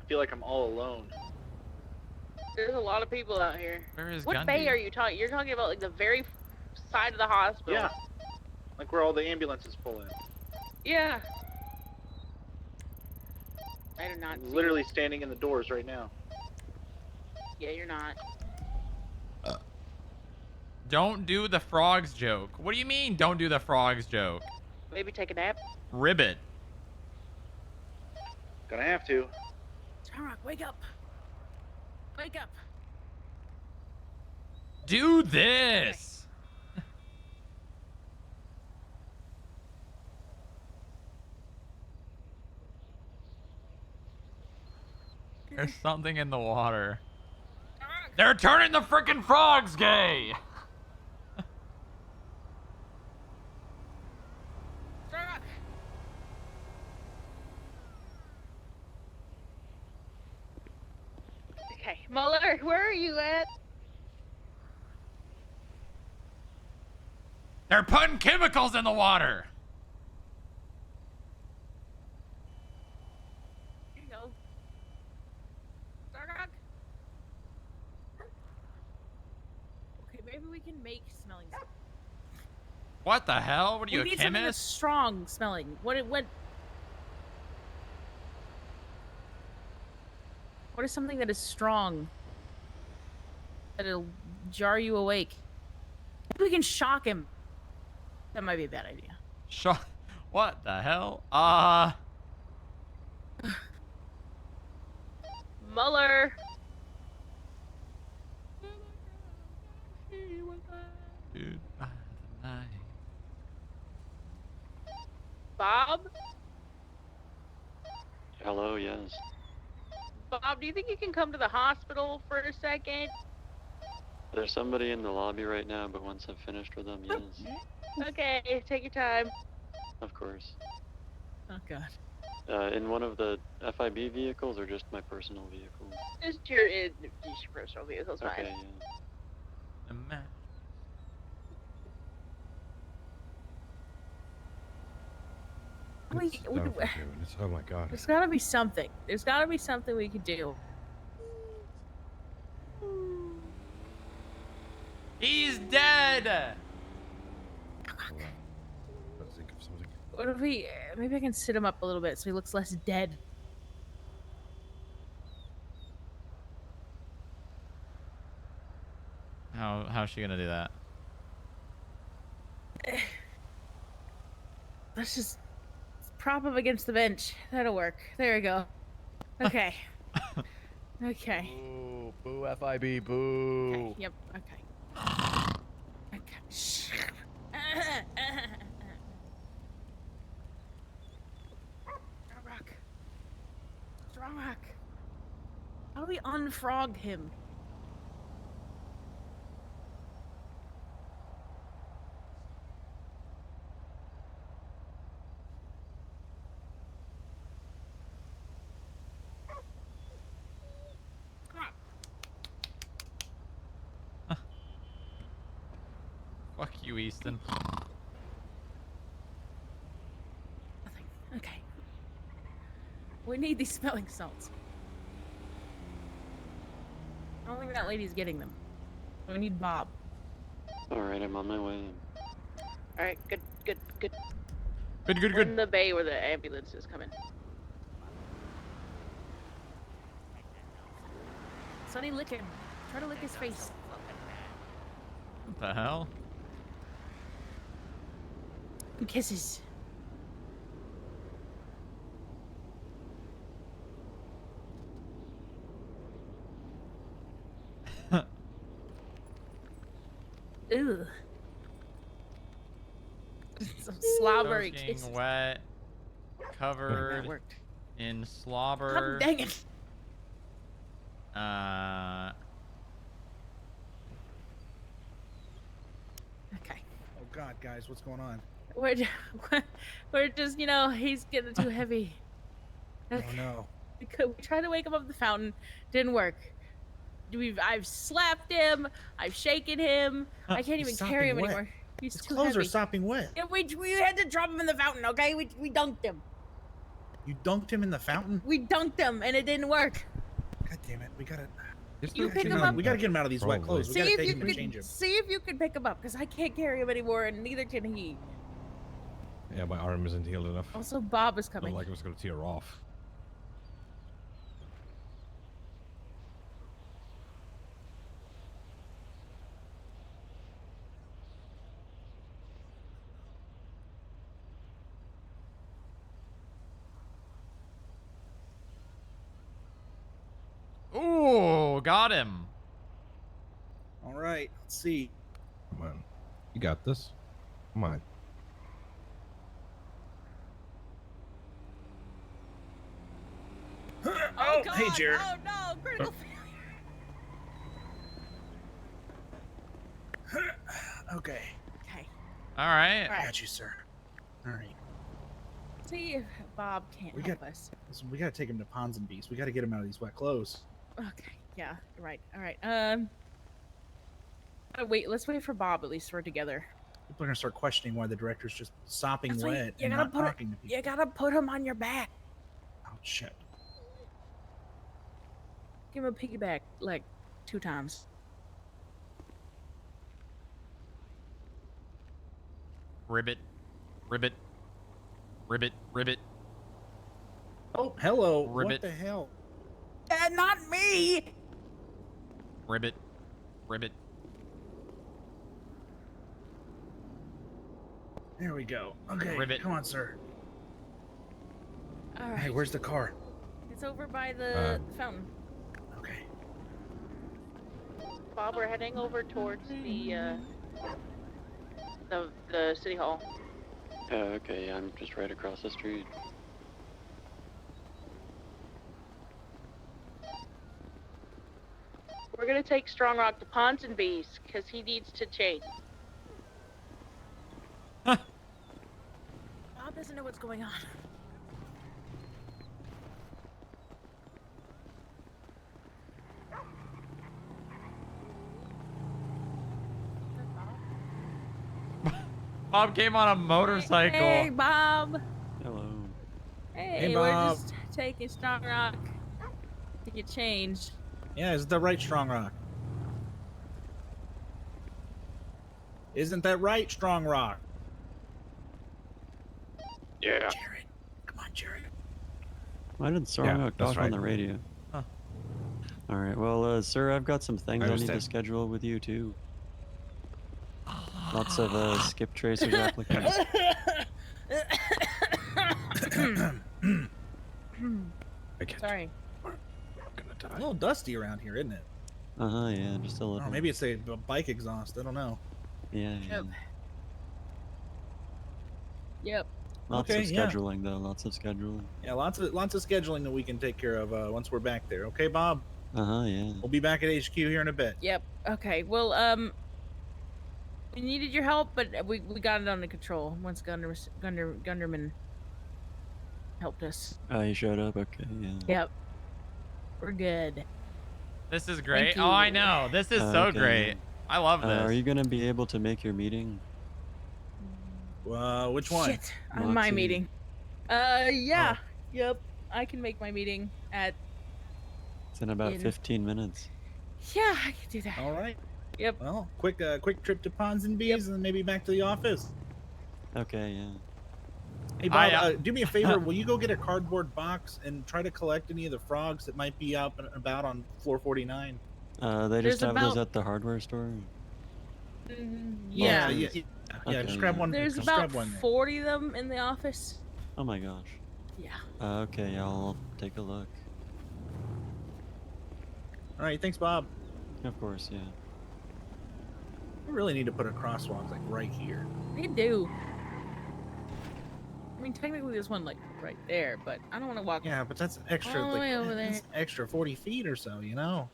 feel like I'm all alone. There's a lot of people out here. Where is What bay are you talking? You're talking about like the very side of the hospital. Yeah. Like where all the ambulances pull in. Yeah. I do not. I'm literally standing in the doors right now. Yeah, you're not. Don't do the frogs joke. What do you mean, don't do the frogs joke? Maybe take a nap. Ribbit. Gonna have to. Strongrock, wake up. Wake up. Do this. There's something in the water. They're turning the freaking frogs gay. Strongrock. Okay, Muller, where are you at? They're putting chemicals in the water. Here you go. Strongrock. Okay, maybe we can make smelling salts. What the hell? What are you, We a need something that's chemist? strong smelling. What is something that is strong? That'll jar you awake. Maybe we can shock him. That might be a bad idea. What the hell? Muller. Dude, Bob? Hello, yes. Bob, do you think you can come to the hospital for a second? There's somebody in the lobby right now, but once I've finished with them, yes. Okay, take your time. Of course. Oh, God. In one of the FIB vehicles or just my personal vehicle? Just your personal vehicle's fine. Okay, yeah. Wait, It's down for 2 minutes. Oh my god. there's gotta be something. There's gotta be something we could do. He's dead. Let's think of something. What if we? Maybe I can sit him up a little bit so he looks less dead. How's she gonna do that? Let's just prop him against the bench. That'll work. There we go. Okay. Okay. Boo, boo, FIB, boo. Okay. Yep. Okay. Okay. Shh. Strongrock. Strongrock. How do we unfrog him? Fuck you, Easton. Nothing. Okay. We need these smelling salts. I don't think that lady's getting them. We need Bob. Alright, I'm on my way. Alright, good. Good. In the bay where the ambulance is coming. Sonny, lick him. Try to lick his face. What the hell? And kisses. Ew. Some slobbery Soaking kisses. wet, covered That worked. in slobber. God dang it. Okay. Oh God, guys, what's going on? We're just, you know, he's getting too heavy. Oh no. We tried to wake him up at the fountain. Didn't work. I've slapped him. I've shaken him. I can't He's even carry him sopping wet. anymore. He's His too clothes heavy. are sopping wet. Yeah, we had to drop him in the fountain, okay? We dunked him. You dunked him in the fountain? We dunked him, and it didn't work. God damn it. We gotta. You pick him up. We gotta get him out of these wet clothes. We See gotta if take you him and could change him. see if you could pick him up, because I can't carry him anymore, and neither can he. Yeah, my arm isn't healed enough. Also, Bob is Not coming. like it was gonna tear off. Ooh, got him. All right, let's see. Come on. You got this. Come on. Oh, God. hey, Jared. Oh no, critical failure. Okay. Okay. All right. I got you, sir. All right. See if Bob can't We help got- us. Listen, we gotta take him to Ponds and Beast. We gotta get him out of these wet clothes. Okay. Yeah. Right. All right. Wait. Let's wait for Bob. At least we're together. People are gonna start questioning why the director's just sopping That's why wet you and gotta not put talking to people. You gotta put him on your back. Oh shit. Give him a piggyback like 2 times. Ribbit. Ribbit. Ribbit. Ribbit. Oh, hello. Ribbit. What the hell? Not me. Ribbit. Ribbit. There we go. Okay, Ribbit. come on, sir. All right. Hey, where's the car? It's over by the fountain. Okay. Bob, we're heading over towards the city hall. Oh, okay, I'm just right across the street. We're gonna take Strongrock to Ponds and Beast because he needs to change. Bob doesn't know what's going on. Bob came on a motorcycle. Hey, Bob. Hello. Hey, we're just taking Strongrock to get changed. Yeah, is the right Strongrock? Isn't that right, Strongrock? Yeah. Jared, come on, Jared. Why did Strongrock that's talk on right. the radio? Huh. All right. Well, sir, I've got some things I I need to understand. schedule with you too. Lots of skip tracers applicants. Sorry. It's a little dusty around here, isn't it? Yeah, just a little. Oh, maybe it's a bike exhaust. I don't know. Yeah. Yep. Yep. Lots Okay, of yeah. scheduling though. Lots of scheduling. Yeah, lots of scheduling that we can take care of once we're back there. Okay, Bob. Yeah. We'll be back at HQ here in a bit. Yep. Okay. Well, we needed your help, but we got it under control once Gunderman helped us. Oh, he showed up. Okay. Yeah. Yep. We're good. This is great. you. Oh, I know. This is so Okay, great. yeah. I love this. Are you gonna be able to make your meeting? Which one? Shit. On my Moxie. meeting. Yeah. Yep. I can make my meeting at. It's in about 15 minutes. Yeah, I can do that. All right. Yep. Well, quick trip to Ponds and Bees, and then maybe back to the office. Okay. Yeah. Hey Bob, do me a favor. Will you go get a cardboard box and try to collect any of the frogs that might be out and about on floor 49? They just have those at the hardware store. Yeah. Yeah. Okay, Just grab one. There's just about grab one there. 40 of them in the office. Oh my gosh. Yeah. Okay, I'll take a look. All right. Thanks, Bob. Of course, yeah. We really need to put a crosswalk like right here. They do. I mean, technically there's one like right there, but I don't want to walk. Yeah, but that's extra. all the way over there. That's extra 40 feet or so, you know.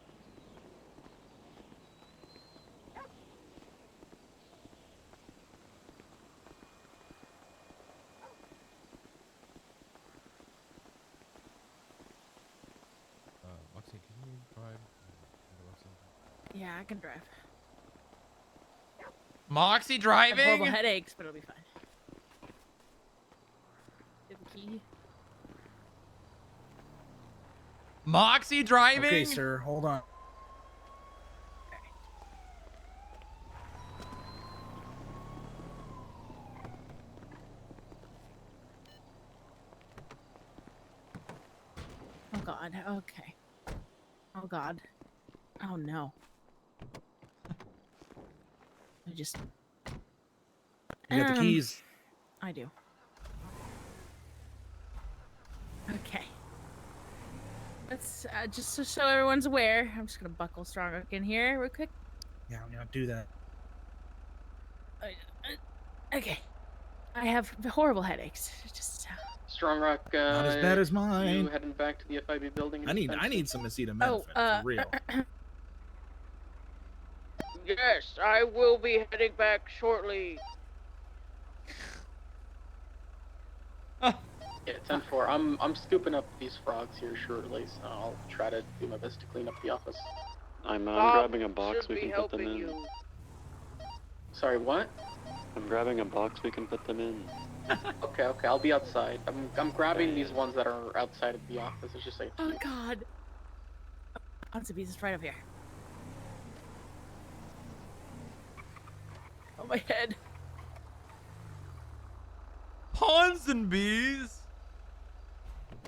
Moxie, can you drive? Yeah, I can drive. Moxie I have driving? horrible headaches, but it'll be fine. Get the key. Moxie driving? Okay, sir. Hold on. Oh God. Okay. Oh God. Oh no. I just. You got the keys. I do. Okay. Let's just so everyone's aware. I'm just gonna buckle Strongrock in here real quick. Yeah, I'm gonna do that. Okay. I have horrible headaches. Just. Strongrock. Not as bad as mine. You heading back to the FIB building? I need some acetaminophen for real. Yes, I will be heading back shortly. Yeah, 10-4. I'm scooping up these frogs here shortly, so I'll try to do my best to clean up the office. I'm Bob grabbing a box should we be can put them helping in. you. Sorry, what? I'm grabbing a box we can put them in. Okay, I'll be outside. I'm grabbing these ones that are outside of the office. It's just like. Oh God. Lots of bees is right up here. Oh my head. Pawns and bees.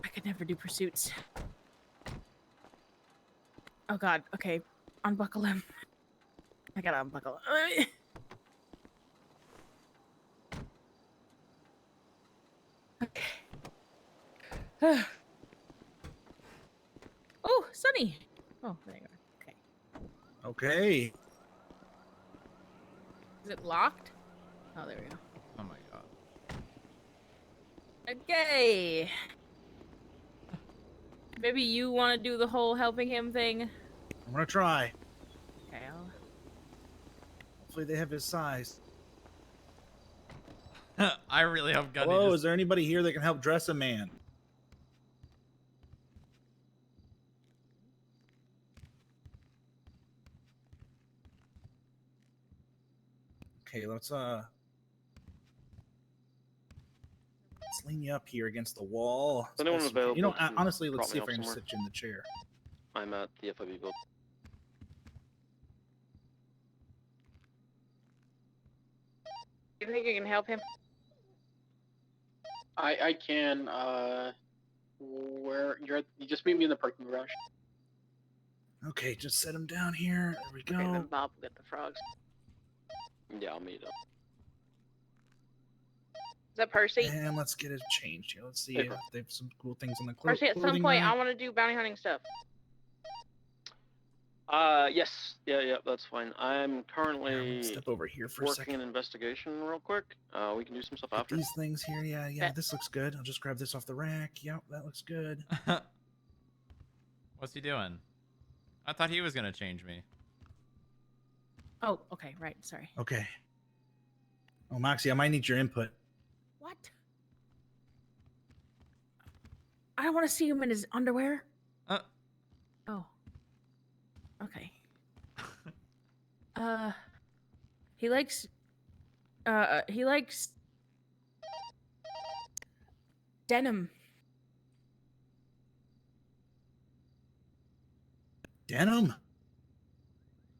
I could never do pursuits. Oh God. Okay. Unbuckle him. I gotta unbuckle him. Okay. Oh, Sunny. Oh, there you are. Okay. Okay. Is it locked? Oh, there we go. Oh my God. Okay. Maybe you want to do the whole helping him thing? I'm gonna try. Okay, Hopefully they have his size. I really hope Gunny Hello, just... is there anybody here that can help dress a man? Okay, let's Let's lean you up here against the wall. Is anyone available? You know, to honestly, let's drop see me if off I can somewhere? sit you in the chair. I'm at the FIB building. You think you can help him? I can. Where you're at? You just meet me in the parking garage. Okay, just set him down here. There we go. Okay, then Bob will get the frogs. Yeah, I'll meet up. Is that Percy? And let's get it changed here. Let's see Hey, if they have some cool things in the Percy, at some clothing point, rack. I want to do bounty hunting stuff. Yes. Yeah, that's fine. I'm Here, I'm currently gonna step over here for a working second. an investigation real quick. We can do some stuff Get after. these things here. Yeah, this looks good. I'll just grab this off the rack. Yep, that looks good. What's he doing? I thought he was gonna change me. Oh, okay, right. Sorry. Okay. Oh, Moxie, I might need your input. What? I don't want to see him in his underwear. Oh. Okay. He likes denim. Denim?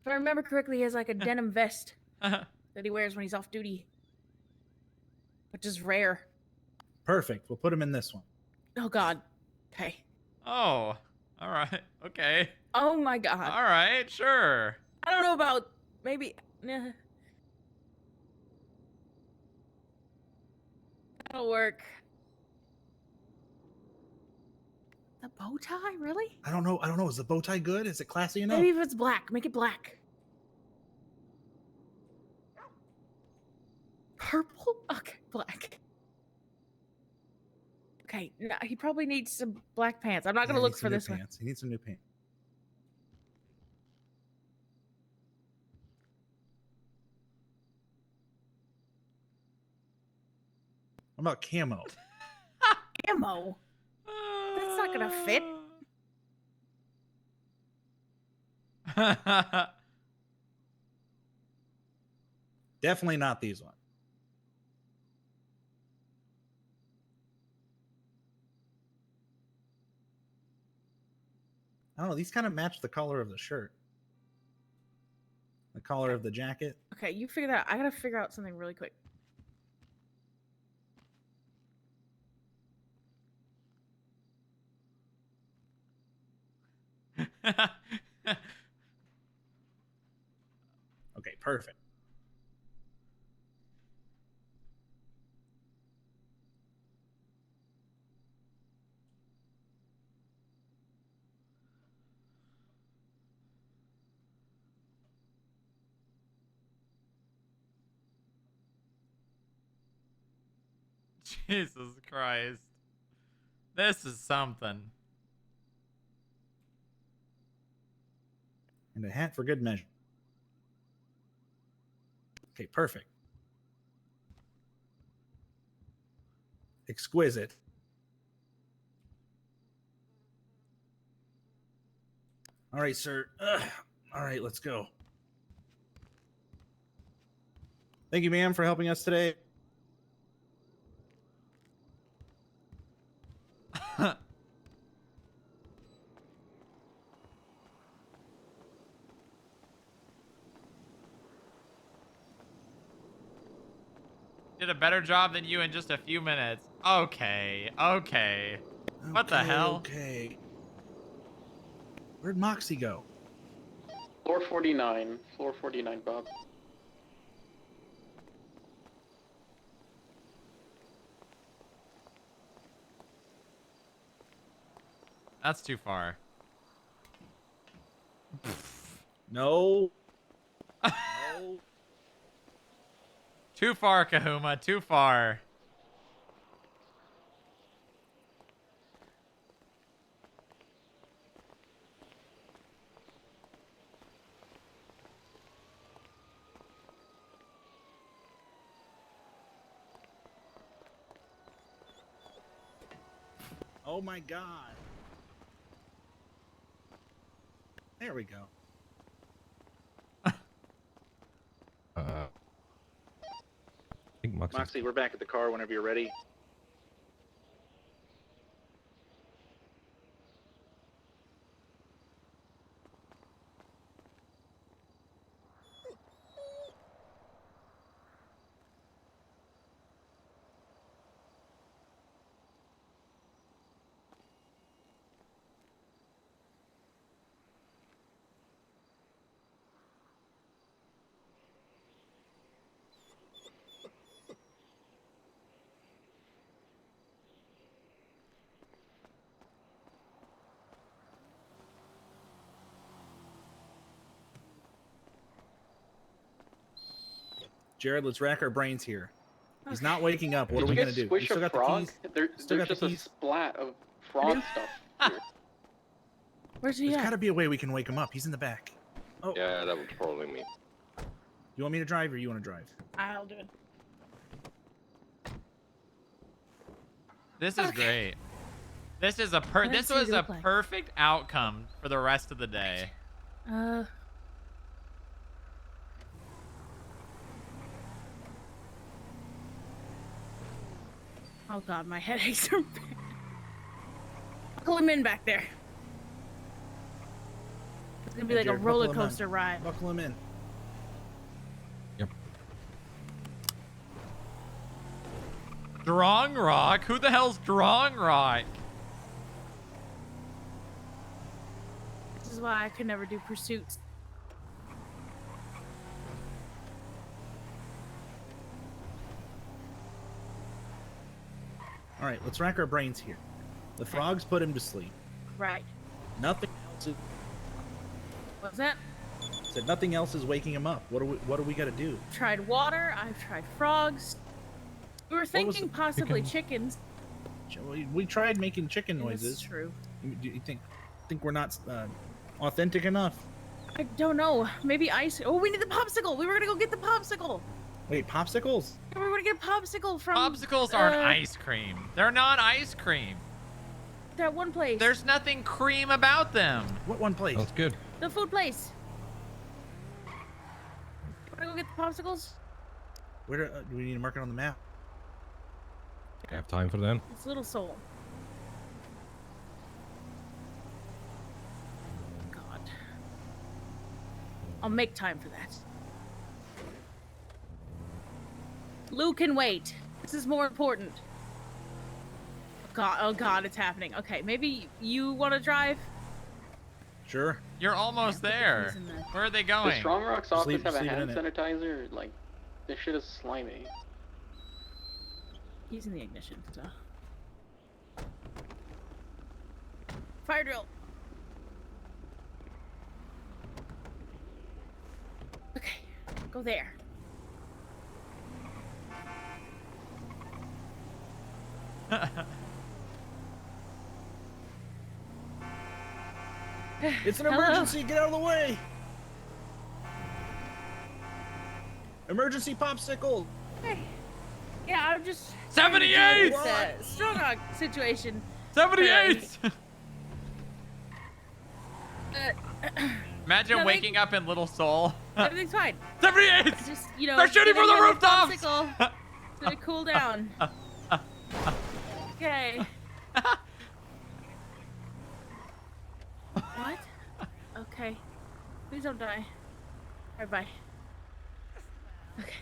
If I remember correctly, he has like a denim vest that he wears when he's off duty, which is rare. Perfect. We'll put him in this one. Oh God. Okay. Oh, all right. Okay. Oh my God. All right. Sure. I don't know about maybe. Nah. That'll work. The bow tie, really? I don't know. Is the bow tie good? Is it classy enough? Maybe if it's black, make it black. Purple? Okay, black. Okay, no, he probably needs some black pants. I'm not gonna look for this one. He needs some new pants. What about camo? Camo? That's not gonna fit. Definitely not these ones. I don't know. These kind of match the color of the shirt. The color of the jacket. Okay, you figure that out. I gotta figure out something really quick. Okay, perfect. Jesus Christ. This is something. And a hat for good measure. Okay, perfect. Exquisite. All right, sir. All right, let's go. Thank you, ma'am, for helping us today. Did a better job than you in just a few minutes. Okay. What the hell? Okay. Where'd Moxie go? Floor 49. Floor 49, Bob. That's too far. No. Too far, Kahuma. Too far. Oh my God. There we go. I think Moxie. Moxie, we're back at the car whenever you're ready. Jared, let's rack our brains here. He's not waking up. What Did are we you gonna guys do? squish We still a got the frog? keys. There's Still got the just a keys. splat of frog stuff here. Where's he There's at? got to be a way we can wake him up. He's in the back. Oh. Yeah, that was probably me. You want me to drive or you want to drive? I'll do it. This is great. This is a Let's this see what was it a look like. perfect outcome for the rest of the day. Oh god, my headaches are bad. Pull him in back there. It's gonna be Hey, like Jared, a roller buckle him in. coaster ride. Buckle him in. Strongrock? Who the hell's Strongrock? This is why I could never do pursuits. All right, let's rack our brains here. The frogs put him to sleep. Right. Nothing else is, What's that? said nothing else is waking him up. What do we got to do? Tried water. I've tried frogs. We were thinking possibly chickens. We tried making chicken Yeah, that's noises. true. Do you think we're not authentic enough? I don't know. Maybe ice. Oh, we need the popsicle. We were gonna go get the popsicle. Wait, popsicles? We were gonna get a popsicle from. Popsicles aren't ice cream. They're not ice cream. That one place. There's nothing cream about them. What one place? That's good. The food place. Wanna go get the popsicles? Where do we need to mark it on the map? I have time for that. It's Little Soul. God. I'll make time for that. Lou can wait. This is more important. Oh God, it's happening. Okay, maybe you want to drive? Sure. You're almost there. Where are they going? Does Strongrock's office Sleep- have a sleep hand in it. sanitizer? Like, this shit is slimy. He's in the ignition, so. Fire drill. Okay, go there. It's an Hello? emergency. Get out of the way. Emergency popsicle. Hey. Yeah, I'm just 78! Strongrock situation. 78! Imagine No, waking up in Little Soul. Everything's fine. 78! Just, you know, They're shooting gonna from the get a rooftops! popsicle. It's gonna cool down. Okay. What? Okay. Please don't die. Alright, bye. Okay.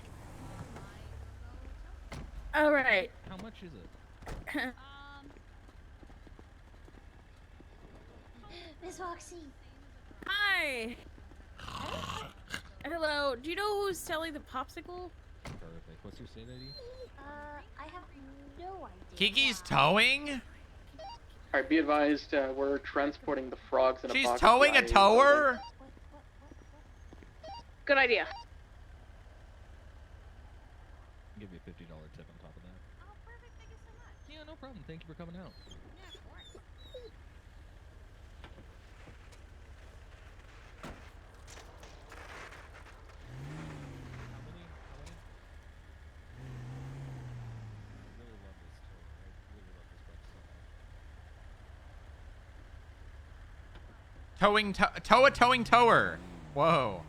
Alright. How much is it? Miss Roxy. Hi. Hello. Do you know who's selling the popsicle? Perfect. What's your state ID? I have no idea. Kiki's towing? Alright, be advised, we're transporting the frogs in a She's box. towing a to tower? Good idea. I'll give you a $50 tip on top of that. Oh, perfect. Thank you so much. Yeah, no problem. Thank you for coming out. Yeah, of course. Towing tower. Whoa.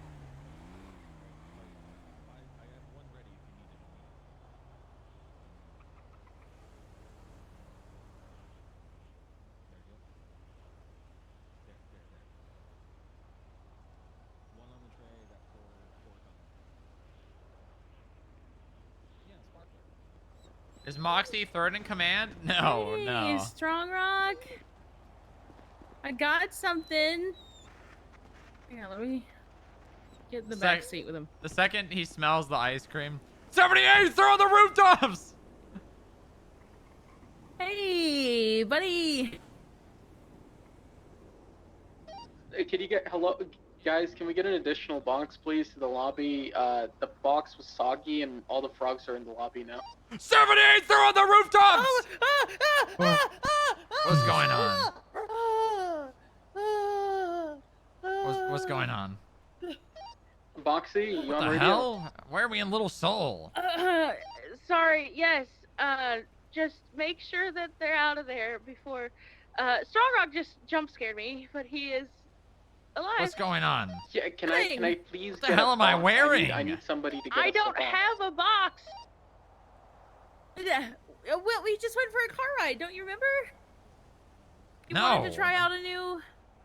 Is Moxie third in command? No, Hey, no. Strongrock. I got something. Yeah, let me get in the back seat with him. The second he smells the ice cream. 78! They're on the rooftops! Hey, buddy. Can you get hello? Guys, can we get an additional box, please, to the lobby? The box was soggy, and all the frogs are in the lobby now. 78, they're on the rooftops! Oh, What's going on? What's going on? Boxy, you What on the radio? hell? Why are we in Little Seoul? Sorry, yes. Just make sure that they're out of there before. Strongrock just jump scared me, but he is alive. What's going on? Yeah, can I please What the get hell a am I box? wearing? I need somebody to get I us don't a box. have a box. Yeah. Well, we just went for a car ride. Don't you remember? You No. wanted to try out a new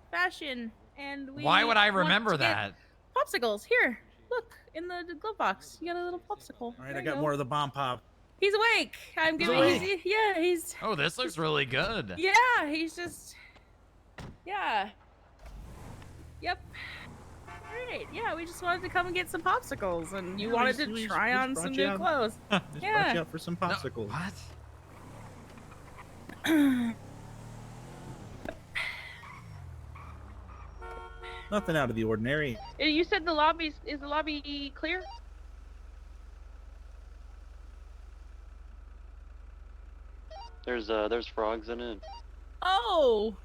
fashion, and we. Why would I want remember to get that? Popsicles. Here, look in the glove box. You got a little popsicle. All right, There I you got go. more of the bomb pop. He's awake. I'm He's giving. awake. Yeah, he's. Oh, this looks really good. Yeah, he's just. Yeah. Yep. Alright, yeah, we just wanted to come and get some popsicles, and you Yeah, wanted we to just try on brought some you new out. clothes. Just brought you Yeah. out for some popsicles. What? Nothing out of the ordinary. You said is the lobby clear? There's frogs in it. Oh!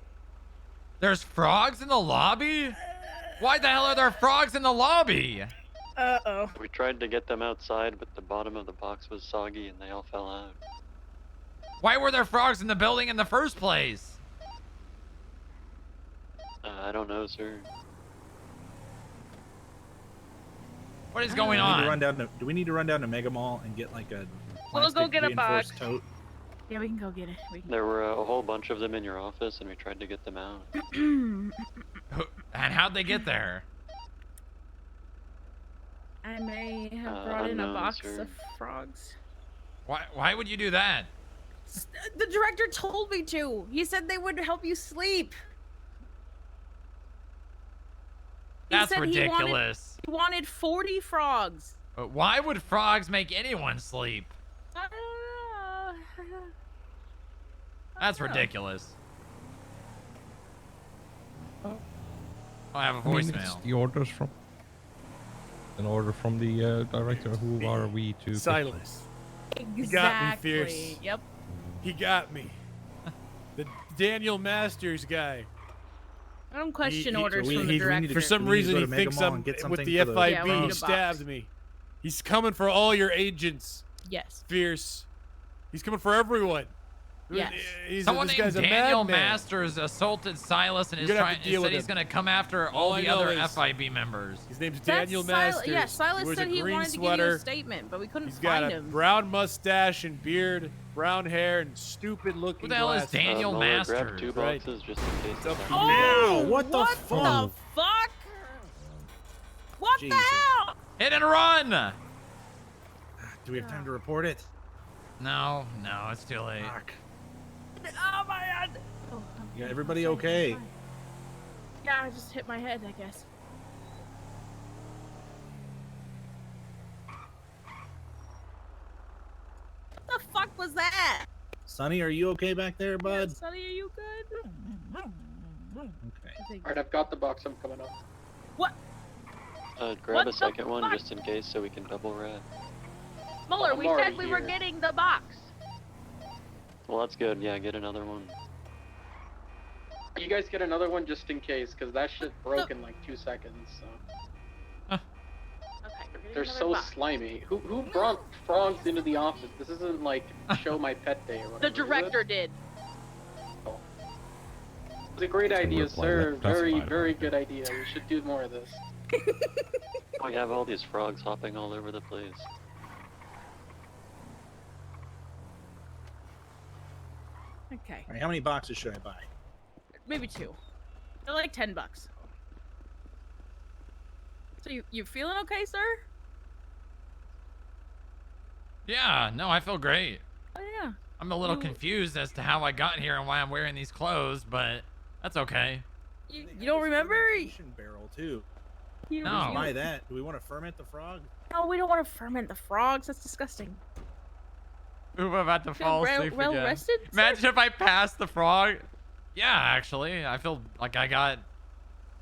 There's frogs in the lobby? Why the hell are there frogs in the lobby? Uh-oh. We tried to get them outside, but the bottom of the box was soggy and they all fell out. Why were there frogs in the building in the first place? I don't know, sir. What is going Do we need to on? run down to, do we need to run down to Mega Mall and get like a We'll go plastic get a reinforced box. tote? Yeah, we can go get it. We can... There were a whole bunch of them in your office, and we tried to get them out. And how'd they get there? I may have brought in a unknown, box sir. of frogs. Why would you do that? The director told me to. He said they would help you sleep. He That's said ridiculous. He wanted 40 frogs. But why would frogs make anyone sleep? I don't know. That's ridiculous. I have a voicemail. It's the orders from an order from the director. Who are we to? pick? Silas. Exactly. He got me, Fierce. Yep. He got me. The Daniel Masters guy. I don't question He- orders we- from he- the director. For some we need to reason, go he to Mega thinks Mall I'm and get with something the for the- FIB. Yeah, we need a He box. stabbed me. He's coming for all your agents. Yes. Fierce. He's coming for everyone. Yes. Someone this named guy's a Daniel madman. Masters assaulted Silas and You're is gonna have trying to deal said with he's him. going to come after all I the know other is FIB members. His name's That's Daniel Silas. Masters. Yeah, Silas wears said a he green wanted sweater. to give you a statement, but we couldn't He's got find a him. brown mustache and beard, brown hair, and stupid-looking Who the hell is glasses. Daniel Muller, Masters? grab 2 Right. boxes just in case. It's up it's to out. you now. Ow, what the fuck? fuck? What Jesus. the hell? Hit and run! Do we have time to report it? No, it's too late. Fuck. Oh my god. Oh, Yeah, everybody okay? yeah, I just hit my head, I guess. What the fuck was that? Sonny, are you okay back there, bud? Sonny, are you good? Okay. Alright, I've got the box. I'm coming up. What? Grab What a the second one fuck? just in case so we can double wrap. Muller, I'm we already said we were here. getting the box. Well, that's good. Yeah, get another one. You guys get another one just in case, because that shit broke in like 2 seconds. So. Okay, we're getting They're another so box. slimy. Who brought frogs into the office? This isn't like show my pet day or whatever. The is it? director did. It's a great idea, reply sir. that Very, classified. very good idea. We should do more of this. We have all these frogs hopping all over the place. Okay, All right, how many boxes should I buy? maybe 2. They're like $10. So you feeling okay, sir? Yeah, no, I feel great. Oh yeah. I'm a little You- confused as to how I got here and why I'm wearing these clothes, but that's okay. You don't remember? Fermentation barrel too. You, No. you- Buy that. Do we want to ferment the frog? No, we don't want to ferment the frogs. That's disgusting. Ooh, I'm about to Feel fall well- asleep well again. rested, sir? Imagine if I passed the frog. Yeah, actually, I feel like I got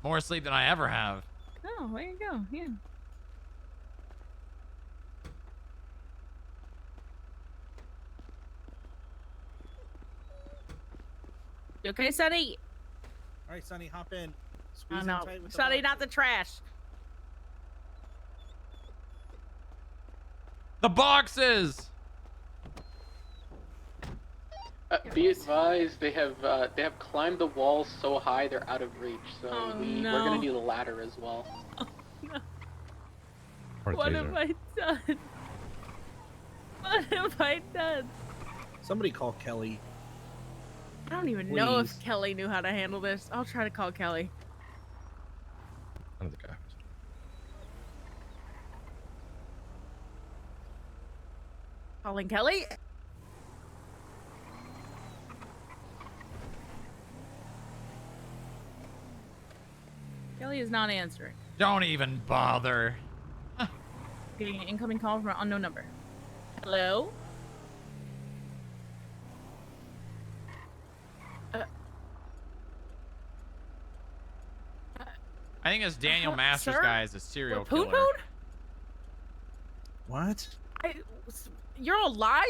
more sleep than I ever have. Oh, there you go. Yeah. You okay, Sonny? All right, Sonny, hop in. Oh Squeeze in no, tight with the Sonny, box. not the trash. The boxes. Be advised, they have climbed the walls so high they're out of reach. So Oh, we're no. gonna do the ladder as well. Or What taser. have I done? What have I done? Somebody call Kelly. I don't even know if Please. Kelly knew how to handle this. I'll try to call Kelly. I don't think I have. Calling Kelly? Kelly is not answering. Don't even bother. Getting an incoming call from an unknown number. Hello? I think this Daniel Masters sir? guy is a serial Poon killer. Poon? What? You're alive?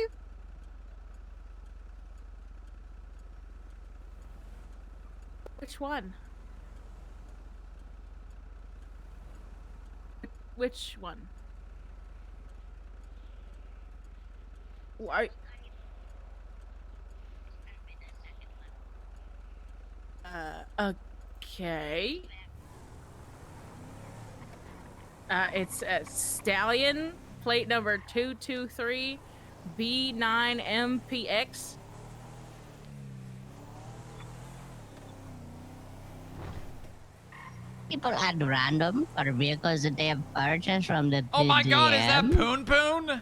Which one? Which one? Why? Okay. It's a Stallion, plate number 223 B9MPX. People add random for vehicles that they have purchased from the Oh my god, is that PDM. Poon Poon?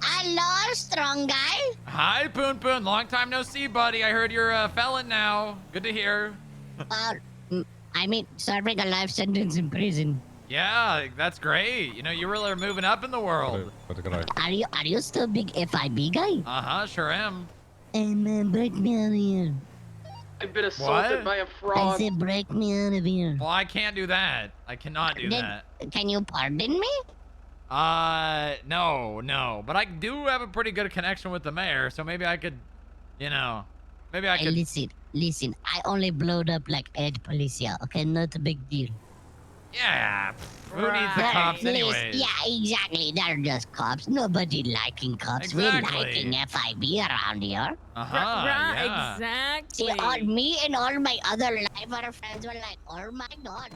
Hello, strong guy. Hi, Poon Poon. Long time no see, buddy. I heard you're a felon now. Good to hear. I mean, serving a life sentence in prison. Yeah, that's great. You know, you really are moving up in the world. Are you still a big FIB guy? Uh-huh, sure am. Hey man, break me out of here. I've been assaulted What? by a I fraud. said break me out of here. Well, I can't do that. I cannot do that. Can you pardon me? No. But I do have a pretty good connection with the mayor, so maybe I could, you know, maybe I Hey, could. listen. I only blowed up like 8 policia. Okay, not a big deal. Yeah, who needs the They're- cops listen, anyways? Yeah, exactly. They're just cops. Nobody liking cops. We Exactly. liking FIB around here. Uh-huh, Right, yeah. exactly. See, all me and all my other lifer friends were like, oh my god.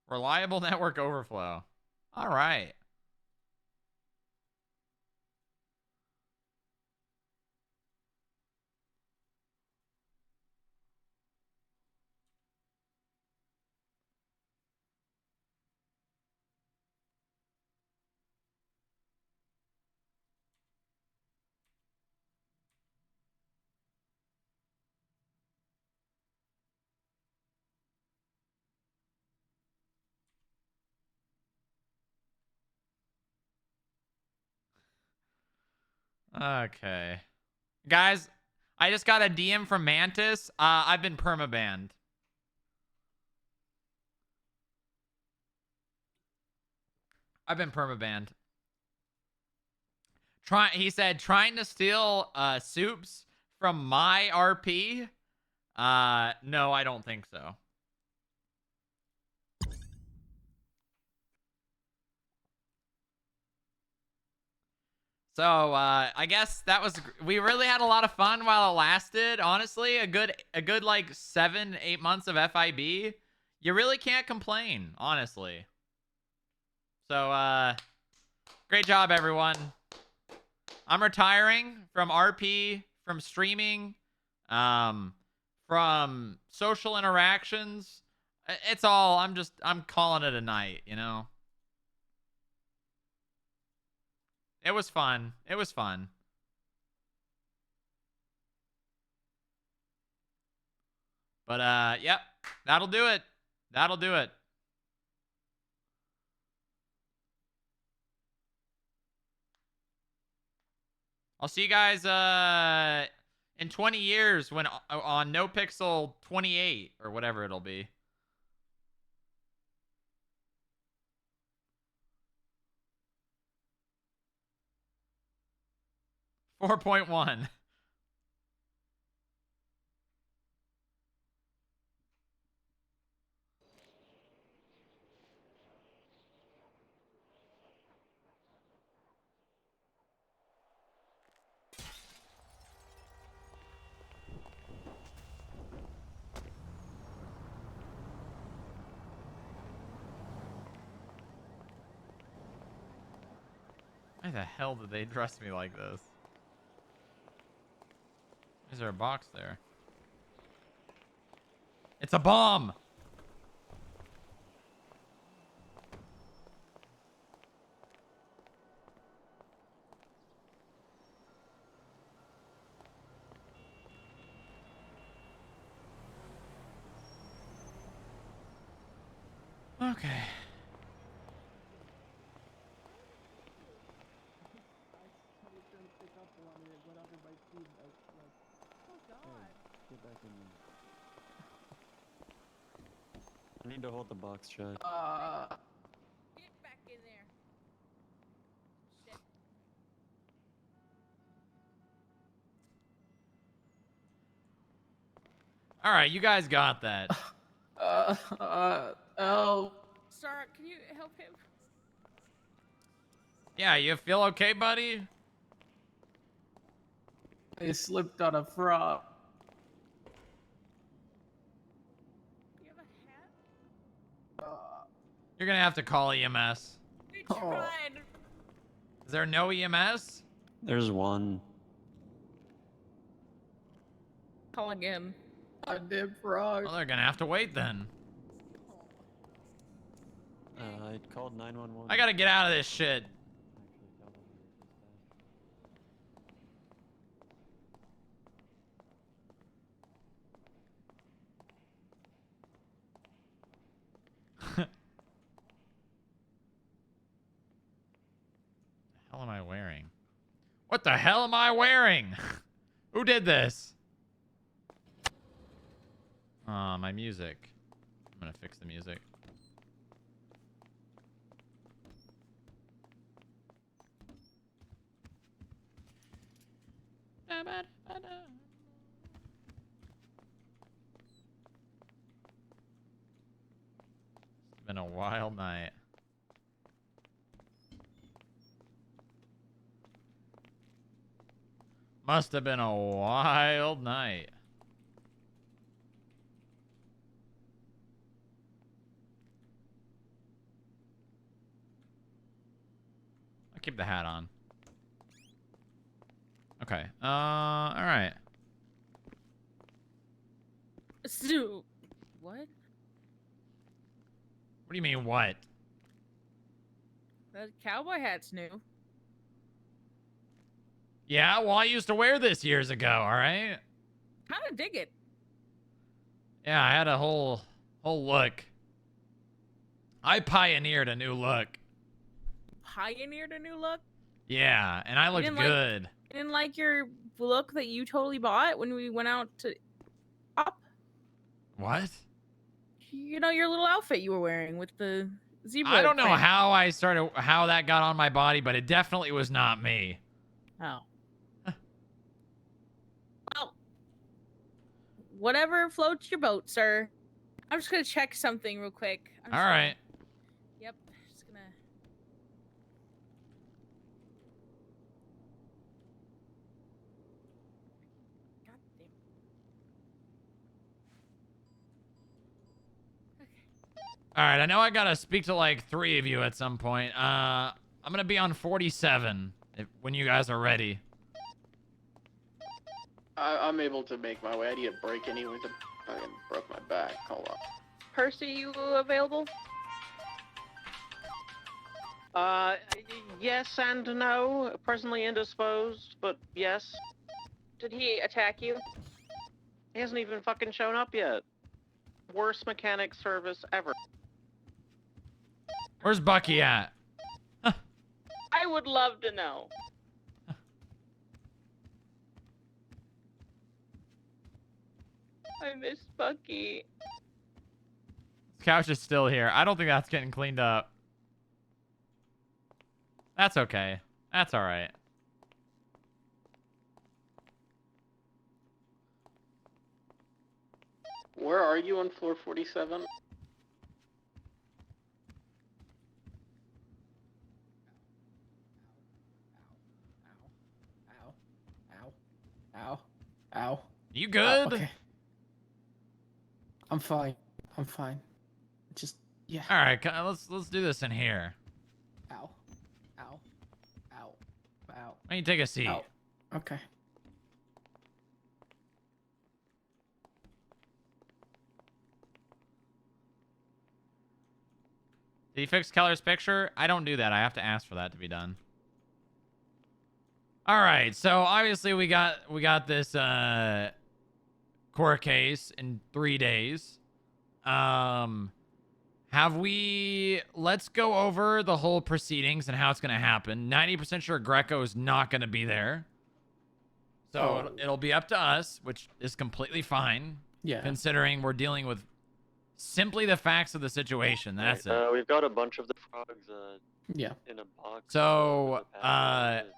Reliable network overflow. All right. Okay. Guys, I just got a DM from Mantis. I've been permabanned. I've been permabanned. He said trying to steal soups from my RP. No, I don't think so. So, I guess that was, we really had a lot of fun while it lasted. Honestly, a good like 7-8 months of FIB. You really can't complain, honestly. So, great job, everyone. I'm retiring from RP, from streaming, from social interactions. It's all, I'm calling it a night, you know? It was fun. It was fun. But, yep, that'll do it. That'll do it. I'll see you guys, In 20 years, when on No Pixel 28 or whatever it'll be. .1. Why the hell did they dress me like this? Is there a box there? It's a bomb! Okay. Get back in there. I need to hold the box shut. Get back in there. Shit. All right, you guys got that. Oh. Sorry, can you help him? Yeah, you feel okay, buddy? I slipped on a frog. You have a hat? You're gonna have to call EMS. We tried. Is there no EMS? There's one. Calling him. I did frog. Well, they're gonna have to wait then. I called 911. I gotta get out of this shit. What the hell am I wearing? What the hell am I wearing? Who did this? My music. I'm gonna fix the music. It's been a wild night. Must have been a wild night. I'll keep the hat on. Okay. All right. So, what? What do you mean, what? That cowboy hat's new. Yeah, well, I used to wear this years ago, all right? Kind of dig it. Yeah, I had a whole look. I pioneered a new look. Pioneered a new look. Yeah, and I looked didn't good. You didn't like your look that you totally bought when we went out to up? What? You know, your little outfit you were wearing with the zebra. I don't know print. how that got on my body, but it definitely was not me. Oh. Well, whatever floats your boat, sir. I'm just gonna check something real quick. All right. Yep. Just gonna. God damn. All right, I know I gotta speak to like 3 of you at some point. I'm gonna be on 47 when you guys are ready. I'm able to make my way. I need a break anyway. I broke my back. Hold on. Percy, you available? Yes and no. Presently indisposed, but yes. Did he attack you? He hasn't even fucking shown up yet. Worst mechanic service ever. Where's Bucky at? I would love to know. I miss Bucky. This couch is still here. I don't think that's getting cleaned up. That's okay. That's all right. Where are you on floor 47? Ow. Ow. You good? Okay. I'm fine. I'm fine. Just, yeah. All right, let's do this in here. Ow. Ow. Ow. Ow. Why don't you take a seat? Ow. Okay. Did you fix Keller's picture? I don't do that. I have to ask for that to be done. All right, so obviously we got this court case in 3 days. Let's go over the whole proceedings and how it's gonna happen. 90% sure Greco is not gonna be there, so it'll be up to us, which is completely fine. Yeah. Considering we're dealing with simply the facts of the situation. That's it. We've got a bunch of the frogs. Yeah. In a box. So,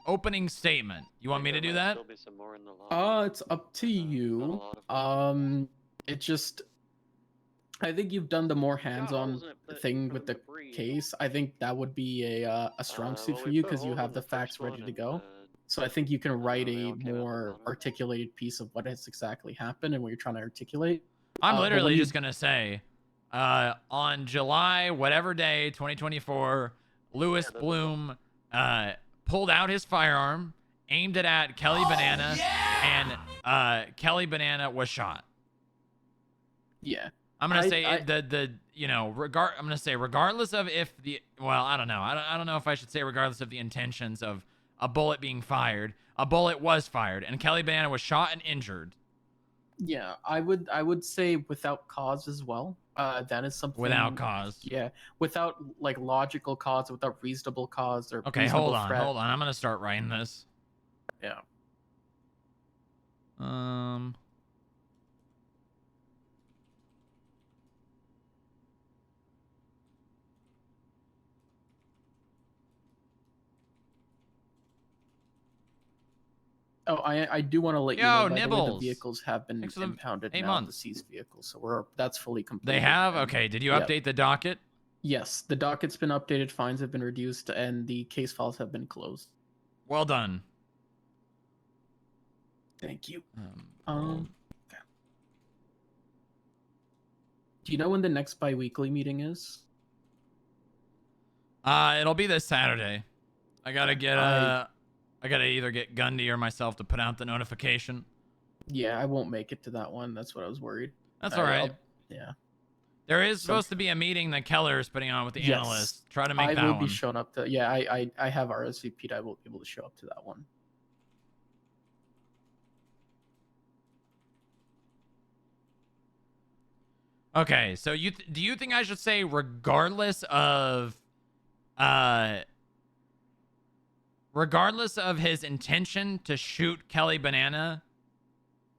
opening statement. You want me to do that? There'll be some more in the lobby. It's up to you. It just, I think you've done the more hands-on thing with the case. I think that would be a strong suit for you because you have the facts ready to go. So I think you can write a more articulated piece of what has exactly happened and what you're trying to articulate. I'm literally just gonna say, on July whatever day 2024, Louis Bloom pulled out his firearm, aimed it at Kelly Banana, and Kelly Banana was shot. Yeah. I'm gonna say I'm gonna say regardless of if I don't know. I don't know if I should say regardless of the intentions of a bullet being fired. A bullet was fired, and Kelly Banana was shot and injured. Yeah, I would say without cause as well. That is something Without cause. Yeah, without like logical cause, without reasonable cause or Okay, reasonable hold on. threat. I'm gonna start writing this. Yeah. Oh, I do want to let you know by the way, the Nibbles. vehicles have been Thanks for the impounded 8 now, months. the seized vehicles, so that's fully complete. They have? Okay, did you update the docket? Yes, the docket's been updated, fines have been reduced, and the case files have been closed. Well done. Thank you. Okay. Do you know when the next bi-weekly meeting is? It'll be this Saturday. I gotta get I gotta either get Gundy or myself to put out the notification. Yeah, I won't make it to that one. That's what I was worried. That's all right. Yeah. There is supposed to be a meeting that Keller is putting on with the analysts. Try to make that one. I will be showing up to. Yeah, I have RSVP'd. I will be able to show up to that one. Okay, so do you think I should say regardless of his intention to shoot Kelly Banana?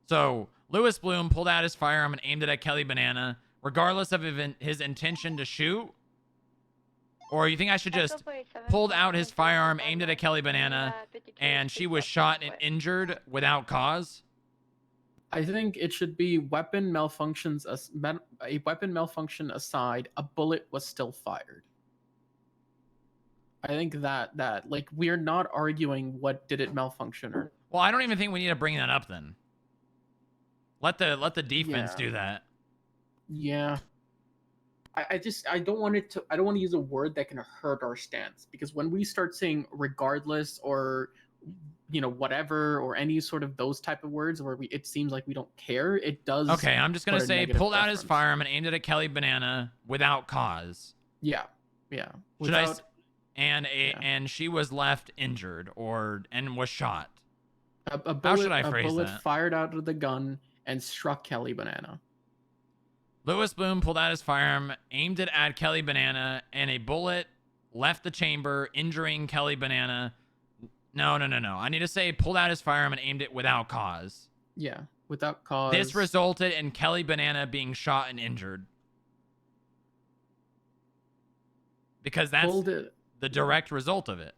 So Louis Bloom pulled out his firearm and aimed it at Kelly Banana, regardless of his intention to shoot? Or you think I should just pulled out his firearm, aimed it at Kelly Banana, and she was shot and injured without cause? I think it should be weapon malfunctions. A weapon malfunction aside, a bullet was still fired. I think that like we're not arguing what did it malfunction or. Well, I don't even think we need to bring that up then. Let the defense do that. Yeah. I don't want to use a word that can hurt our stance, because when we start saying regardless or whatever or any sort of those type of words where it seems like we don't care, it does. Okay, I'm just gonna say pulled out his firearm and aimed it at Kelly Banana without cause. Yeah. And she was left injured and was shot. How should I phrase that? A bullet fired out of the gun and struck Kelly Banana. Louis Bloom pulled out his firearm, aimed it at Kelly Banana, and a bullet left the chamber, injuring Kelly Banana. No. I need to say pulled out his firearm and aimed it without cause. Yeah. Without cause. This resulted in Kelly Banana being shot and injured. Because that's Hold it. the direct result of it.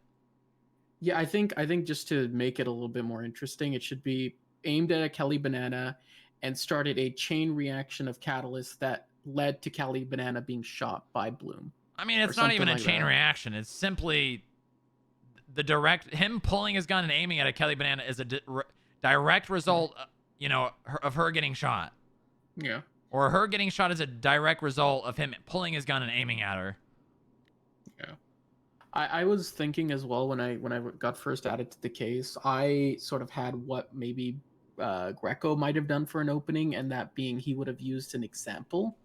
Yeah, I think just to make it a little bit more interesting, it should be aimed at a Kelly Banana and started a chain reaction of catalysts that led to Kelly Banana being shot by Bloom. I mean, it's not even a chain reaction. It's simply the direct, him pulling his gun and aiming at a Kelly Banana is a direct result, you know, of her getting shot. Yeah. Or her getting shot is a direct result of him pulling his gun and aiming at her. Yeah. I was thinking as well when I got first added to the case, I sort of had what maybe Greco might have done for an opening, and that being he would have used an example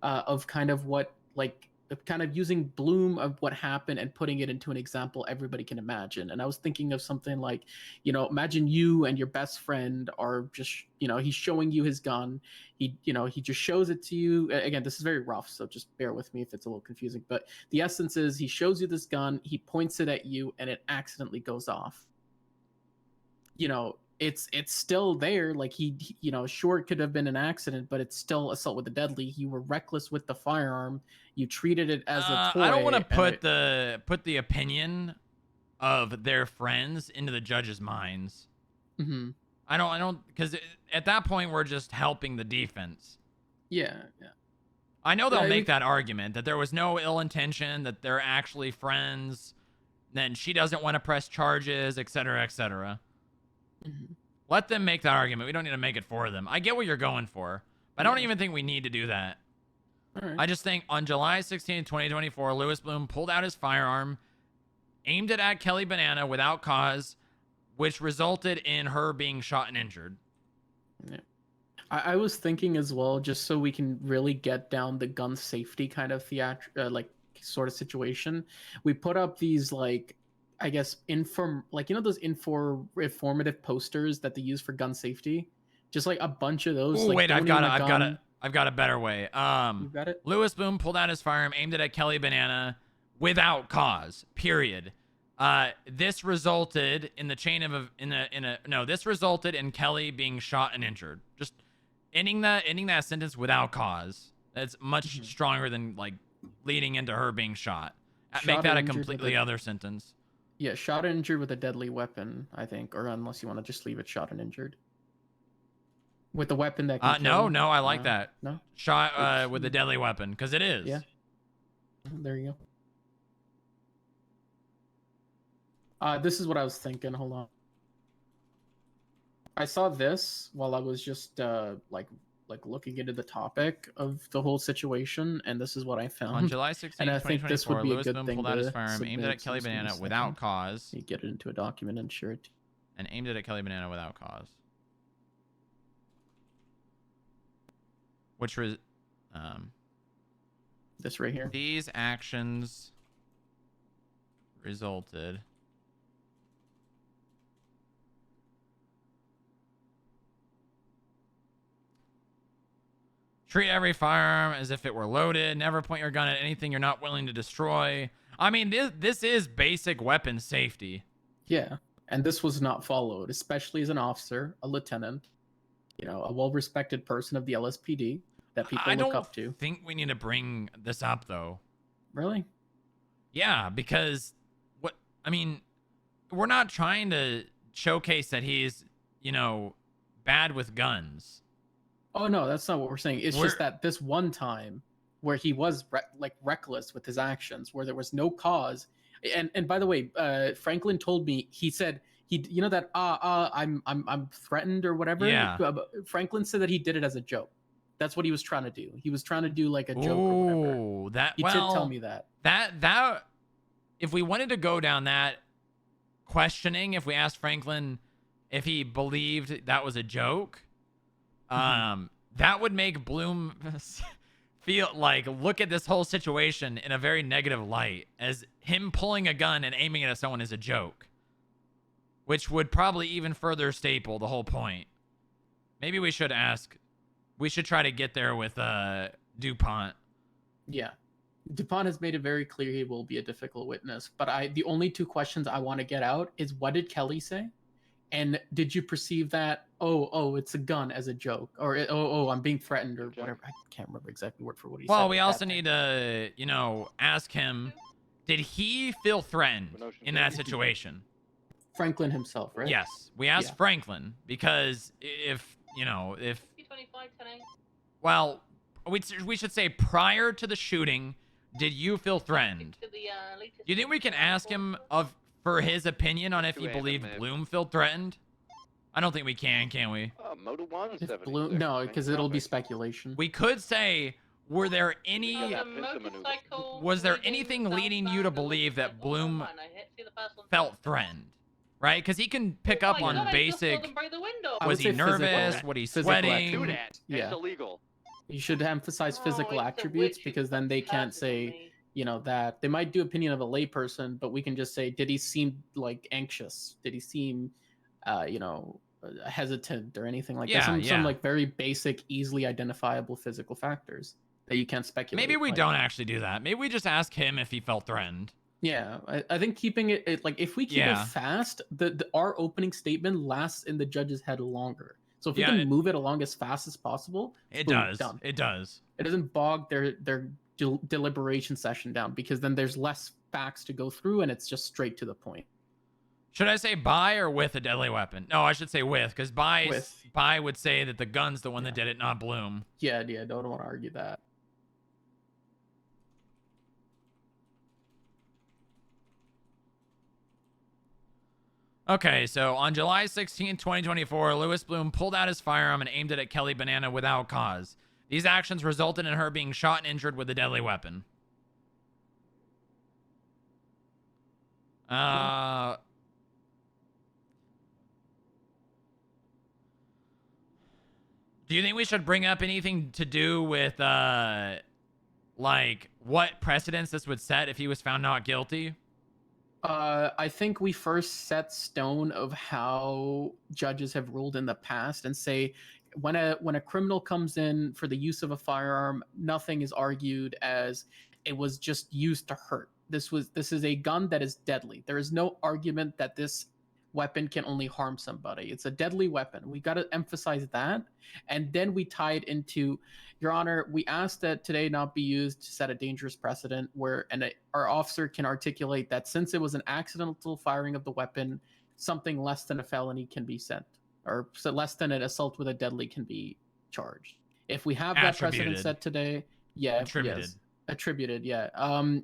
of kind of what, like, kind of using Bloom of what happened and putting it into an example everybody can imagine. And I was thinking of something like, you know, imagine you and your best friend are just, you know, he's showing you his gun. He just shows it to you. Again, this is very rough, so just bear with me if it's a little confusing. But the essence is he shows you this gun, he points it at you, and it accidentally goes off. You know, it's still there. Like he, you know, sure, it could have been an accident, but it's still assault with a deadly. You were reckless with the firearm. You treated it as a toy. I don't want to put the opinion of their friends into the judge's minds. Mm-hmm. I don't, because at that point we're just helping the defense. Yeah. I know they'll make that argument that there was no ill intention, that they're actually friends, then she doesn't want to press charges, etc., etc. Mm-hmm. Let them make that argument. We don't need to make it for them. I get what you're going for, but I don't even think we need to do that. All right. I just think on July 16, 2024, Lewis Bloom pulled out his firearm, aimed it at Kelly Banana without cause, which resulted in her being shot and injured. Yeah. I was thinking as well, just so we can really get down the gun safety kind of like sort of situation. We put up these, like, I guess those informative posters that they use for gun safety. Just like a bunch of those. Ooh, like, wait, I've got a better way. You got it? Lewis Bloom pulled out his firearm, aimed it at Kelly Banana without cause. Period. This resulted in the chain of this resulted in Kelly being shot and injured. Just ending that sentence without cause. That's much stronger than like leading into her being shot. Make that a completely other sentence. Yeah, shot and injured with a deadly weapon, I think, or unless you want to just leave it shot and injured. With the weapon that can no, kill. I like that. No? Shot with a deadly weapon, because it is. Yeah. There you go. This is what I was thinking. Hold on. I saw this while I was just like looking into the topic of the whole situation, and this is what I found. On July 16, and I think this would be Lewis a good Bloom thing pulled out his to firearm, aimed it at Kelly Banana without cause. You get it into a document and share it. And aimed it at Kelly Banana without cause. Which was this right here. These actions resulted treat every firearm as if it were loaded. Never point your gun at anything you're not willing to destroy. I mean, this is basic weapon safety. Yeah, and this was not followed, especially as an officer, a lieutenant, you know, a well-respected person of the LSPD that people look up to. I think we need to bring this up, though. Really? Yeah, because we're not trying to showcase that he's, you know, bad with guns. Oh, no, that's not what we're saying. It's just that this one time where he was reckless with his actions, where there was no cause. And by the way, Franklin told me, he said, you know that, I'm threatened or whatever. Yeah. Franklin said that he did it as a joke. That's what he was trying to do. He was trying to do like a joke or whatever. He did tell me that. That if we wanted to go down that questioning, if we asked Franklin if he believed that was a joke, that would make Bloom feel like look at this whole situation in a very negative light, as him pulling a gun and aiming it at someone is a joke, which would probably even further staple the whole point. Maybe we should try to get there with DuPont. Yeah. DuPont has made it very clear he will be a difficult witness, but the only two questions I want to get out is, what did Kelly say? And did you perceive that? Oh, it's a gun as a joke, or oh, I'm being threatened, or whatever. I can't remember exactly word for what he said. Well, we but also that thing. need to, ask him, did he feel threatened in that situation? Franklin himself, right? Yes, we asked Yeah. Franklin because well, we should say prior to the shooting, did you feel threatened? Do you think we can ask him for his opinion on if he believed Bloom felt threatened? I don't think we can we? Motor 176. Blue, no, because it'll be speculation. We could say, was there anything leading you to believe that Bloom felt threatened? Right? Because he can pick up on basic. Was he nervous? Was he sweating? Yeah. It's illegal. You should emphasize physical attributes because then they can't say, that they might do opinion of a layperson, but we can just say, did he seem like anxious? Did he seem, hesitant or anything like that? Some like very basic, easily identifiable physical factors that you can't speculate. Maybe we don't actually do that. Maybe we just ask him if he felt threatened. Yeah, I think keeping it like if we keep it fast, our opening statement lasts in the judge's head longer. So if we can move it along as fast as possible, it boom, does. Done. It does. It doesn't bog their deliberation session down because then there's less facts to go through and it's just straight to the point. Should I say by or with a deadly weapon? No, I should say with, because by would say that the gun's the one that did it, not Bloom. Yeah, don't want to argue that. Okay, so on July 16, 2024, Lewis Bloom pulled out his firearm and aimed it at Kelly Banana without cause. These actions resulted in her being shot and injured with a deadly weapon. Do you think we should bring up anything to do with, like, what precedence this would set if he was found not guilty? I think we first set stone of how judges have ruled in the past and say when a criminal comes in for the use of a firearm, nothing is argued as it was just used to hurt. This is a gun that is deadly. There is no argument that this weapon can only harm somebody. It's a deadly weapon. We got to emphasize that. And then we tie it into, Your Honor, we ask that today not be used to set a dangerous precedent where our officer can articulate that since it was an accidental firing of the weapon, something less than a felony can be sent, or so less than an assault with a deadly can be charged. If we have that precedent set today, attributed,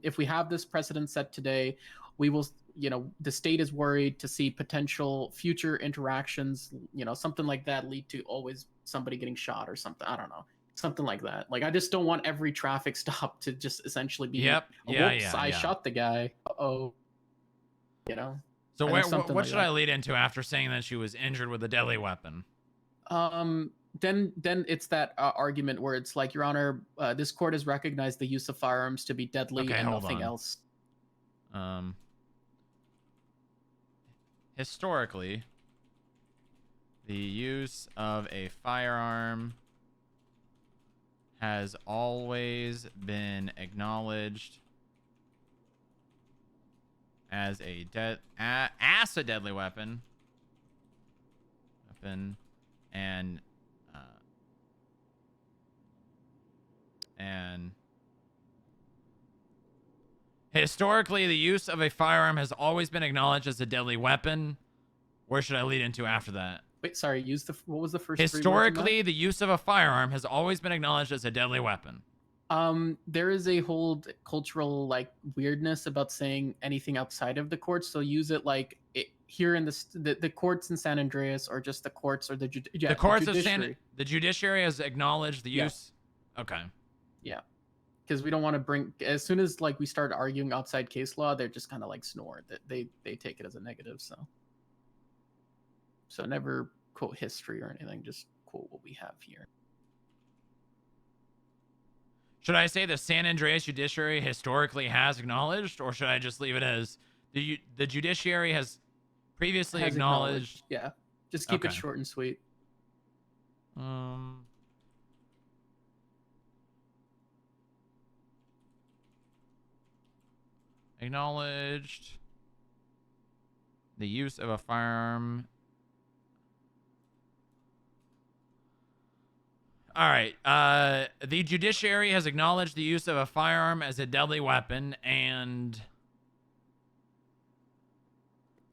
if we have this precedent set today, we will, the state is worried to see potential future interactions, something like that lead to always somebody getting shot or something. I don't know. Something like that. Like, I just don't want every traffic stop to just essentially be, I shot the guy. So what should I lead into after saying that she was injured with a deadly weapon? Then it's that argument where it's like, Your Honor, this court has recognized the use of firearms to be deadly and nothing else. Historically, the use of a firearm has always been acknowledged as a deadly weapon. And historically, the use of a firearm has always been acknowledged as a deadly weapon. Where should I lead into after that? Wait, sorry, what was the first? Historically, the use of a firearm has always been acknowledged as a deadly weapon. There is a whole cultural weirdness about saying anything outside of the courts. So use it here in the courts in San Andreas, or just the courts, or the judiciary. The judiciary has acknowledged the use. Okay. Yeah, because we don't want to bring. As soon as we start arguing outside case law, they're just kind of snore. That they take it as a negative. So never quote history or anything. Just quote what we have here. Should I say the San Andreas judiciary historically has acknowledged, or should I just leave it as the judiciary has previously acknowledged? Yeah, just keep it short and sweet. Acknowledged the use of a firearm All right. The judiciary has acknowledged the use of a firearm as a deadly weapon, and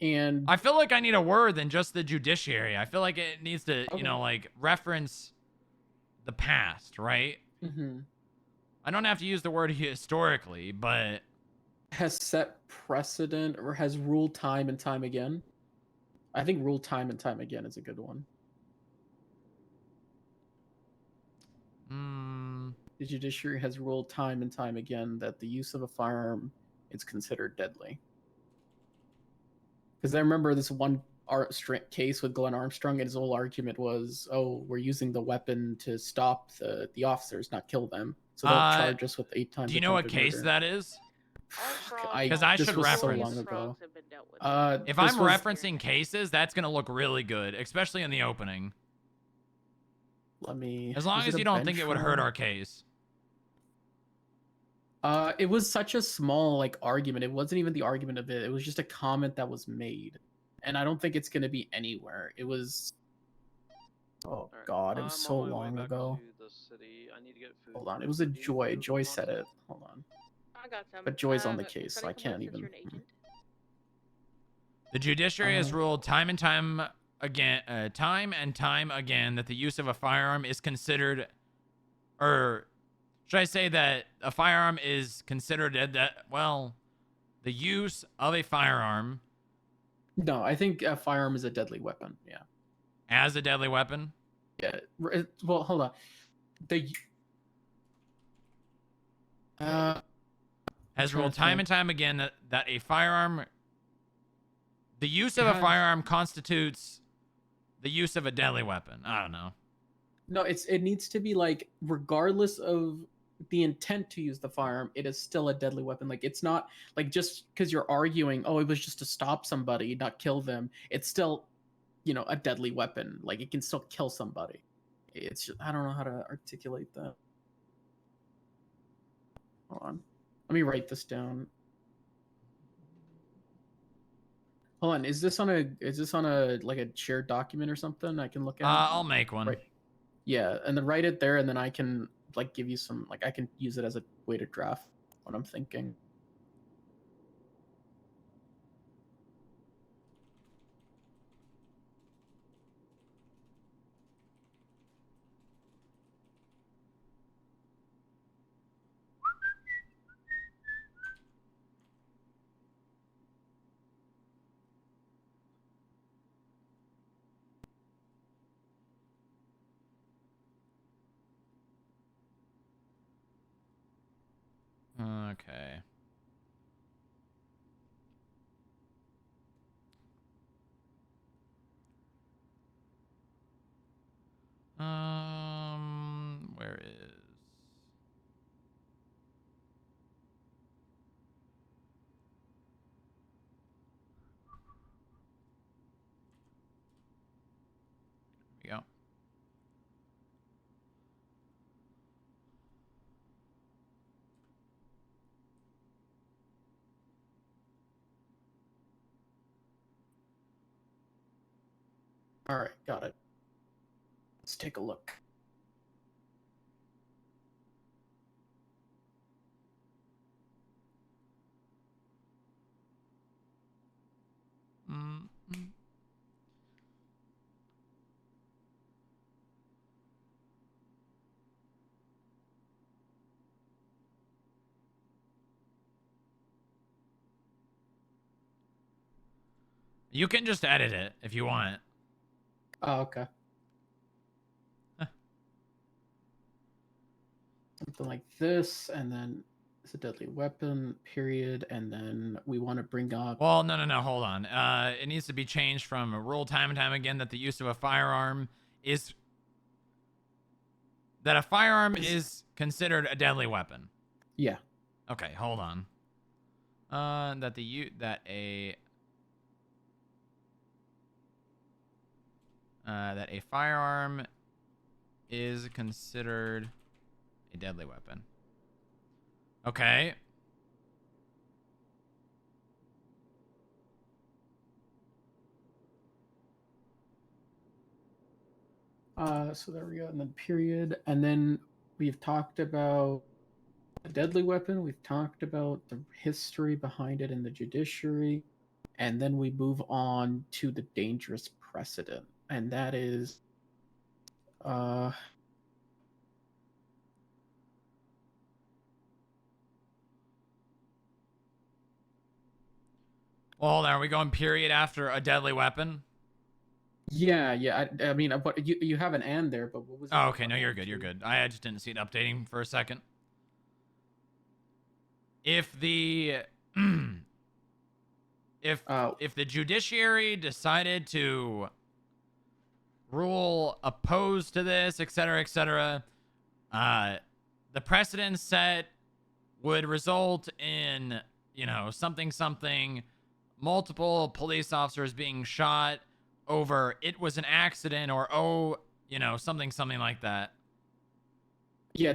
I feel like I need a word than just the judiciary. I feel like it needs to, you know, like reference the past, right? Mm-hmm. I don't have to use the word historically, but Has set precedent or has ruled time and time again. I think ruled time and time again is a good one. The judiciary has ruled time and time again that the use of a firearm is considered deadly. Because I remember this one case with Glenn Armstrong, and his whole argument was, "Oh, we're using the weapon to stop the officers, not kill them. So they'll charge us with 8 times." do you know what attempted case murder." that is? Because I this should was reference. so long ago. If I'm referencing cases, that's gonna look really good, especially in the opening. Let me. As long is as it you a don't bench think it would hurt trial? our case. It was such a small argument. It wasn't even the argument of it. It was just a comment that was made, and I don't think it's gonna be anywhere. It was. Oh God! It was so long ago. Hold on. It was a Joy. Joy said it. Hold on. I got some. But Joy's on the case, so I can't even. The judiciary has ruled time and time again that the use of a firearm is considered, or should I say that a firearm is considered the use of a firearm. No, I think a firearm is a deadly weapon. Yeah. As a deadly weapon. Yeah. Well, hold on. The. Has ruled time and time again that a firearm, the use of a firearm constitutes the use of a deadly weapon. I don't know. No, it needs to be regardless of the intent to use the firearm, it is still a deadly weapon. It's not just because you're arguing, oh, it was just to stop somebody, not kill them. It's still, a deadly weapon. It can still kill somebody. It's just, I don't know how to articulate that. Hold on. Let me write this down. Hold on. Is this on a a shared document or something I can look at? I'll make one. Right. Yeah, and then write it there, and then I can give you some I can use it as a way to draft what I'm thinking. Okay. Where is? Here we go. All right, got it. Let's take a look. You can just edit it if you want. Oh, okay. Something like this, and then it's a deadly weapon, period, and then we want to bring up... Well, no, hold on. It needs to be changed from rule time and time again that the use of a firearm is... That a firearm is considered a deadly weapon. Yeah. Okay, hold on. That a firearm is considered a deadly weapon. Okay. So there we go, and then period, and then we've talked about a deadly weapon. We've talked about the history behind it in the judiciary, and then we move on to the dangerous precedent, and that is, Well, are we going period after a deadly weapon? yeah. I mean, but you have an and there, but what was it? Oh, okay. No, you're good. You're good. I just didn't see it updating for a second. If the if the judiciary decided to rule opposed to this, etc., the precedent set would result in, you know, something, multiple police officers being shot over it was an accident, or you know, something like that. Yeah,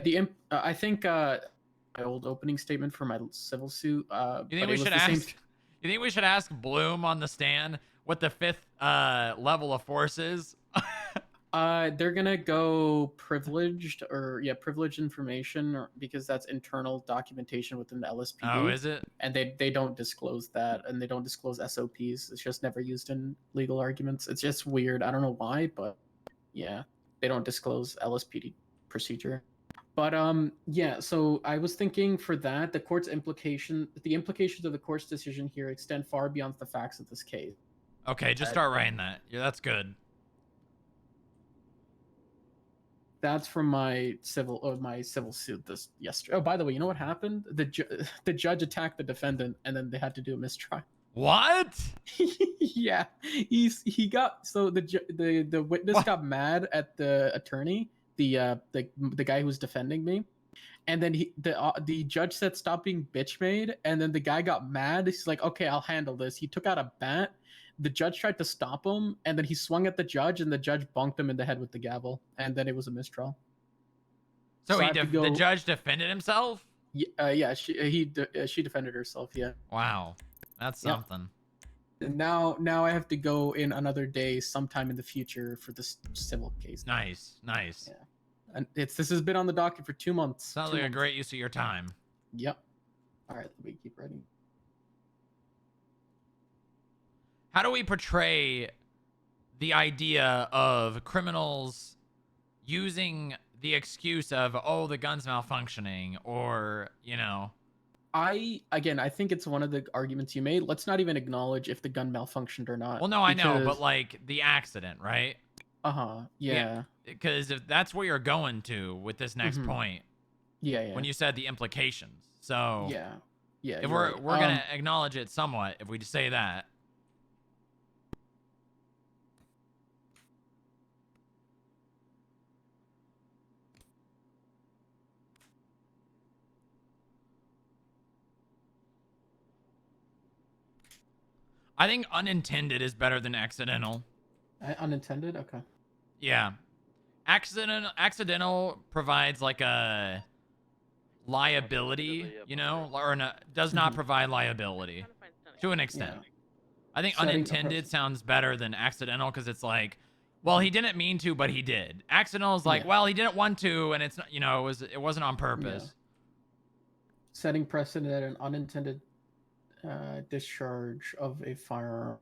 I think my old opening statement for my civil suit. You think we should ask? You think we should ask Bloom on the stand what the 5th level of force is? They're gonna go privileged, privileged information, because that's internal documentation within the LSPD. Oh, is it? And they don't disclose that, and they don't disclose SOPs. It's just never used in legal arguments. It's just weird. I don't know why, but yeah, they don't disclose LSPD procedure. But yeah. So I was thinking for that, the implications of the court's decision here extend far beyond the facts of this case. Okay, just start writing that. Yeah, that's good. That's from my civil suit this yesterday. Oh, by the way, you know what happened? The judge attacked the defendant, and then they had to do a mistrial. What? Yeah, he got the witness got mad at the attorney, the guy who's defending me, and then the judge said stop being bitch made, and then the guy got mad. He's like, okay, I'll handle this. He took out a bat. The judge tried to stop him, and then he swung at the judge, and the judge bonked him in the head with the gavel, and then it was a mistrial. So the judge defended himself? Yeah, she defended herself. Yeah. Wow, that's something. And now I have to go in another day, sometime in the future, for this civil case. Nice. Yeah. And this has been on the docket for 2 months. Sounds like a great use of your time. Yep. All right, let me keep writing. How do we portray the idea of criminals using the excuse of, oh, the gun's malfunctioning, or, you know? I think it's one of the arguments you made. Let's not even acknowledge if the gun malfunctioned or not. Well, no, I know, but like the accident, right? Yeah. Because if that's where you're going to with this next point. Yeah. When you said the implications. So yeah. If we're gonna acknowledge it somewhat, if we just say that. I think unintended is better than accidental. Unintended? Okay. Yeah. Accidental provides like a liability, you know, or does not provide liability to an extent. Yeah. I think unintended sounds better than accidental, because it's like, well, he didn't mean to, but he did. Accidental is like, well, he didn't want to, and it's not, you know, it wasn't on purpose. Yeah. Setting precedent at an unintended discharge of a firearm.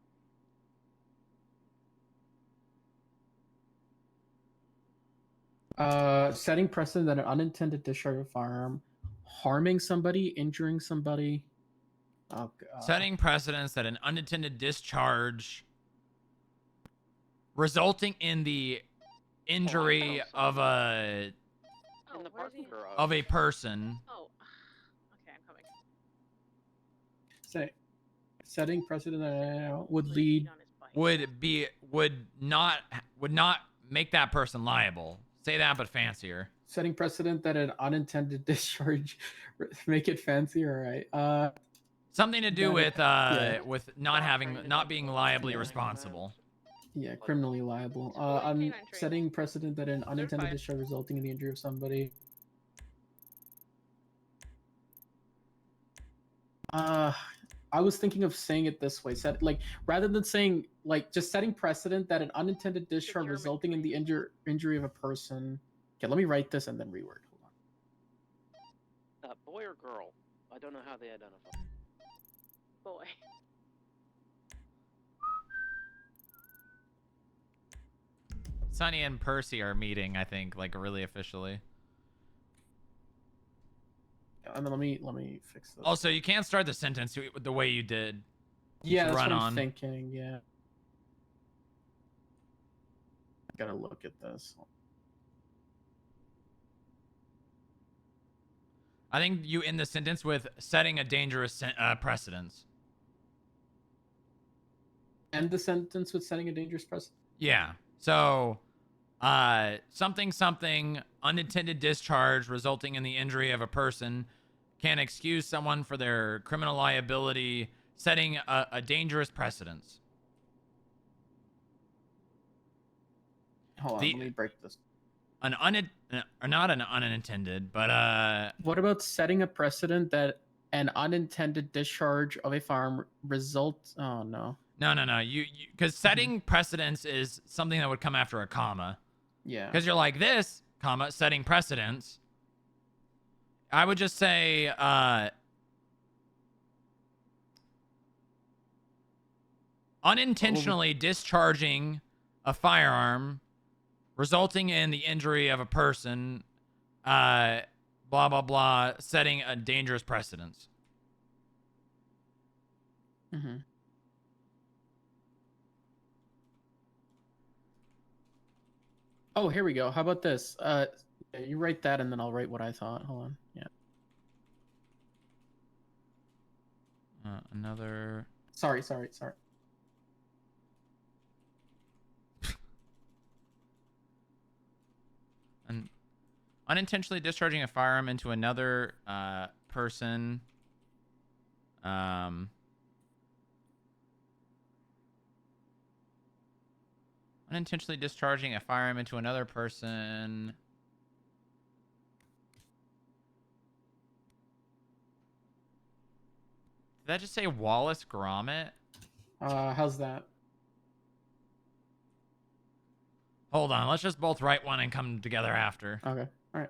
Setting precedent that an unintended discharge of a firearm, harming somebody, injuring somebody. Oh, God. Setting precedents that an unintended discharge resulting in the injury of a person. Oh, okay, I'm coming. Setting precedent that would not make that person liable. Say that, but fancier. Setting precedent that an unintended discharge make it fancier, right? Something to do with not being liably responsible. Yeah, criminally liable. Setting precedent that an unintended discharge resulting in the injury of somebody. I was thinking of saying it this way: set like rather than saying like just setting precedent that an unintended discharge resulting in the injury of a person. Okay, let me write this and then reword. Hold on. Boy or girl? I don't know how they identify. Boy. Sonny and Percy are meeting, I think, like really officially. And then let me fix this. Also, you can't start the sentence the way you did. Yeah, that's run what I'm on. thinking. Yeah. I gotta look at this. I think you end the sentence with setting a dangerous precedence. End the sentence with setting a dangerous precedent. Yeah. So, something unintended discharge resulting in the injury of a person can excuse someone for their criminal liability, setting a dangerous precedence. Hold on, let me break this. Not an unintended, but What about setting a precedent that an unintended discharge of a firearm result? Oh no. No. You because setting precedence is something that would come after a comma. Yeah. Because you're like this, comma, setting precedence. I would just say, unintentionally discharging a firearm resulting in the injury of a person, blah, blah, blah, setting a dangerous precedence. Mm-hmm. Oh, here we go. How about this? Yeah, you write that and then I'll write what I thought. Hold on. Yeah. Another. Sorry. And unintentionally discharging a firearm into another person. Unintentionally discharging a firearm into another person. Did that just say Wallace Gromit? How's that? Hold on, let's just both write one and come together after. Okay, all right.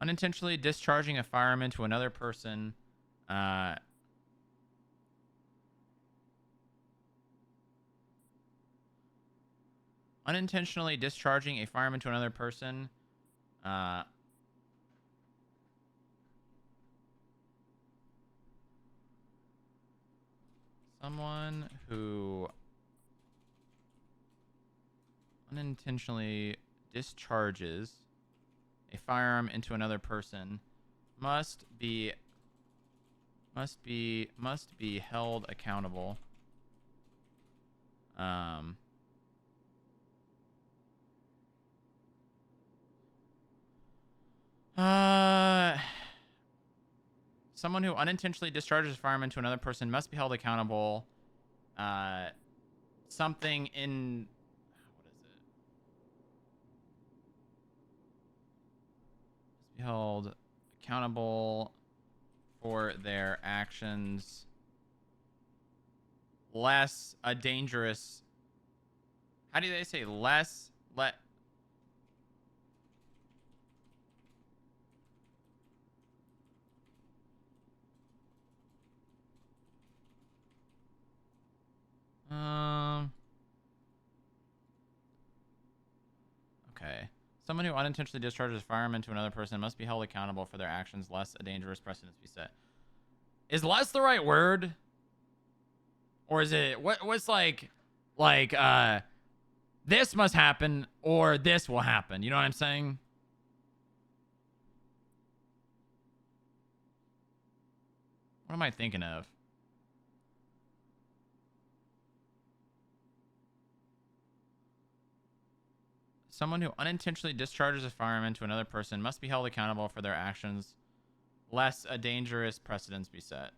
Unintentionally discharging a firearm into another person. Unintentionally discharging a firearm into another person. Someone who unintentionally discharges a firearm into another person must be held accountable. Someone who unintentionally discharges a firearm into another person must be held accountable. Something in... What is it? Must be held accountable for their actions. Less a dangerous... How do they say less? Okay. Someone who unintentionally discharges a firearm into another person must be held accountable for their actions, lest a dangerous precedent be set. Is less the right word? Or is it what's like this must happen or this will happen? You know what I'm saying? What am I thinking of? Someone who unintentionally discharges a firearm into another person must be held accountable for their actions, lest a dangerous precedent be set.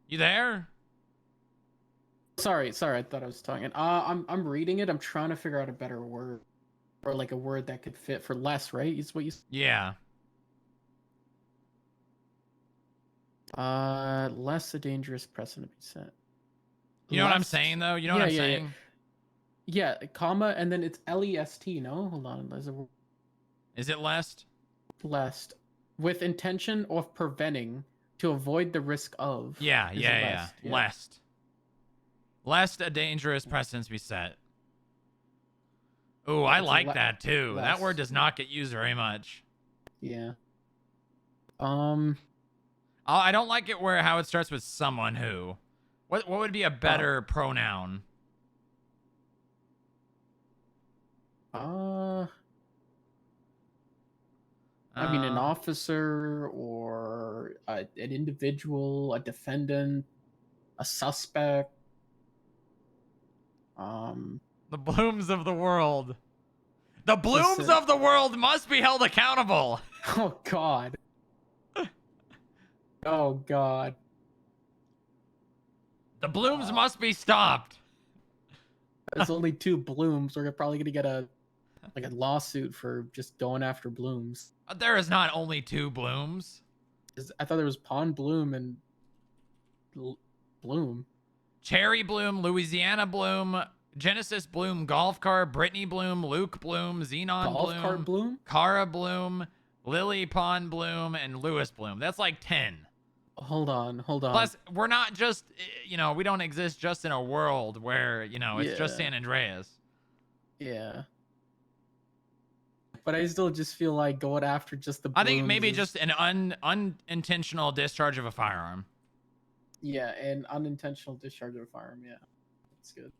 You there? Sorry. I thought I was talking. I'm reading it. I'm trying to figure out a better word, or like a word that could fit for less. Right? Is what you? Yeah. Less a dangerous precedent be set. You know what I'm Lest- saying, though? You know what I'm saying? Yeah, comma, and then it's lest. No, hold on. There's a Is it lest? lest with intention of preventing to avoid the risk of. Yeah, is yeah, lest, yeah. Lest. Lest a dangerous precedence be set. Ooh, I It's like that too. That word lest. does not get used very much. Yeah. I don't like it how it starts with someone who. What would be a better pronoun? I mean, an officer or an individual, a defendant, a suspect. The blooms of the world. The blooms Listen. of the world must be held accountable. Oh God. Oh God. The blooms must be stopped. There's only 2 blooms. We're probably gonna get a lawsuit for just going after blooms. There is not only 2 blooms. I thought there was Pond Bloom and Bloom. Cherry Bloom, Louisiana Bloom, Genesis Bloom, Golf Cart, Brittany Bloom, Luke Bloom, Xenon Golf Bloom, cart Bloom? Cara Bloom, Lily Pond Bloom, and Lewis Bloom. That's like 10. Hold on. Plus, we're not just, we don't exist just in a world where, it's just Yeah. San Andreas. Yeah. But I still just feel like going after just the I think blooms maybe is- just an unintentional discharge of a firearm. Yeah, and unintentional discharge of a firearm. Yeah, that's good.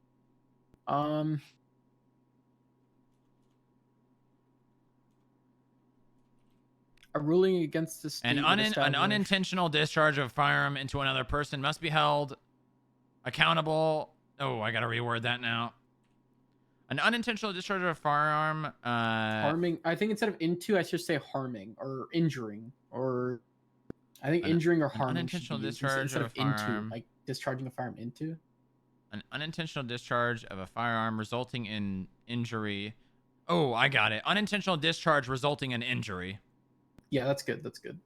A ruling against the state. An would establish- unintentional discharge of a firearm into another person must be held accountable. Oh, I gotta reword that now. An unintentional discharge of a firearm. harming. I think instead of into, I should say harming or injuring, or I think injuring or harming. unintentional should be used discharge instead of a into, firearm. like discharging a firearm into. An unintentional discharge of a firearm resulting in injury. Oh, I got it. Unintentional discharge resulting in injury. Yeah, that's good. That's good.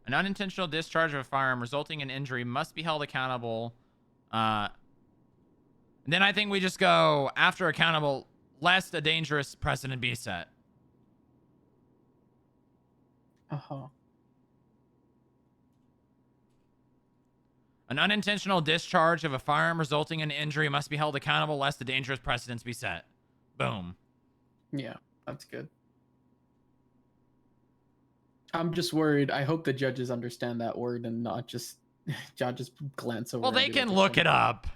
An unintentional discharge of a firearm resulting in injury must be held accountable. Then I think we just go after accountable, lest a dangerous precedent be set. An unintentional discharge of a firearm resulting in injury must be held accountable, lest a dangerous precedent be set. Boom. Yeah, that's good. I'm just worried. I hope the judges understand that word and not just judges glance over. Well, they can look it up.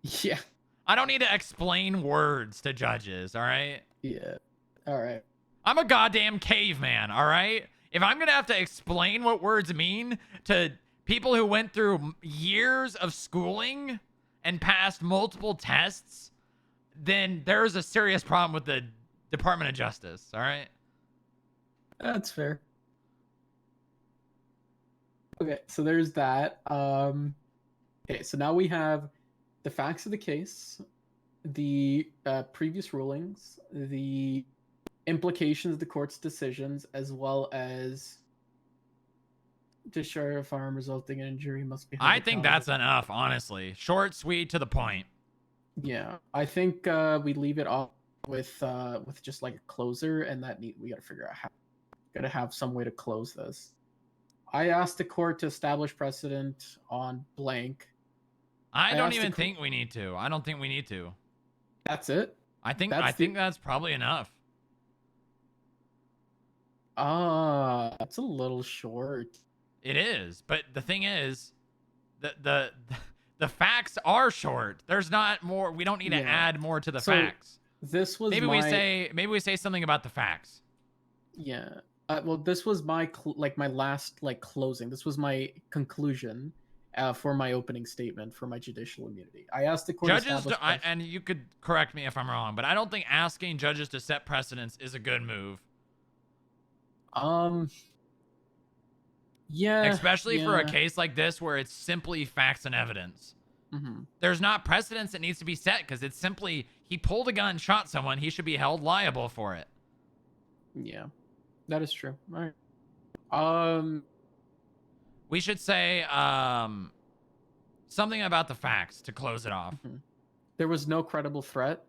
Yeah. I don't need to explain words to judges, all right? Yeah. All right. I'm a goddamn caveman, all right? If I'm going to have to explain what words mean to people who went through years of schooling and passed multiple tests, then there's a serious problem with the Department of Justice, all right? That's fair. Okay, so there's that. Okay, so now we have the facts of the case, the previous rulings, the implications of the court's decisions, as well as discharge of a firearm resulting in injury must be held I think that's accountable. enough, honestly. Short, sweet, to the point. Yeah, I think we leave it off with just like a closer, and we gotta figure out how. Gotta have some way to close this. I asked the court to establish precedent on blank. I don't even think we need to. I don't think we need to. That's it. I think that's probably enough. That's a little short. It is, but the thing is, the facts are short. There's not more. We don't need to add more to the So, facts. This was maybe we say something about the facts. Yeah. Well, this was my my last closing. This was my conclusion for my opening statement for my judicial immunity. I asked the court. Judges, and you could correct me if I'm wrong, but I don't think asking judges to set precedents is a good move. Yeah. Especially for a case like this where it's simply facts and evidence. there's not precedence that needs to be set because it's simply he pulled a gun, shot someone. He should be held liable for it. Yeah, that is true. All right. We should say something about the facts to close it off. There was no credible threat.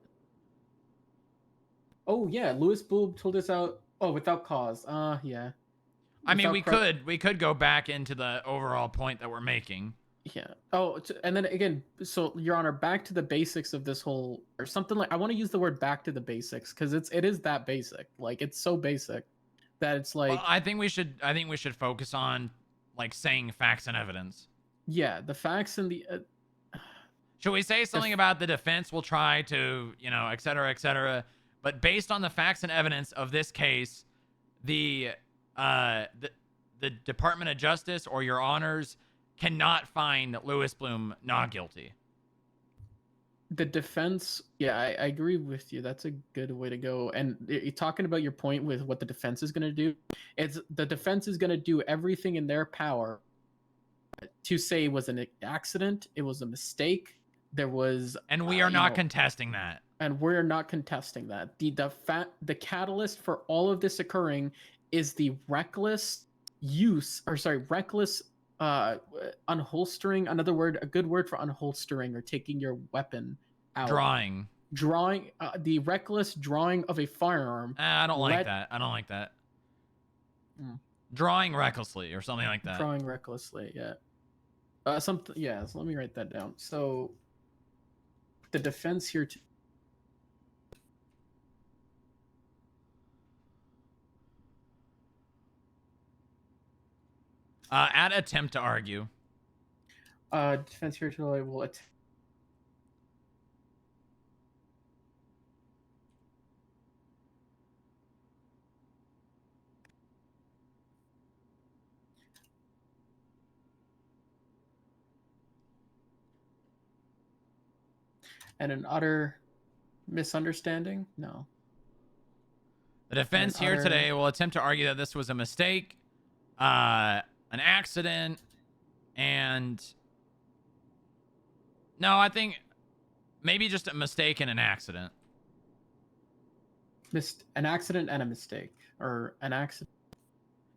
Oh yeah, Louis Boob told us out. Oh, without cause. Yeah. I mean, Without we could go back into the overall point that we're making. Yeah. Oh, and then again, so Your Honor, back to the basics of this whole, or something like, I want to use the word back to the basics because it is that basic. Like it's so basic that it's like. Well, I think we should focus on like saying facts and evidence. Yeah, the facts and the. Should we say something about the defense will try to, et cetera, et cetera, but based on the facts and evidence of this case, the Department of Justice or Your Honors cannot find Louis Bloom not guilty. The defense, yeah, I agree with you. That's a good way to go. And you're talking about your point with what the defense is going to do. It's the defense is going to do everything in their power to say it was an accident, it was a mistake, there was, and we are not contesting that. And we're not contesting that. The catalyst for all of this occurring is the reckless unholstering, a good word for unholstering or taking your weapon out. Drawing, the reckless drawing of a firearm. I don't like that. Drawing recklessly or something like that. Drawing recklessly, yeah. So let me write that down. So the defense here Add attempt to argue. Defense here today will attempt. And an utter misunderstanding? No. The defense here today will attempt to argue that this was a mistake, an accident, and no, I think maybe just a mistake and an accident. An accident and a mistake, or an accident.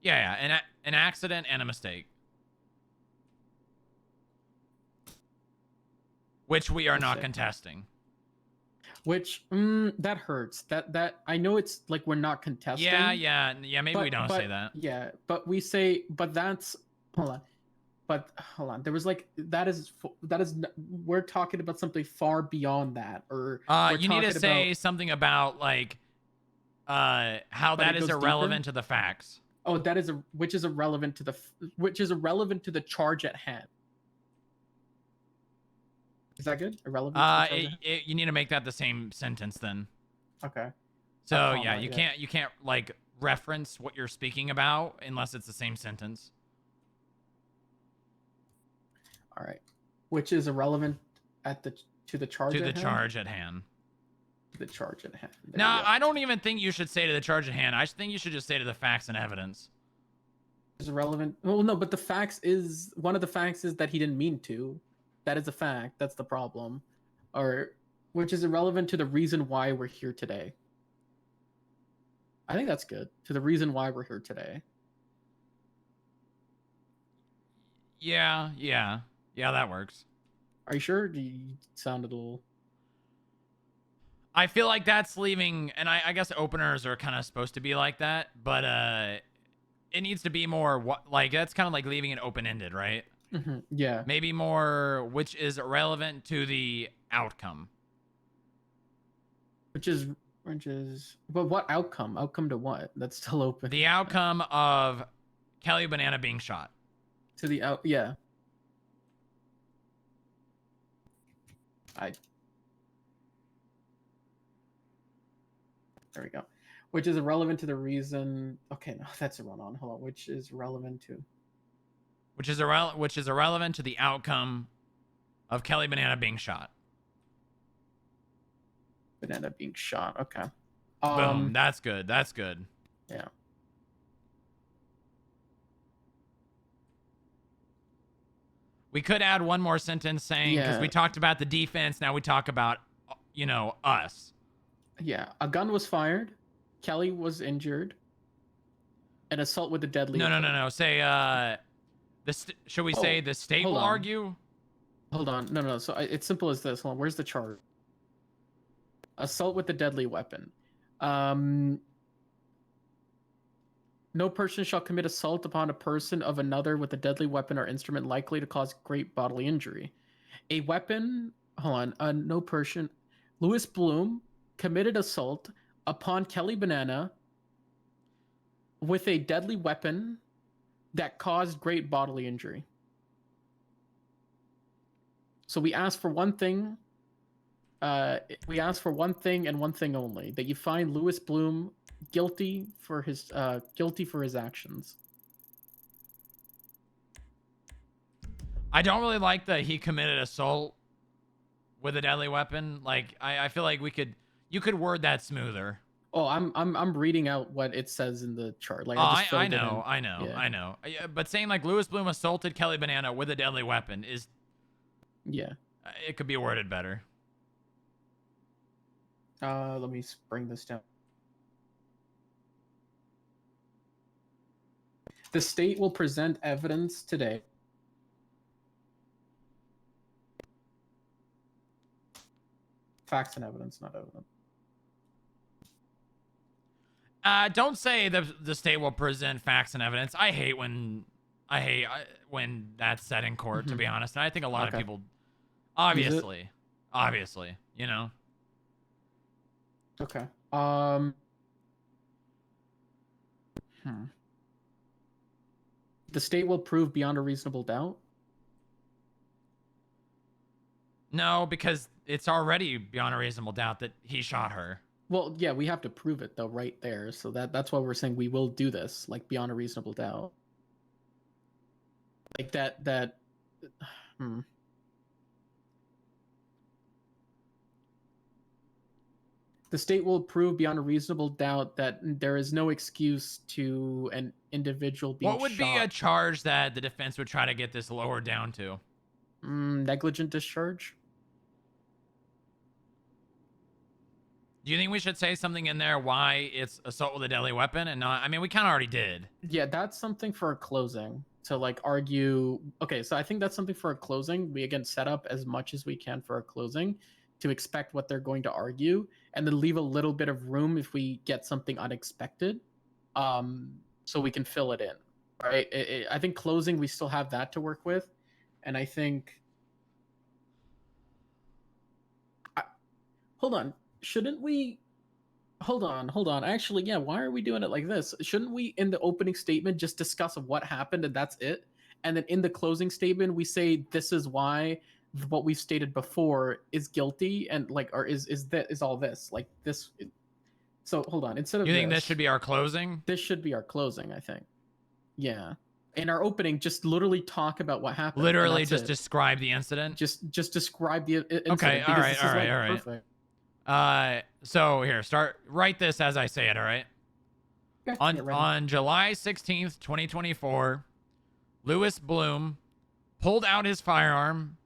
Yeah, an accident and a mistake, which we are not contesting. Which that hurts. That I know it's like we're not contesting. Yeah. Maybe we don't say that. Yeah, but we say, but that's hold on. There was like that is we're talking about something far beyond that, or you need to say something about like how that is irrelevant to the facts. Oh, which is irrelevant to the charge at hand. Is that good? Irrelevant. You need to make that the same sentence then. Okay. So yeah, you can't like reference what you're speaking about unless it's the same sentence. All right. Which is irrelevant to the charge at hand? Charge at hand. To the charge at hand. No, I don't even think you should say to the charge at hand. I think you should just say to the facts and evidence. Is irrelevant. Well, no, but one of the facts is that he didn't mean to. That is a fact. That's the problem. Or which is irrelevant to the reason why we're here today. I think that's good. To the reason why we're here today. Yeah, that works. Are you sure? You sounded a little. I feel like that's leaving, and I guess openers are kind of supposed to be like that, but it needs to be more like that's kind of like leaving it open-ended, right? Mm-hmm. Yeah. Maybe more, which is relevant to the outcome. Which is, but what outcome? Outcome to what? That's still open. The outcome of Kelly Banana being shot. To the yeah. There we go. Which is irrelevant to the reason. Okay, no, that's a run-on. Hold on. Which is relevant to. Which is irrelevant to the outcome of Kelly Banana being shot. Banana being shot. Okay. Boom. That's good. Yeah. We could add one more sentence saying, because we Yeah. talked about the defense, now we talk about, us. Yeah, a gun was fired. Kelly was injured. An assault with a deadly. No. Say, should we say the state hold will on. argue? Hold on. No. So it's simple as this. Hold on. Where's the charge? Assault with a deadly weapon. No person shall commit assault upon a person of another with a deadly weapon or instrument likely to cause great bodily injury. A weapon. Hold on. No person. Louis Bloom committed assault upon Kelly Banana with a deadly weapon that caused great bodily injury. So we asked for one thing. We asked for one thing and one thing only: that you find Louis Bloom guilty for his actions. I don't really like that he committed assault with a deadly weapon. Like, I feel like you could word that smoother. Oh, I'm reading out what it says in the chart. Like, I know. But saying like Louis Bloom assaulted Kelly Banana with a deadly weapon is, yeah, it could be worded better. Let me bring this down. The state will present evidence today. Facts and evidence, not evidence. Don't say the state will present facts and evidence. I hate when that's said in court, to be honest. And I think a lot of people, obviously, Okay. The state will prove beyond a reasonable doubt. No, because it's already beyond a reasonable doubt that he shot her. Well, yeah, we have to prove it though, right there. So that's why we're saying we will do this, like beyond a reasonable doubt. Like that. The state will prove beyond a reasonable doubt that there is no excuse to an individual being What would be a charge that the defense would try to get this lowered down to? Negligent discharge. Do you think we should say something in there why it's assault with a deadly weapon and not? I mean, we kind of already did. Yeah, that's something for a closing to like argue. Okay, so I think that's something for a closing. We again set up as much as we can for a closing to expect what they're going to argue, and then leave a little bit of room if we get something unexpected, so we can fill it in. Right? I think closing, we still have that to work with, and I think. Hold on. Shouldn't we? Hold on. Actually, yeah. Why are we doing it like this? Shouldn't we, in the opening statement, just discuss what happened and that's it? And then in the closing statement, we say this is why what we've stated before is guilty, and like, or is all this like this? So hold on. Instead of you think this should be our closing? This should be our closing, I think. Yeah. In our opening, just literally talk about what happened. Literally, just describe the incident. Just describe the incident. Okay. All right. Perfect. So here, write this as I say it. All right. Okay, On July 16th, 2024, Louis Bloom pulled out his firearm.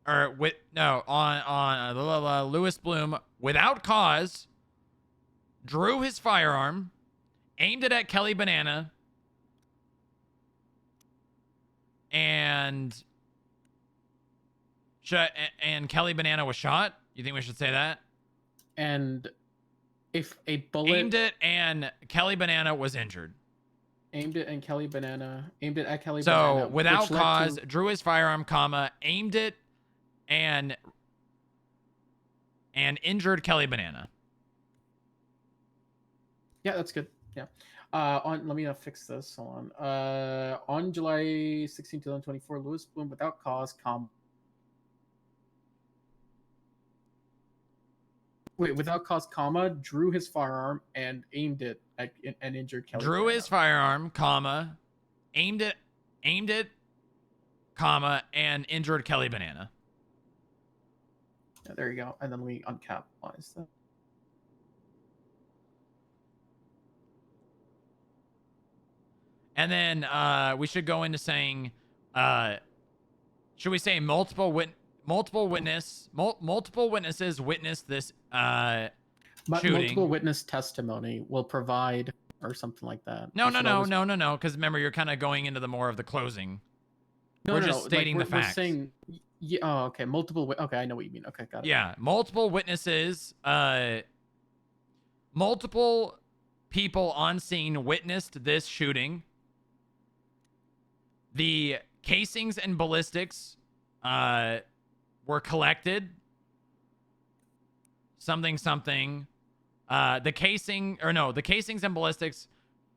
Louis Bloom, without cause, drew his firearm, aimed it at Kelly Banana, and Kelly Banana was shot. You think we should say that? And if a bullet aimed it and Kelly Banana was injured. Aimed it at Kelly Banana. So without cause, drew his firearm, aimed it and injured Kelly Banana. Yeah, that's good. Yeah. Let me fix this. Hold on. On July 16, 2024, Louis Bloom, without cause, without cause, drew his firearm and aimed it at and injured Kelly. Drew his firearm, aimed it, and injured Kelly Banana. Yeah, there you go. And then we uncapitalize that. And then we should go into saying should we say multiple witnesses witnessed this But shooting. multiple witness testimony will provide, or something like that. No, You should always- no. Because remember, you're kind of going into the more of the closing. No, we're no, just no, stating like, the we're facts. saying, yeah. Oh, okay. Multiple. Okay, I know what you mean. Okay, got it. Yeah, multiple witnesses. Multiple people on scene witnessed this shooting. The casings and ballistics were collected. Something. The casings and ballistics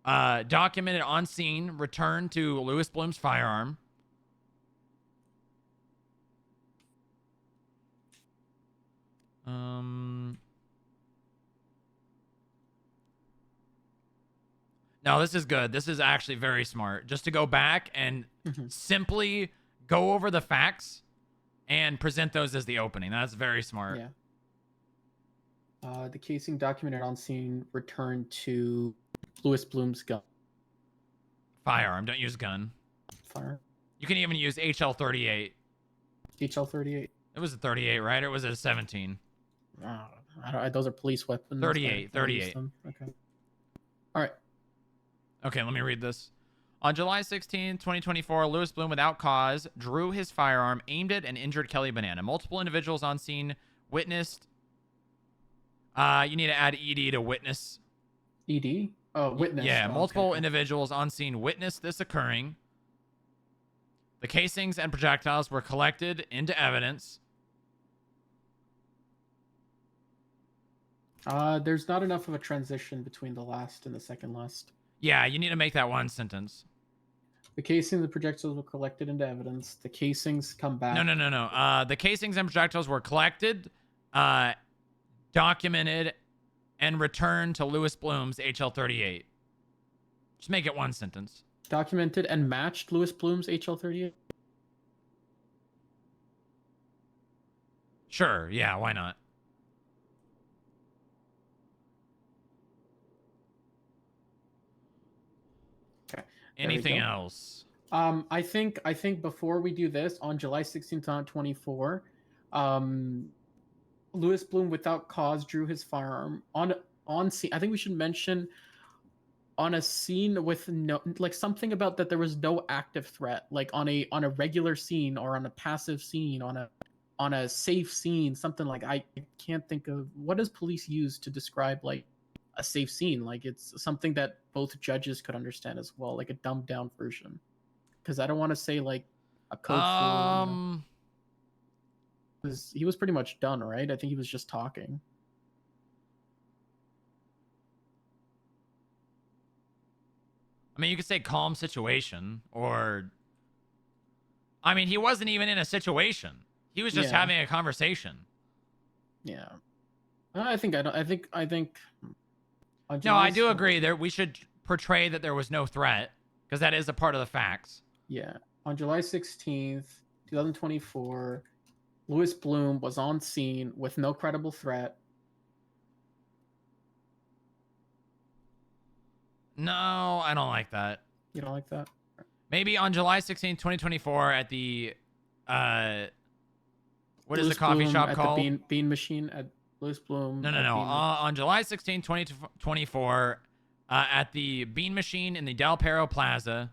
documented on scene returned to Louis Bloom's firearm. No, this is good. This is actually very smart. Just to go back and simply go over the facts and present those as the opening. That's very smart. Yeah. The casing documented on scene returned to Louis Bloom's gun. Firearm. Don't use gun. Fire. You can even use HL38. HL38. It was a 38, right? Or was it a 17? Those are police weapons. 38. Okay. All right. Okay, let me read this. On July 16, 2024, Louis Bloom, without cause, drew his firearm, aimed it, and injured Kelly Banana. Multiple individuals on scene witnessed. You need to add ED to witness. ED? Oh, witness. Yeah, Oh, multiple okay. individuals on scene witnessed this occurring. The casings and projectiles were collected into evidence. There's not enough of a transition between the last and the second last. Yeah, you need to make that one sentence. The casing and the projectiles were collected into evidence. The casings come back. No. The casings and projectiles were collected, documented, and returned to Louis Bloom's HL38. Just make it one sentence. Documented and matched Louis Bloom's HL38? Sure, yeah, why not? Okay. Anything else? I think before we do this, on July 16th, 2024, Louis Bloom, without cause, drew his firearm on scene. I think we should mention on a scene with no, like, something about that there was no active threat, like on a regular scene or on a passive scene, on a safe scene, something like, I can't think of, what does police use to describe like a safe scene? Like, it's something that both judges could understand as well, like a dumbed down version. Because I don't want to say like a code for, because he was pretty much done, right? I think he was just talking. I mean, you could say calm situation, or... I mean, he wasn't even in a situation. He was just having a conversation. Yeah. I think... No, I do agree. We should portray that there was no threat, because that is a part of the facts. Yeah. On July 16th, 2024, Louis Bloom was on scene with no credible threat. No, I don't like that. You don't like that? Maybe on July 16, 2024 at the, what is Louis the coffee Bloom shop at called? The Bean Machine at Louis Bloom. No. On July 16, 2024 at the Bean Machine in the Del Perro Plaza.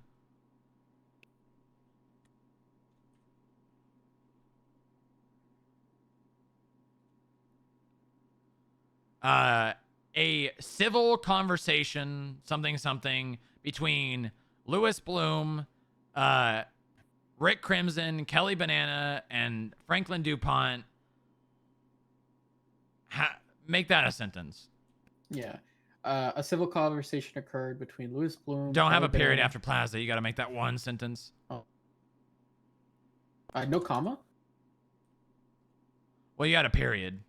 A civil conversation, something, between Louis Bloom, Rick Crimson, Kelly Banana, and Franklin DuPont. Make that a sentence. Yeah. A civil conversation occurred between Louis Bloom... Don't have a Kelly period Banana. after Plaza. You got to make that one sentence. Oh. No comma? Well, you got a period.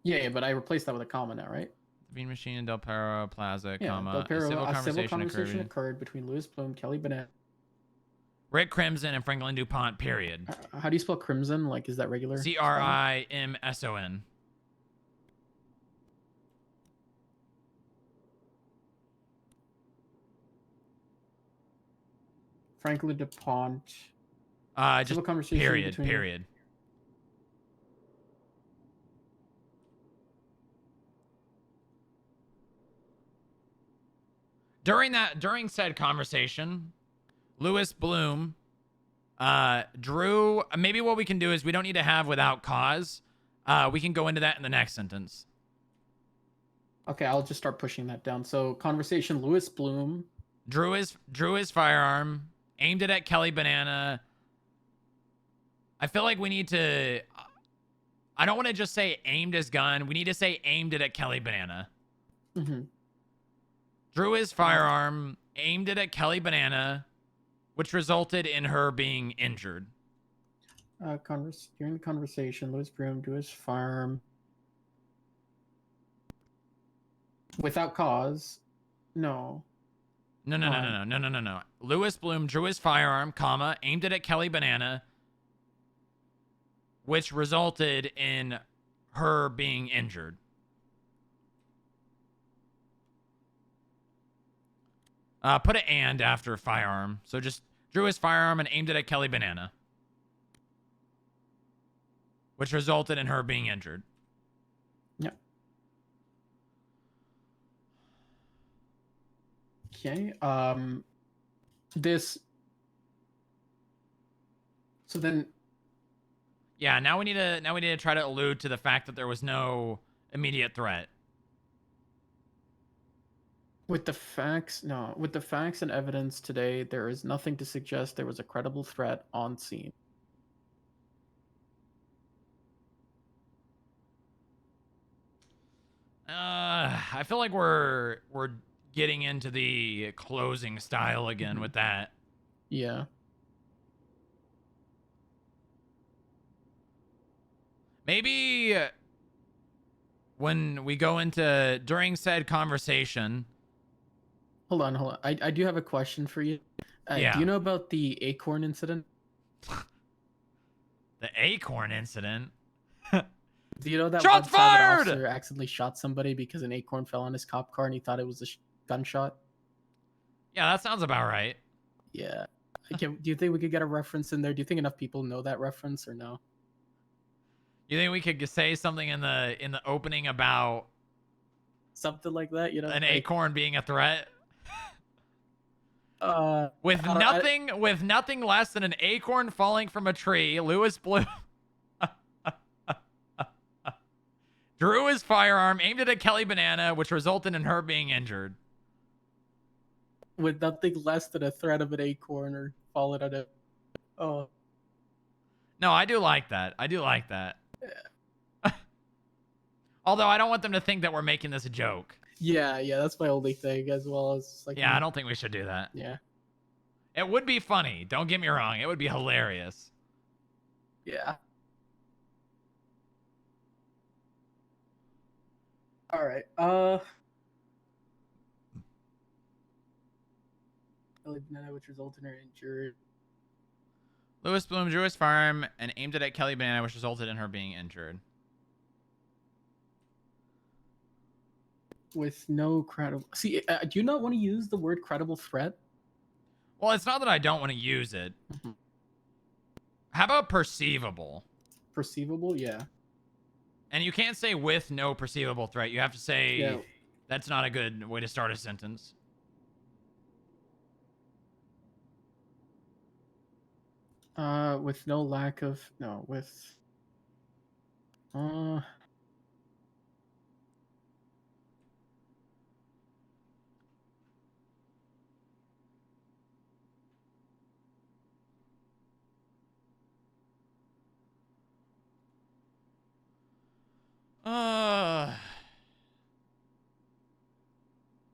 Yeah, but I replaced that with a comma now, right? Bean Machine in Del Perro Plaza, Yeah, comma. Del Perro, a civil conversation occurred between Louis Bloom, Kelly Banana... Rick Crimson, and Franklin DuPont, period. How do you spell crimson? Like, is that regular? Crimson. Franklin DuPont Civil Just conversation period. between- Period. During said conversation, Lewis Bloom, Drew. Maybe what we can do is we don't need to have without cause. We can go into that in the next sentence. Okay, I'll just start pushing that down. So conversation, Lewis Bloom. Drew his firearm, aimed it at Kelly Banana. I feel like we need to. I don't want to just say aimed his gun. We need to say aimed it at Kelly Banana. Mm-hmm. Drew his firearm, aimed it at Kelly Banana, which resulted in her being injured. During the conversation, Lewis Bloom drew his firearm without cause. No. No. Lewis Bloom drew his firearm, comma, aimed it at Kelly Banana, which resulted in her being injured. Put an and after firearm. So just drew his firearm and aimed it at Kelly Banana, which resulted in her being injured. Yeah. Okay. This. So then. Yeah. Now we need to try to allude to the fact that there was no immediate threat. With the facts and evidence today, there is nothing to suggest there was a credible threat on scene. I feel like we're getting into the closing style again with that. Yeah. Maybe when we go into during said conversation. Hold on. I do have a question for you. Yeah. Do you know about the acorn incident? The acorn incident? Do you know that Shots one private fired! officer accidentally shot somebody because an acorn fell on his cop car and he thought it was a gunshot? Yeah, that sounds about right. Yeah. Okay, do you think we could get a reference in there? Do you think enough people know that reference or no? You think we could say something in the opening about something like that? You know, an acorn being a threat? With I nothing less than an acorn falling from a tree, Lewis Bloom drew his firearm, aimed it at Kelly Banana, which resulted in her being injured. With nothing less than a threat of an acorn or falling on it. Oh. No, I do like that. Yeah. Although I don't want them to think that we're making this a joke. Yeah, that's my only thing as well as like. Yeah, I don't think we should do that. Yeah. It would be funny. Don't get me wrong. It would be hilarious. Yeah. All right. Which resulted in her injured. Lewis Bloom drew his firearm and aimed it at Kelly Banana, which resulted in her being injured. With no credible. See, do you not want to use the word credible threat? Well, it's not that I don't want to use it. Mm-hmm. How about perceivable? Perceivable, yeah. And you can't say with no perceivable threat. You have to say Yeah. That's not a good way to start a sentence. With no lack of no with.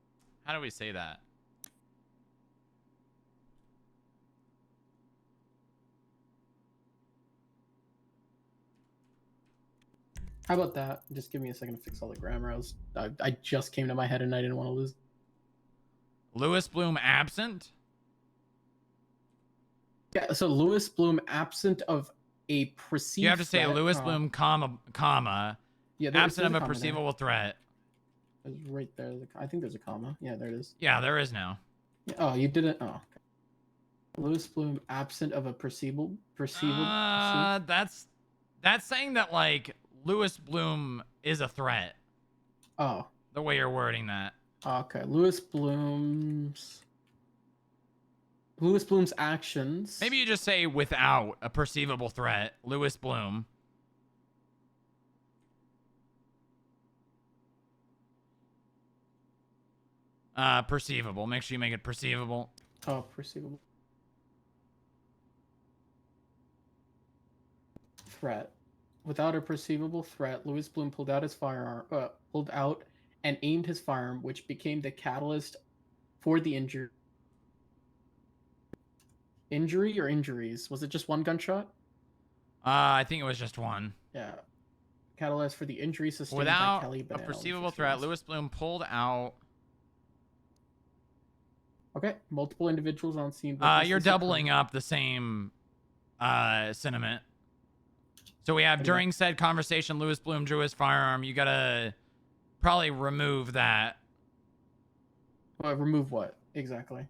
How do we say that? How about that? Just give me a second to fix all the grammar. I just came to my head and I didn't want to lose. Lewis Bloom absent? Yeah, so Lewis Bloom absent of a perceived. You have to say threat, Lewis Bloom, comma. Yeah, absent of there's a comma there. perceivable threat. It's right there. I think there's a comma. Yeah, there it is. Yeah, there is now. Oh, you didn't. Oh. Okay. Louis Bloom absent of a perceivable. That's saying that like Louis Bloom is a threat. Oh. The way you're wording that. Okay, Louis Bloom's actions. Maybe you just say without a perceivable threat, Louis Bloom. Perceivable. Make sure you make it perceivable. Oh, perceivable. Threat. Without a perceivable threat, Louis Bloom pulled out and aimed his firearm, which became the catalyst for the injury. Injury or injuries? Was it just one gunshot? I think it was just one. Yeah. Catalyst for the injury sustained Without by Kelly a Banana. perceivable threat, Louis Bloom pulled out. Okay, multiple individuals on scene. You're doubling up the same sentiment. So we have during said conversation, Louis Bloom drew his firearm. You gotta probably remove that. Remove what exactly?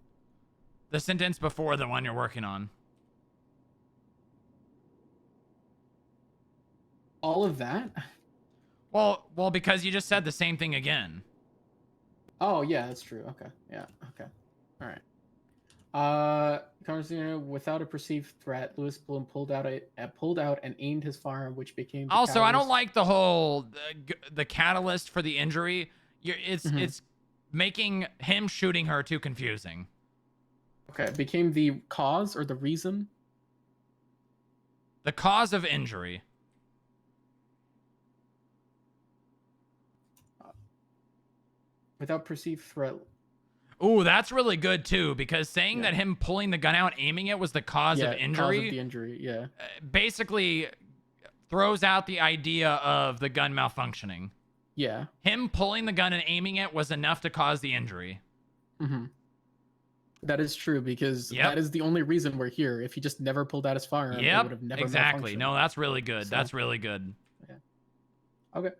The sentence before the one you're working on. All of that? Well, because you just said the same thing again. Oh yeah, that's true. Okay, yeah, okay, all right. Conversation without a perceived threat, Louis Bloom pulled out and aimed his firearm, which became. The Also, catalyst. I don't like the whole the catalyst for the injury. It's making him shooting her too confusing. Okay, became the cause or the reason? The cause of injury. Without perceived threat. Ooh, that's really good too, because saying that him pulling the gun out, aiming it was the cause of injury. Cause of the injury, yeah. Basically throws out the idea of the gun malfunctioning. Yeah. Him pulling the gun and aiming it was enough to cause the injury. Mm-hmm. That is true, because that is the only reason we're here. If he just never pulled out his firearm, it would have never exactly. malfunctioned. No, that's really good. So- That's really good. Yeah. Okay.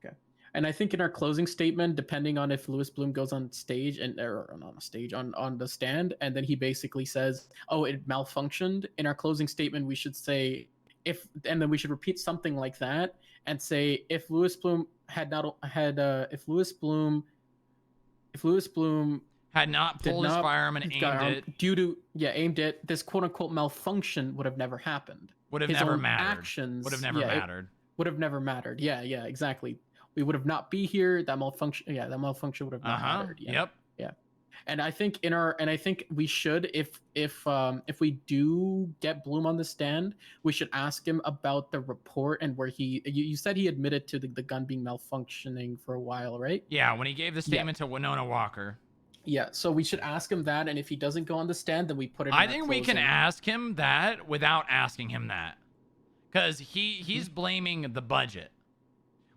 Okay. And I think in our closing statement, depending on if Louis Bloom goes on stage or not on stage, on the stand, and then he basically says, "Oh, it malfunctioned." In our closing statement, we should say and then we should repeat something like that and say, if Louis Bloom had not had if Louis Bloom had not pulled his firearm and aimed it due to aimed it, this quote unquote malfunction would have never happened. Would have His never own mattered. Actions Would have never mattered. Would have never mattered. Yeah, exactly. We would have not be here. That malfunction would have not mattered. Yeah. Yep. Yeah. And I think we should, if we do get Bloom on the stand, we should ask him about the report and where you said he admitted to the gun being malfunctioning for a while, right? Yeah, when he gave the statement to Winona Walker. Yeah, so we should ask him that, and if he doesn't go on the stand, then we put it. I think we can ask him that without asking him that, because he's blaming the budget.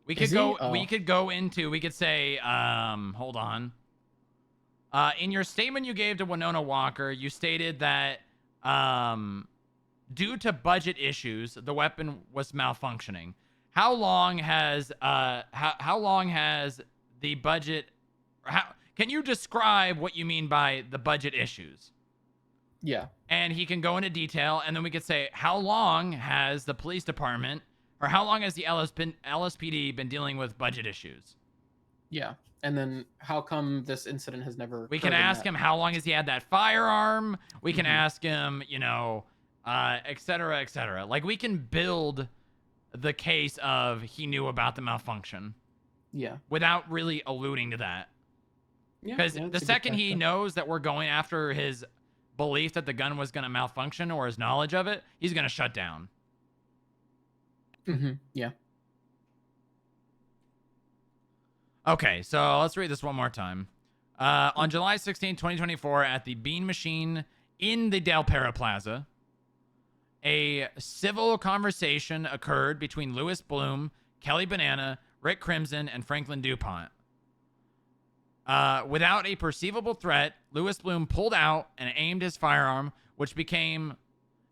We could We could say, hold on. In your statement you gave to Winona Walker, you stated that due to budget issues, the weapon was malfunctioning. How long has the budget? Can you describe what you mean by the budget issues? Yeah. And he can go into detail, and then we could say, how long has the police department, or how long has the LSPD been dealing with budget issues? Yeah. And then how come this incident has never We can ask him how long has he had that firearm. We can ask him, et cetera, et cetera. Like, we can build the case of he knew about the malfunction. Yeah. Without really alluding to that. Yeah. Because the second he knows that we're going after his belief that the gun was going to malfunction or his knowledge of it, he's going to shut down. Mm-hmm. Yeah. Okay, so let's read this one more time. On July 16, 2024, at the Bean Machine in the Del Perro Plaza, a civil conversation occurred between Louis Bloom, Kelly Banana, Rick Crimson, and Franklin DuPont. Without a perceivable threat, Louis Bloom pulled out and aimed his firearm, which became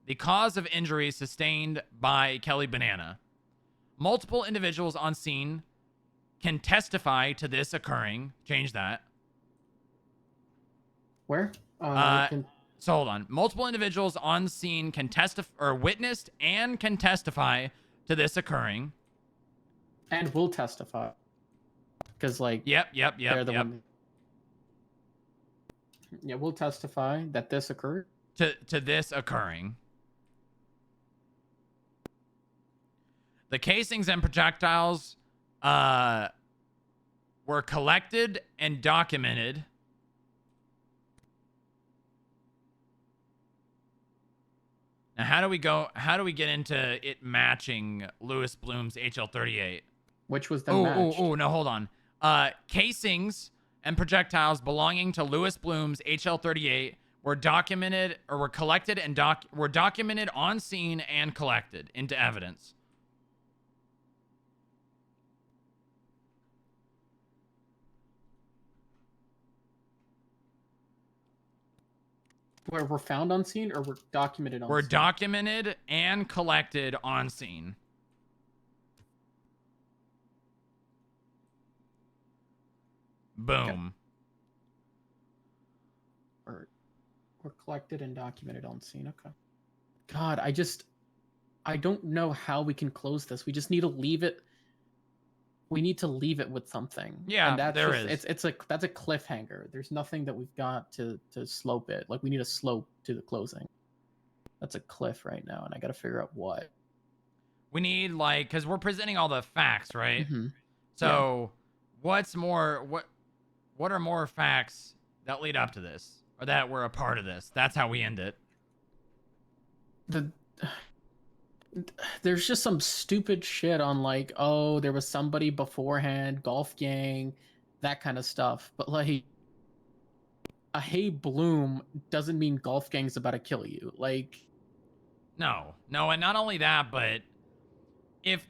the cause of injuries sustained by Kelly Banana. Multiple individuals on scene can testify to this occurring. Change that. Where? So hold on. Multiple individuals on scene can testify or witnessed and can testify to this occurring. And will testify. Because like they're the one. Yeah, we'll testify that this occurred. To this occurring. The casings and projectiles were collected and documented. Now, how do we get into it matching Louis Bloom's HL38? Which was the matched? Oh, no, hold on. Casings and projectiles belonging to Louis Bloom's HL38 were documented or were collected and were documented on scene and collected into evidence. Where were found on scene or were documented on Were scene? documented and collected on scene. Boom. Or were collected and documented on scene. Okay. God, I don't know how we can close this. We just need to leave it. We need to leave it with something. Yeah, and that's there is. That's a cliffhanger. There's nothing that we've got to slope it. Like we need a slope to the closing. That's a cliff right now, and I got to figure out what. We need because we're presenting all the facts, right? Mm-hmm. So, what are more facts that lead up to this, or that were a part of this? That's how we end it. There's just some stupid shit on like, oh, there was somebody beforehand, golf gang, that kind of stuff. But like, a hey Bloom doesn't mean golf gang's about to kill you. Like, no, and not only that, but if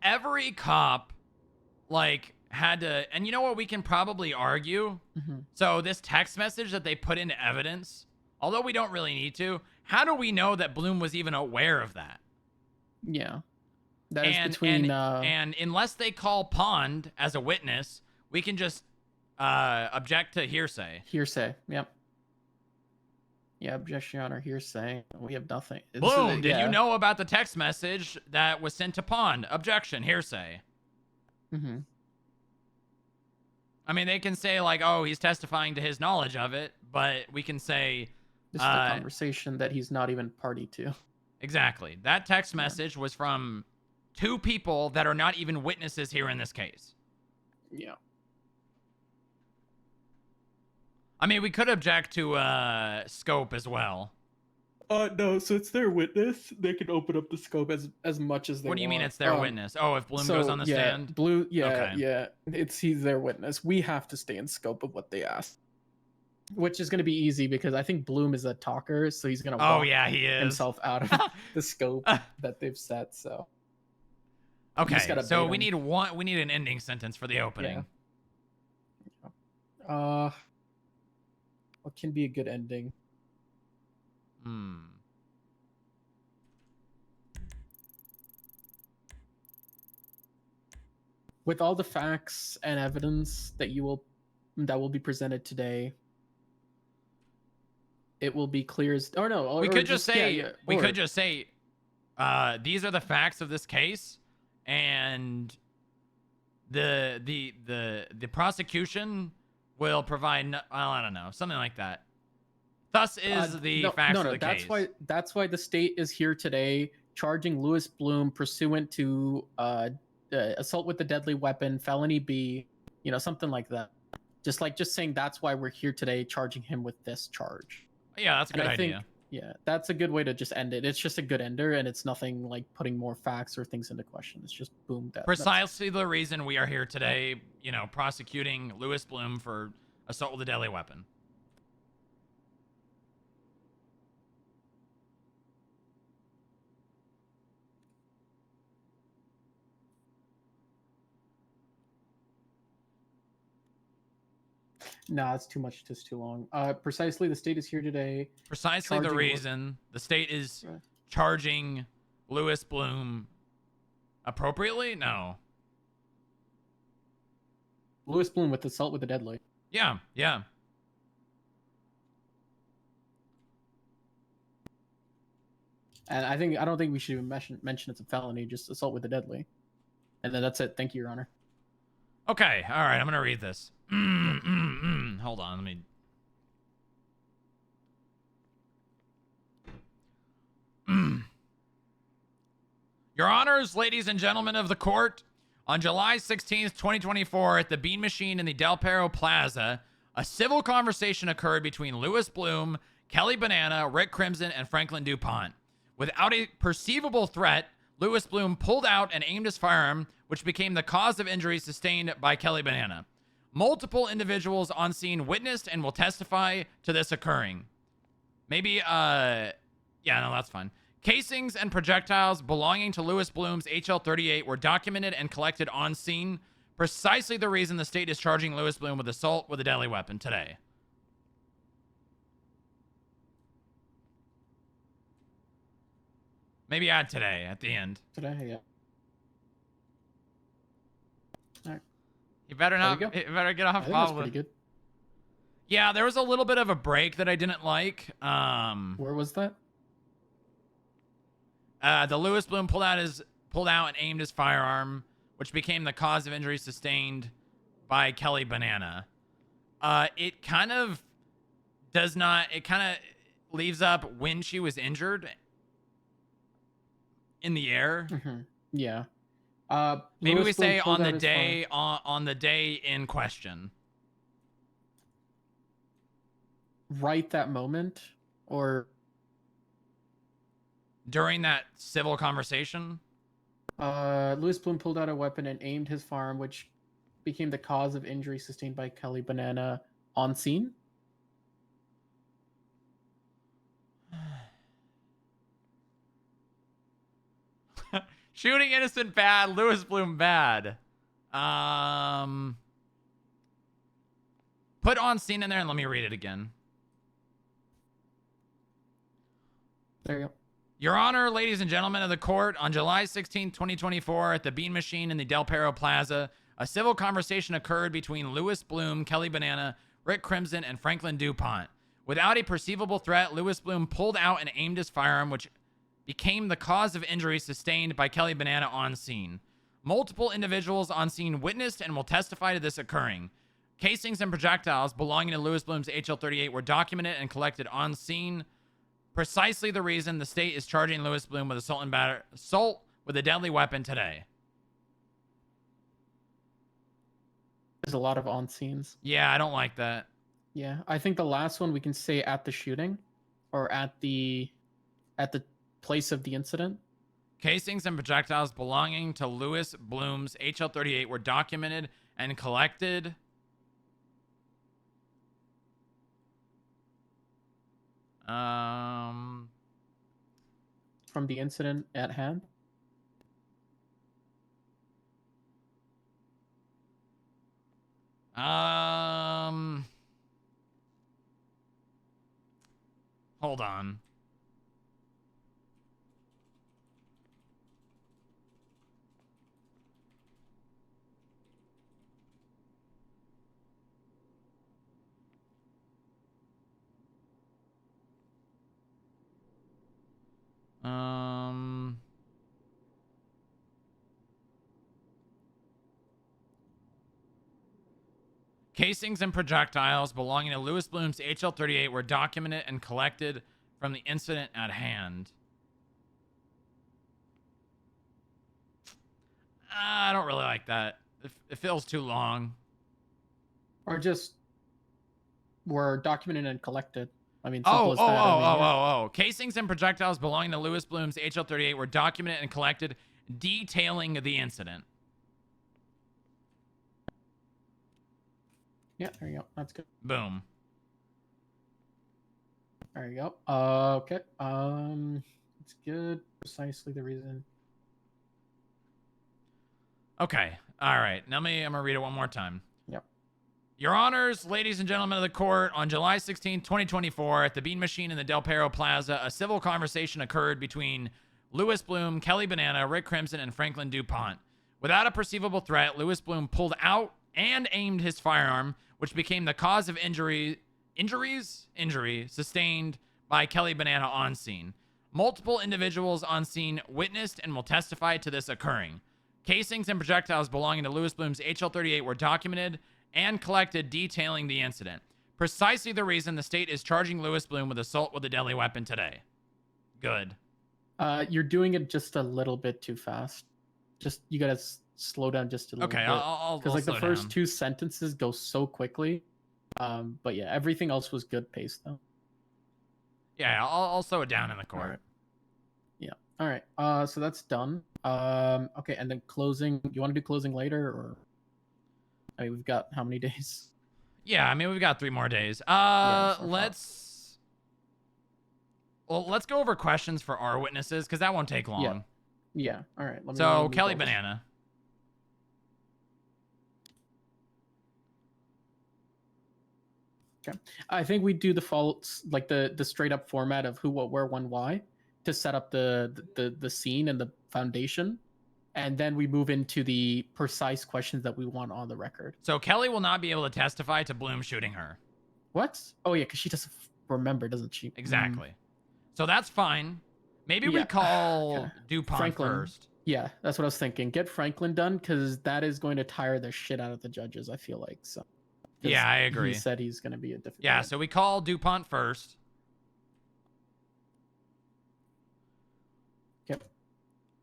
every cop had to, and you know what, we can probably argue. Mm-hmm. So this text message that they put into evidence, although we don't really need to, how do we know that Bloom was even aware of that? Yeah, that is between. And unless they call Pond as a witness, we can just object to hearsay. Hearsay. Yep. Yeah, objection, Your Honor. Hearsay. We have nothing. Bloom, did you know about the text message that was sent to Pond? Objection, hearsay. Mm-hmm. I mean, they can say oh, he's testifying to his knowledge of it, but we can say this is a conversation that he's not even party to. Exactly. That text message was from two people that are not even witnesses here in this case. Yeah. I mean, we could object to scope as well. No, so it's their witness. They can open up the scope as much as they want. What do you mean it's their witness? Oh, if Bloom goes on the stand? Blue, Okay. yeah. He's their witness. We have to stay in scope of what they ask. Which is going to be easy because I think Bloom is a talker, so he's going to walk he is. himself out of the scope that they've set. So okay, so we need an ending sentence for the opening. Yeah. What can be a good ending? With all the facts and evidence that will be presented today, it will be clear as. Or no, we could just say these are the facts of this case, and the prosecution will provide. I don't know, something like that. Thus is the facts of the case. That's why the state is here today, charging Louis Bloom pursuant to assault with a deadly weapon, felony B, something like that. Just saying that's why we're here today, charging him with this charge. Yeah, that's a good idea. That's a good way to just end it. It's just a good ender, and it's nothing like putting more facts or things into question. It's just boom. Precisely the reason we are here today, prosecuting Louis Bloom for assault with a deadly weapon. No, it's too much. Just too long. Precisely, the state is here today. Precisely the reason the state is charging Louis Bloom appropriately? No. Louis Bloom with assault with a deadly. Yeah. And I don't think we should even mention it's a felony, just assault with a deadly. And then that's it. Thank you, Your Honor. Okay, all right, I'm gonna read this. Hold on, let me. Your Honors, ladies and gentlemen of the court, on July 16th, 2024, at the Bean Machine in the Del Perro Plaza, a civil conversation occurred between Louis Bloom, Kelly Banana, Rick Crimson, and Franklin DuPont. Without a perceivable threat, Louis Bloom pulled out and aimed his firearm, which became the cause of injuries sustained by Kelly Banana. Multiple individuals on scene witnessed and will testify to this occurring. Maybe, yeah, no, that's fine. Casings and projectiles belonging to Louis Bloom's HL-38 were documented and collected on scene. Precisely the reason the state is charging Louis Bloom with assault with a deadly weapon today. Maybe add today at the end. Today, yeah. All right. You better not. You better get off. I think that's pretty good. Yeah, there was a little bit of a break that I didn't like. Where was that? The Louis Bloom pulled out and aimed his firearm, which became the cause of injury sustained by Kelly Banana. It kind of does not. It kind of leaves up when she was injured in the air. Mm-hmm. Yeah. Maybe Louis we say Bloom pulled on out the his day on the day in question. Right that moment, or during that civil conversation. Louis Bloom pulled out a weapon and aimed his firearm, which became the cause of injury sustained by Kelly Banana on scene. Shooting innocent bad, Louis Bloom bad. Put on scene in there and let me read it again. There you go. Your Honor, ladies and gentlemen of the court, on July 16, 2024, at the Bean Machine in the Del Perro Plaza, a civil conversation occurred between Louis Bloom, Kelly Banana, Rick Crimson, and Franklin DuPont. Without a perceivable threat, Louis Bloom pulled out and aimed his firearm, which became the cause of injury sustained by Kelly Banana on scene. Multiple individuals on scene witnessed and will testify to this occurring. Casings and projectiles belonging to Louis Bloom's HL-38 were documented and collected on scene. Precisely the reason the state is charging Louis Bloom with assault with a deadly weapon today. There's a lot of on scenes. Yeah, I don't like that. Yeah, I think the last one we can say at the shooting, or at the place of the incident. Casings and projectiles belonging to Louis Bloom's HL-38 were documented and collected. From the incident at hand. Hold on. Casings and projectiles belonging to Louis Bloom's HL-38 were documented and collected from the incident at hand. I don't really like that. It feels too long. Or just were documented and collected. I mean, Casings and projectiles belonging to Louis Bloom's HL-38 were documented and collected, detailing the incident. Yeah, there you go. That's good. Boom. There you go. Okay. It's good. Precisely the reason. Okay. All right. Now I'm gonna read it one more time. Yep. Your Honors, ladies and gentlemen of the court, on July 16, 2024, at the Bean Machine in the Del Perro Plaza, a civil conversation occurred between Louis Bloom, Kelly Banana, Rick Crimson, and Franklin DuPont. Without a perceivable threat, Louis Bloom pulled out and aimed his firearm, which became the cause of injury sustained by Kelly Banana on scene. Multiple individuals on scene witnessed and will testify to this occurring. Casings and projectiles belonging to Louis Bloom's HL-38 were documented and collected, detailing the incident. Precisely the reason the state is charging Louis Bloom with assault with a deadly weapon today. Good. You're doing it just a little bit too fast. Just you gotta slow down just a little Okay, bit. I'll Because like the slow first down. 2 sentences go so quickly. But yeah, everything else was good pace though. Yeah, I'll slow it down in the court. All right. Yeah. All right. So that's done. Okay, and then closing. You want to do closing later, or? I mean, we've got how many days? Yeah, I mean, we've got 3 more days. Yeah, Let's go over questions for our witnesses, because that won't take long. Yeah. All right. Let me So, move Kelly all this. Banana. Okay. I think we do the faults like the straight up format of who, what, where, when, why, to set up the scene and the foundation, and then we move into the precise questions that we want on the record. So, Kelly will not be able to testify to Bloom shooting her. What? Oh yeah, because she doesn't remember, doesn't she? Exactly. So that's fine. Maybe we Yeah. call Okay. DuPont Franklin. first. Yeah, that's what I was thinking. Get Franklin done, because that is going to tire the shit out of the judges, I feel like. So. 'Cause Yeah, I agree. He said he's going to be a different. Yeah, so we call DuPont first. Yep.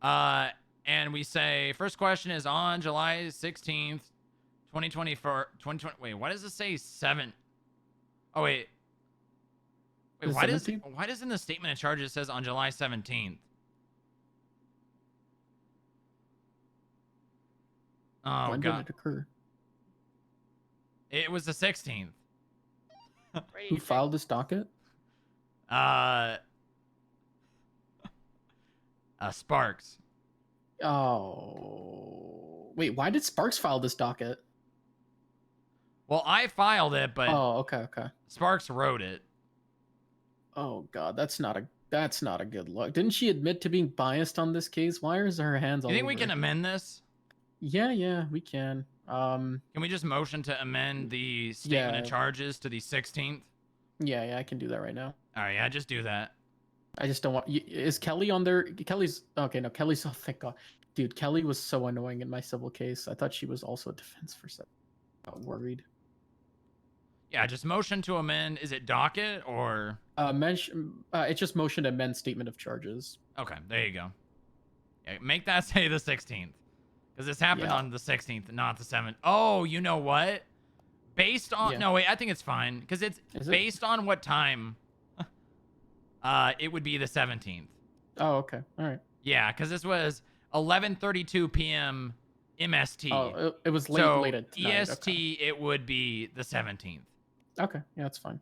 And we say, first question is on July 16th, 2024. Wait, why does it say 7? Oh, wait. Wait, why does in the statement of charges it says on July 17th? Oh, When God. did it occur? It was the 16th. Who filed this docket? Sparks. Oh, wait. Why did Sparks file this docket? Well, I filed it, but Oh, okay. Sparks wrote it. Oh God, that's not a good look. Didn't she admit to being biased on this case? Why is her hands all You think over we can it? amend this? Yeah, we can. Can we just motion to amend the statement of Yeah. charges to the 16th? Yeah, I can do that right now. All right, yeah, just do that. I just don't want. Is Kelly on there? Kelly's okay. No, Kelly's. Oh, thank God, dude. Kelly was so annoying in my civil case. I thought she was also a defense for some. Got worried. Yeah, just motion to amend. Is it docket or? It's just motion to amend statement of charges. Okay, there you go. Yeah, make that say the 16th, because this happened Yeah. on the 16th, not the 7th. Oh, you know what? Based on no, wait, I think it's fine because it's based on what time. It would be the 17th. Oh, okay. All right. Yeah, because this was 11:32 p.m. MST. Oh, it was late, so late at night. EST, it would be the 17th. Okay, yeah, that's fine.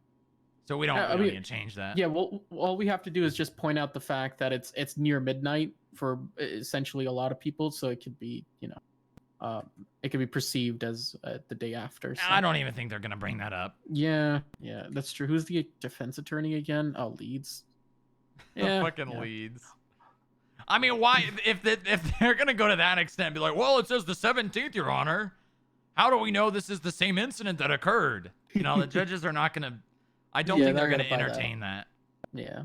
So we don't, Yeah, we don't need to change that. Yeah, well, all we have to do is just point out the fact that it's near midnight for essentially a lot of people, so it could be, it could be perceived as the day after. So. I don't even think they're gonna bring that up. Yeah, that's true. Who's the defense attorney again? Oh, Leeds. Yeah, Fucking Leeds. I mean, why? If they're gonna go to that extent, be like, well, it says the 17th, Your Honor. How do we know this is the same incident that occurred? The judges are not gonna. I don't think they're gonna entertain that. Yeah.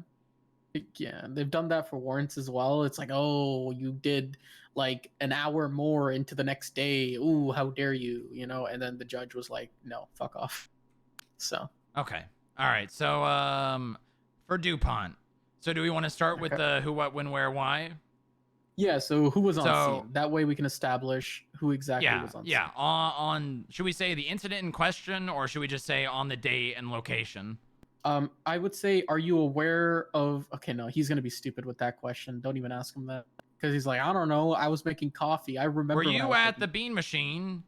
Yeah, they've done that for warrants as well. It's like, oh, you did like an hour more into the next day. Ooh, how dare you? And then the judge was like, no, fuck off. So. Okay. All right. So, for DuPont. So, do we want to start with the who, what, when, where, why? Yeah. So, who was on scene? That way we can establish who exactly was on scene. Yeah. On should we say the incident in question, or should we just say on the date and location? I would say, are you aware of? Okay, no, he's gonna be stupid with that question. Don't even ask him that, because he's like, I don't know. I was making coffee. I remember. Were you at the bean machine,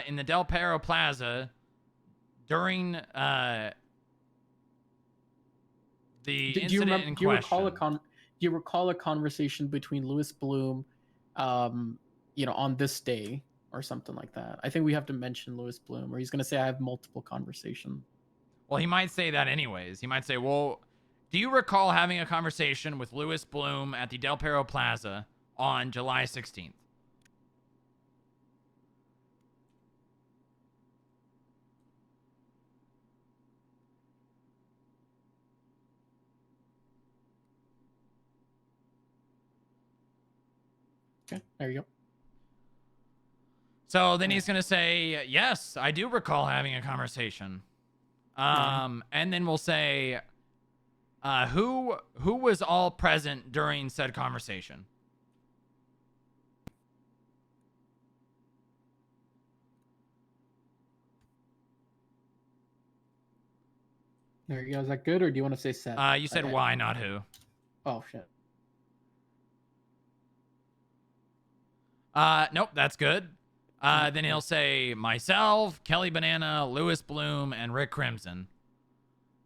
in the Del Perro Plaza, during the incident in question? Do you recall a conversation between Louis Bloom, on this day or something like that? I think we have to mention Louis Bloom, or he's gonna say I have multiple conversations. Well, he might say that anyways. He might say, well, do you recall having a conversation with Louis Bloom at the Del Perro Plaza on July 16th? Okay, there you go. So then he's gonna say, "Yes, I do recall having a conversation." And then we'll say, who was all present during said conversation? There you go. Is that good, or do you want to say set? You said why, not who. Oh shit. Nope, that's good. Then he'll say myself, Kelly Banana, Lewis Bloom, and Rick Crimson.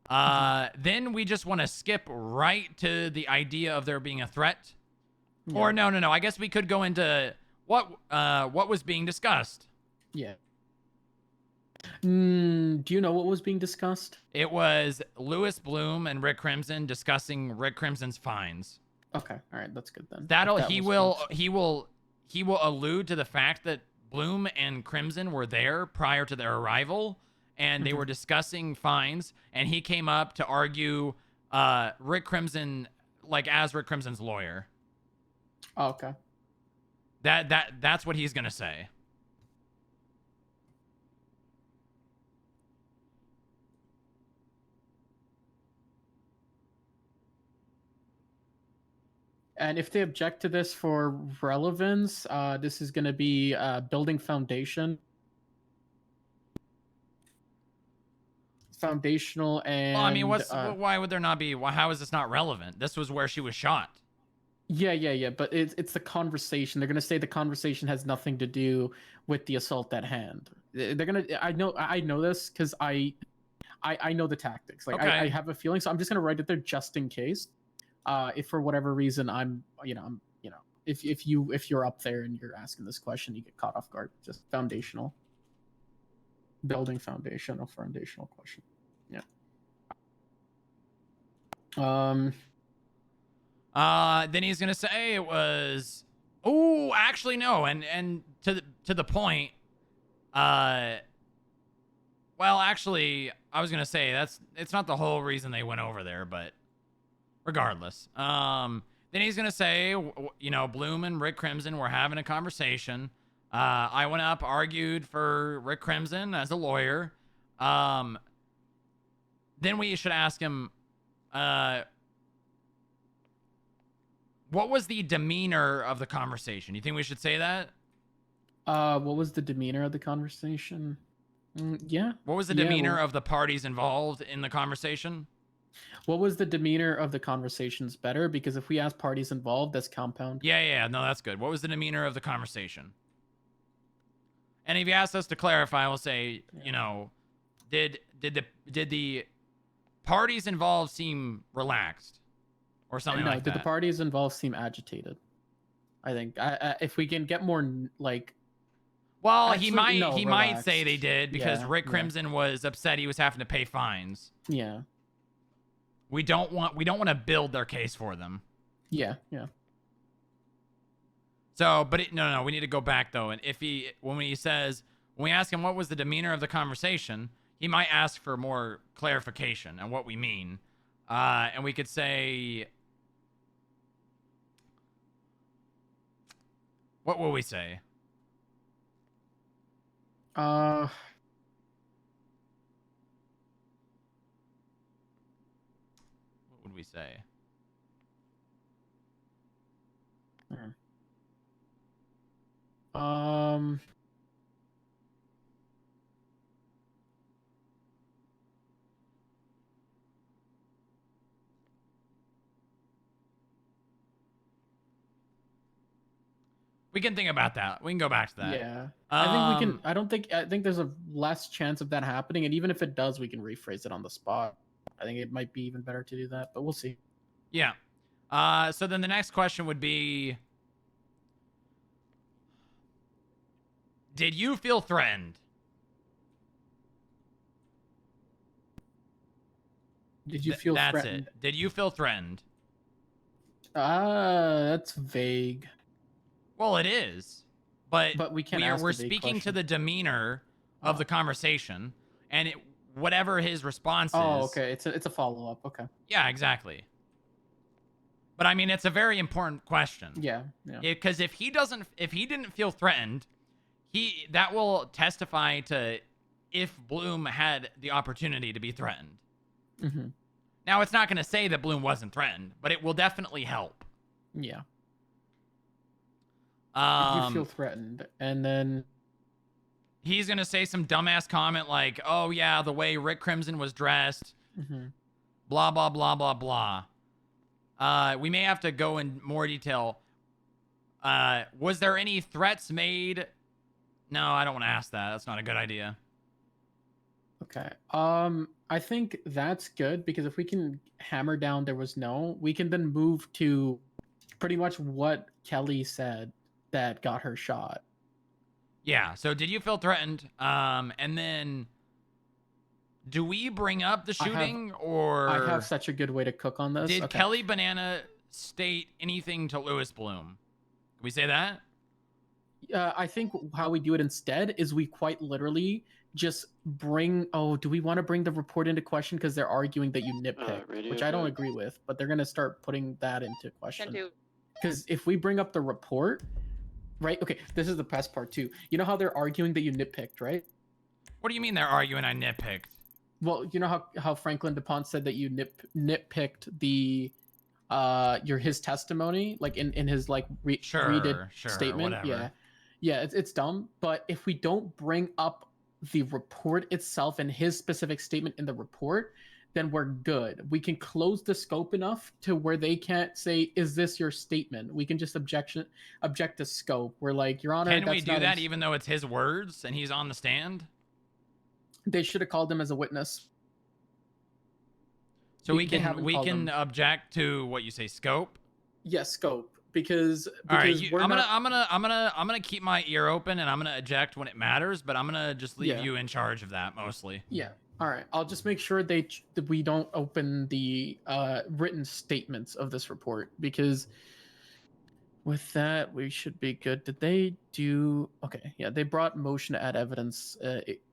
Then we just want to skip right to the idea of there being a threat. Yeah. Or no. I guess we could go into what was being discussed. Yeah. Do you know what was being discussed? It was Lewis Bloom and Rick Crimson discussing Rick Crimson's fines. Okay, all right, that's good then. He will allude to the fact that Bloom and Crimson were there prior to their arrival, and they were discussing fines, and he came up to argue Rick Crimson, like as Rick Crimson's lawyer. Oh, okay. That's what he's gonna say. And if they object to this for relevance, this is going to be building foundation. Foundational and... Well, I mean, why would there not be? How is this not relevant? This was where she was shot. Yeah. But it's the conversation. They're going to say the conversation has nothing to do with the assault at hand. They're going to... I know this because I know the tactics. Like, okay. I have a feeling, so I'm just going to write it there just in case. If for whatever reason if you're up there and you're asking this question, you get caught off guard. Just foundational, building foundational question. Yeah. Then he's gonna say it was. Oh, actually no, and to the point. Well, actually, I was gonna say it's not the whole reason they went over there, but. Regardless, then he's gonna say, Bloom and Rick Crimson were having a conversation. I went up, argued for Rick Crimson as a lawyer. Then we should ask him, what was the demeanor of the conversation? You think we should say that? What was the demeanor of the conversation? Yeah. What was the demeanor of the parties involved in the conversation? What was the demeanor of the conversations better? Because if we ask parties involved, that's compound. Yeah. No, that's good. What was the demeanor of the conversation? And if you ask us to clarify, we'll say, did the parties involved seem relaxed or something like that? No, did the parties involved seem agitated? I think if we can get more like. Well, he might say they did because Rick Crimson yeah. was upset he was having to pay fines. Yeah. We don't want to build their case for them. Yeah. So, but no, we need to go back though. And when we ask him what was the demeanor of the conversation, he might ask for more clarification on what we mean. And we could say, what will we say? What would we say? We can think about that. We can go back to that. Yeah. I think we can. I think there's a less chance of that happening. And even if it does, we can rephrase it on the spot. I think it might be even better to do that, but we'll see. Yeah. So then the next question would be, did you feel threatened? Did you feel threatened? That's it. Did you feel threatened? That's vague. Well, it is, but we can't. We're speaking to the demeanor of the conversation, and whatever his response is. Oh, okay. It's a follow up. Okay. Yeah, exactly. But I mean, it's a very important question. Yeah, yeah. Because if he didn't feel threatened, that will testify to if Bloom had the opportunity to be threatened. Mm-hmm. Now, it's not going to say that Bloom wasn't threatened, but it will definitely help. Yeah. Did you feel threatened? And then he's going to say some dumbass comment like, oh, yeah, the way Rick Crimson was dressed, blah, blah, blah, blah, blah. We may have to go in more detail. Was there any threats made? No, I don't want to ask that. That's not a good idea. Okay. I think that's good because if we can hammer down there was no, we can then move to pretty much what Kelly said that got her shot. Yeah. So did you feel threatened? And then do we bring up the shooting or I have such a good way to cook on this. Did Kelly Banana state anything to Lewis Bloom? Can we say that? I think how we do it instead is we quite literally just bring. Oh, do we want to bring the report into question because they're arguing that you nitpicked, which I don't agree with, but they're gonna start putting that into question. Because if we bring up the report, right? Okay, this is the best part too. You know how they're arguing that you nitpicked, right? What do you mean they're arguing I nitpicked? Well, you know how Franklin DuPont said that you nitpicked the his testimony, like in his like redid statement. Whatever. Yeah, it's dumb. But if we don't bring up the report itself and his specific statement in the report, then we're good. We can close the scope enough to where they can't say, "Is this your statement?" We can just object to scope. We're like, Your Honor, can we do that even though it's his words and he's on the stand? They should have called him as a witness. So we can object to what you say, scope. Yes, scope, because all right. I'm gonna keep my ear open and I'm gonna eject when it matters, but I'm gonna just leave you in charge of that mostly. Yeah. All right. I'll just make sure that we don't open the written statements of this report, because with that we should be good. Did they do? Okay. Yeah, they brought motion to add evidence.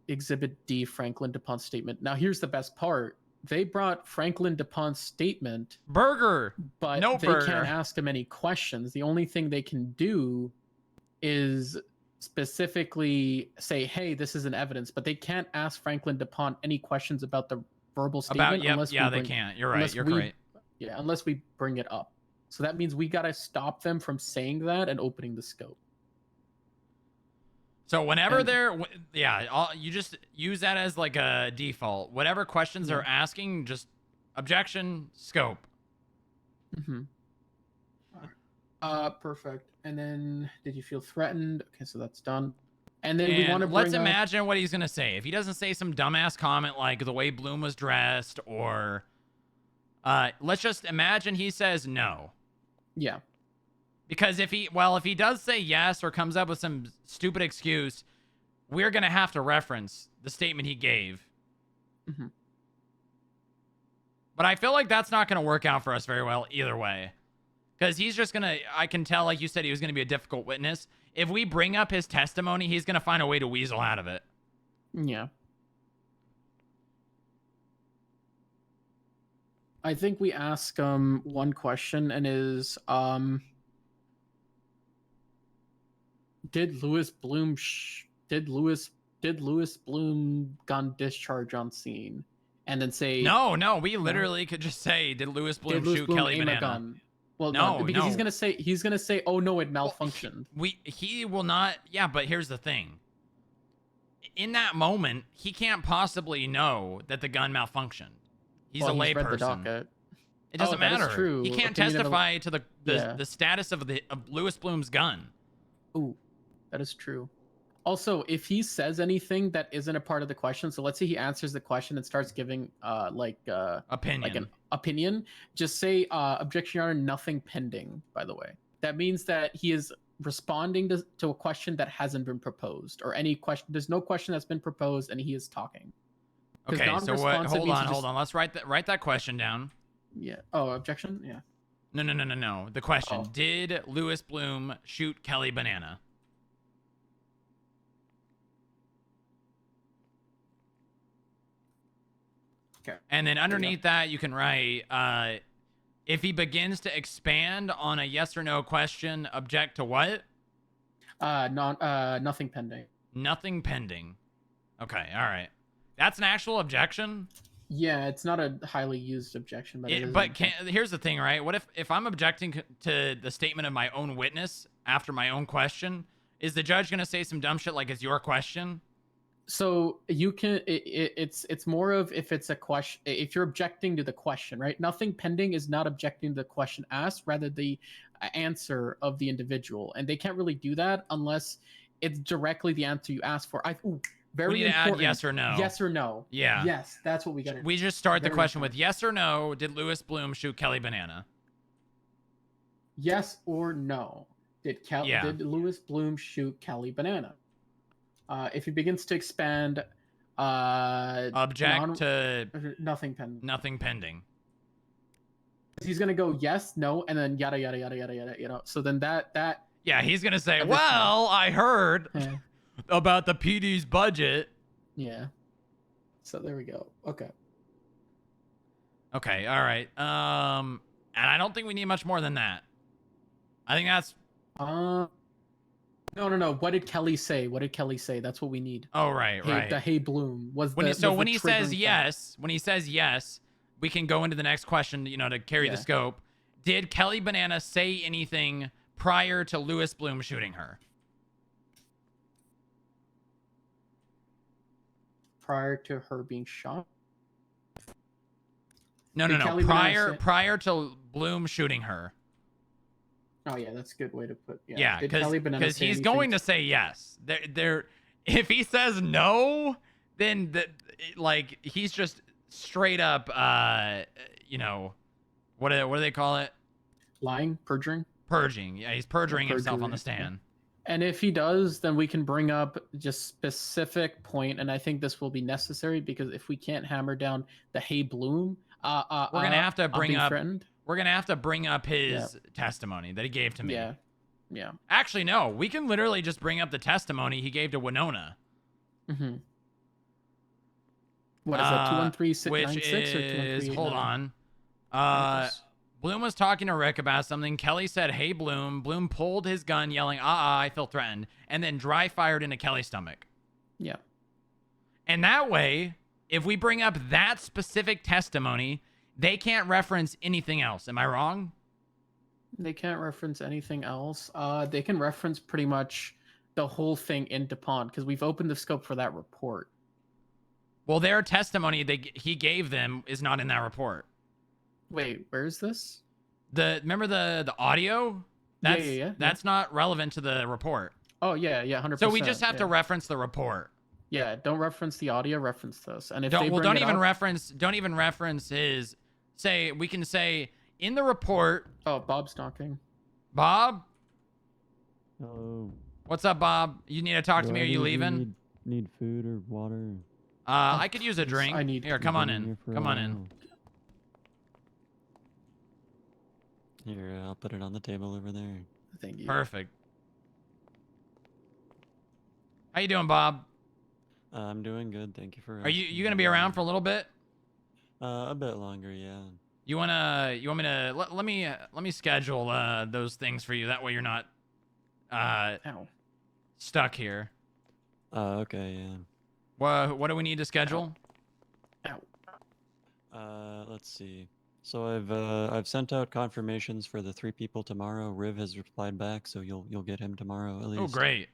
Exhibit D, Franklin DuPont's statement. Now here's the best part. They brought Franklin DuPont's statement. Burger. But no they burger. can't ask him any questions. The only thing they can do is specifically say, hey, this is an evidence. But they can't ask Franklin DuPont any questions about the verbal statement. They can't. You're right. You're right. Yeah, unless we bring it up. So that means we got to stop them from saying that and opening the scope. So whenever you just use that as like a default. Whatever questions they're asking, just objection, scope. Perfect. And then, did you feel threatened? Okay, so that's done. And then we want to let's imagine what he's gonna say. If he doesn't say some dumbass comment like the way Bloom was dressed, or let's just imagine he says no. Yeah. Because if he does say yes or comes up with some stupid excuse, we're going to have to reference the statement he gave. But I feel like that's not going to work out for us very well either way. Because he's just going to, I can tell, like you said, he was going to be a difficult witness. If we bring up his testimony, he's going to find a way to weasel out of it. Yeah. I think we ask one question, and is did Lewis Bloom gun discharge on scene? And then say no. We literally could just say, did Lewis Bloom shoot Kelly Banana? Gun? Well, no, because he's gonna say, oh no, it malfunctioned. He will not. Yeah, but here's the thing. In that moment, he can't possibly know that the gun malfunctioned. He's a layperson. It doesn't matter. True. He can't testify to the status of Lewis Bloom's gun. Ooh, that is true. Also, if he says anything that isn't a part of the question, so let's say he answers the question and starts giving opinion, like an opinion, just say objection, Your Honor, nothing pending. By the way, that means that he is responding to a question that hasn't been proposed, or any question. There's no question that's been proposed, and he is talking. Okay, so what? Hold on. Let's write that question down. Yeah. Oh, objection. Yeah. No. The question: did Lewis Bloom shoot Kelly Banana? Okay. And then underneath that, you can write, If he begins to expand on a yes or no question, object to what? Nothing pending. Nothing pending. Okay, all right. That's an actual objection? Yeah, it's not a highly used objection, but it is. But here's the thing, right? What if I'm objecting to the statement of my own witness after my own question? Is the judge going to say some dumb shit like it's your question? So you can. It's more of if it's a question. If you're objecting to the question, right? Nothing pending is not objecting to the question asked, rather the answer of the individual, and they can't really do that unless it's directly the answer you asked for. Very we need important. to add yes or no. Yes or no. Yeah. Yes, that's what we got. We just start the question with yes or no. Did Louis Bloom shoot Kelly Banana? Yes or no. Did Louis Bloom shoot Kelly Banana? If he begins to expand, object to nothing pending. Nothing pending. He's gonna go yes, no, and then yada yada yada yada yada. You know. So then that. Yeah, he's gonna say, "Well, I heard about the PD's budget." Yeah. So there we go. Okay. Okay. All right. And I don't think we need much more than that. I think that's. No. What did Kelly say? What did Kelly say? That's what we need. Oh, right. The Hey Bloom was when the, when he says yes, when he says yes, we can go into the next question, you know, to carry the scope. Did Kelly Banana say anything prior to Louis Bloom shooting her? Prior to her being shot? No. Prior to Bloom shooting her. Oh yeah, that's a good way to put. Yeah, because he's going to say yes. If he says no, then like he's just straight up, you know, what do they call it? Lying, perjuring. Purging. Yeah, he's perjuring himself on the stand. And if he does, then we can bring up just specific point, and I think this will be necessary because if we can't hammer down the Hey Bloom, we're gonna have to bring up. Threatened. We're gonna have to bring up his testimony that he gave to me. Yeah. Actually, no. We can literally just bring up the testimony he gave to Winona. Mm-hmm. What is that? 213-696 which or is 213-89? hold on. Bloom was talking to Rick about something. Kelly said, "Hey, Bloom." Bloom pulled his gun, yelling, I feel threatened," and then dry fired into Kelly's stomach. Yeah. And that way, if we bring up that specific testimony, they can't reference anything else. Am I wrong? They can't reference anything else. They can reference pretty much the whole thing in DuPont because we've opened the scope for that report. Well, their testimony he gave them is not in that report. Wait, where is this? Remember the audio? Yeah. That's not relevant to the report. Oh yeah, 100%. So we just have to reference the report. Yeah, don't reference the audio. Reference this, and if don't even reference his. We can say in the report. Oh, Bob's knocking. Bob. Hello. What's up, Bob? You need to talk to me. Are you leaving? Need food or water? I could use a drink. Here, come on in. Come on in. Here, I'll put it on the table over there. Thank you. Perfect. How you doing, Bob? I'm doing good. Thank you for. Are you gonna be around for a little bit? A bit longer, yeah. You want me to let me schedule those things for you. That way you're not stuck here. Okay, yeah. What do we need to schedule? Let's see. So I've sent out confirmations for the 3 people tomorrow. Riv has replied back, so you'll get him tomorrow at least. Oh, great.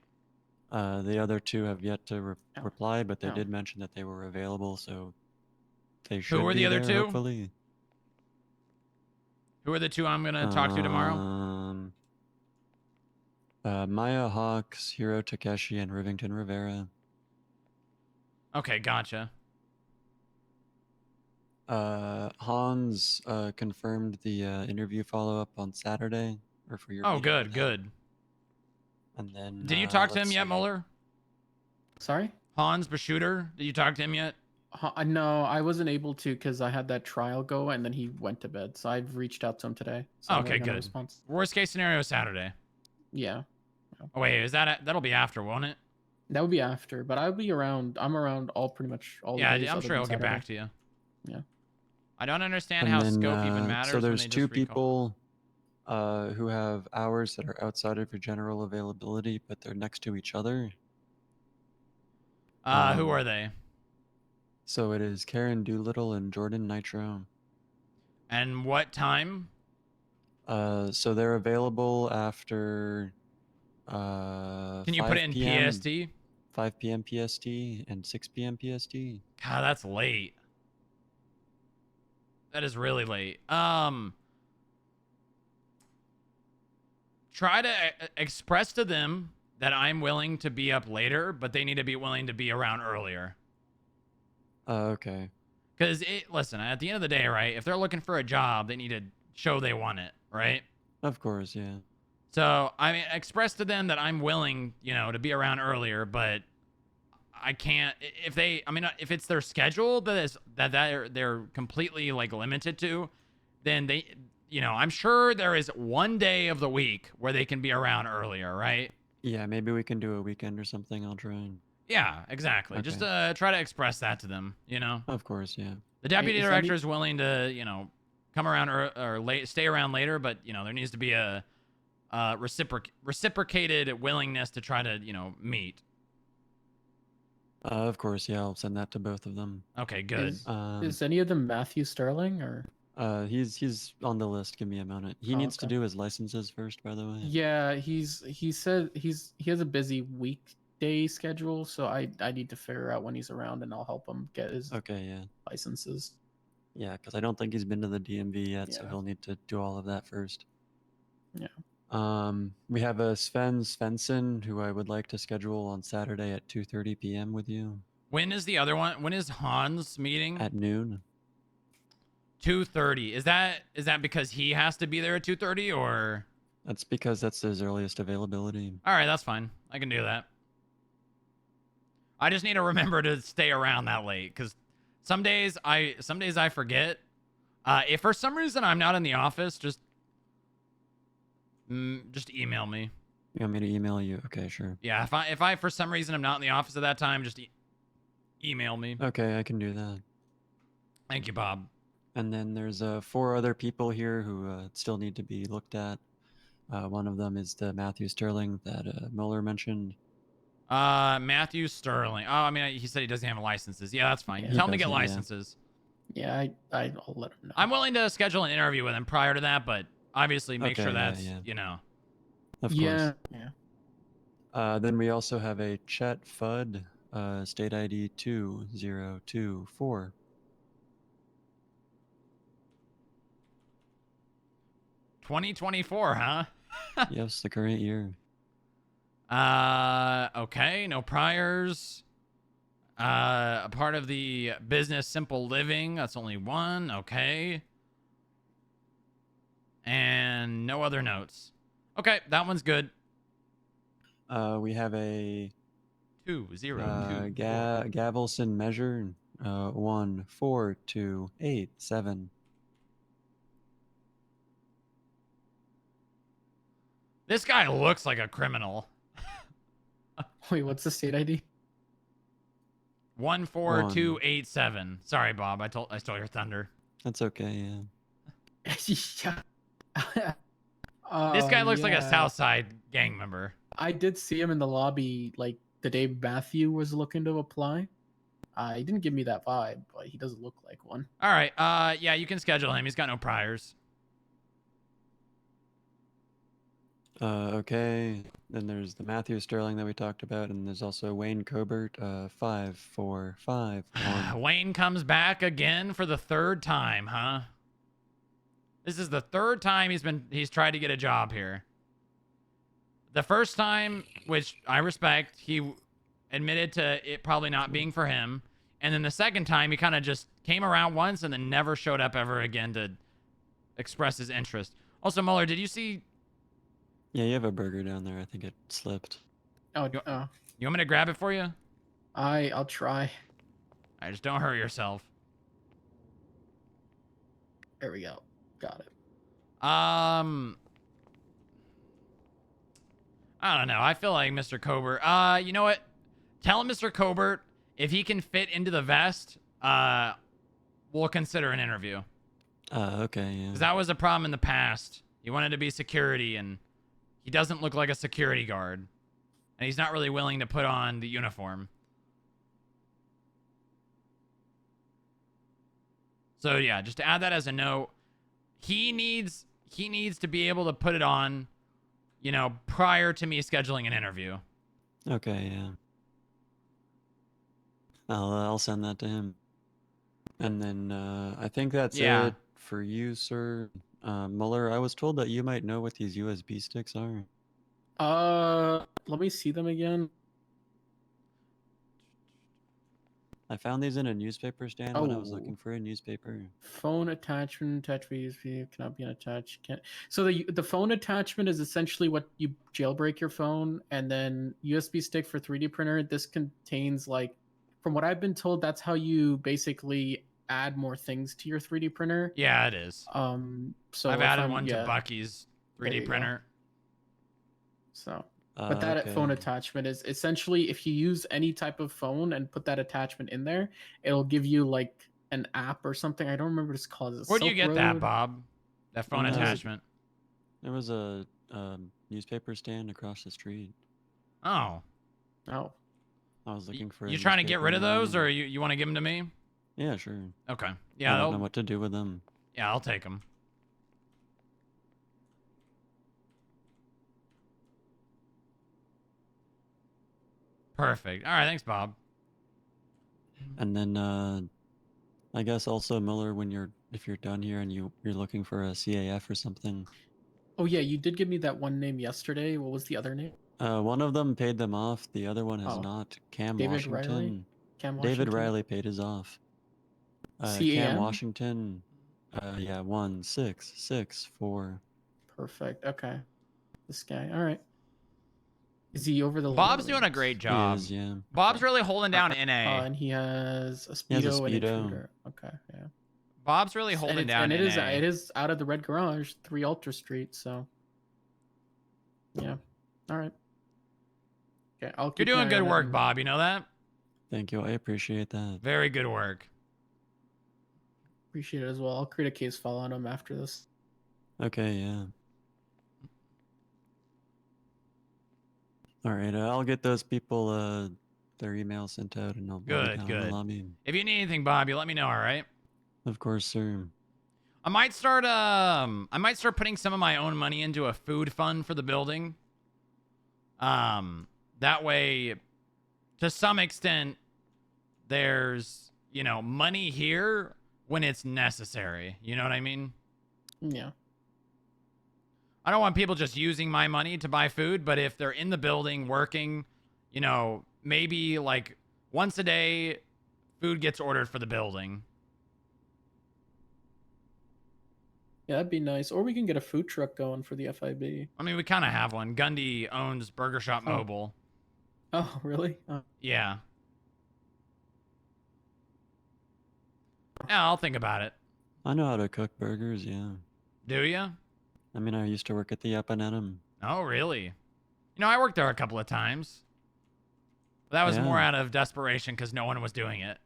The other 2 have yet to reply, but they did mention that they were available, so they should. Who are the other 2? Hopefully. Who are the 2 I'm gonna talk to tomorrow? Maya Hawks, Hiro Takeshi, and Rivington Rivera. Okay, gotcha. Hans confirmed the interview follow-up on Saturday, or for your. Oh, good. And then. Did you talk to him yet, Mueller? Sorry? Hans Bashuter? Did you talk to him yet? No, I wasn't able to because I had that trial go, and then he went to bed. So I've reached out to him today. So okay, good. Worst case scenario, Saturday. Yeah. Oh, wait, that'll be after, won't it? That would be after, but I'll be around. I'm around pretty much all. Yeah, the days I'm other sure than I'll get back to Saturday. you. Yeah. I don't understand And how then, scope even matters so when there's they two just recall. people who have hours that are outside of your general availability, but they're next to each other. Who are they? So it is Karen Doolittle and Jordan Nitro. And what time? So they're available after Can you put it in 5 p.m. PST? 5 p.m. PST and 6 p.m. PST. God, that's late. That is really late. Try to express to them that I'm willing to be up later, but they need to be willing to be around earlier. Okay. Because, listen, at the end of the day, right, if they're looking for a job, they need to show they want it, right? Of course, yeah. So, I mean, express to them that I'm willing, you know, to be around earlier, but I can't, if they, I mean, if it's their schedule they're completely, like, limited to, then they, you know, I'm sure there is one day of the week where they can be around earlier, right? Yeah, maybe we can do a weekend or something. I'll try and... Yeah, exactly. Okay. Just try to express that to them, you know? Of course, yeah. The deputy Is director is willing to, you know, come around or late, stay around later, but, you know, there needs to be a reciprocated willingness to try to, you know, meet. Of course, yeah. I'll send that to both of them. Okay, good. Is any of them Matthew Sterling or? He's on the list. Give me a minute. He needs to okay. do his licenses first, by the way. Yeah, he said he has a busy weekday schedule, so I need to figure out when he's around, and I'll help him get his licenses. Yeah, because I don't think he's been to the DMV yet, so Yeah. he'll need to do all of that first. Yeah. We have a Sven Svensson who I would like to schedule on Saturday at 2:30 p.m. with you. When is the other one? When is Hans meeting? At noon. 2:30. Is that because he has to be there at 2:30 or? That's because that's his earliest availability. All right, that's fine. I can do that. I just need to remember to stay around that late because some days I forget. If for some reason I'm not in the office, just email me. You want me to email you? Okay, sure. Yeah, if I for some reason I'm not in the office at that time, just email me. Okay, I can do that. Thank you, Bob. And then there's 4 other people here who still need to be looked at. One of them is the Matthew Sterling that Mueller mentioned. Matthew Sterling. Oh, I mean, he said he doesn't have licenses. Yeah, that's fine. Yeah, Tell him to he get doesn't, yeah. licenses. Yeah, I'll let him know. I'm willing to schedule an interview with him prior to that, but obviously make Okay, sure yeah, that's, yeah. you know. Of Yeah. course. Yeah. Then we also have a Chet Fudd, state ID 2024. 2024, huh? Yes, the current year. Okay, no priors. A part of the business Simple Living, that's only one, okay. And no other notes. Okay, that one's good. We have a 202. Gavelson measure 14287. This guy looks like a criminal. Wait, what's the state ID? 14287. Sorry, Bob. I stole your thunder. That's okay, yeah. This guy looks like a yeah. Southside gang member. I did see him in the lobby like the day Matthew was looking to apply. He didn't give me that vibe, but he does look like one. All right. Yeah, you can schedule him. He's got no priors. Okay. Then there's the Matthew Sterling that we talked about, and there's also Wayne Cobert, 5451. Wayne comes back again for the third time, huh? This is the third time he's tried to get a job here. The first time, which I respect, he admitted to it probably not being for him. And then the second time, he kind of just came around once and then never showed up ever again to express his interest. Also, Mueller, did you see... Yeah, you have a burger down there. I think it slipped. Oh, You want me to grab it for you? I'll try. I just don't hurt yourself. There we go. Got it. I don't know. I feel like Mr. Cobert. You know what? Tell Mr. Cobert if he can fit into the vest, we'll consider an interview. Okay, yeah. 'Cause that was a problem in the past. He wanted to be security, and he doesn't look like a security guard. And he's not really willing to put on the uniform. So yeah, just to add that as a note, he needs to be able to put it on, you know, prior to me scheduling an interview. Okay, yeah. I'll send that to him. And then I think that's Yeah. it for you, sir. Muller, I was told that you might know what these USB sticks are. Let me see them again. I found these in a newspaper stand when I was looking for a newspaper. Phone attachment, attached USB cannot be unattached. Can't. So the phone attachment is essentially what you jailbreak your phone, and then USB stick for 3D printer. This contains, like, from what I've been told, that's how you basically add more things to your 3D printer. Yeah, it is. So I've if added I'm- one to yeah. Bucky's There 3D you go. printer. So, but that okay. phone attachment is essentially, if you use any type of phone and put that attachment in there, it'll give you like an app or something. I don't remember what it's called. Is it Where'd you Silk get that, Road? Bob? That phone No, attachment? There was a newspaper stand across the street. Oh. Oh. I was looking for. You trying to get rid of those, or you want to give them to me? Yeah, sure. Okay. I Yeah, don't know what to do with them. yeah, I'll take them. Perfect. All right, thanks, Bob. And then I guess also Miller, if you're done here and you're looking for a CAF or something. Oh yeah, you did give me that one name yesterday. What was the other name? One of them paid them off. The other one has Oh. not. Cam David Washington. Riley? Cam David Washington? Riley paid his off. Cam CAM? Washington. Yeah, 1664. Perfect. Okay. This guy. All right. Is he over the? Bob's doing a great job. He is, yeah. Bob's really holding down NA. And he has a He has a Speedo and Speedo. intruder. Okay. Yeah. Bob's really holding down and it is NA. it is out of the red garage, 3 Ultra Street. So. Yeah. All right. Okay. I'll. You're keep doing my eye good on it work, and- Bob. You know that? Thank you. I appreciate that. Very good work. Appreciate it as well. I'll create a case file on him after this. Okay, yeah. All right, I'll get those people their email sent out, and I'll be Good, down in the good. lobby. If you need anything, Bob, you let me know. All right. Of course, sir. I might start putting some of my own money into a food fund for the building. That way, to some extent, there's, you know, money here when it's necessary. You know what I mean? Yeah. I don't want people just using my money to buy food, but if they're in the building working, you know, maybe like once a day, food gets ordered for the building. Yeah, that'd be nice. Or we can get a food truck going for the FIB. I mean, we kind of have one. Gundy owns Burger Shop Oh. Mobile. Oh, really? Oh. Yeah. Yeah, I'll think about it. I know how to cook burgers, yeah. Do you? I mean, I used to work at the Up and Adam. Oh, really? You know, I worked there a couple of times. But that was Yeah. more out of desperation because no one was doing it.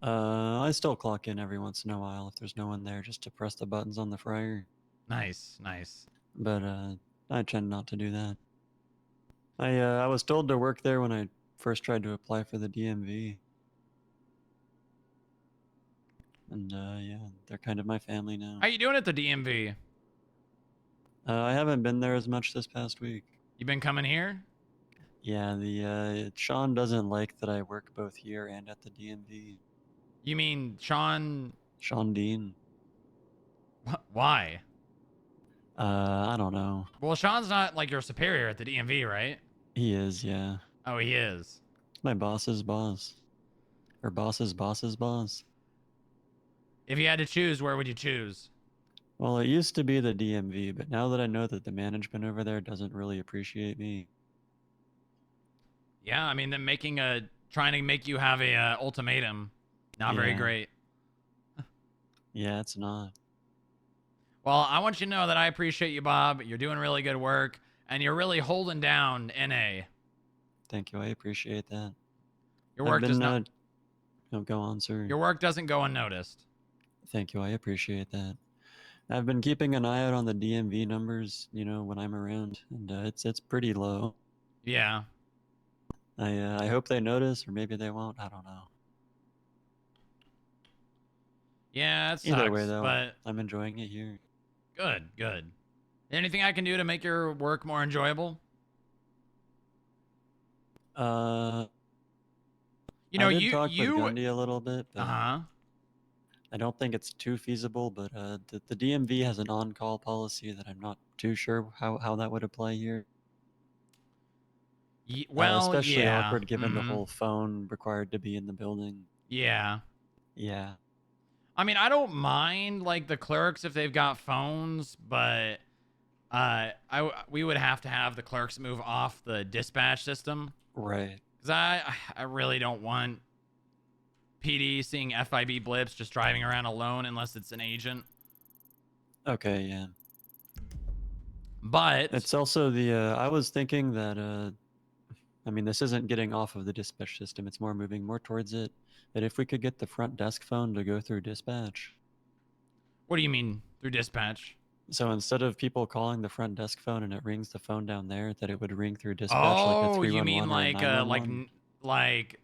I still clock in every once in a while if there's no one there, just to press the buttons on the fryer. Nice, nice. But I tend not to do that. I was told to work there when I first tried to apply for the DMV. And yeah, they're kind of my family now. How you doing at the DMV? I haven't been there as much this past week. You been coming here? Yeah, the Sean doesn't like that I work both here and at the DMV. You mean Sean? Sean Dean. Why? I don't know. Well, Sean's not like your superior at the DMV, right? He is, yeah. Oh, he is. My boss's boss. Or boss's boss's boss. If you had to choose, where would you choose? Well, it used to be the DMV, but now that I know that the management over there doesn't really appreciate me. Yeah, I mean, them trying to make you have a ultimatum. Not very Yeah. great. Yeah, it's not. Well, I want you to know that I appreciate you, Bob. You're doing really good work, and you're really holding down NA. Thank you. I appreciate that. Your work does not. No, go on, sir. Your work doesn't go unnoticed. Thank you. I appreciate that. I've been keeping an eye out on the DMV numbers, you know, when I'm around, and it's pretty low. Yeah. I hope they notice, or maybe they won't. I don't know. Yeah, it sucks, Either way, though, but I'm enjoying it here. good, good. Anything I can do to make your work more enjoyable? You know, I did you talk with Gundy a little bit, but uh-huh. I don't think it's too feasible. But the DMV has an on-call policy that I'm not too sure how that would apply here. Well, especially yeah. awkward given the whole phone required to be in the building. Yeah. Yeah. I mean, I don't mind like the clerks if they've got phones, but we would have to have the clerks move off the dispatch system. Right. Cuz I really don't want PD seeing FIB blips just driving around alone unless it's an agent. Okay, yeah. But it's also the I was thinking that I mean, this isn't getting off of the dispatch system, it's more moving more towards it. That if we could get the front desk phone to go through dispatch. What do you mean through dispatch? So instead of people calling the front desk phone and it rings the phone down there, that it would ring through dispatch like a 311 you mean or a like 911. Like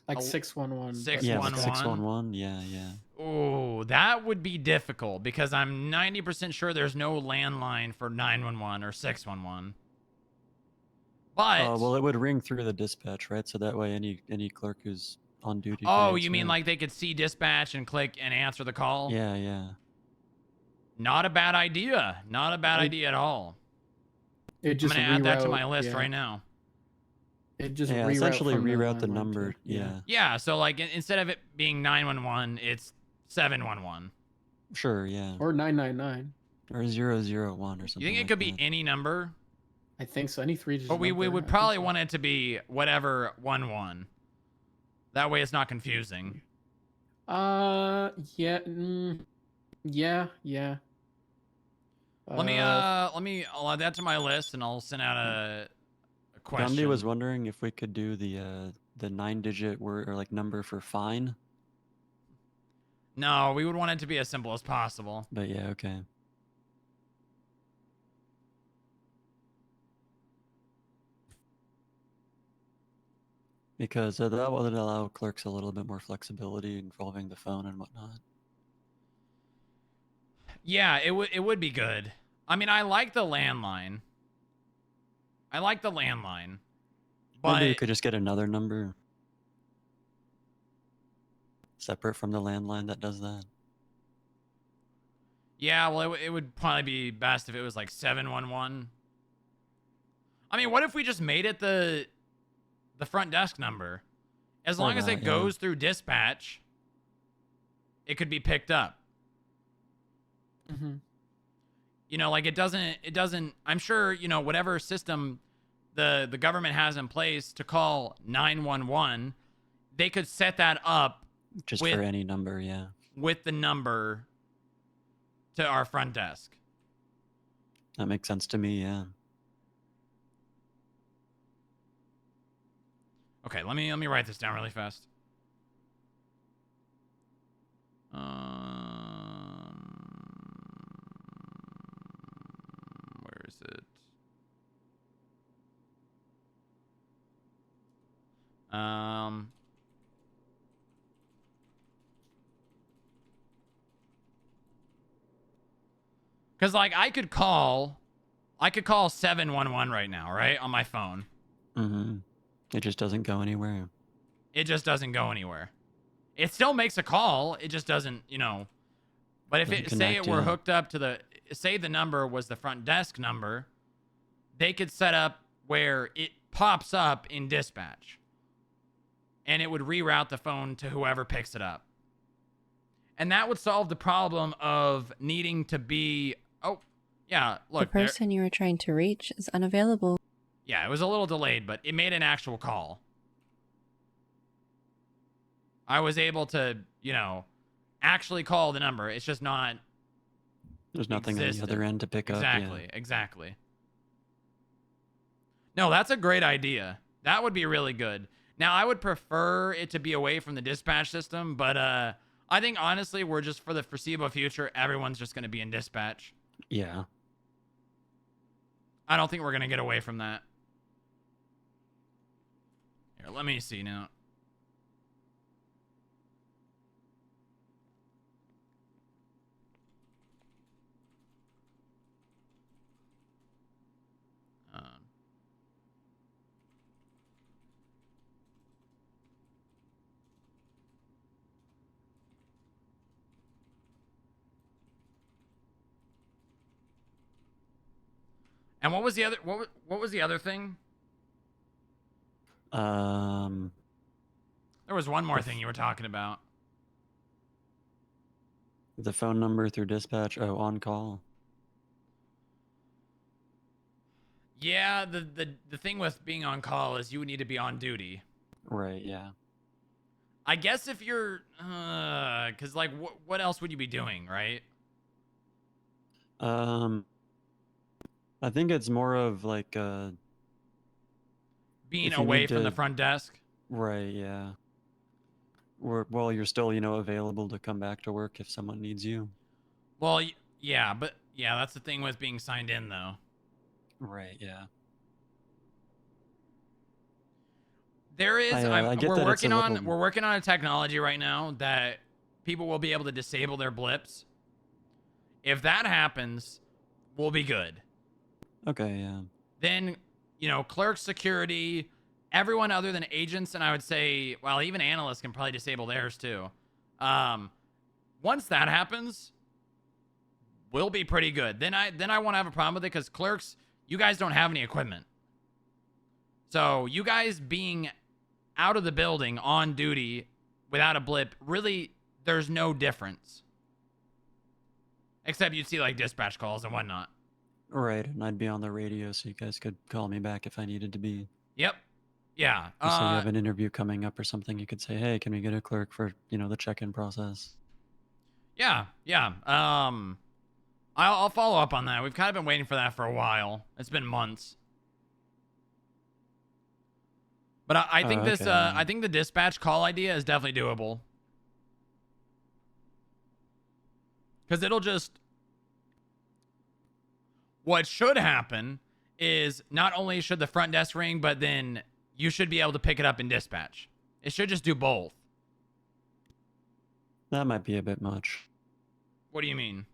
a 611. 611. Yeah, like 611. Yeah, yeah. Oh, that would be difficult because I'm 90% sure there's no landline for 911 or 611. But well, it would ring through the dispatch, right? So that way, any clerk who's on duty. oh, can you mean answer it. like they could see dispatch and click and answer the call? Yeah, yeah. Not a bad idea. Not a bad idea at all. It just I'm gonna add that to reroute- my list yeah. right now. It just Yeah, reroute essentially from reroute the 911 number. to- Yeah. Yeah, so like instead of it being 911, it's 711. Sure. Yeah. Or 999. Or 001 or something. You think it could be any number? I think so. Any three-digit But we number, would I think probably so. want it to be whatever 11. That way it's not confusing. Yeah. Yeah. Let me I'll add that to my list and I'll send out a question. Gandhi was wondering if we could do the 9-digit word or like number for fine. No, we would want it to be as simple as possible. But yeah, okay. Because that would allow clerks a little bit more flexibility involving the phone and whatnot. Yeah, it would be good. I mean, I like the landline. But Maybe we could just get another number separate from the landline that does that. yeah, well, it would probably be best if it was like 711. I mean, what if we just made it the front desk number? As long as it goes through dispatch, it could be picked up. Mm-hmm. You know, like it doesn't, I'm sure, you know, whatever system the government has in place to call 911, they could set that up Just with, for any number, yeah. with the number to our front desk. That makes sense to me, yeah. Okay, let me write this down really fast. Where is it? Because like I could call 711 right now, right, on my phone. Mm-hmm. It just doesn't go anywhere. It just doesn't go anywhere. It still makes a call. It just doesn't, you know. But if Doesn't it say it connect, were yeah. hooked up to the number was the front desk number, they could set up where it pops up in dispatch. And it would reroute the phone to whoever picks it up. And that would solve the problem of needing to be, oh, yeah, look. The person you were trying to reach is unavailable. Yeah, it was a little delayed, but it made an actual call. I was able to, you know, actually call the number. It's just not. There's nothing on the other end to pick up. Exactly, Yeah. exactly. No, that's a great idea. That would be really good. Now, I would prefer it to be away from the dispatch system, but I think honestly, we're just for the foreseeable future, everyone's just going to be in dispatch. Yeah. I don't think we're going to get away from that. Here, let me see now. And what was the other what was the other thing? Um, There was one more thing you were talking about. the phone number through dispatch. Oh, on call. Yeah, the thing with being on call is you would need to be on duty. Right. Yeah. I guess if you're cuz like what else would you be doing, right? I think it's more of like Being if you away need from the to- front desk. Right. Yeah. Well, you're still, available to come back to work if someone needs you. Well, yeah, but yeah, that's the thing with being signed in though. Right. Yeah. There is I get we're that it's a working on little- we're working on a technology right now that people will be able to disable their blips. If that happens, we'll be good. Okay. Yeah. Then, clerk security, everyone other than agents, and I would say, well, even analysts can probably disable theirs too. Once that happens, we'll be pretty good. Then I won't have a problem with it because clerks, you guys don't have any equipment. So you guys being out of the building on duty without a blip, really, there's no difference. Except you'd see like dispatch calls and whatnot. Right, and I'd be on the radio so you guys could call me back if I needed to be. Yep. Yeah. So you have an interview coming up or something, you could say, "Hey, can we get a clerk for, the check-in process?" Yeah. I'll follow up on that. We've kind of been waiting for that for a while. It's been months. But I think okay. I think the dispatch call idea is definitely doable. Because it'll just... What should happen is not only should the front desk ring, but then you should be able to pick it up in dispatch. It should just do both. That might be a bit much. What do you mean?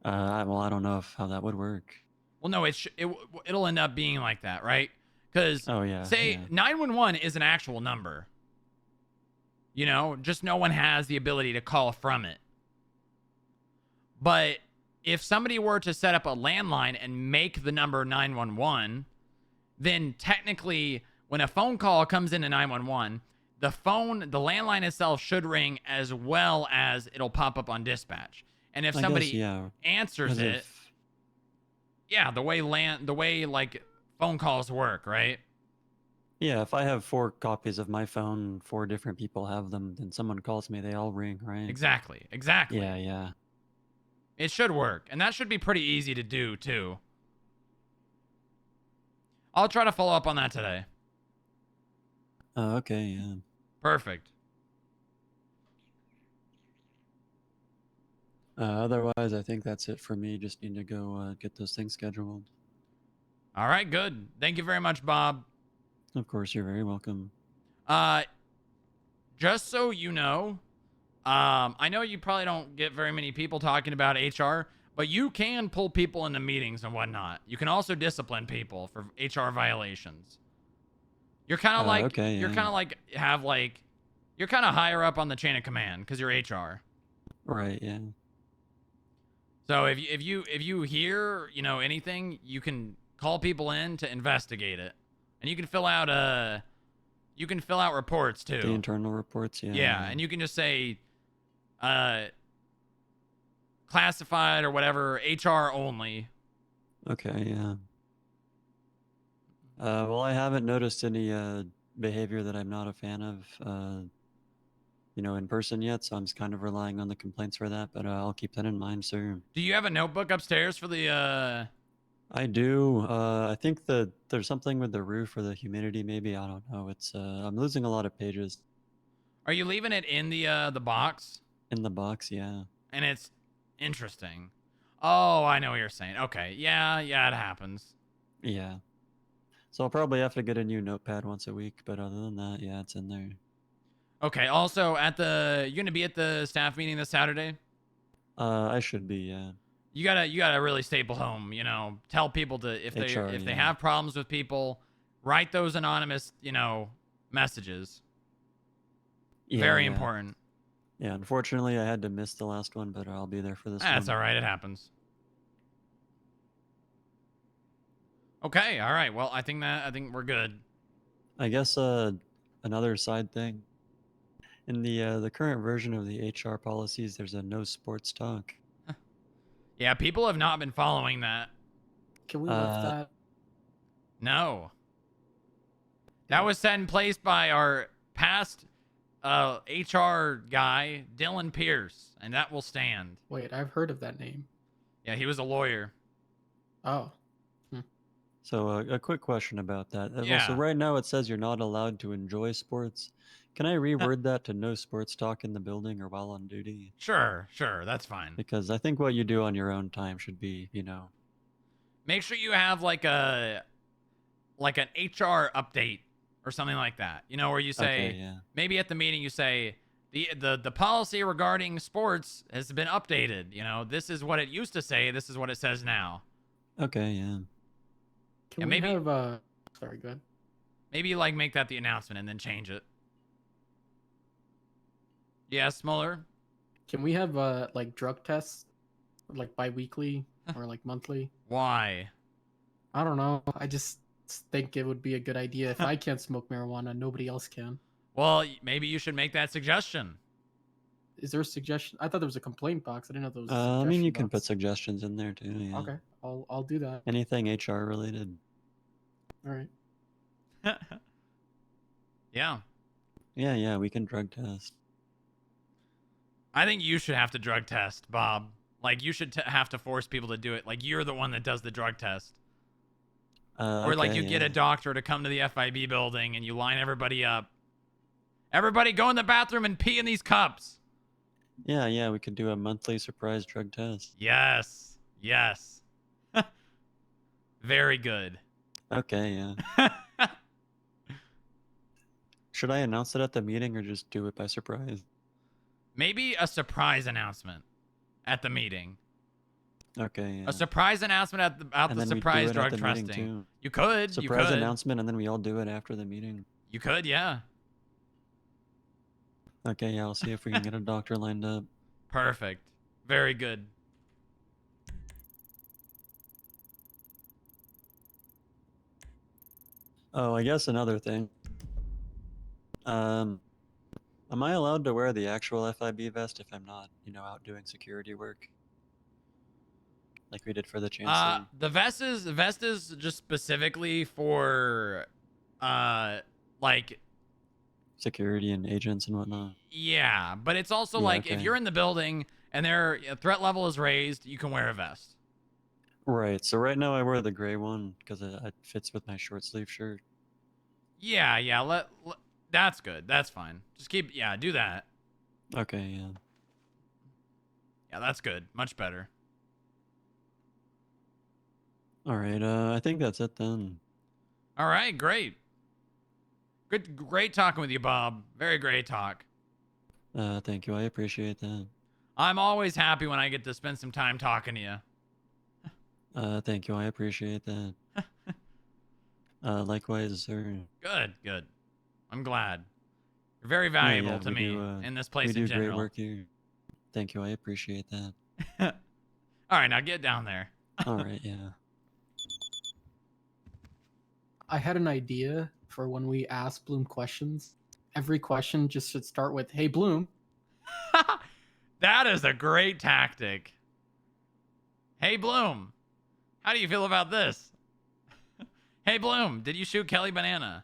Well, I don't know how that would work. Well, no, it'll end up being like that, right? Because say 911 is an actual number. Just no one has the ability to call from it. But if somebody were to set up a landline and make the number 911, then technically when a phone call comes into 911, the landline itself should ring as well as it'll pop up on dispatch. And if somebody answers it, the way like phone calls work, right? Yeah, if I have 4 copies of my phone, 4 different people have them, then someone calls me, they all ring, right? Exactly. Yeah. It should work, and that should be pretty easy to do, too. I'll try to follow up on that today. Oh, okay, yeah. Perfect. Otherwise, I think that's it for me. Just need to go get those things scheduled. All right, good. Thank you very much, Bob. Of course, you're very welcome. Just so you know, I know you probably don't get very many people talking about HR, but you can pull people into meetings and whatnot. You can also discipline people for HR violations. You're kind of like, you're kind of higher up on the chain of command because you're HR. Right. Yeah. So if you hear anything, you can call people in to investigate it, and you can fill out reports too. The internal reports. Yeah. Yeah, and you can just say classified or whatever, HR only. Okay, yeah. Well, I haven't noticed any behavior that I'm not a fan of, in person yet, so I'm just kind of relying on the complaints for that, but I'll keep that in mind, sir. Do you have a notebook upstairs for the I do. I think that there's something with the roof or the humidity, maybe. I don't know. It's I'm losing a lot of pages. Are you leaving it in the box? In the box, yeah. And it's interesting. Oh, I know what you're saying. Okay, yeah, it happens. Yeah. So I'll probably have to get a new notepad once a week, but other than that, yeah, it's in there. Okay. Also, you're gonna be at the staff meeting this Saturday. I should be, yeah. You gotta really staple home. Tell people to if they yeah. have problems with people, write those anonymous messages. Yeah, Very yeah. important. Yeah, unfortunately, I had to miss the last one, but I'll be there for this one. That's all right. It happens. Okay. All right. Well, I think we're good. I guess another side thing. In the current version of the HR policies, there's a no sports talk. Yeah, people have not been following that. Can we lift that? No. That was set in place by our past HR guy, Dylan Pierce, and that will stand. Wait, I've heard of that name. Yeah, he was a lawyer. Oh. So a quick question about that. Yeah. So right now it says you're not allowed to enjoy sports. Can I reword that to no sports talk in the building or while on duty? Sure, that's fine. Because I think what you do on your own time should be, Make sure you have like an HR update or something like that. Where you say Okay, yeah. maybe at the meeting you say the policy regarding sports has been updated. This is what it used to say. This is what it says now. Okay, yeah. Can we have sorry, go ahead. Maybe make that the announcement and then change it. Yes, Mueller? Can we have drug tests bi-weekly or monthly? Why? I don't know. I just think it would be a good idea. If I can't smoke marijuana, nobody else can. Well, maybe you should make that suggestion. Is there a suggestion? I thought there was a complaint box. I didn't know there was a I mean, you can box. put suggestions in there too. Yeah. Okay, I'll do that. Anything HR related. All right. Yeah. Yeah, we can drug test. I think you should have to drug test, Bob. You should have to force people to do it. You're the one that does the drug test. Or Okay, you get a doctor to come to the FIB building and you line everybody up. Everybody go in the bathroom and pee in these cups. Yeah, we could do a monthly surprise drug test. Yes. Very good. Okay, yeah. Should I announce it at the meeting or just do it by surprise? Maybe a surprise announcement at the meeting. Okay, yeah. A surprise announcement about the surprise drug testing. You could. Surprise announcement, and then we all do it after the meeting. You could, yeah. Okay, yeah, I'll see if we can get a doctor lined up. Perfect. Very good. Oh, I guess another thing. Am I allowed to wear the actual FIB vest if I'm not, out doing security work? Like we did for the chancellor? The vest is just specifically for security and agents and whatnot. Yeah, but it's also Yeah, if okay. you're in the building and their threat level is raised, you can wear a vest. Right, so right now I wear the gray one because it fits with my short sleeve shirt. Yeah, that's good. That's fine. Just do that. Okay, yeah. Yeah, that's good. Much better. All right, I think that's it then. All right, great. Great talking with you, Bob. Very great talk. Thank you, I appreciate that. I'm always happy when I get to spend some time talking to you. Thank you, I appreciate that. Likewise, sir. Good. I'm glad. You're very valuable to me in this place we in do general. great work here. Thank you, I appreciate that. All right, now get down there. All right, yeah. I had an idea for when we ask Bloom questions. Every question just should start with, "Hey, Bloom." That is a great tactic. Hey, Bloom. How do you feel about this? Hey, Bloom, did you shoot Kelly Banana?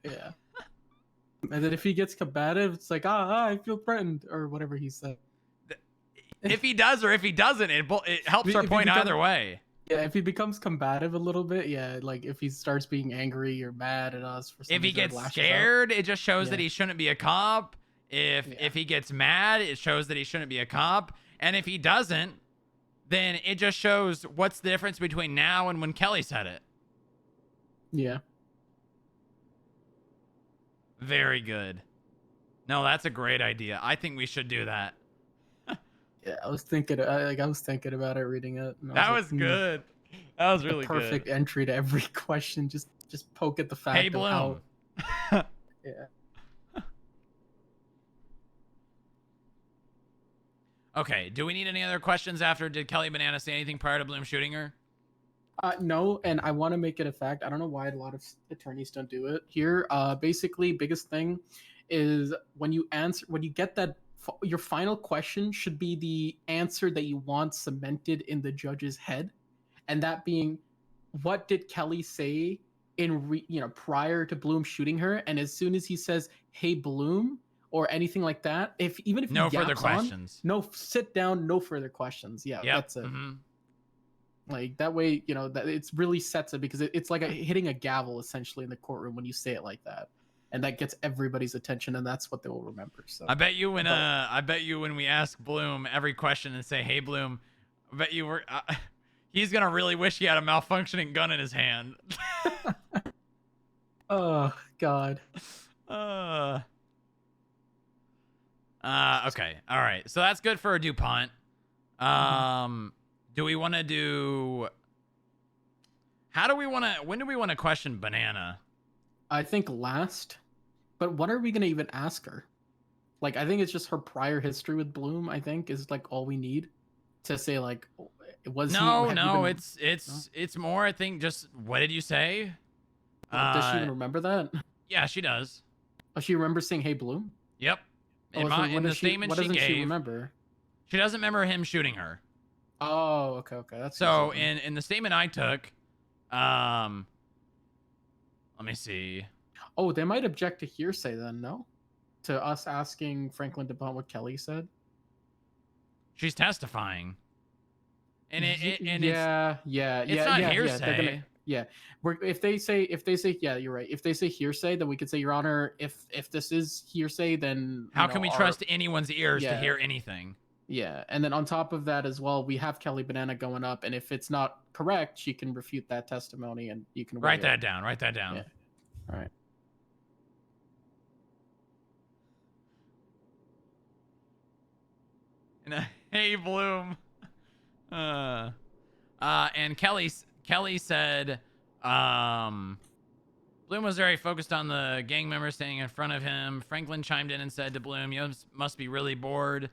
Yeah. And then if he gets combative, it's like, I feel threatened, or whatever he said. If he does or if he doesn't, it helps our point either way. Yeah, if he becomes combative a little bit, yeah, if he starts being angry or mad at us for something. If he gets scared, it just shows that he shouldn't be a cop. If he gets mad, it shows that he shouldn't be a cop. And if he doesn't, then it just shows what's the difference between now and when Kelly said it. Yeah. Very good. No, that's a great idea. I think we should do that. Yeah, I was thinking about it, reading it. And I That like, was good. That was really the perfect good. entry to every question. Just poke at the fact Hey, of Bloom. how. Yeah. Okay, do we need any other questions after? Did Kelly Banana say anything prior to Bloom shooting her? No, and I want to make it a fact. I don't know why a lot of attorneys don't do it here. Basically, biggest thing is when you get that, your final question should be the answer that you want cemented in the judge's head, and that being, what did Kelly say prior to Bloom shooting her? And as soon as he says, "Hey, Bloom," or anything like that, even if he No further yaps on, questions. no, sit down, no further questions. Yeah, Yep. that's it. Mhm. Like that way, that it's really sets it, because it's like hitting a gavel essentially in the courtroom when you say it like that, and that gets everybody's attention, and that's what they will remember. So I bet you when we ask Bloom every question and say, "Hey, Bloom," I bet you he's gonna really wish he had a malfunctioning gun in his hand. Oh God. Okay. All right. So that's good for a DuPont. Do we want to do? When do we want to question Banana? I think last, but what are we gonna even ask her? Like, I think it's just her prior history with Bloom. I think is like all we need to say. Like, It's more. I think just what did you say? Does she even remember that? Yeah, she does. Oh, she remembers saying, "Hey, Bloom." Yep. In The statement she gave, she remember? She doesn't remember him shooting her. Oh, okay. That's so in the statement I took, let me see. Oh, they might object to hearsay then, no? To us asking Franklin DuPont what Kelly said. She's testifying. And it's not hearsay. If they say yeah, you're right. If they say hearsay, then we could say, Your Honor, if this is hearsay, then how can we trust anyone's ears to hear anything? Yeah, and then on top of that as well, we have Kelly Banana going up, and if it's not correct, she can refute that testimony, and you can write that down. Write that down. Yeah. All right. And hey, Bloom. And Kelly said, Bloom was very focused on the gang member standing in front of him. Franklin chimed in and said to Bloom, "You must be really bored,"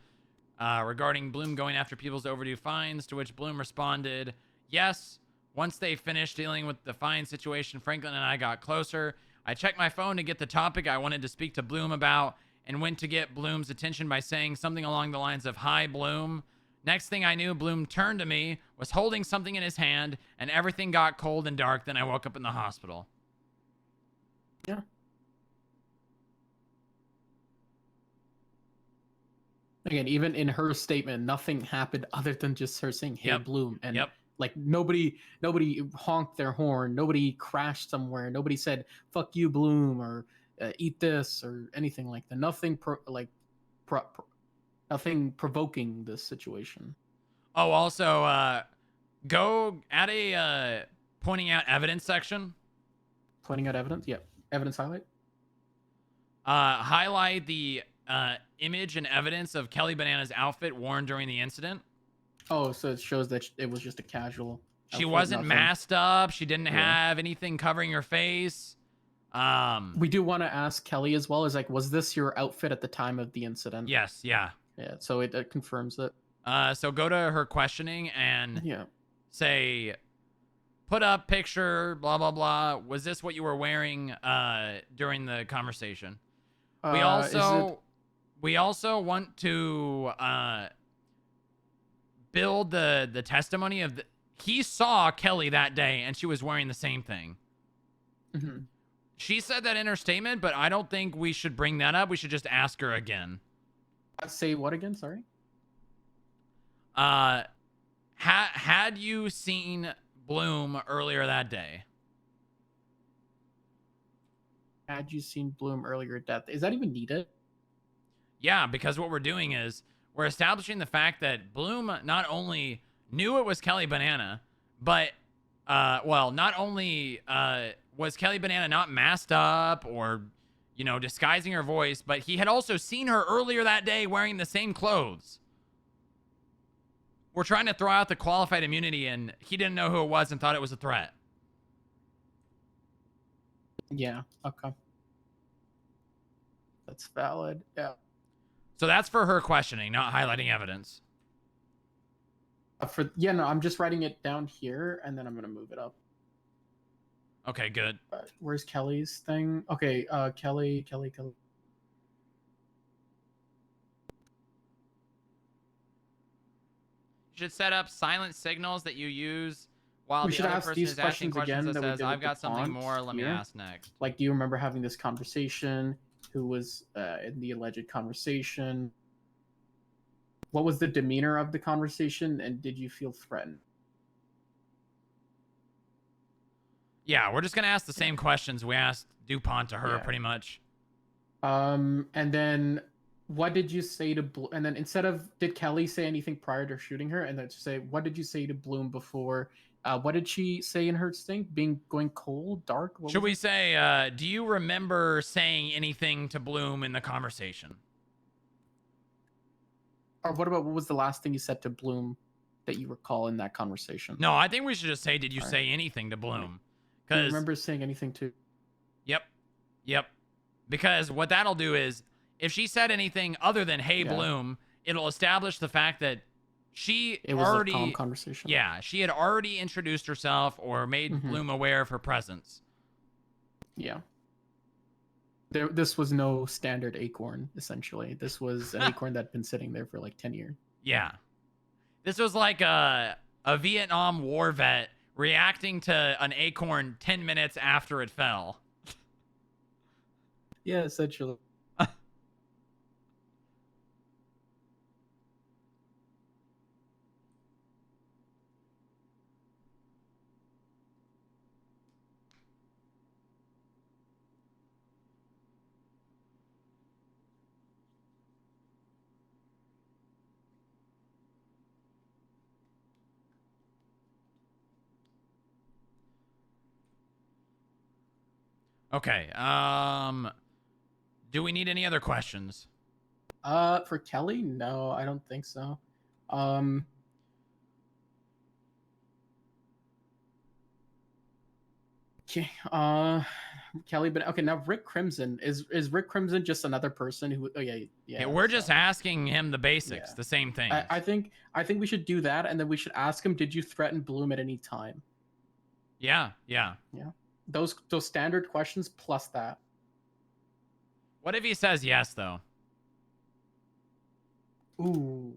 regarding Bloom going after people's overdue fines, to which Bloom responded, "Yes. Once they finished dealing with the fine situation, Franklin and I got closer. I checked my phone to get the topic I wanted to speak to Bloom about and went to get Bloom's attention by saying something along the lines of, 'Hi, Bloom.' Next thing I knew, Bloom turned to me, was holding something in his hand, and everything got cold and dark. Then I woke up in the hospital." Yeah. Again, even in her statement, nothing happened other than just her saying, "Hey, Bloom," and like nobody honked their horn, nobody crashed somewhere, nobody said "fuck you, Bloom," or "eat this," or anything like that. Nothing nothing provoking this situation. Oh, also, go add a pointing out evidence section. Pointing out evidence? Yep. Evidence highlight. Highlight the image and evidence of Kelly Banana's outfit worn during the incident. Oh, so it shows that it was just a casual. She wasn't masked up. She didn't have anything covering her face. We do want to ask Kelly as well, is like, was this your outfit at the time of the incident? Yes, yeah. Yeah, so it confirms it. So go to her questioning and say, put up picture, blah, blah, blah. Was this what you were wearing during the conversation? We also want to build the testimony of he saw Kelly that day and she was wearing the same thing. Mm-hmm. She said that in her statement, but I don't think we should bring that up. We should just ask her again. Say what again? Sorry. Had you seen Bloom earlier that day? Had you seen Bloom earlier that day? Is that even needed? Yeah, because what we're doing is we're establishing the fact that Bloom not only knew it was Kelly Banana, but, well, not only was Kelly Banana not masked up or, you know, disguising her voice, but he had also seen her earlier that day wearing the same clothes. We're trying to throw out the qualified immunity, and he didn't know who it was and thought it was a threat. Yeah. Okay. That's valid. Yeah. So that's for her questioning, not highlighting evidence. No, I'm just writing it down here, and then I'm gonna move it up. Okay, good. Where's Kelly's thing? Okay, Kelly. You should set up silent signals that you use while We the should other ask person these is asking questions questions again that that we says, did I've with got something DuPont more, let me here. ask next. Like, do you remember having this conversation? Who was in the alleged conversation? What was the demeanor of the conversation, and did you feel threatened? Yeah, we're just going to ask the same questions we asked DuPont to her, Yeah. pretty much. And then what did you say to Bloom? And then instead of, did Kelly say anything prior to shooting her? And then to say, what did you say to Bloom before? What did she say in her thing? Going cold, dark? What Should was we it? say, do you remember saying anything to Bloom in the conversation? Or what was the last thing you said to Bloom that you recall in that conversation? No, I think we should just say, did you All right. say anything to Bloom? Do you Because remember saying anything to? Yep. Because what that'll do is, if she said anything other than "Hey Yeah. Bloom," it'll establish the fact that she It was already a calm conversation. Yeah, she had already introduced herself or made Mhm. Bloom aware of her presence. Yeah. This was no standard acorn, essentially. This was an acorn that had been sitting there for like 10 years. Yeah. This was like a Vietnam War vet reacting to an acorn 10 minutes after it fell. Yeah, essentially. Okay. Do we need any other questions? For Kelly, no, I don't think so. Okay, Kelly, but okay, now Rick Crimson is Rick Crimson just another person who? Oh yeah. Yeah, we're just asking him the basics, Yeah. the same thing. I think we should do that, and then we should ask him, did you threaten Bloom at any time? Yeah. Yeah. Those standard questions plus that. What if he says yes, though? Ooh.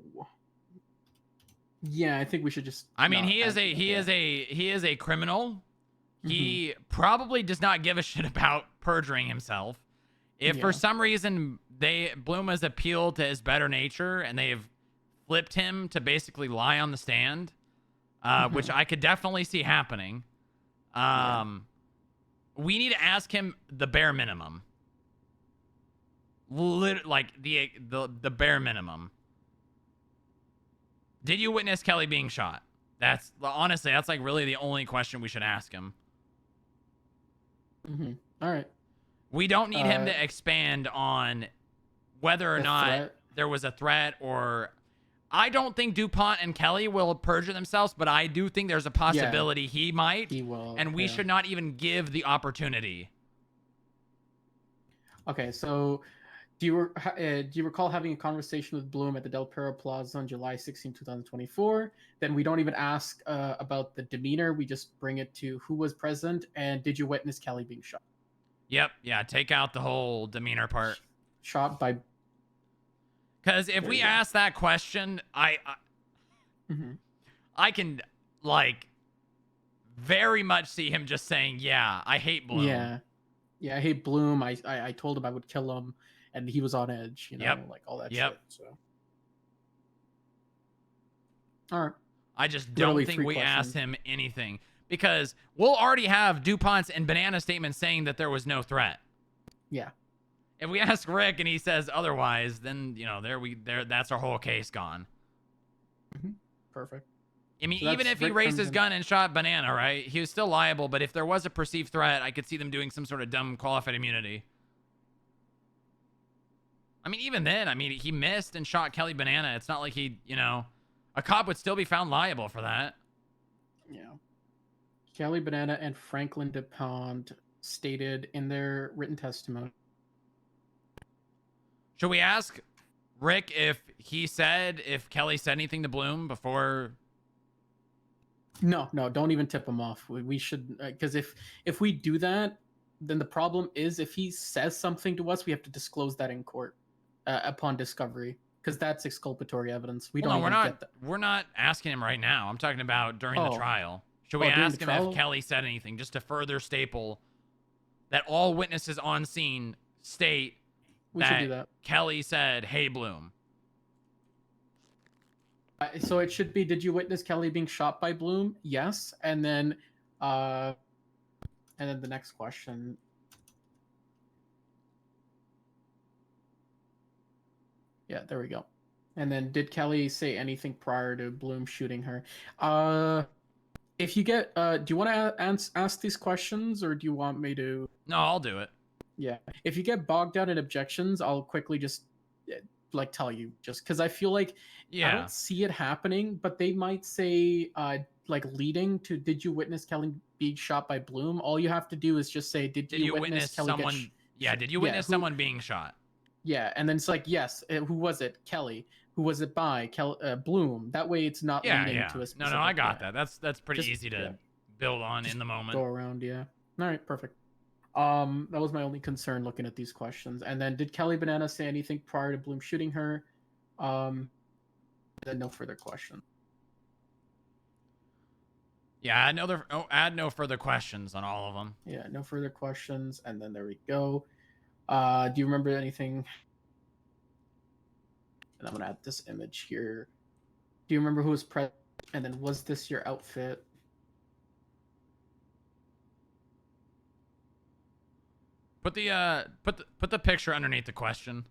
Yeah, I think we should just. I mean, not he is ask- he is a criminal. He Mm-hmm. probably does not give a shit about perjuring himself. If for Yeah. some reason Bloom has appealed to his better nature and they've flipped him to basically lie on the stand, which I could definitely see happening. We need to ask him the bare minimum. Like the bare minimum. Did you witness Kelly being shot? That's honestly, that's like really the only question we should ask him. All right. We don't need him to expand on whether or The not threat? there was a threat or. I don't think DuPont and Kelly will perjure themselves, but I do think there's a possibility he might. He will. And we yeah. should not even give the opportunity. Okay, so do you recall having a conversation with Bloom at the Del Perro Plaza on July 16, 2024? Then we don't even ask about the demeanor. We just bring it to who was present and did you witness Kelly being shot? Yep. Yeah. Take out the whole demeanor part. Shot by. Because if There we you go. ask that question, I can like very much see him just saying, "Yeah, I hate Bloom." Yeah, I hate Bloom. I told him I would kill him, and he was on edge. You know, Yep. like all that Yep. shit. So. All right. I just don't Literally think 3 we asked questions. him anything because we'll already have DuPont's and Banana statements saying that there was no threat. Yeah. If we ask Rick and he says otherwise, then that's our whole case gone. Perfect. I mean, So even that's if he Rick raised comes his in- gun and shot Banana, right? He was still liable, but if there was a perceived threat, I could see them doing some sort of dumb qualified immunity. I mean, even then, I mean, he missed and shot Kelly Banana. It's not like a cop would still be found liable for that. Yeah. Kelly Banana and Franklin DuPont stated in their written testimony. Should we ask Rick if Kelly said anything to Bloom before? No, don't even tip him off. We should, because if we do that, then the problem is if he says something to us, we have to disclose that in court upon discovery, because that's exculpatory evidence. We Well, don't no, even get that. we're not asking him right now. I'm talking about during the Oh. trial. Should we Oh, during ask the him if trial? Kelly said anything just to further staple that all witnesses on scene state We should do that. Kelly said, "Hey, Bloom." So it should be, did you witness Kelly being shot by Bloom? Yes. And then the next question. Yeah, there we go. And then did Kelly say anything prior to Bloom shooting her? If you get, do you want to ask these questions, or do you want me to? No, I'll do it. Yeah. If you get bogged down in objections, I'll quickly just tell you, just because I feel like I Yeah. don't see it happening, but they might say leading to, did you witness Kelly being shot by Bloom? All you have to do is just say, did you witness Kelly someone? Did you witness someone being shot? Yeah, and then it's like, yes, who was it? Kelly. Who was it by? Bloom. That way it's not leading to a specific. No, I got that. That's pretty Just- easy to yeah. build on in the moment. Go around, yeah. All right, perfect. That was my only concern looking at these questions. And then did Kelly Banana say anything prior to Bloom shooting her? Then no further question. Yeah, add no further questions on all of them. Yeah, no further questions. And then there we go. Do you remember anything? And I'm gonna add this image here. Do you remember who was present? And then was this your outfit? Put the picture underneath the question.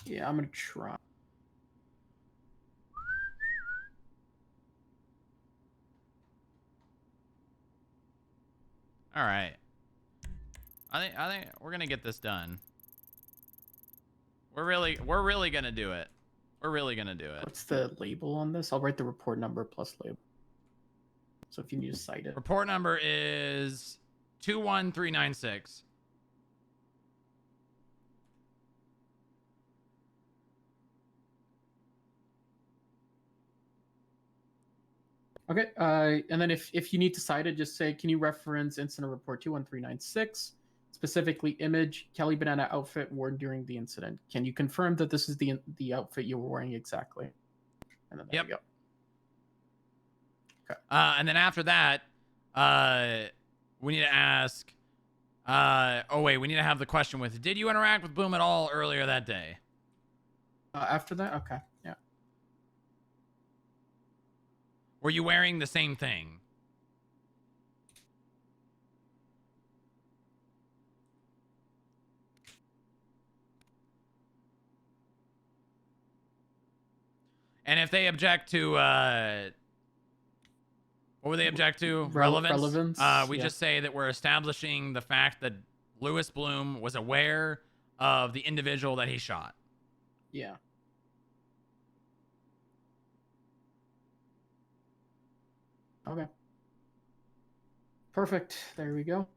Yeah, I'm gonna try. All right. I think we're gonna get this done. We're really gonna do it. We're really gonna do it. What's the label on this? I'll write the report number plus label. So if you need to cite it. Report number is 21396. Okay, and then if you need to cite it, just say, can you reference incident report 21396, specifically image Kelly Banana outfit worn during the incident? Can you confirm that this is the outfit you were wearing exactly? And then there you go. Okay. And then after that, we need to ask. We need to have the question with: did you interact with Bloom at all earlier that day? After that, okay, yeah. Were you wearing the same thing? And if they object to, what would they object to? Relevance. Relevance. We just say that we're establishing the fact that Lewis Bloom was aware of the individual that he shot. Yeah. Okay. Perfect. There we go.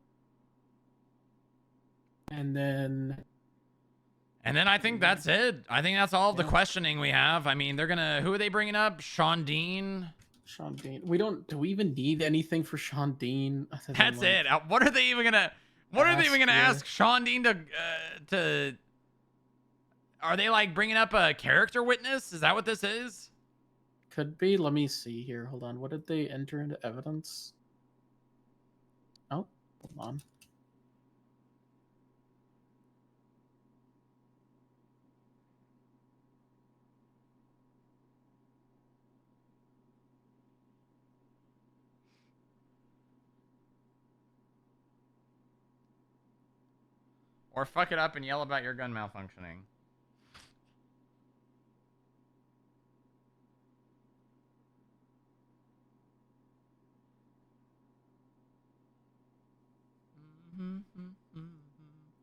And then I think that's it. I think that's all of the questioning we have. I mean, who are they bringing up? Sean Dean? Sean Dean. Do we even need anything for Sean Dean? That's it. What are they even gonna ask Sean Dean to are they like bringing up a character witness? Is that what this is? Could be. Let me see here. Hold on. What did they enter into evidence? Oh, hold on. Or fuck it up and yell about your gun malfunctioning.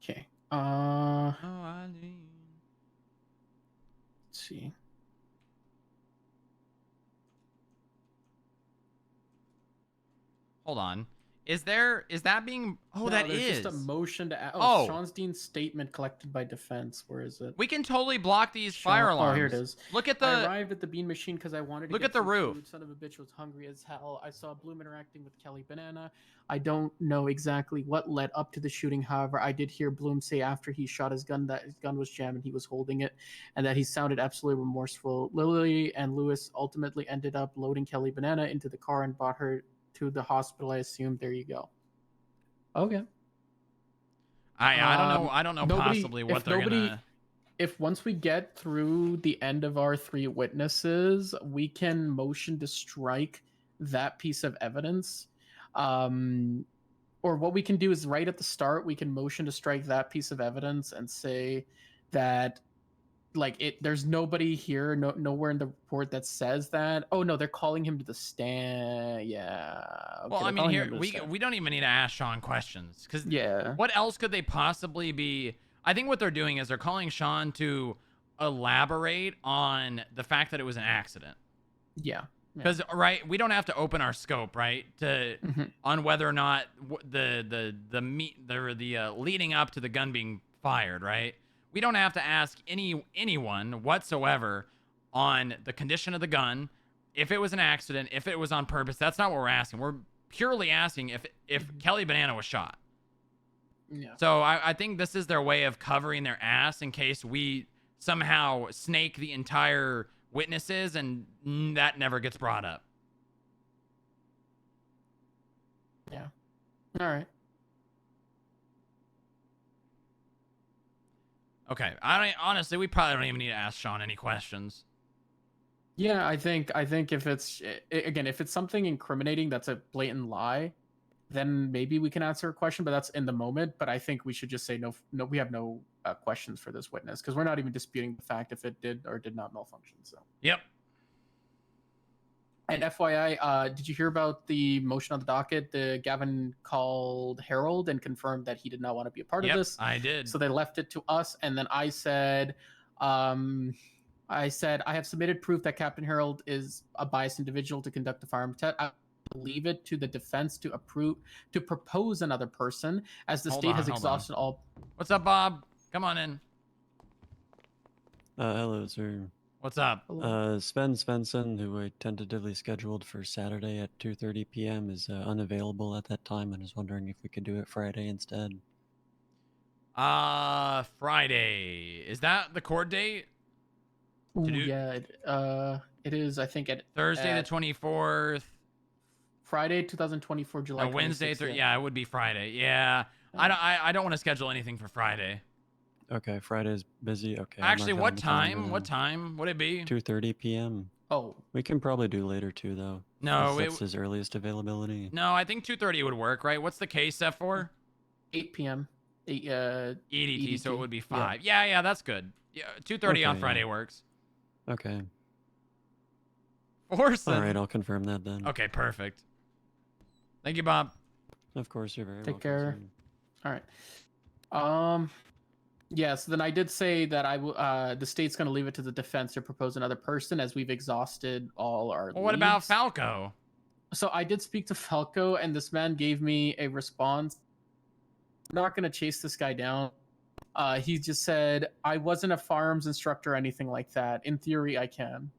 Okay. Oh, Eileen. Let's see. Hold on. Is that being... Oh, No, that there's is. just a motion to... Oh. Sean Dean's statement collected by defense. Where is it? We can totally block these fire alarms. Oh, here it is. Look at the... I arrived at the bean machine because I wanted to Look get at the some roof. Food. Son of a bitch was hungry as hell. I saw Bloom interacting with Kelly Banana. I don't know exactly what led up to the shooting. However, I did hear Bloom say after he shot his gun that his gun was jammed and he was holding it, and that he sounded absolutely remorseful. Lily and Lewis ultimately ended up loading Kelly Banana into the car and brought her to the hospital. I assume. There you go. Okay. I don't know possibly what they're gonna... If once we get through the end of our 3 witnesses, we can motion to strike that piece of evidence. Or what we can do is right at the start, we can motion to strike that piece of evidence and say that there's nobody here, nowhere in the report that says that. Oh no, they're calling him to the stand. Yeah. Okay, Well, I mean, here we don't even need to ask Sean questions because what else could they possibly be? I think what they're doing is they're calling Sean to elaborate on the fact that it was an accident. Yeah. Because right, we don't have to open our scope, right, to on whether or not the leading up to the gun being fired, right? We don't have to ask anyone whatsoever on the condition of the gun, if it was an accident, if it was on purpose. That's not what we're asking. We're purely asking if Kelly Banana was shot. Yeah. So I think this is their way of covering their ass in case we somehow snake the entire witnesses and that never gets brought up. Yeah. All right. Okay. Honestly, we probably don't even need to ask Sean any questions. Yeah, I think if it's if it's something incriminating that's a blatant lie, then maybe we can answer a question, but that's in the moment. But I think we should just say no, we have no questions for this witness because we're not even disputing the fact if it did or did not malfunction. So. Yep. And FYI, did you hear about the motion on the docket? Gavin called Harold and confirmed that he did not want to be a part of this. I did. So they left it to us, and then I said, I have submitted proof that Captain Harold is a biased individual to conduct the firearm test. I leave it to the defense to propose another person, as the state has exhausted all. What's up, Bob? Come on in. Hello, sir. What's up? Sven Svensson, who I tentatively scheduled for Saturday at 2:30 p.m., is unavailable at that time, and is wondering if we could do it Friday instead. Friday. Is that the court date? Ooh, yeah, it is. I think at Thursday the 24th. Friday, 2024, July. Wednesday, yeah, it would be Friday. Yeah, I don't want to schedule anything for Friday. Okay, Friday's busy. Okay. Actually, what time? What time would it be? 2:30 p.m. Oh. We can probably do later too, though. No, that's his earliest availability. No, I think 2:30 would work, right? What's the case set for? 8 p.m. EDT, so it would be 5. Yeah, that's good. Yeah, 2:30 on Friday works. Okay. Orson. All right, I'll confirm that then. Okay, perfect. Thank you, Bob. Of course, you're very Take welcome. care. Sir. All right. Yes, then I did say that the state's going to leave it to the defense to propose another person, as we've exhausted all our Well, what about Falco? So I did speak to Falco, and this man gave me a response. I'm not going to chase this guy down. He just said, I wasn't a firearms instructor or anything like that. In theory, I can.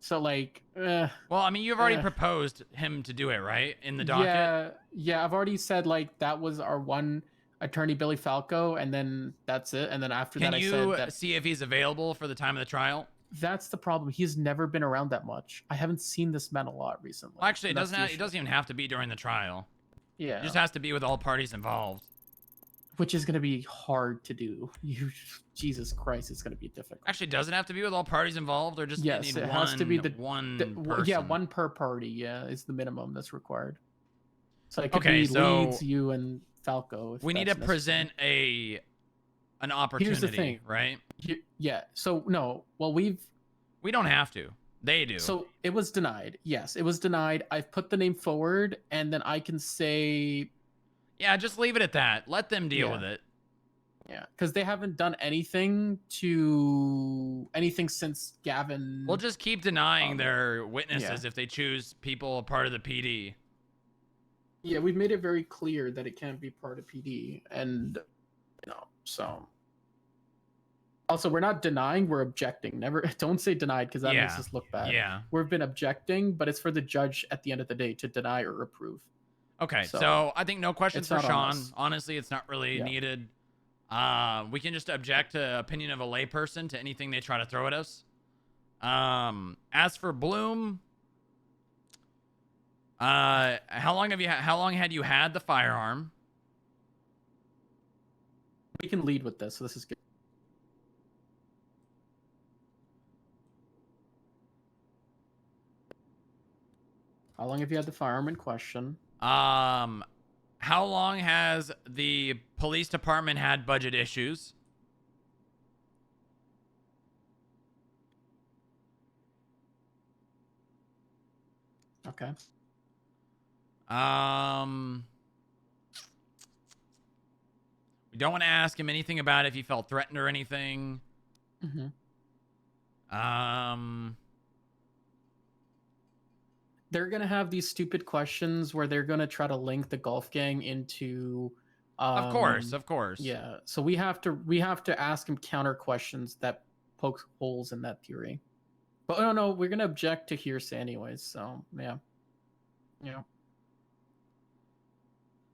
So, well, I mean, you've already proposed him to do it, right? In the docket? Yeah, I've already said, that was our one attorney, Billy Falco, and then that's it. And then after that, I said that... Can you see if he's available for the time of the trial? That's the problem. He's never been around that much. I haven't seen this man a lot recently. Well, actually, it doesn't even have to be during the trial. Yeah. It just has to be with all parties involved. Which is going to be hard to do. Jesus Christ, it's going to be difficult. Actually, does it have to be with all parties involved, or just yes, it has to be one person? Yeah, one per party. Yeah, is the minimum that's required. So it could be Leeds, you, and Falco. We need to present a an opportunity, Here's the thing, right? Yeah. So no. Well, we don't have to. They do. So it was denied. Yes, it was denied. I've put the name forward, and then I can say. Yeah, just leave it at that. Let them deal Yeah. with it. Yeah, because they haven't done anything since Gavin. We'll just keep denying their witnesses if they choose people a part of the PD. Yeah, we've made it very clear that it can't be part of PD, and so. Also, we're not denying; we're objecting. Never, don't say denied because that makes us look bad. Yeah. We've been objecting, but it's for the judge at the end of the day to deny or approve. Okay, so I think no questions it's for not on Sean. us. Honestly, it's not really needed. We can just object to opinion of a layperson to anything they try to throw at us. As for Bloom, how long had you had the firearm? We can lead with this, so this is good. How long have you had the firearm in question? How long has the police department had budget issues? Okay. We don't want to ask him anything about if he felt threatened or anything. They're gonna have these stupid questions where they're gonna try to link the golf gang into. Of course. Yeah, so we have to ask him counter questions that poke holes in that theory. But no, we're gonna object to hearsay anyways. So yeah.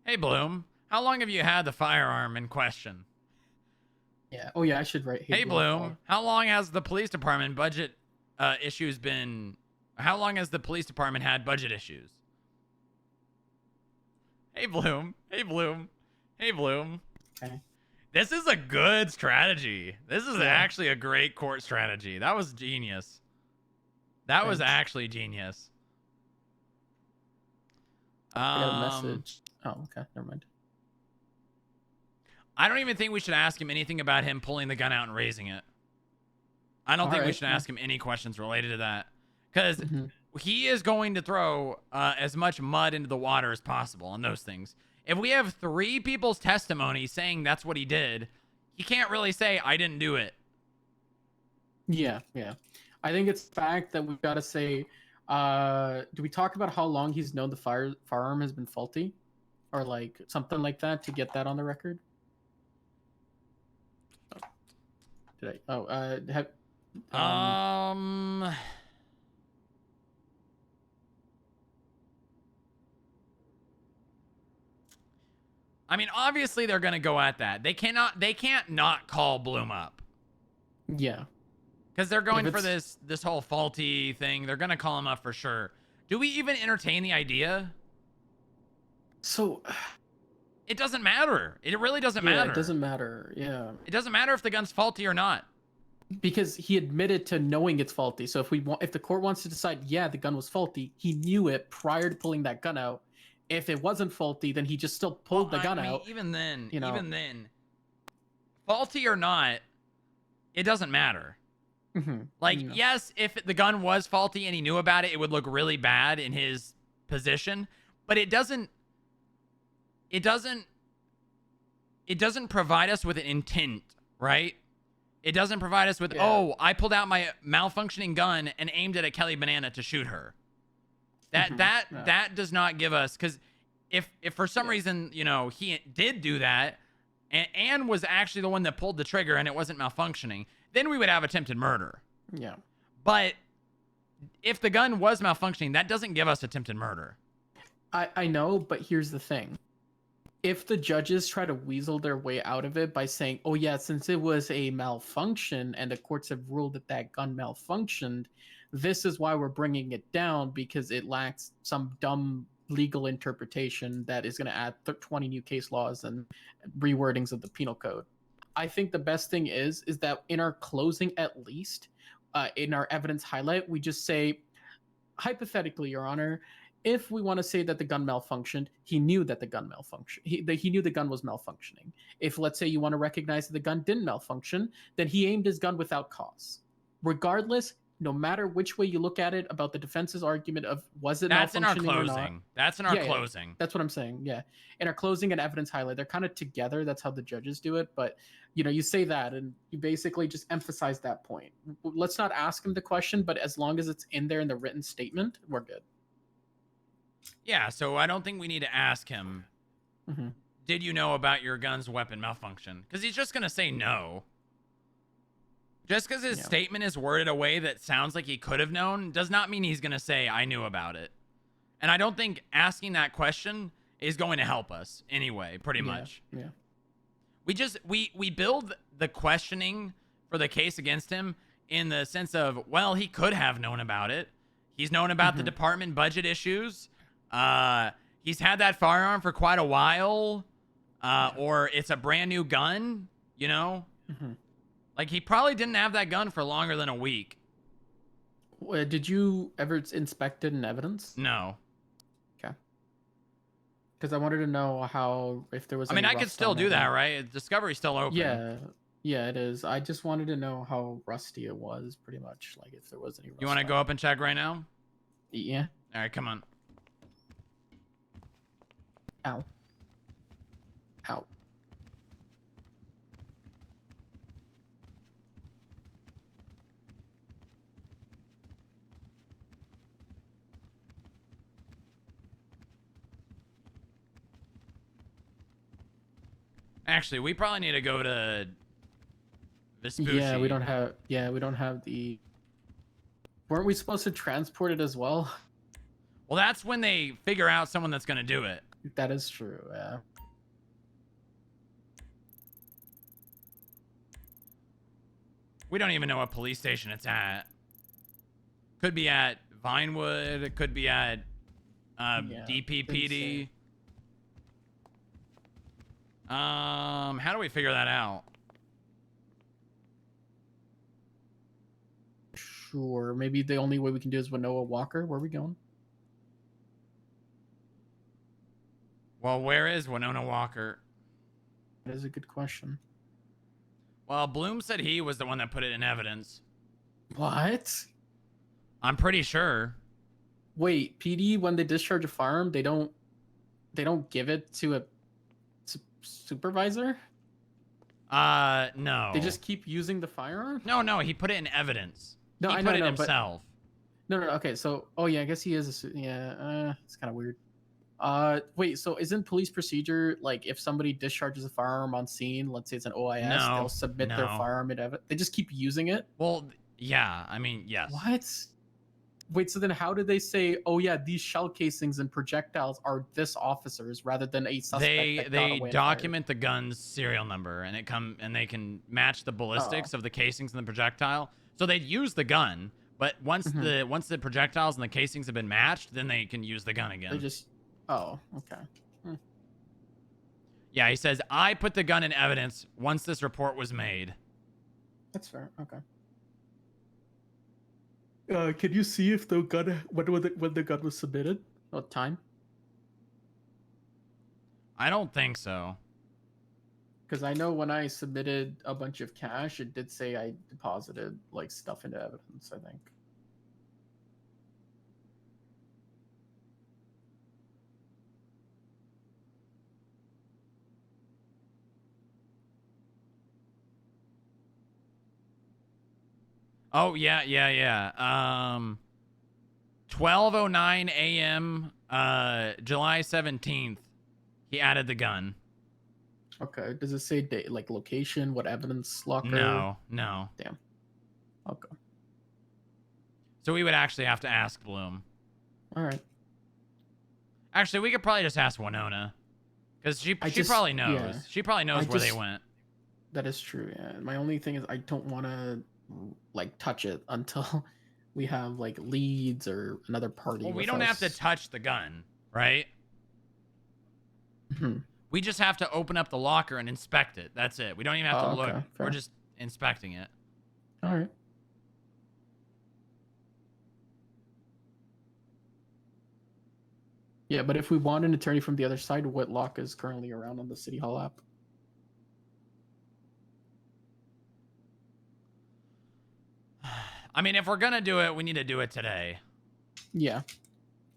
Hey Bloom, how long have you had the firearm in question? Yeah. Oh yeah, I should write. Hey Bloom, how long has the police department budget issues been? How long has the police department had budget issues? Hey Bloom. Okay. This is a good strategy. This is actually a great court strategy. That was genius. That was actually genius. I got a message. Oh, okay. Never mind. I don't even think we should ask him anything about him pulling the gun out and raising it. I don't think we should ask him any questions related to that. Because he is going to throw as much mud into the water as possible on those things. If we have 3 people's testimony saying that's what he did, he can't really say, I didn't do it. Yeah. I think it's the fact that we've got to say, do we talk about how long he's known the firearm has been faulty? Or like something like that to get that on the record? Did I? Oh, I mean, obviously they're going to go at that. They can't not call Bloom up. Yeah. Because they're going for this whole faulty thing. They're going to call him up for sure. Do we even entertain the idea? So it doesn't matter. It really doesn't matter. It doesn't matter. Yeah. It doesn't matter if the gun's faulty or not. Because he admitted to knowing it's faulty. So if the court wants to decide, yeah, the gun was faulty, he knew it prior to pulling that gun out. If it wasn't faulty, then he just still pulled the gun out. Even then, faulty or not, it doesn't matter. Yes, if the gun was faulty and he knew about it, it would look really bad in his position. But it doesn't provide us with an intent, right? It doesn't provide us with, I pulled out my malfunctioning gun and aimed it at Kelly Banana to shoot her. That does not give us, because if for some reason, he did do that and was actually the one that pulled the trigger and it wasn't malfunctioning, then we would have attempted murder. Yeah. But if the gun was malfunctioning, that doesn't give us attempted murder. I know, but here's the thing. If the judges try to weasel their way out of it by saying, oh yeah, since it was a malfunction and the courts have ruled that gun malfunctioned, this is why we're bringing it down, because it lacks some dumb legal interpretation that is going to add 20 new case laws and rewordings of the penal code. I think the best thing is that in our closing, at least in our evidence highlight, we just say, hypothetically, Your Honor, if we want to say that the gun malfunctioned, he knew that the gun malfunctioned. He knew the gun was malfunctioning. If, let's say, you want to recognize that the gun didn't malfunction, then he aimed his gun without cause. Regardless, no matter which way you look at it, about the defense's argument of was it That's in our malfunctioning or not. closing. That's in our Yeah, closing. that's what I'm saying. Yeah, in our closing and evidence highlight, they're kind of together. That's how the judges do it. But you say that, and you basically just emphasize that point. Let's not ask him the question, but as long as it's in there in the written statement, we're good. Yeah, so I don't think we need to ask him, did you know about your gun's weapon malfunction? Because he's just going to say no. Just because his statement is worded a way that sounds like he could have known does not mean he's going to say, I knew about it. And I don't think asking that question is going to help us anyway, pretty much. Yeah. We build the questioning for the case against him in the sense of, well, he could have known about it. He's known about the department budget issues. He's had that firearm for quite a while. Or it's a brand new gun, you know? Like, he probably didn't have that gun for longer than a week. Did you ever inspect it in evidence? No. Okay. Because I wanted to know if there was. I mean, any I could rust still on do it. that, right? Discovery's still open. Yeah, it is. I just wanted to know how rusty it was, pretty much. Like, if there was any rust. You want to go up and check right now? Yeah. All right, come on. Ow. Ow. Actually, we probably need to go to Vespucci. Yeah, we don't have the. Weren't we supposed to transport it as well? Well, that's when they figure out someone that's going to do it. That is true, yeah. We don't even know what police station it's at. Could be at Vinewood. It could be at DPPD. How do we figure that out? Sure, maybe the only way we can do is Winona Walker. Where are we going? Well, where is Winona Walker? That is a good question. Well, Bloom said he was the one that put it in evidence. What? I'm pretty sure. Wait, PD, when they discharge a firearm, they don't give it to a supervisor? No. They just keep using the firearm? No, he put it in evidence. No, he I put know, it himself. No, okay, so, oh yeah, I guess he is it's kind of weird. Wait, so isn't police procedure, like, if somebody discharges a firearm on scene, let's say it's an OIS, they'll submit their firearm in evidence? They just keep using it? Well, yeah, I mean, yes. What? Wait, so then how do they say, oh yeah, these shell casings and projectiles are this officer's rather than a suspect? They document the gun's serial number, and they can match the ballistics of the casings and the projectile. So they'd use the gun, but once the projectiles and the casings have been matched, then they can use the gun again. They just okay. Yeah, he says, I put the gun in evidence once this report was made. That's fair. Okay. Can you see if the gun when the gun was submitted? What time? I don't think so. Because I know when I submitted a bunch of cash, it did say I deposited like stuff into evidence, I think. Oh, yeah. 12:09 a.m. July 17th, he added the gun. Okay. Does it say date, like location, what evidence locker? No. Damn. Okay. So we would actually have to ask Bloom. All right. Actually, we could probably just ask Winona. Because she probably knows. Yeah. She probably knows where they went. That is true, yeah. My only thing is I don't want to like touch it until we have like leads or another party. Well, we don't have to touch the gun, right? We just have to open up the locker and inspect it. That's it. We don't even have to look. Okay, We're just inspecting it. All right. Yeah, but if we want an attorney from the other side, Whitlock is currently around on the City Hall app. I mean, if we're gonna do it, we need to do it today. Yeah.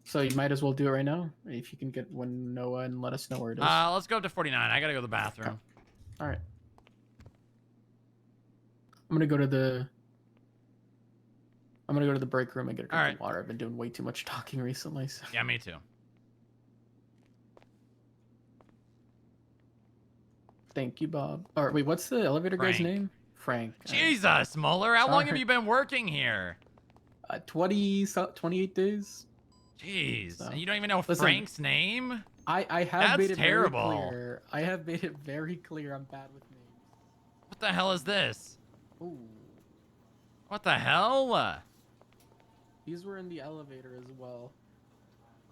So you might as well do it right now if you can get one Noah and let us know where it is. Let's go up to 49. I gotta go to the bathroom. All right. I'm gonna go to the break room and get a drink of water. I've been doing way too much talking recently. So. Yeah, me too. Thank you, Bob. All right, wait, what's the elevator guy's name? Frank. Jesus, Mueller, how long have Sorry. you been working here? 28 days. Jeez, So- and you don't even know Listen, Frank's name? I have That's made it terrible. very clear. I have made it very clear I'm bad with names. What the hell is this? Ooh. What the hell? These were in the elevator as well.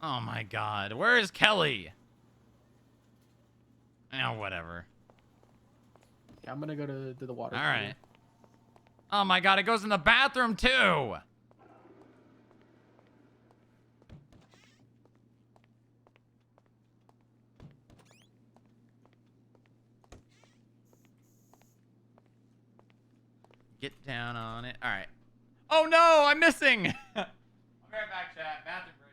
Oh my god, where is Kelly? Oh, whatever. Yeah, I'm gonna go to the water. All right. Oh my god, it goes in the bathroom too. Get down on it. All right. Oh no, I'm missing. I'll be right back, chat. Bathroom break.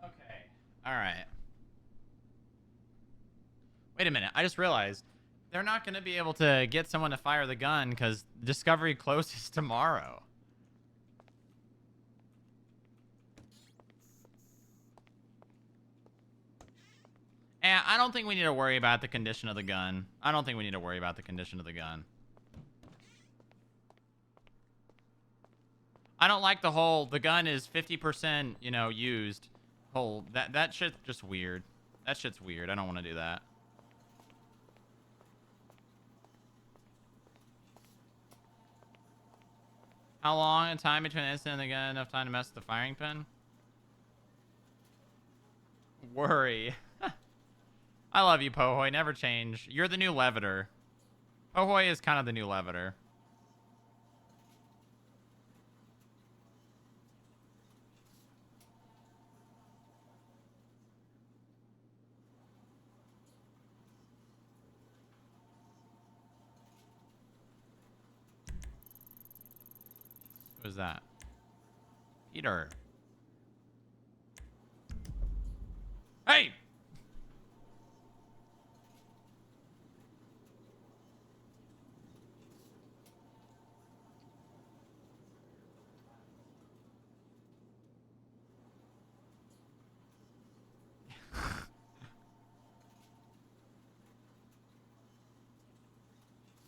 Okay. All right. Wait a minute. I just realized they're not going to be able to get someone to fire the gun because Discovery closes tomorrow. And I don't think we need to worry about the condition of the gun. I don't think we need to worry about the condition of the gun. I don't like the whole, the gun is 50%, you know, used. Whole, that shit's just weird. That shit's weird. I don't want to do that. How long a time between the incident and the gun? Enough time to mess with the firing pin? Worry. I love you, Pohoy. Never change. You're the new Leviter. Pohoy is kind of the new Leviter. Who's that? Peter. Hey!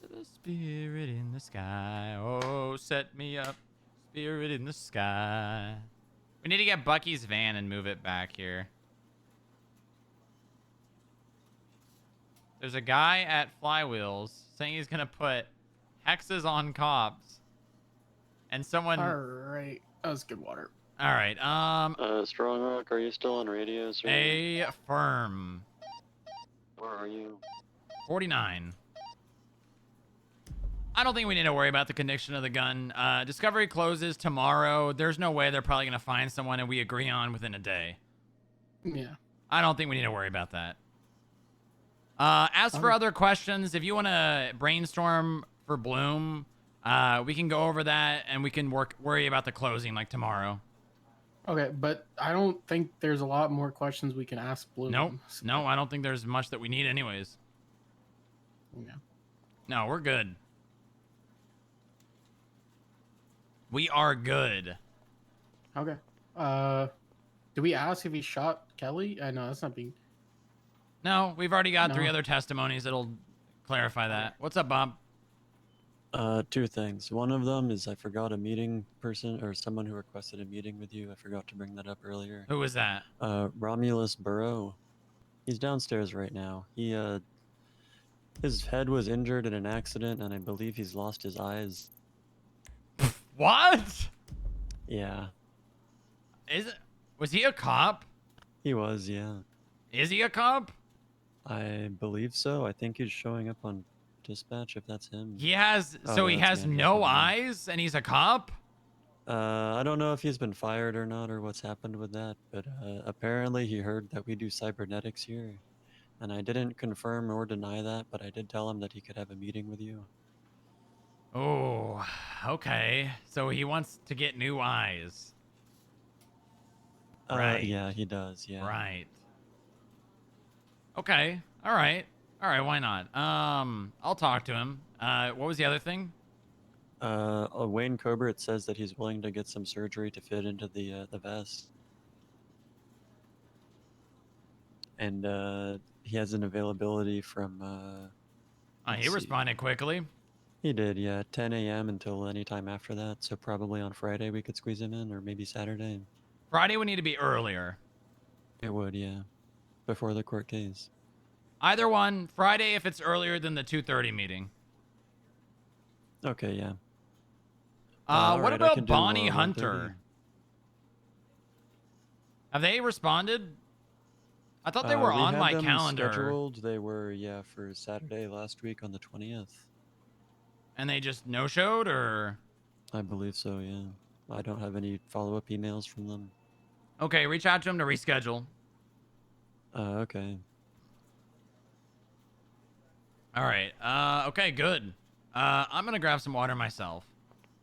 The spirit in the sky. Oh, set me up. Spirit in the sky. We need to get Bucky's van and move it back here. There's a guy at Flywheels saying he's going to put hexes on cops. And someone... Alright. That was good water. All right. Strongrock, are you still on radio, sir? A firm. Where are you? 49. I don't think we need to worry about the condition of the gun. Discovery closes tomorrow. There's no way they're probably going to find someone and we agree on within a day. Yeah. I don't think we need to worry about that. As for other questions, if you want to brainstorm for Bloom, we can go over that and we can worry about the closing like tomorrow. Okay, but I don't think there's a lot more questions we can ask Bloom. Nope. No, I don't think there's much that we need anyways. Yeah. No, we're good. We are good. Okay. Do we ask if he shot Kelly? I know that's not being... No, we've already got No. 3 other testimonies that'll clarify that. What's up, Bob? Two things. One of them is I forgot a meeting person or someone who requested a meeting with you. I forgot to bring that up earlier. Who was that? Romulus Burrow. He's downstairs right now. His head was injured in an accident, and I believe he's lost his eyes. What? Yeah. Was he a cop? He was, yeah. Is he a cop? I believe so. I think he's showing up on dispatch if that's him. He has, Oh, so he that's has me. no eyes and he's a cop? I don't know if he's been fired or not or what's happened with that, but apparently he heard that we do cybernetics here. And I didn't confirm or deny that, but I did tell him that he could have a meeting with you. Oh, okay. So he wants to get new eyes. Right. Yeah, he does, yeah. Right. Okay. All right. All right, why not? I'll talk to him. What was the other thing? Wayne Cobert says that he's willing to get some surgery to fit into the vest. And he has an availability from He responded quickly. He did, yeah. 10 a.m. until any time after that. So probably on Friday we could squeeze him in, or maybe Saturday. Friday would need to be earlier. It would, yeah. Before the court case. Either one. Friday if it's earlier than the 2:30 meeting. Okay, yeah. What Alright, I about can do, Bonnie 1:30. Hunter? Have they responded? I thought they were We on had my them calendar. Scheduled. They were, yeah, for Saturday last week on the 20th. And they just no-showed, or? I believe so, yeah. I don't have any follow-up emails from them. Okay, reach out to them to reschedule. Okay. All right. Okay, good. I'm gonna grab some water myself.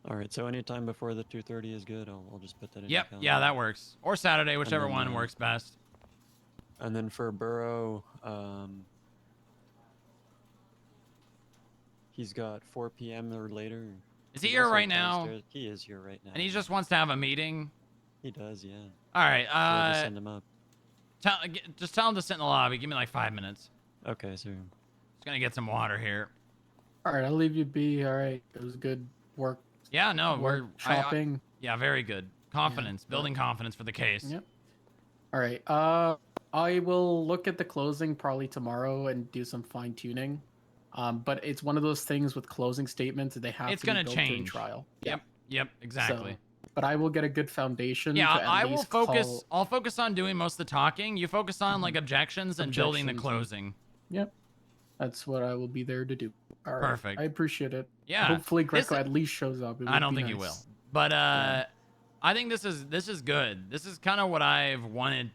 All right, so anytime before the 2:30 is good. I'll just put that in. Yep. your Yeah, calendar. that works. Or Saturday, whichever then, one works best. And then for Burrow, he's got 4 p.m. or later. Is he He's here also right now? downstairs. He is here right now. And he just wants to have a meeting. He does, yeah. All right. We'll just send him up. Just tell him to sit in the lobby. Give me like 5 minutes. Okay, sir. Just gonna get some water here. All right, I'll leave you be. All right, it was good work. Yeah, no, Work we're shopping. yeah, very good. Confidence, building confidence for the case. Yep. All right. I will look at the closing probably tomorrow and do some fine tuning. But it's one of those things with closing statements that they have It's to gonna be built during change. trial. Yep, exactly. So, but I will get a good foundation. Yeah, to at I will least focus. call- I'll focus on doing most of the talking. You focus on like objections and building the Objections and- closing. Yep. That's what I will be there to do. All right. Perfect. I appreciate it. Yeah, Hopefully this- Greco at least shows up. It I would don't be think he will, nice. but I think this is good. This is kind of what I've wanted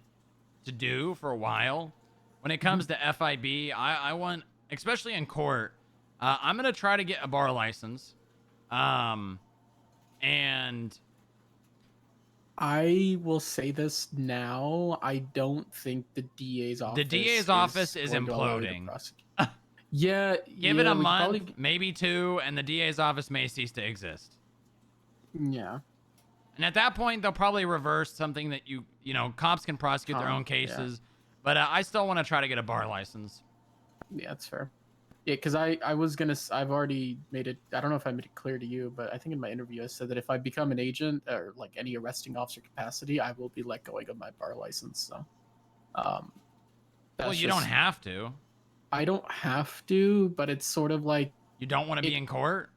to do for a while. When it comes to FIB, I want, especially in court, I'm gonna try to get a bar license, and And I will say this now. I don't think the DA's office. the DA's office is going to allow you to imploding. prosecute. Yeah, Give it a we could month, probably- maybe 2, and the DA's office may cease to exist. Yeah. And at that point, they'll probably reverse something that you know, cops can prosecute their own Yeah. cases. But I still want to try to get a bar license. Yeah, that's fair. Yeah, because I was gonna. I've already made it. I don't know if I made it clear to you, but I think in my interview I said that if I become an agent or like any arresting officer capacity, I will be let going of my bar license. So, Well, that's you don't just- have to. I don't have to, but it's sort of like You don't want to be in court?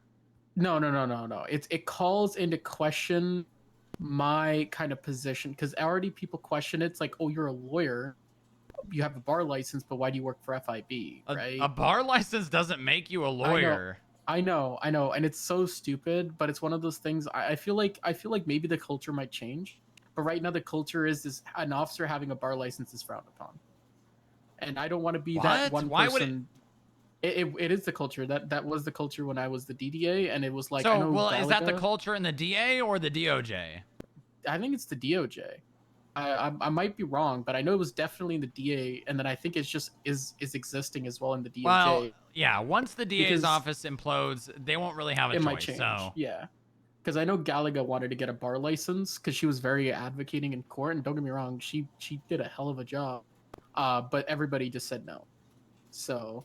No. It calls into question my kind of position because already people question it. It's like, oh, you're a lawyer, you have a bar license, but why do you work for FIB, right? A bar license doesn't make you a lawyer. I know, and it's so stupid, but it's one of those things. I feel like maybe the culture might change, but right now the culture is an officer having a bar license is frowned upon, and I don't want to be that one Why person. It is the culture that was the culture when I was the DDA, and it was like. So, I know well, is that the Galaga- culture in the DA or the DOJ? I think it's the DOJ. I might be wrong, but I know it was definitely in the DA, and then I think it's just is existing as well in the DOJ. Well, yeah. Once the DA's Because office implodes, they won't really have a it choice. might change. So Yeah, because I know Galaga wanted to get a bar license because she was very advocating in court, and don't get me wrong, she did a hell of a job, but everybody just said no, so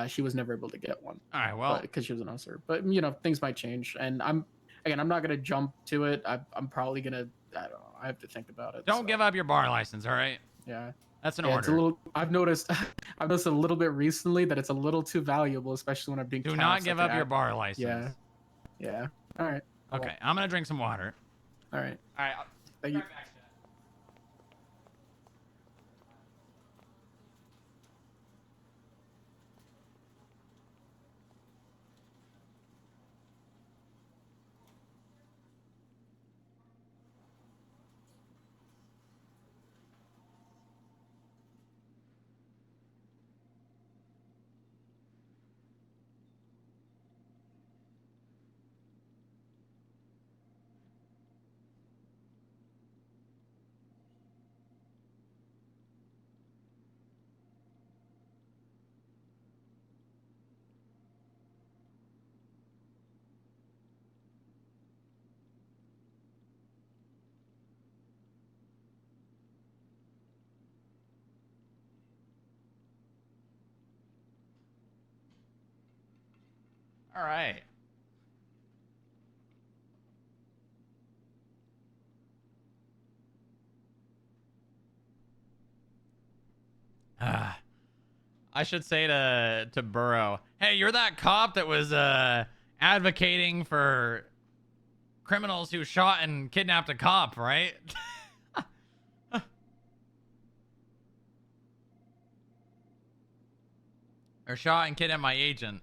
she was never able to get one. All right, well, because she was an officer, but things might change, and I'm not gonna jump to it. I'm probably gonna. I don't know. I have to think about it. don't give up your bar license. All right. Yeah. That's an Yeah, order. it's a little. I've noticed a little bit recently that it's a little too valuable, especially when I'm being. Do not give up your bar license. Yeah. Yeah. All right. Okay, I'm gonna drink some water. All right. All right. Thank you. All right. I should say to Burrow, hey, you're that cop that was advocating for criminals who shot and kidnapped a cop, right? Or shot and kidnapped my agent.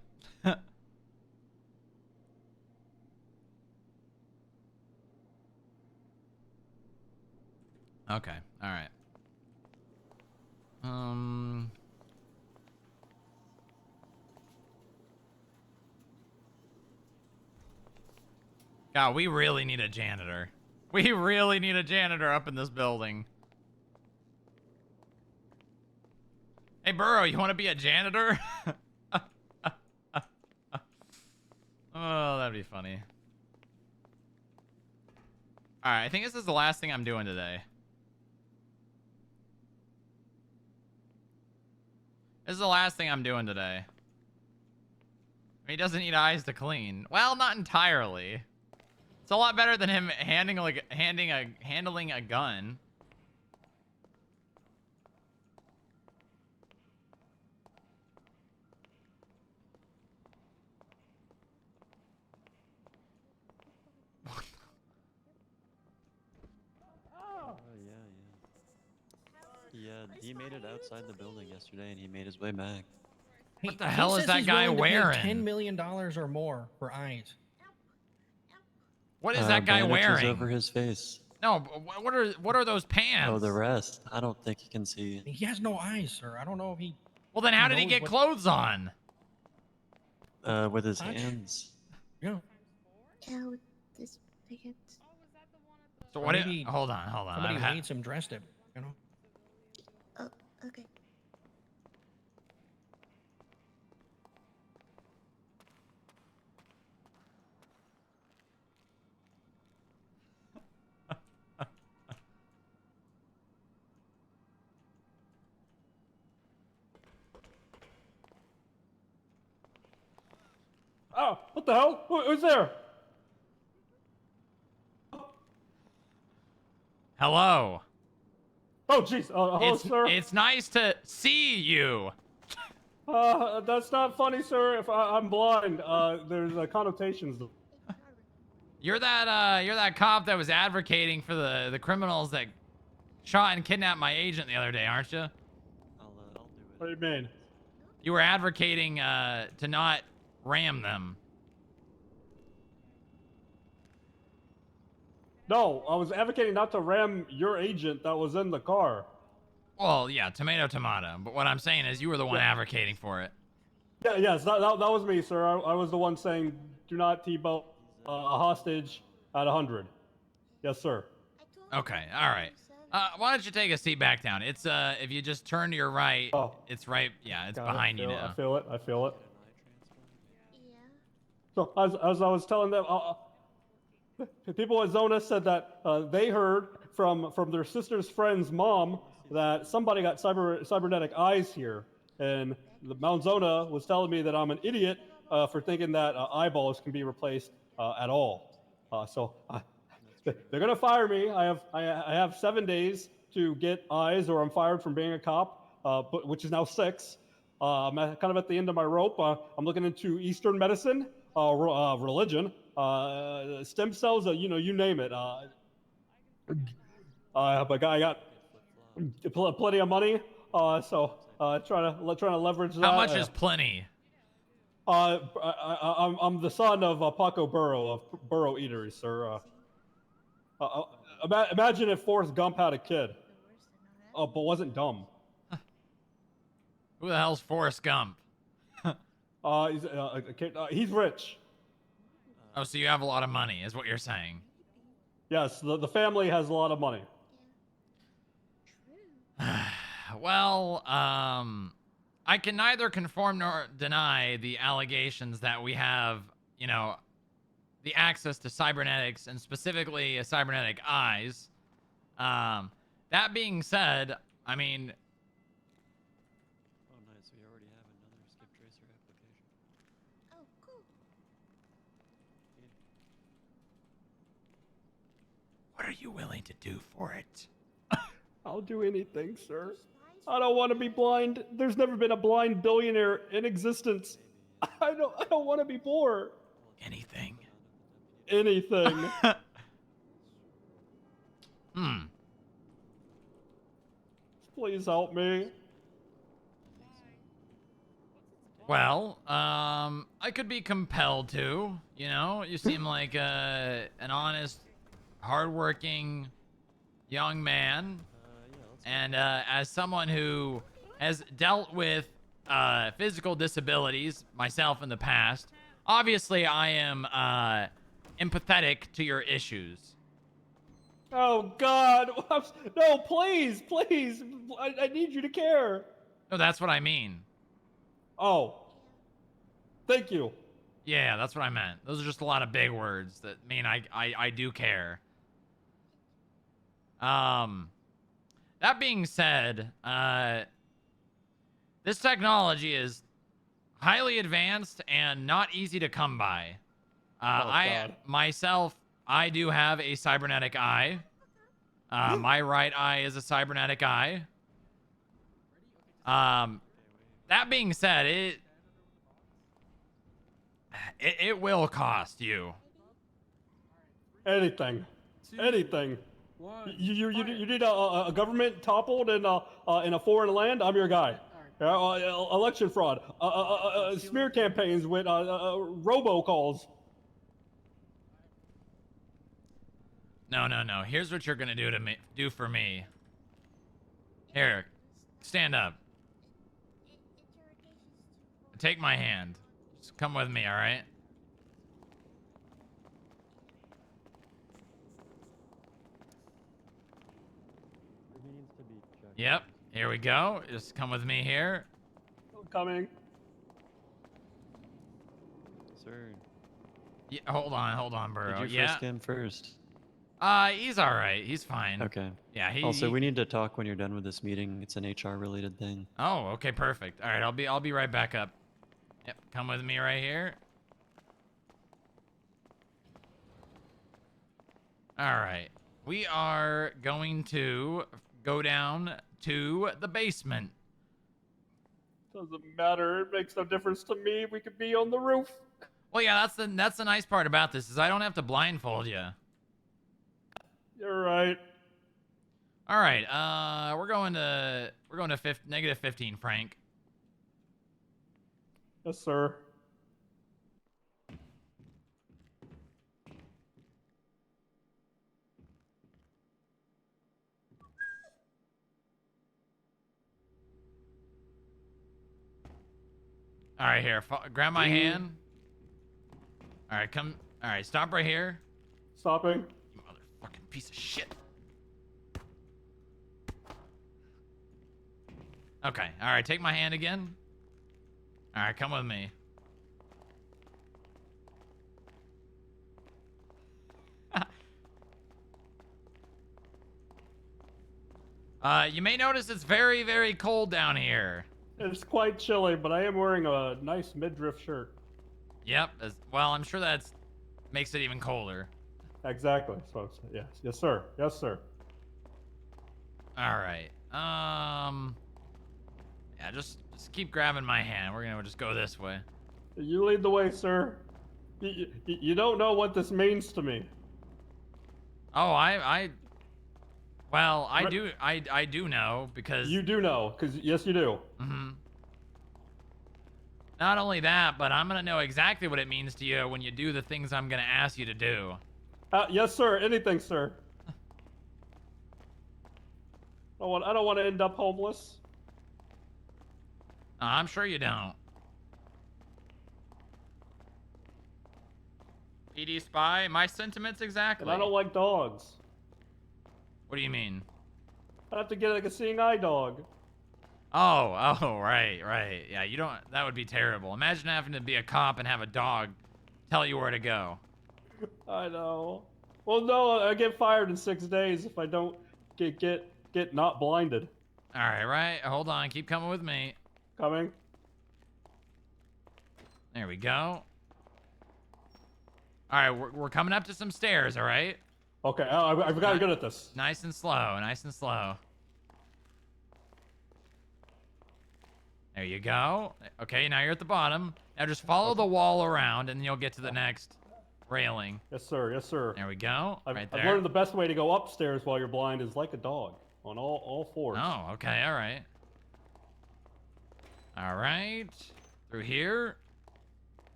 Okay, all right. God, we really need a janitor. We really need a janitor up in this building. Hey, Burrow, you want to be a janitor? Oh, that'd be funny. All right, I think this is the last thing I'm doing today. This is the last thing I'm doing today. He doesn't need eyes to clean. Well, not entirely. It's a lot better than him handling a gun. Yeah, he made it outside the building yesterday, and he made his way back. What the hell is that guy wearing? $10 million or more for eyes. What is that guy Bandages wearing? over his face. No, what are those pants? Oh, the rest. I don't think he can see. He has no eyes, sir. I don't know if he. Well, then how did he knows get what- clothes on? With his What? hands. Yeah. Joe, this tickets. So Or what? maybe Hold on. Somebody I've had- needs him dressed up, you know? Oh, okay. Oh, what the hell? Who's there? Hello. Oh, jeez. Hello, sir. It's nice to see you. That's not funny, sir. If I'm blind, there's connotations. You're that cop that was advocating for the criminals that shot and kidnapped my agent the other day, aren't you? What do you mean? You were advocating to not ram them. No, I was advocating not to ram your agent that was in the car. Well, yeah, tomato. But what I'm saying is you were the one advocating for it. Yeah, yes, that was me, sir. I was the one saying, do not T-boat a hostage at 100. Yes, sir. Okay, all right. Why don't you take a seat back down? It's if you just turn to your right, it's right. Yeah, it's Got it. behind you now. I feel it. So as I was telling them, the people at Zona said that they heard from their sister's friend's mom that somebody got cybernetic eyes here, and the Mount Zona was telling me that I'm an idiot for thinking that eyeballs can be replaced at all. So they're gonna fire me. I have 7 days to get eyes, or I'm fired from being a cop, which is now 6. I'm kind of at the end of my rope. I'm looking into Eastern medicine, religion, stem cells, you name it. But I got plenty of money, so trying to leverage that. How much is plenty? I'm the son of Paco Burrow of Burrow Eateries, sir. Imagine if Forrest Gump had a kid, but wasn't dumb. Who the hell's Forrest Gump? He's rich. Oh, so you have a lot of money, is what you're saying? Yes, the family has a lot of money. Well, I can neither confirm nor deny the allegations that we have, the access to cybernetics and specifically cybernetic eyes. That being said, I mean, Oh, nice. We already have another skip tracer application. Oh, cool. what are you willing to do for it? I'll do anything, sir. I don't want to be blind. There's never been a blind billionaire in existence. I don't want to be poor. Anything. Anything. Please help me. Well, I could be compelled to, you seem like an honest, hardworking young man. And as someone who has dealt with physical disabilities myself in the past, obviously I am empathetic to your issues. Oh, God. No, please. I need you to care. No, that's what I mean. Oh. Thank you. Yeah, that's what I meant. Those are just a lot of big words that mean I do care. That being said, this technology is highly advanced and not easy to come by. I do have a cybernetic eye. My right eye is a cybernetic eye. That being said, it will cost you. Anything. You need a government toppled in a foreign land? I'm your guy. Election fraud. Smear campaigns with robocalls. No. Here's what you're gonna do for me. Here, stand up. Take my hand. Just come with me, all right? Yep. Here we go. Just come with me here. Coming. Sir, Yeah, hold on, bro. did you Yeah. frisk him first? He's all right. He's fine. Okay. Yeah. Also, we need to talk when you're done with this meeting. It's an HR related thing. Oh, okay, perfect. All right, I'll be right back up. Yep. Come with me right here. All right. We are going to go down to the basement. Doesn't matter. It makes no difference to me. We could be on the roof. Well, yeah, that's the nice part about this is I don't have to blindfold you. You're right. All right. We're going to negative 15, Frank. Yes, sir. All right, here. Grab my hand. All right, come. All right, stop right here. Stopping. You motherfucking piece of shit. Okay. All right, take my hand again. All right, come with me. You may notice it's very, very cold down here. It's quite chilly, but I am wearing a nice midriff shirt. Yep. Well, I'm sure that's makes it even colder. Exactly. So, yes, yes, sir. Yes, sir. All right. Yeah, just keep grabbing my hand. We're gonna just go this way. You lead the way, sir. You don't know what this means to me. Oh, well, I do know because You do know, because yes, you do. Mm-hmm. Not only that, but I'm gonna know exactly what it means to you when you do the things I'm gonna ask you to do. Yes, sir. Anything, sir. I don't want to end up homeless. I'm sure you don't. PD spy, my sentiments exactly. And I don't like dogs. What do you mean? I'd have to get like a seeing eye dog. Oh, right. Yeah, you don't. That would be terrible. Imagine having to be a cop and have a dog tell you where to go. I know. Well, no, I get fired in 6 days if I don't get not blinded. All right. Hold on. Keep coming with me. Coming. There we go. All right, we're coming up to some stairs. All right. Okay, I've gotten good at this. Nice and slow. Nice and slow. There you go. Okay, now you're at the bottom. Now just follow the wall around, and you'll get to the next railing. Yes, sir. Yes, sir. There we go. Right there. I've learned the best way to go upstairs while you're blind is like a dog on all fours. Oh, okay. All right. All right. Through here.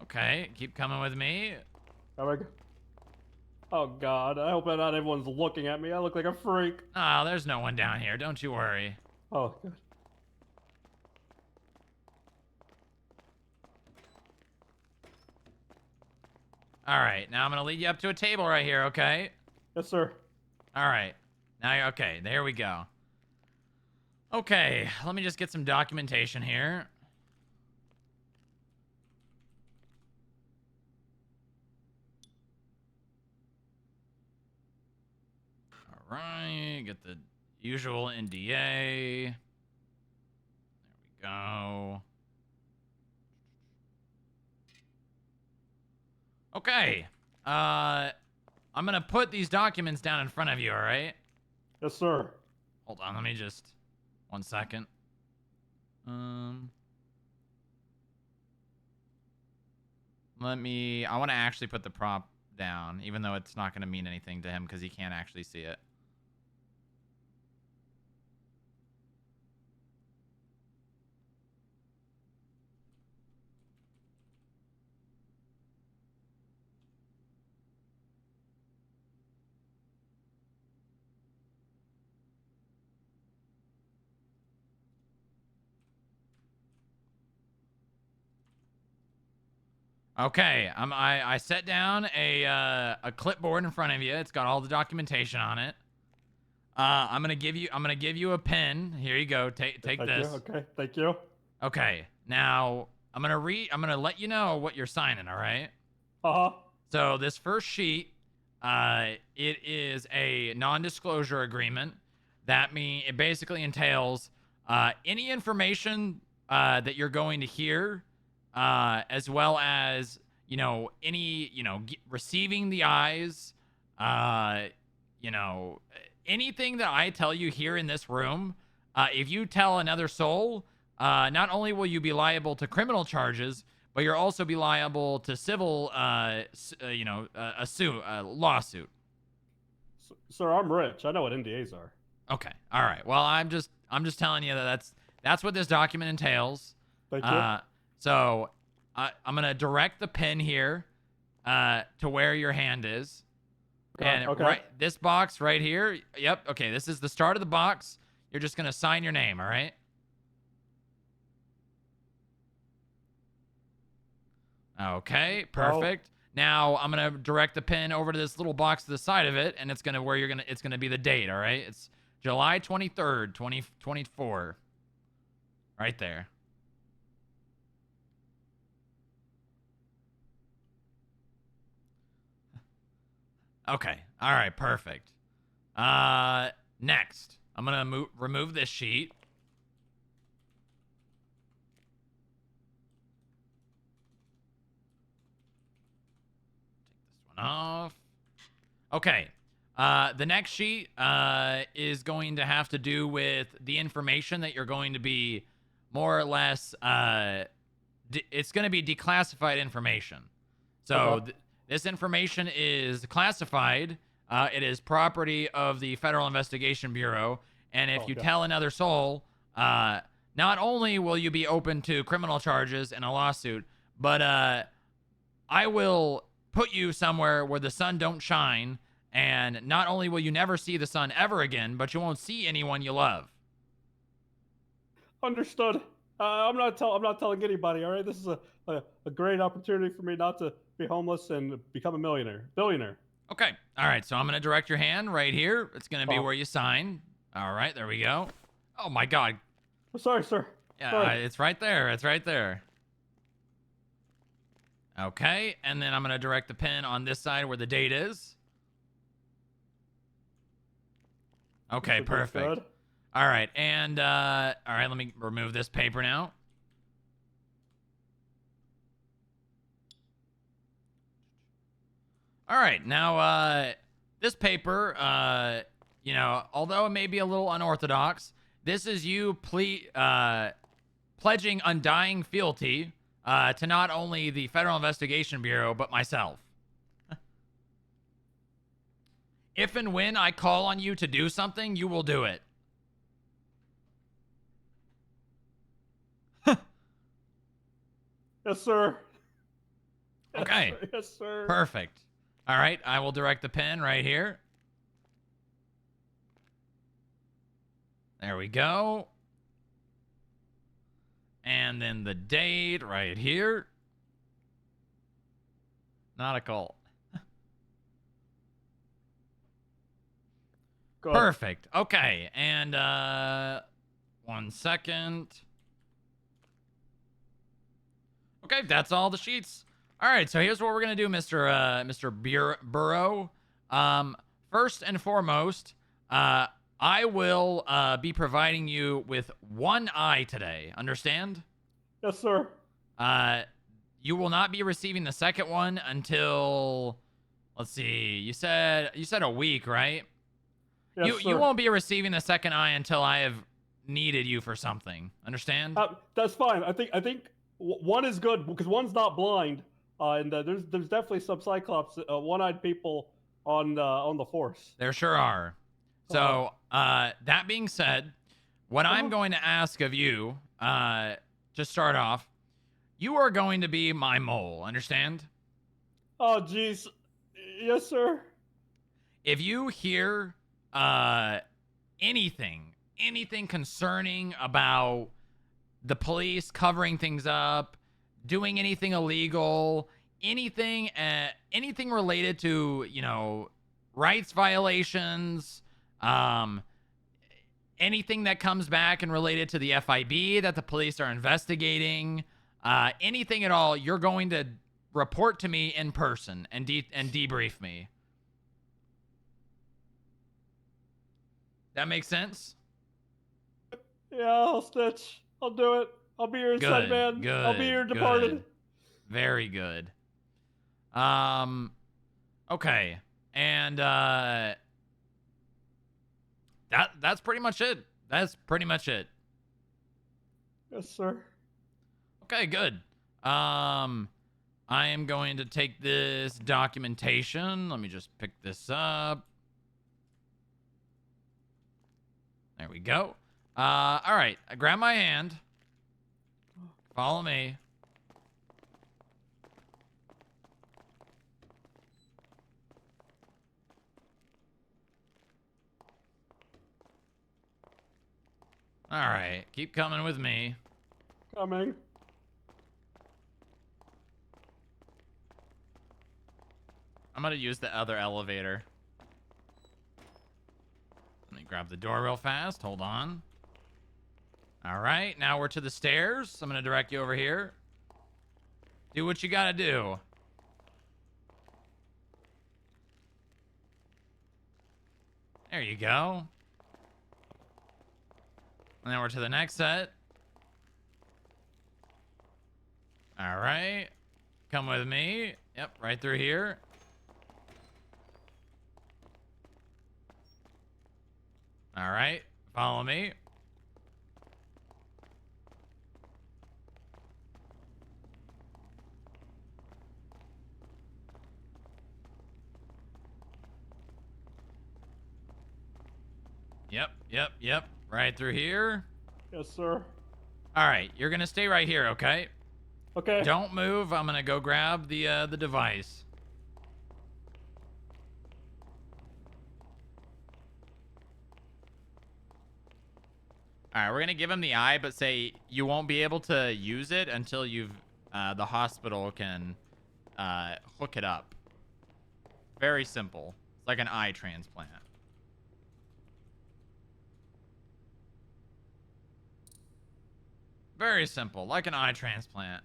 Okay, keep coming with me. Oh, God. I hope not everyone's looking at me. I look like a freak. Oh, there's no one down here. Don't you worry. Oh, good. All right, now I'm going to lead you up to a table right here, okay? Yes, sir. All right. Now, okay, there we go. Okay, let me just get some documentation here. All right, get the usual NDA. There we go. Okay. I'm gonna put these documents down in front of you, all right? Yes, sir. Hold on, let me just 1 second. I want to actually put the prop down, even though it's not gonna mean anything to him because he can't actually see it. Okay, I set down a clipboard in front of you. It's got all the documentation on it. I'm gonna give you a pen. Here you go. Take Thank this. you. Okay, thank you. Okay. Now I'm gonna let you know what you're signing. All right. Uh-huh. So this first sheet, it is a non-disclosure agreement. It basically entails any information that you're going to hear, as well as any receiving the eyes, anything that I tell you here in this room. If you tell another soul, not only will you be liable to criminal charges, but you'll also be liable to civil, a lawsuit. Sir, I'm rich. I know what NDAs are. Okay. All right. Well, I'm just telling you that's what this document entails. Thank you. So I'm gonna direct the pen here to where your hand is. And right, this box right here. Yep. Okay. This is the start of the box. You're just gonna sign your name. All right. Okay. Perfect. Now I'm gonna direct the pen over to this little box to the side of it, and it's gonna be the date. All right. It's July 23rd, 2024. Right there. Okay. All right. Perfect. Next, I'm gonna remove this sheet. Take this one off. Okay. The next sheet is going to have to do with the information that you're going to be more or less. It's going to be declassified information. So this information is classified. It is property of the Federal Investigation Bureau. And if you tell another soul, not only will you be open to criminal charges and a lawsuit, but I will put you somewhere where the sun don't shine. And not only will you never see the sun ever again, but you won't see anyone you love. Understood. I'm not telling anybody. All right, this is a great opportunity for me not to be homeless and become a billionaire. Okay. All right. So I'm gonna direct your hand right here. It's gonna be where you sign. All right. There we go. Oh my God. Sorry, sir. Yeah, Sorry. it's right there. It's right there. Okay. And then I'm gonna direct the pen on this side where the date is. Okay. Perfect. Good. All right. And all right. Let me remove this paper now. All right, now this paper, although it may be a little unorthodox, this is you pledging undying fealty to not only the Federal Investigation Bureau, but myself. If and when I call on you to do something, you will do it. Yes, sir. Okay. Yes, sir. Perfect. All right, I will direct the pen right here. There we go. And then the date right here. Not a cult. Perfect. Okay, and 1 second. Okay, that's all the sheets. All right, so here's what we're gonna do, Mr. Burrow. First and foremost, I will be providing you with one eye today. Understand? Yes, sir. You will not be receiving the second one until, let's see, you said a week, right? Yes, sir. You won't be receiving the second eye until I have needed you for something. Understand? That's fine. I think one is good because one's not blind. And there's definitely some Cyclops, one-eyed people on the force. There sure are. So that being said, what I'm going to ask of you, to start off, you are going to be my mole. Understand? Oh, jeez. Yes, sir. If you hear anything concerning about the police covering things up, doing anything illegal, anything related to, rights violations, Anything that comes back and related to the FIB that the police are investigating, anything at all, you're going to report to me in person and debrief me. That makes sense? Yeah, I'll snitch. I'll do it. I'll be your inside man. Good. I'll be your departed. Good. Very good. Okay. And that's pretty much it. That's pretty much it. Yes, sir. Okay, good. I am going to take this documentation. Let me just pick this up. There we go. All right. Grab my hand. Follow me. All right. Keep coming with me. Coming. I'm going to use the other elevator. Let me grab the door real fast. Hold on. All right. Now we're to the stairs. I'm going to direct you over here. Do what you got to do. There you go. And then we're to the next set. All right. Come with me. Yep, right through here. All right. Follow me. Yep. Right through here. Yes, sir. All right. You're going to stay right here, okay? Okay. Don't move. I'm going to go grab the device. All right, we're going to give him the eye, but say you won't be able to use it until the hospital can hook it up. Very simple. It's like an eye transplant. Very simple, like an eye transplant.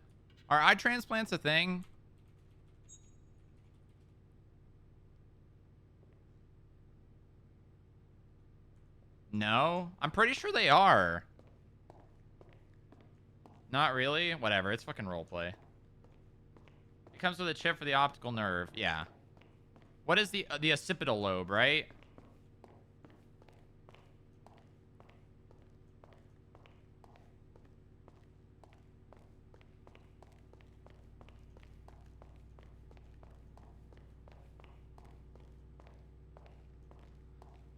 Are eye transplants a thing? No? I'm pretty sure they are. Not really? Whatever, it's fucking roleplay. It comes with a chip for the optical nerve. Yeah. What is the occipital lobe, right?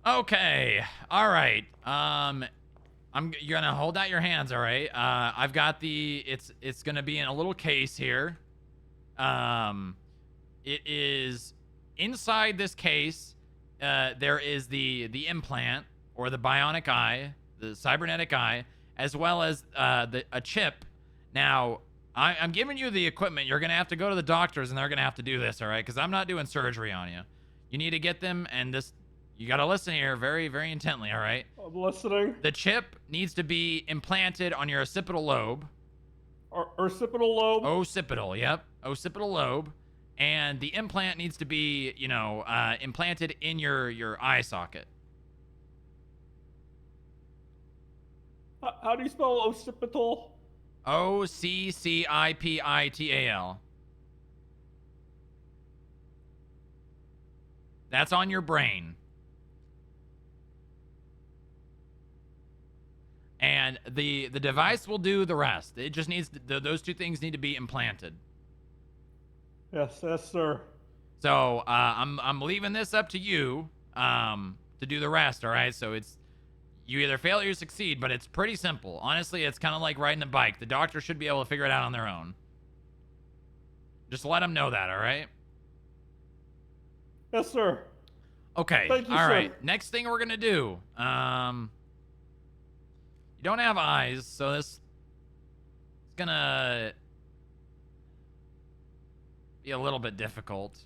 Okay. All right. You're gonna hold out your hands, all right? I've got it's gonna be in a little case here. It is inside this case. There is the implant or the bionic eye, the cybernetic eye, as well as a chip. Now, I'm giving you the equipment. You're gonna have to go to the doctors, and they're gonna have to do this, all right? Because I'm not doing surgery on you. You need to get them, and this. You gotta listen here very, very intently, all right? I'm listening. The chip needs to be implanted on your occipital lobe. Occipital lobe? Occipital, yep. Occipital lobe. And the implant needs to be, implanted in your eye socket. How do you spell occipital? Occipital. That's on your brain. And the device will do the rest. It just needs those two things need to be implanted. Yes, sir. So I'm leaving this up to you to do the rest. All right. So you either fail or you succeed, but it's pretty simple. Honestly, it's kind of like riding a bike. The doctor should be able to figure it out on their own. Just let them know that. All right. Yes, sir. Okay. Thank you, all sir. right. Next thing we're gonna do. You don't have eyes, so this is gonna be a little bit difficult.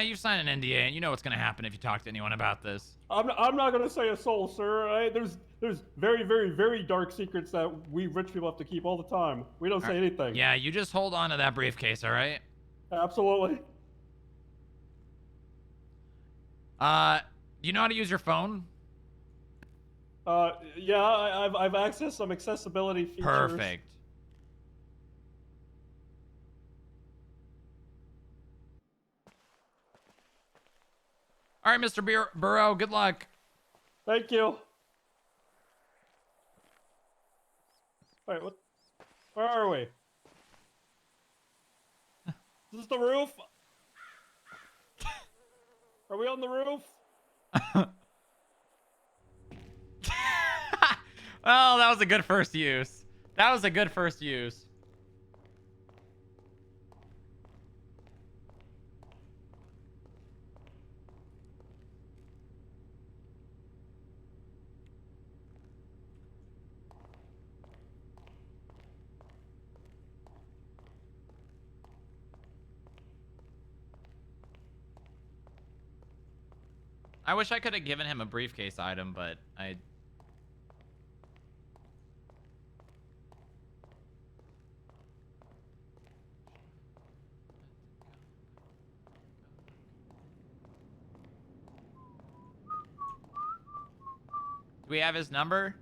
Yeah, you signed an NDA, and you know what's gonna happen if you talk to anyone about this. I'm not gonna say a soul, sir. There's very, very, very dark secrets that we rich people have to keep all the time. We don't say anything. Yeah, you just hold on to that briefcase, all right? Absolutely. Do you know how to use your phone? Yeah, I've accessed some accessibility features. Perfect. All right, Mr. Burrow, good luck. Thank you. Wait, what? Where are we? Is this the roof? Are we on the roof? Oh, that was a good first use. That was a good first use. I wish I could have given him a briefcase item, but I... Do we have his number?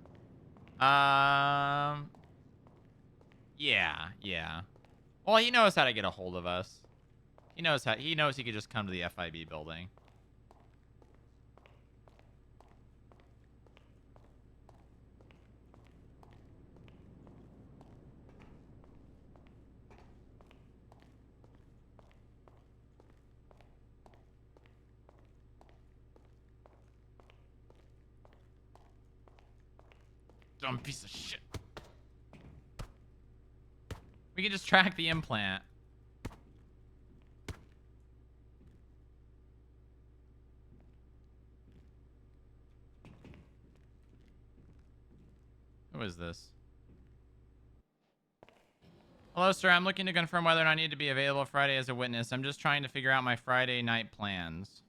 Yeah. Well, he knows how to get a hold of us. He knows he could just come to the FIB building. Dumb piece of shit. We can just track the implant. Who is this? Hello, sir. I'm looking to confirm whether or not I need to be available Friday as a witness. I'm just trying to figure out my Friday night plans.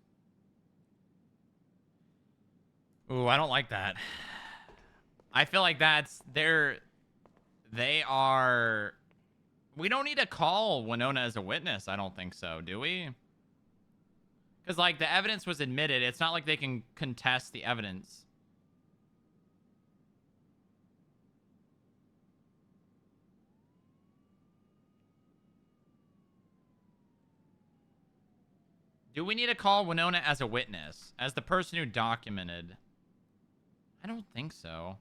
Ooh, I don't like that. I feel like they are... We don't need to call Winona as a witness. I don't think so, do we? Because, like, the evidence was admitted. It's not like they can contest the evidence. Do we need to call Winona as a witness? As the person who documented? I don't think so.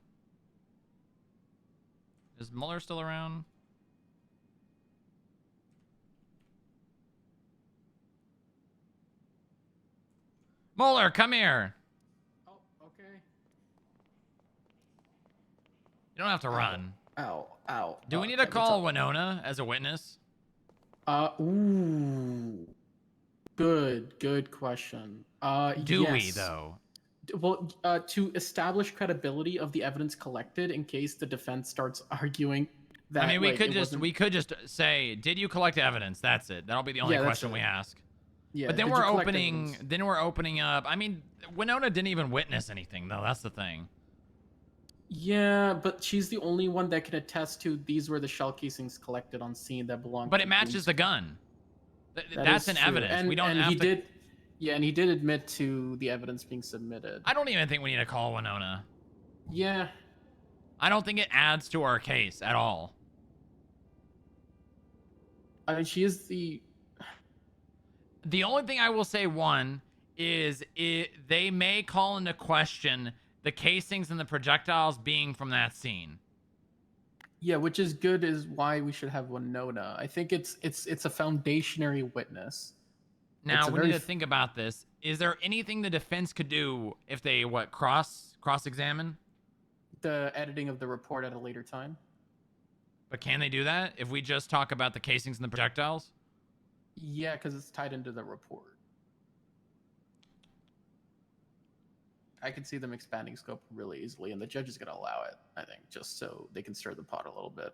Is Mueller still around? Mueller, come here. Oh, okay. You don't have to run. Ow. Do we need to call Winona as a witness? Ooh. Good question. Do we, yes. though? Well, to establish credibility of the evidence collected in case the defense starts arguing that... I mean, we could just say, did you collect evidence? That's it. That'll be the only question we ask. Yeah, but then we're opening up. I mean, Winona didn't even witness anything, though. That's the thing. Yeah, but she's the only one that can attest to these were the shell casings collected on scene that belong. But it matches the gun. That's an evidence. And, we don't and have he to... did. Yeah, and he did admit to the evidence being submitted. I don't even think we need to call Winona. Yeah. I don't think it adds to our case at all. I mean, she is the... The only thing I will say, one, is they may call into question the casings and the projectiles being from that scene. Yeah, which is good, is why we should have Winona. I think it's a foundationary witness. Now, we need to think about this. Is there anything the defense could do if they, cross-examine? The editing of the report at a later time. But can they do that if we just talk about the casings and the projectiles? Yeah, because it's tied into the report. I could see them expanding scope really easily, and the judge is going to allow it, I think, just so they can stir the pot a little bit.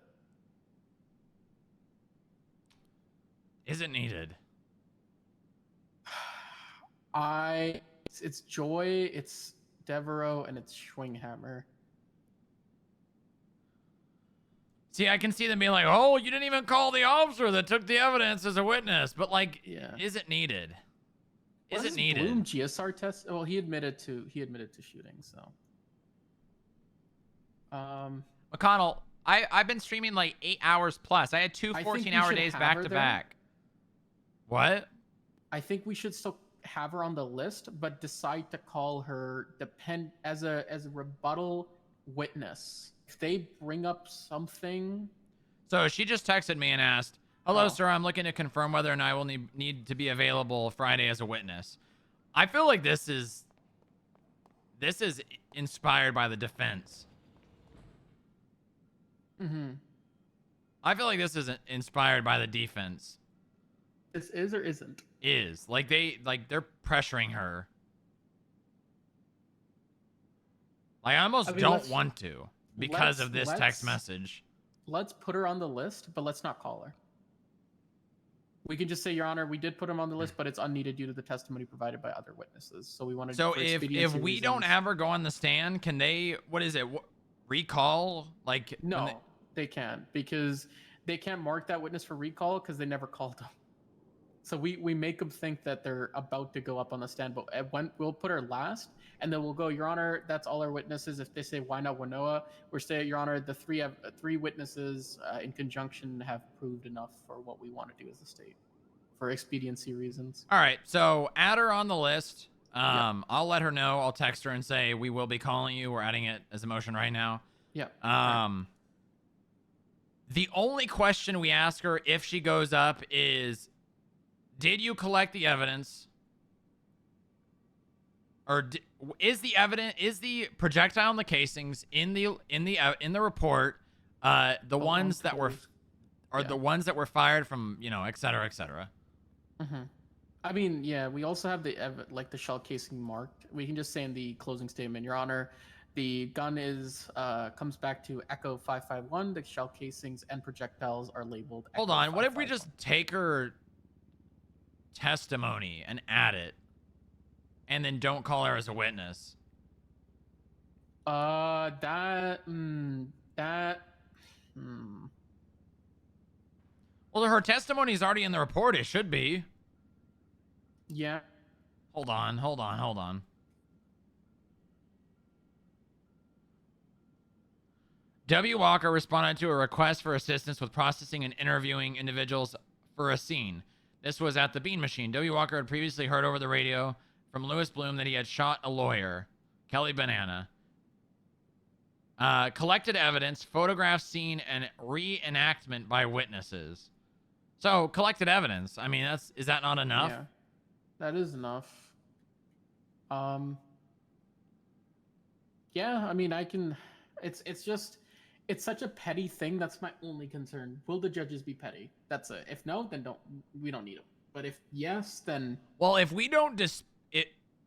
Is it needed? It's Joy, it's Devereaux, and it's Schwinghammer. See, I can see them being like, "Oh, you didn't even call the officer that took the evidence as a witness," but like, is it needed? Is it needed? Bloom GSR test? Well, he admitted to shooting. So, McConnell, I've been streaming like 8 hours plus. I had two 14-hour days back to back. What? I think we should still have her on the list, but decide to call her as a rebuttal witness. If they bring up something. So she just texted me and asked, "Hello, sir. I'm looking to confirm whether or not I will need to be available Friday as a witness." I feel like this is inspired by the defense. I feel like this isn't inspired by the defense. This is or isn't? Is. They're pressuring her. Like, I almost don't want to because of this text message. Let's put her on the list, but let's not call her. We can just say, Your Honor, we did put him on the list, but it's unneeded due to the testimony provided by other witnesses. So we want to. So if we don't have her go on the stand, can they? What is it? Recall? Like no, they can't, because they can't mark that witness for recall because they never called them. So we make them think that they're about to go up on the stand, but we'll put her last, and then we'll go, Your Honor, that's all our witnesses. If they say, why not Wanoa, we're saying, Your Honor, the three witnesses in conjunction have proved enough for what we want to do as a state for expediency reasons. All right, so add her on the list. I'll let her know. I'll text her and say, we will be calling you. We're adding it as a motion right now. Yeah. The only question we ask her if she goes up is, did you collect the evidence? Or is the projectile in the casings in the report the ones that were the ones that were fired from, et cetera, et cetera? I mean, yeah, we also have the shell casing marked. We can just say in the closing statement, Your Honor, the gun comes back to Echo 551. The shell casings and projectiles are labeled. Hold on, what if we just take her testimony and add it, and then don't call her as a witness? Well, her testimony is already in the report. It should be. Yeah. Hold on. W. Walker responded to a request for assistance with processing and interviewing individuals for a scene. This was at the Bean Machine. W. Walker had previously heard over the radio from Louis Bloom that he had shot a lawyer, Kelly Banana. Collected evidence, photograph scene, and reenactment by witnesses. So, collected evidence. I mean, is that not enough? Yeah, that is enough. Yeah, I mean, I can. It's such a petty thing. That's my only concern. Will the judges be petty? That's it. If no, then we don't need them. But if yes, then. Well, if we don't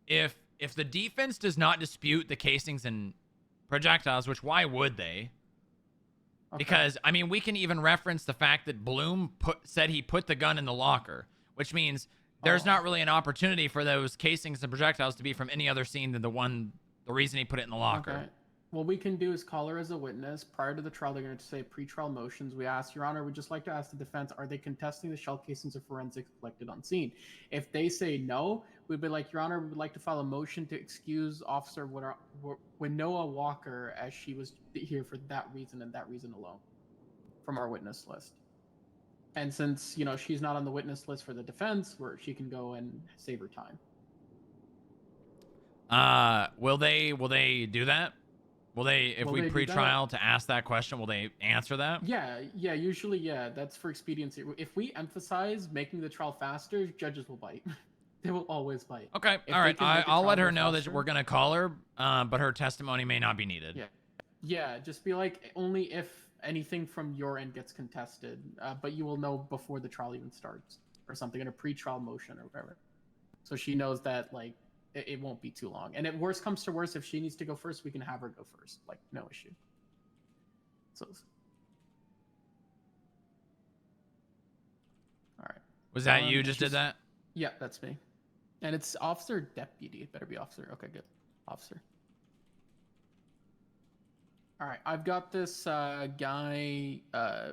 if the defense does not dispute the casings and projectiles, which why would they? Okay. Because I mean, we can even reference the fact that Bloom said he put the gun in the locker, which means there's not really an opportunity for those casings and projectiles to be from any other scene than the reason he put it in the locker. Okay. What we can do is call her as a witness. Prior to the trial, they're going to say pre-trial motions. We ask, Your Honor, we'd just like to ask the defense, are they contesting the shell casings or forensics collected on scene? If they say no, we'd be like, Your Honor, we would like to file a motion to excuse Officer Wanoa Walker as she was here for that reason and that reason alone from our witness list. And since, she's not on the witness list for the defense, she can go and save her time. Will they do that? If we pre-trial to ask that question, will they answer that? Yeah, usually, yeah, that's for expediency. If we emphasize making the trial faster, judges will bite. They will always bite. Okay, all right, I'll let her know that we're going to call her, but her testimony may not be needed. Yeah, just be like, only if anything from your end gets contested, but you will know before the trial even starts, or something in a pre-trial motion or whatever. So she knows that, it won't be too long. And if worst comes to worst, if she needs to go first, we can have her go first. No issue. So. All right. Was that you just did that? Yeah, that's me. And it's officer or deputy. It better be officer. Okay, good. Officer. All right, I've got this guy,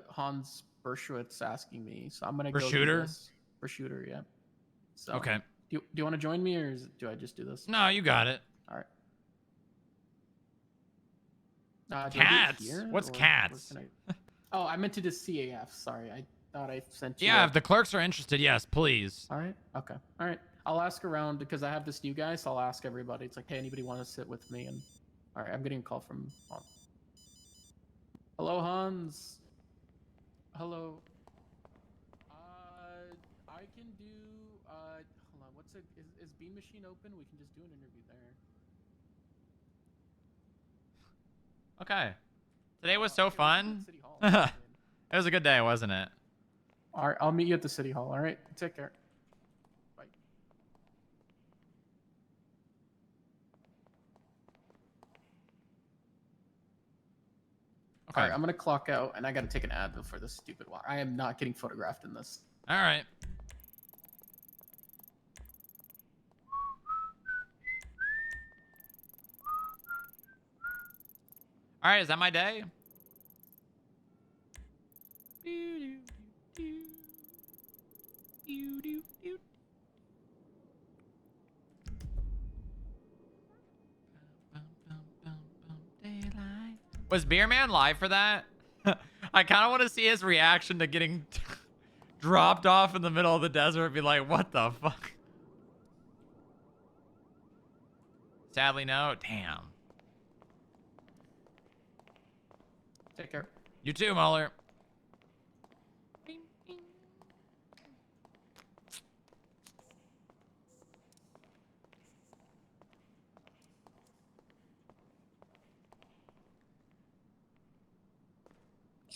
Hans Berschwitz, asking me, so I'm gonna go do Bershooter? this. Bershooter, yeah. So, Okay. Do you want to join me, or do I just do this? No, you got it. All right. Do I do it Cats? here, What's or cats? where can I- Oh, I meant to do CAF. Sorry, I thought I sent you. Yeah, a- if the clerks are interested, yes, please. All right. Okay. All right. I'll ask around because I have this new guy, so I'll ask everybody. It's like, hey, anybody want to sit with me? And all right, I'm getting a call from. Hello, Hans. Hello. I can do. Hold on. What's it? Is Bean Machine open? We can just do an interview there. Okay. Today was so fun. City Hall. It was a good day, wasn't it? All right. I'll meet you at the city hall. All right. Take care. Bye. Okay. All right. I'm gonna clock out, and I gotta take an Advil for this stupid walk. I am not getting photographed in this. All right. All right, is that my day? Was Beer Man live for that? I kind of want to see his reaction to getting dropped off in the middle of the desert and be like, what the fuck? Sadly, no. Damn. Take care. You too, Muller.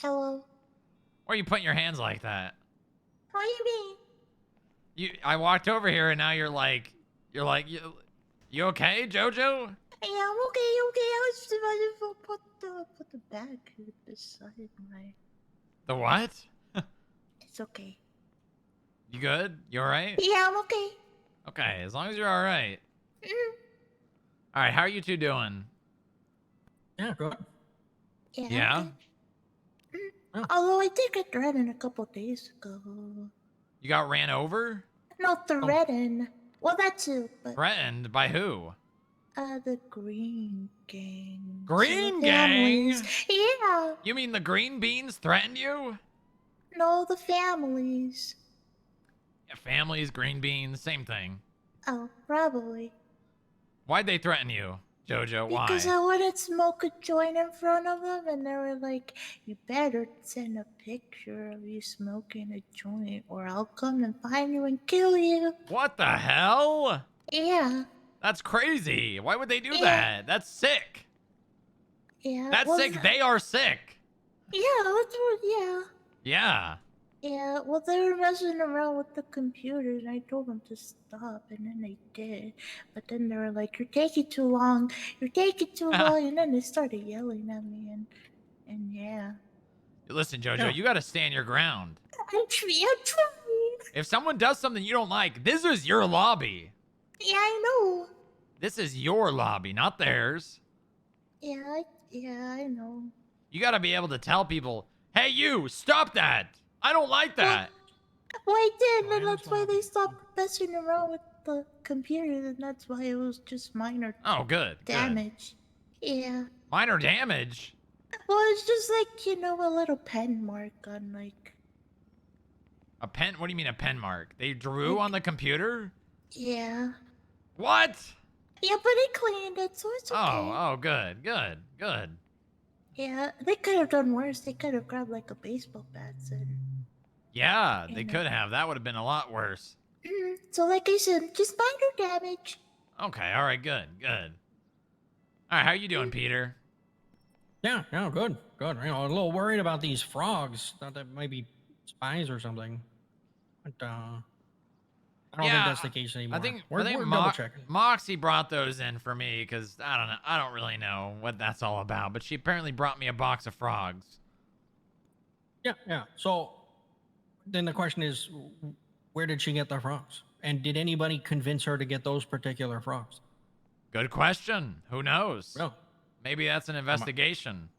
Hello. Why are you putting your hands like that? What do you mean? I walked over here and now you're like, you okay, Jojo? Yeah, I'm okay. I was just about to put the bag beside my. The what? It's okay. You good? You all right? Yeah, I'm okay. Okay, as long as you're all right. Mm. All right, how are you two doing? Yeah, good. Yeah? Although I did get threatened a couple days ago. You got ran over? No, threatened. Well, that too, but Threatened by who? the Green Gang. Green The Gang? families. Yeah. You mean the green beans threatened you? No, the families. Yeah, families, green beans, same thing. Oh, probably. Why'd they threaten you, Jojo? Why? Because I wouldn't smoke a joint in front of them, and they were like, "You better send a picture of you smoking a joint, or I'll come and find you and kill you." What the hell? Yeah. That's crazy. Why would they do Yeah. that? That's sick. Yeah. That's well, sick. They are sick. Yeah, that's what. Yeah. Yeah. Yeah, well, they were messing around with the computers, and I told them to stop, and then they did. But then they were like, "You're taking too long. You're taking too long," and then they started yelling at me, and yeah. Listen, Jojo, Yeah. you got to stand your ground. I'm trying. If someone does something you don't like, this is your lobby. Yeah, I know. This is your lobby, not theirs. Yeah, I know. You got to be able to tell people, hey, you, stop that. I don't like that. Well, I did, and that's why they stopped messing around with the computers, and that's why it was just minor Oh, good. Good. damage. Yeah. Minor damage. Well, it's just like, a little pen mark on, like, A pen? What do you mean a pen mark? They drew on the computer? yeah. What? Yeah, but they cleaned it, so it's okay. Oh, good, good, good. Yeah, they could have done worse. They could have grabbed, like, a baseball bat and... Yeah, they could have. That would have been a lot worse. So, like I said, just minor damage. Okay, all right, good, good. All right, how you doing, Peter? Yeah, good. I was a little worried about these frogs. Thought that might be spies or something. But I don't think that's the case anymore. I think we're double double-checking. Moxie brought those in for me because I don't know. I don't really know what that's all about, but she apparently brought me a box of frogs. Yeah. So then the question is, where did she get the frogs? And did anybody convince her to get those particular frogs? Good question. Who knows? Well, Maybe that's an investigation.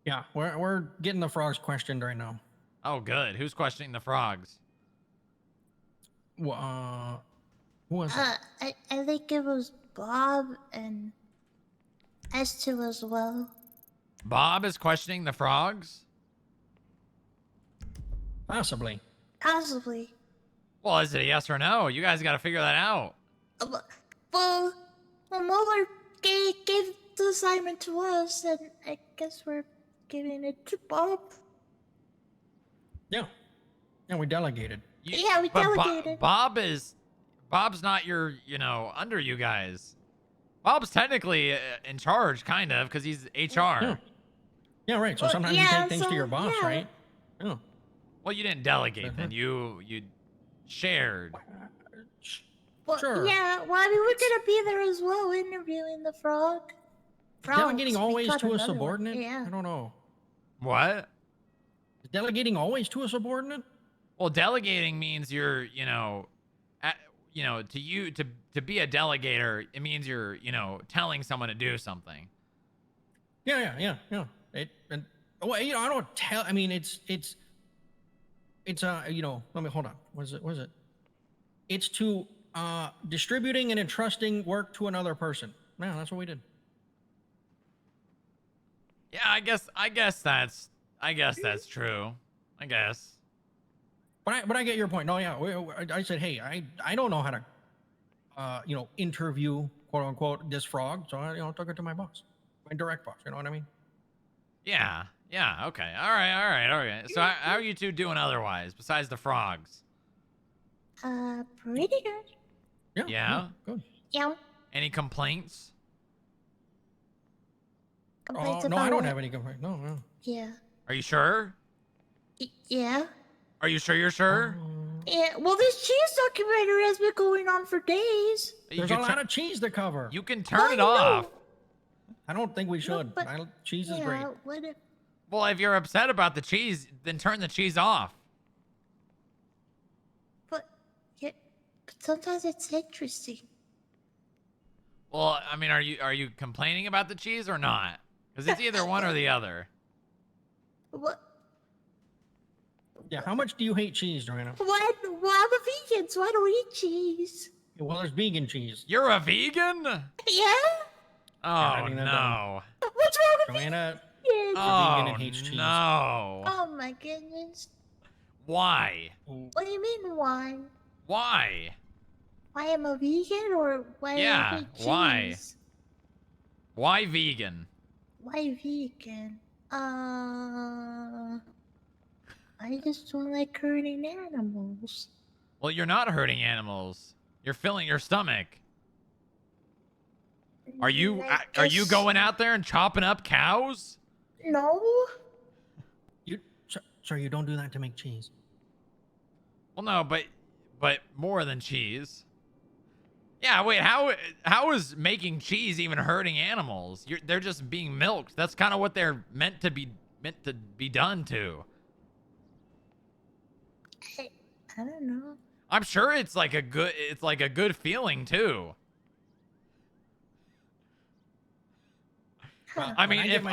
yeah, we're getting the frogs questioned right now. Oh, good. Who's questioning the frogs? Well, who was it? I think it was Bob and S2 as well. Bob is questioning the frogs? Possibly. Possibly. Well, is it a yes or no? You guys got to figure that out. Well, Mueller gave the assignment to us, and I guess we're giving it to Bob. Yeah. Yeah, we delegated. Yeah, we But delegated. Bob's not your, under you guys. Bob's technically in charge, kind of, because he's HR. Yeah, right. So sometimes you take things to your boss, right? Yeah. Well, you didn't delegate then. You shared. Well, Sure. Yeah, well, I mean, we're gonna be there as well, interviewing the frog. Delegating Frogs, we always got to a another one. subordinate? Yeah. I don't know. What? Is delegating always to a subordinate? Well, delegating means you're, to be a delegator, it means you're, telling someone to do something. Yeah. Well, I don't tell. I mean, it's let me hold on. What is it? It's to distributing and entrusting work to another person. Yeah, that's what we did. Yeah, I guess that's true. I guess. But I get your point. No, yeah, I said, hey, I don't know how to, interview, quote unquote, this frog. So I, took it to my boss, my direct boss. You know what I mean? Yeah. Okay. All right. So how are you two doing otherwise, besides the frogs? Pretty good. Yeah. Good. Yeah. Any complaints? Complaints No, about I don't what? have any complaints. No. Yeah. Are you sure? Yeah. Are you sure you're sure? Yeah. Well, this cheese documentary has been going on for days. There's a lot of cheese to cover. You can turn it off. I don't think we should. Cheese is great. What if? Well, if you're upset about the cheese, then turn the cheese off. But sometimes it's interesting. Well, I mean, are you complaining about the cheese or not? Because it's either one or the other. What? Yeah, how much do you hate cheese, Joanna? Why? Well, I'm a vegan, so I don't eat cheese. Well, there's vegan cheese. You're a vegan? Yeah. Oh no. What's wrong with Joanna? vegans? vegan and hates cheese. No. Oh my goodness. Why? What do you mean why? Why? Why am I vegan or why I hate cheese? Why? Why vegan? Why vegan? I just don't like hurting animals. Well, you're not hurting animals. You're filling your stomach. Are you going out there and chopping up cows? No. So you don't do that to make cheese? Well, no, but more than cheese. Yeah, wait, how is making cheese even hurting animals? They're just being milked. That's kind of what they're meant to be done to. I don't know. I'm sure it's like a good feeling too. I mean, if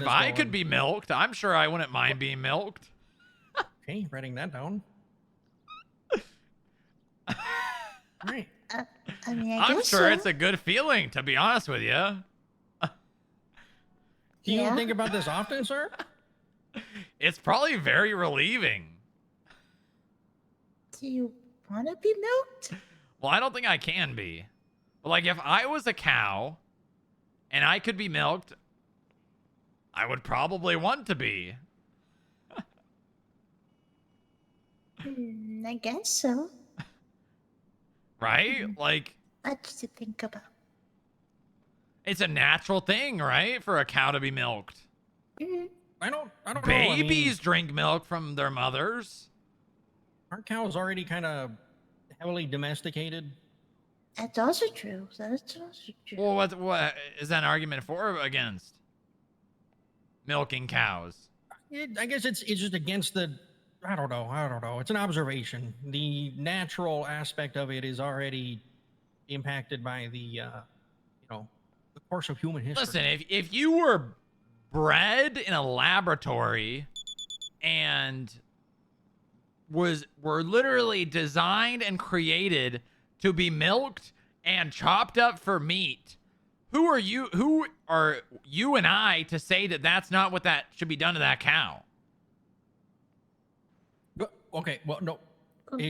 I could be milked, I'm sure I wouldn't mind being milked. Okay, writing that down. Right. I mean, I'm sure it's a good feeling, to be honest with you. Do you think about this often, sir? It's probably very relieving. Do you want to be milked? Well, I don't think I can be. But like, if I was a cow and I could be milked, I would probably want to be. I guess so. Right? Like, Much to think about. it's a natural thing, right? For a cow to be milked. I don't know. Babies drink milk from their mothers. Aren't cows already kind of heavily domesticated? That's also true. That's also true. Well, what is that an argument for or against milking cows? I guess it's just against the I don't know. It's an observation. The natural aspect of it is already impacted by the the course of human history. Listen, if you were bred in a laboratory and were literally designed and created to be milked and chopped up for meat, who are you and I to say that that's not what that should be done to that cow? Okay, well, no.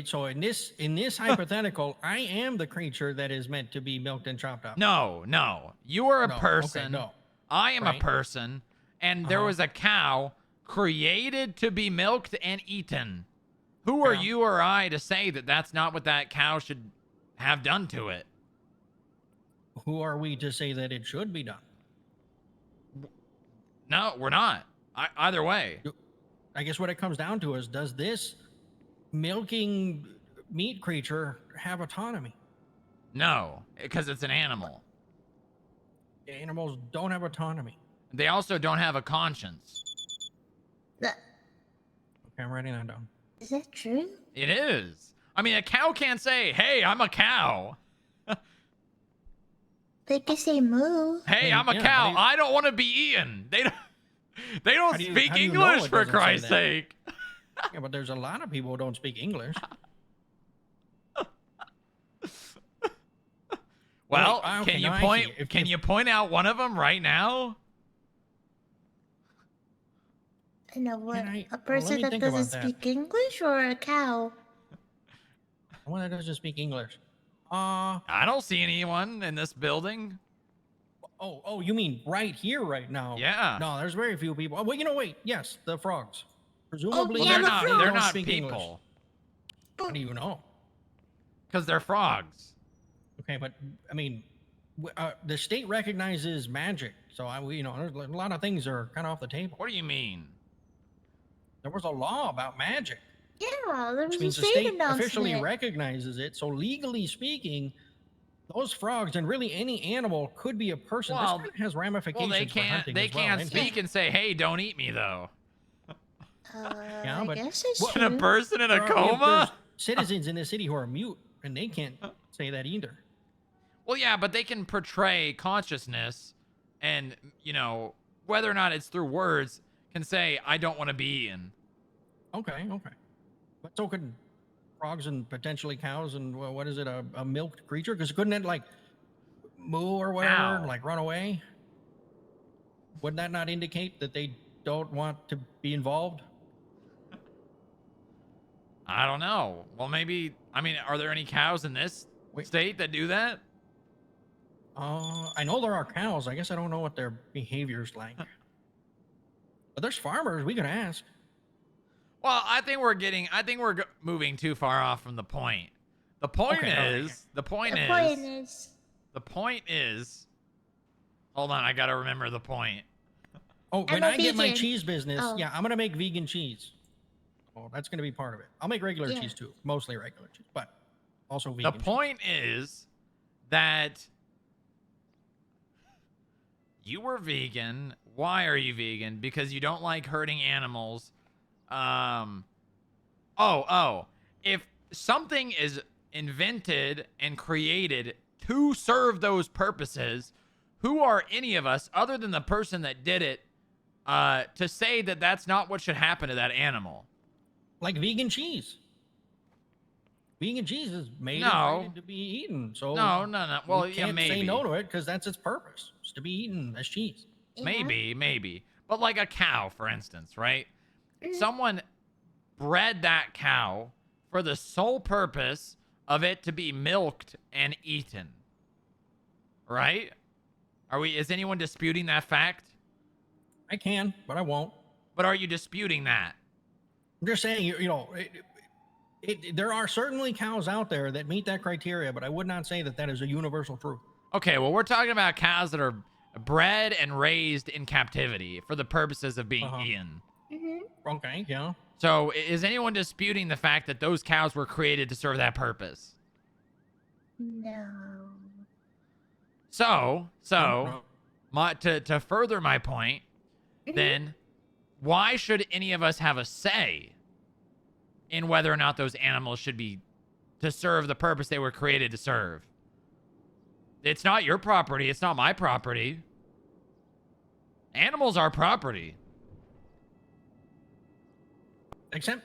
So in this hypothetical, I am the creature that is meant to be milked and chopped up. No. You are a No, okay, person. no. I am a Right. person. And there was a cow created to be milked and eaten. Who are you or I to say that that's not what that cow should have done to it? Who are we to say that it should be done? No, we're not. Either way. I guess what it comes down to is, does this milking meat creature have autonomy? No, because it's an animal. Animals don't have autonomy. They also don't have a conscience. Okay, I'm writing that down. Is that true? It is. I mean, a cow can't say, "Hey, I'm a cow." They can say moo. Hey, I'm a cow. I don't want to be eaten. They don't speak how do you know English, it for doesn't say Christ's that? sake. Yeah, but there's a lot of people who don't speak English. Well, Wait, okay, can you now I point? see. Can you point out one of them right now? I know what. I- A well, person let me that think doesn't about that. speak English or a cow? One that doesn't speak English. I don't see anyone in this building. Oh, you mean right here, right now? Yeah. No, there's very few people. Oh, well, wait. Yes, the frogs. Presumably, Well, yeah, they're the not. frogs. They're don't not speak English. people. How do you know? Because they're frogs. Okay, but I mean, the state recognizes magic, so there's a lot of things are kind of off the table. What do you mean? There was a law about magic, Yeah, there was which a means the state state announcement. officially recognizes it. So legally speaking, those frogs and really any animal could be a person. Well, this kind of has ramifications. Well, they for can't. hunting They as well, can't ain't speak and say, "Hey, don't eat me," though. Yeah, I but guess it's Can a true. person in a There are- coma? there's citizens in the city who are mute, and they can't say that either. Well, yeah, but they can portray consciousness, and whether or not it's through words, can say, "I don't want to be eaten." Okay. But so could frogs and potentially cows and what is it, a milked creature? Because couldn't it like moo or whatever, and, Ow. like run away? Would that not indicate that they don't want to be involved? I don't know. Well, maybe. I mean, are there any cows in this state that do that? I know there are cows. I guess I don't know what their behavior's like. But there's farmers. We could ask. Well, I think we're moving too far off from the point. The point Okay, all right. is. The point The is. point is, The point is. Hold on, I gotta remember the point. Oh, when I'm a I get my vegan. cheese business, Oh. yeah, I'm gonna make vegan cheese. Oh, that's gonna be part of it. I'll make regular Yeah. cheese too, mostly regular cheese, but also vegan. The point is that you were vegan. Why are you vegan? Because you don't like hurting animals. If something is invented and created to serve those purposes, who are any of us other than the person that did it to say that that's not what should happen to that animal? Like vegan cheese. Vegan cheese is made No. and created to be eaten. So No. Well, we yeah, can't maybe. say no to it because that's its purpose. It's to be eaten as cheese. yeah. Maybe. But like a cow, for instance, right? Mm. Someone bred that cow for the sole purpose of it to be milked and eaten. Right? Is anyone disputing that fact? I can, but I won't. But are you disputing that? I'm just saying, there are certainly cows out there that meet that criteria, but I would not say that that is a universal truth. Okay, well, we're talking about cows that are bred and raised in captivity for the purposes of being eaten. Okay, yeah. So is anyone disputing the fact that those cows were created to serve that purpose? No. So, to further my point, then why should any of us have a say in whether or not those animals should be to serve the purpose they were created to serve. It's not your property. It's not my property. Animals are property. Except,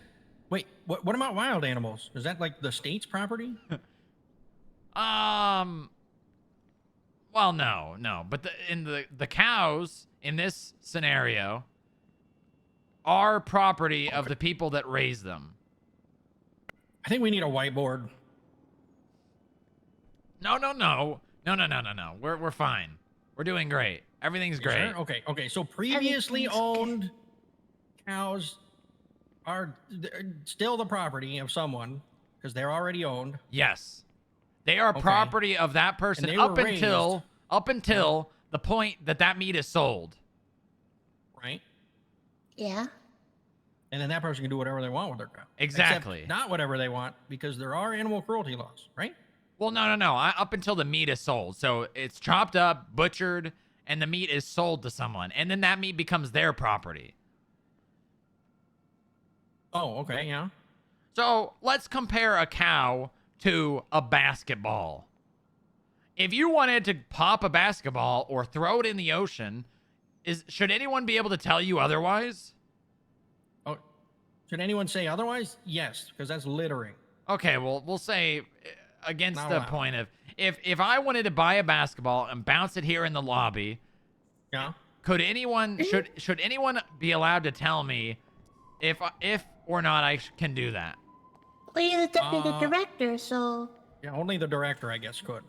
wait, what about wild animals? Is that like the state's property? Well, no. But the cows in this scenario are property of the people that raise them. I think we need a whiteboard. No. We're fine. We're doing great. Everything's great. Sure? Okay. So previously owned cows are still the property of someone because they're already owned. Yes. They are property of that person they up were until the point that meat is sold. Right? Yeah. And then that person can do whatever they want with their cow. Exactly. Except not whatever they want because there are animal cruelty laws, right? Well, no. Up until the meat is sold. So it's chopped up, butchered, and the meat is sold to someone. And then that meat becomes their property. Oh, okay, yeah. So let's compare a cow to a basketball. If you wanted to pop a basketball or throw it in the ocean, should anyone be able to tell you otherwise? Oh, should anyone say otherwise? Yes, because that's littering. Okay, well, we'll say against Not the allowed. point of if I wanted to buy a basketball and bounce it here in the lobby, yeah, could anyone should anyone be allowed to tell me if or not I can do that? Well, you're the deputy director, so. Yeah, only the director, I guess, could.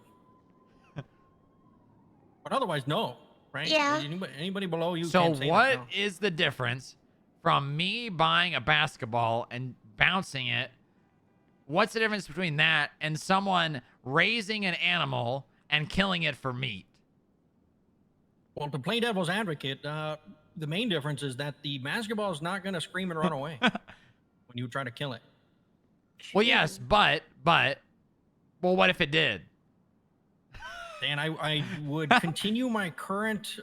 But otherwise, no, right? Yeah. Anybody below you So can't say what that, no. is the difference from me buying a basketball and bouncing it? What's the difference between that and someone raising an animal and killing it for meat? Well, to play devil's advocate, the main difference is that the basketball is not going to scream and run away when you try to kill it. Well, yes, but well, what if it did? And I would continue my current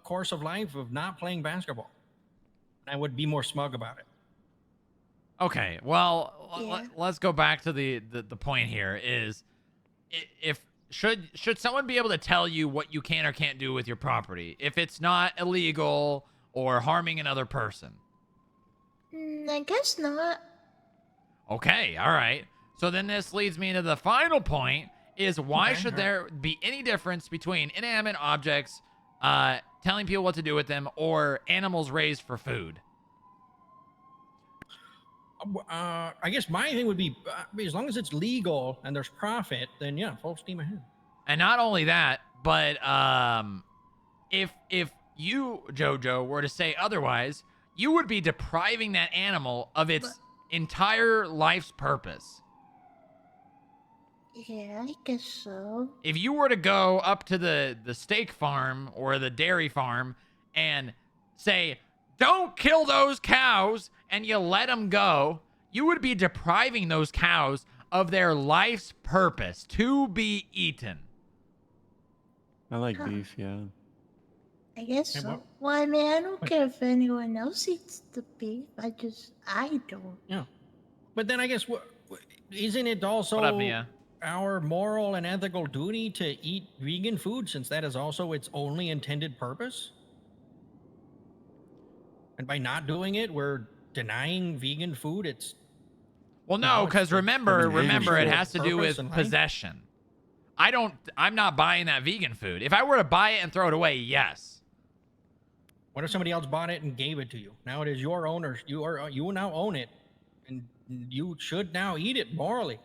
course of life of not playing basketball. I would be more smug about it. Okay, well, Yeah. let's go back to the point here is if should someone be able to tell you what you can or can't do with your property if it's not illegal or harming another person? I guess not. Okay, all right. So then this leads me into the final point is why should there be any difference between inanimate objects telling people what to do with them or animals raised for food? I guess my thing would be as long as it's legal and there's profit, then yeah, full steam ahead. And not only that, but if you, Jojo, were to say otherwise, you would be depriving that animal of its entire life's purpose. Yeah, I guess so. If you were to go up to the steak farm or the dairy farm and say, don't kill those cows, and you let them go, you would be depriving those cows of their life's purpose to be eaten. I like beef, yeah. I guess so. Well, I mean, I don't care if anyone else eats the beef. I don't. Yeah. But then I guess isn't it also What up, Mia? our moral and ethical duty to eat vegan food since that is also its only intended purpose? And by not doing it, we're denying vegan food. It's Well, no, because remember, it has to do purpose with in life. possession. I'm not buying that vegan food. If I were to buy it and throw it away, yes. What if somebody else bought it and gave it to you? Now it is your owner. You now own it, and you should now eat it morally.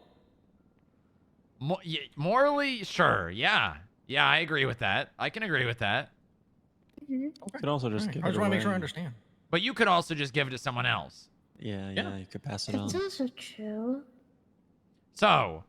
Morally, sure, yeah, I agree with that. I can agree with that. You could also just give I it just want to make sure I away. understand. But you could also just give it to someone else. Yeah, you could pass it It's on. also true. So,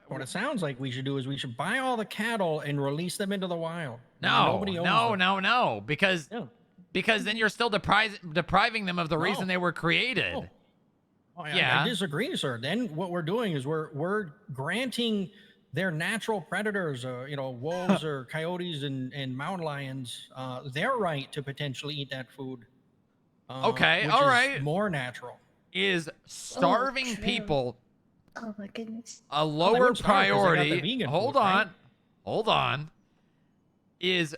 What it sounds like we should do is we should buy all the cattle and release them into the wild. Nobody owns them. No, because then you're still depriving them of the reason they were created. Oh, I disagree, sir. Then what we're doing is we're granting their natural predators, wolves or coyotes and mountain lions, their right to potentially eat that food. Okay, which all is right. more natural. Is starving true. people Oh my goodness. a they lower wouldn't starve 'cause they got the priority? vegan Hold food, on. right? Hold on. Is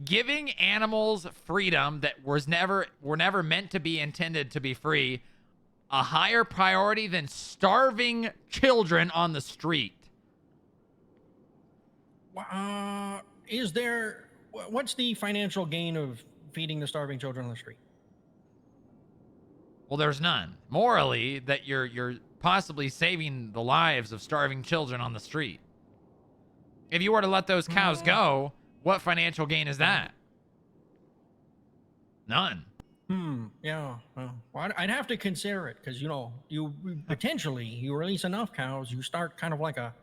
giving animals freedom that were never meant to be intended to be free a higher priority than starving children on the street? Is there? What's the financial gain of feeding the starving children on the street? Well, there's none. Morally, that you're possibly saving the lives of starving children on the street. If you were to let those cows go, what financial gain is that? None. Yeah. Well, I'd have to consider it because you potentially you release enough cows, you start kind of like a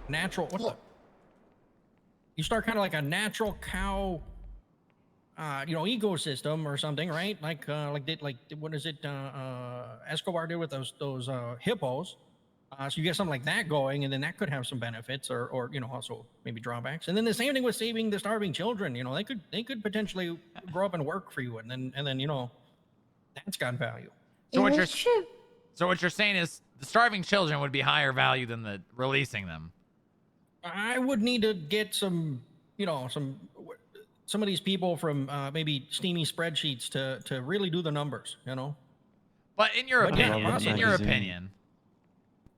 natural. You start kind of like a natural cow, ecosystem or something, right? Like what is it? Escobar did with those hippos. So you get something like that going, and then that could have some benefits, or also maybe drawbacks. And then the same thing with saving the starving children. They could potentially grow up and work for you, and then that's got value. So what you're saying is the starving children would be higher value than the releasing them. I would need to get some of these people from maybe steamy spreadsheets to really do the numbers. But in your opinion,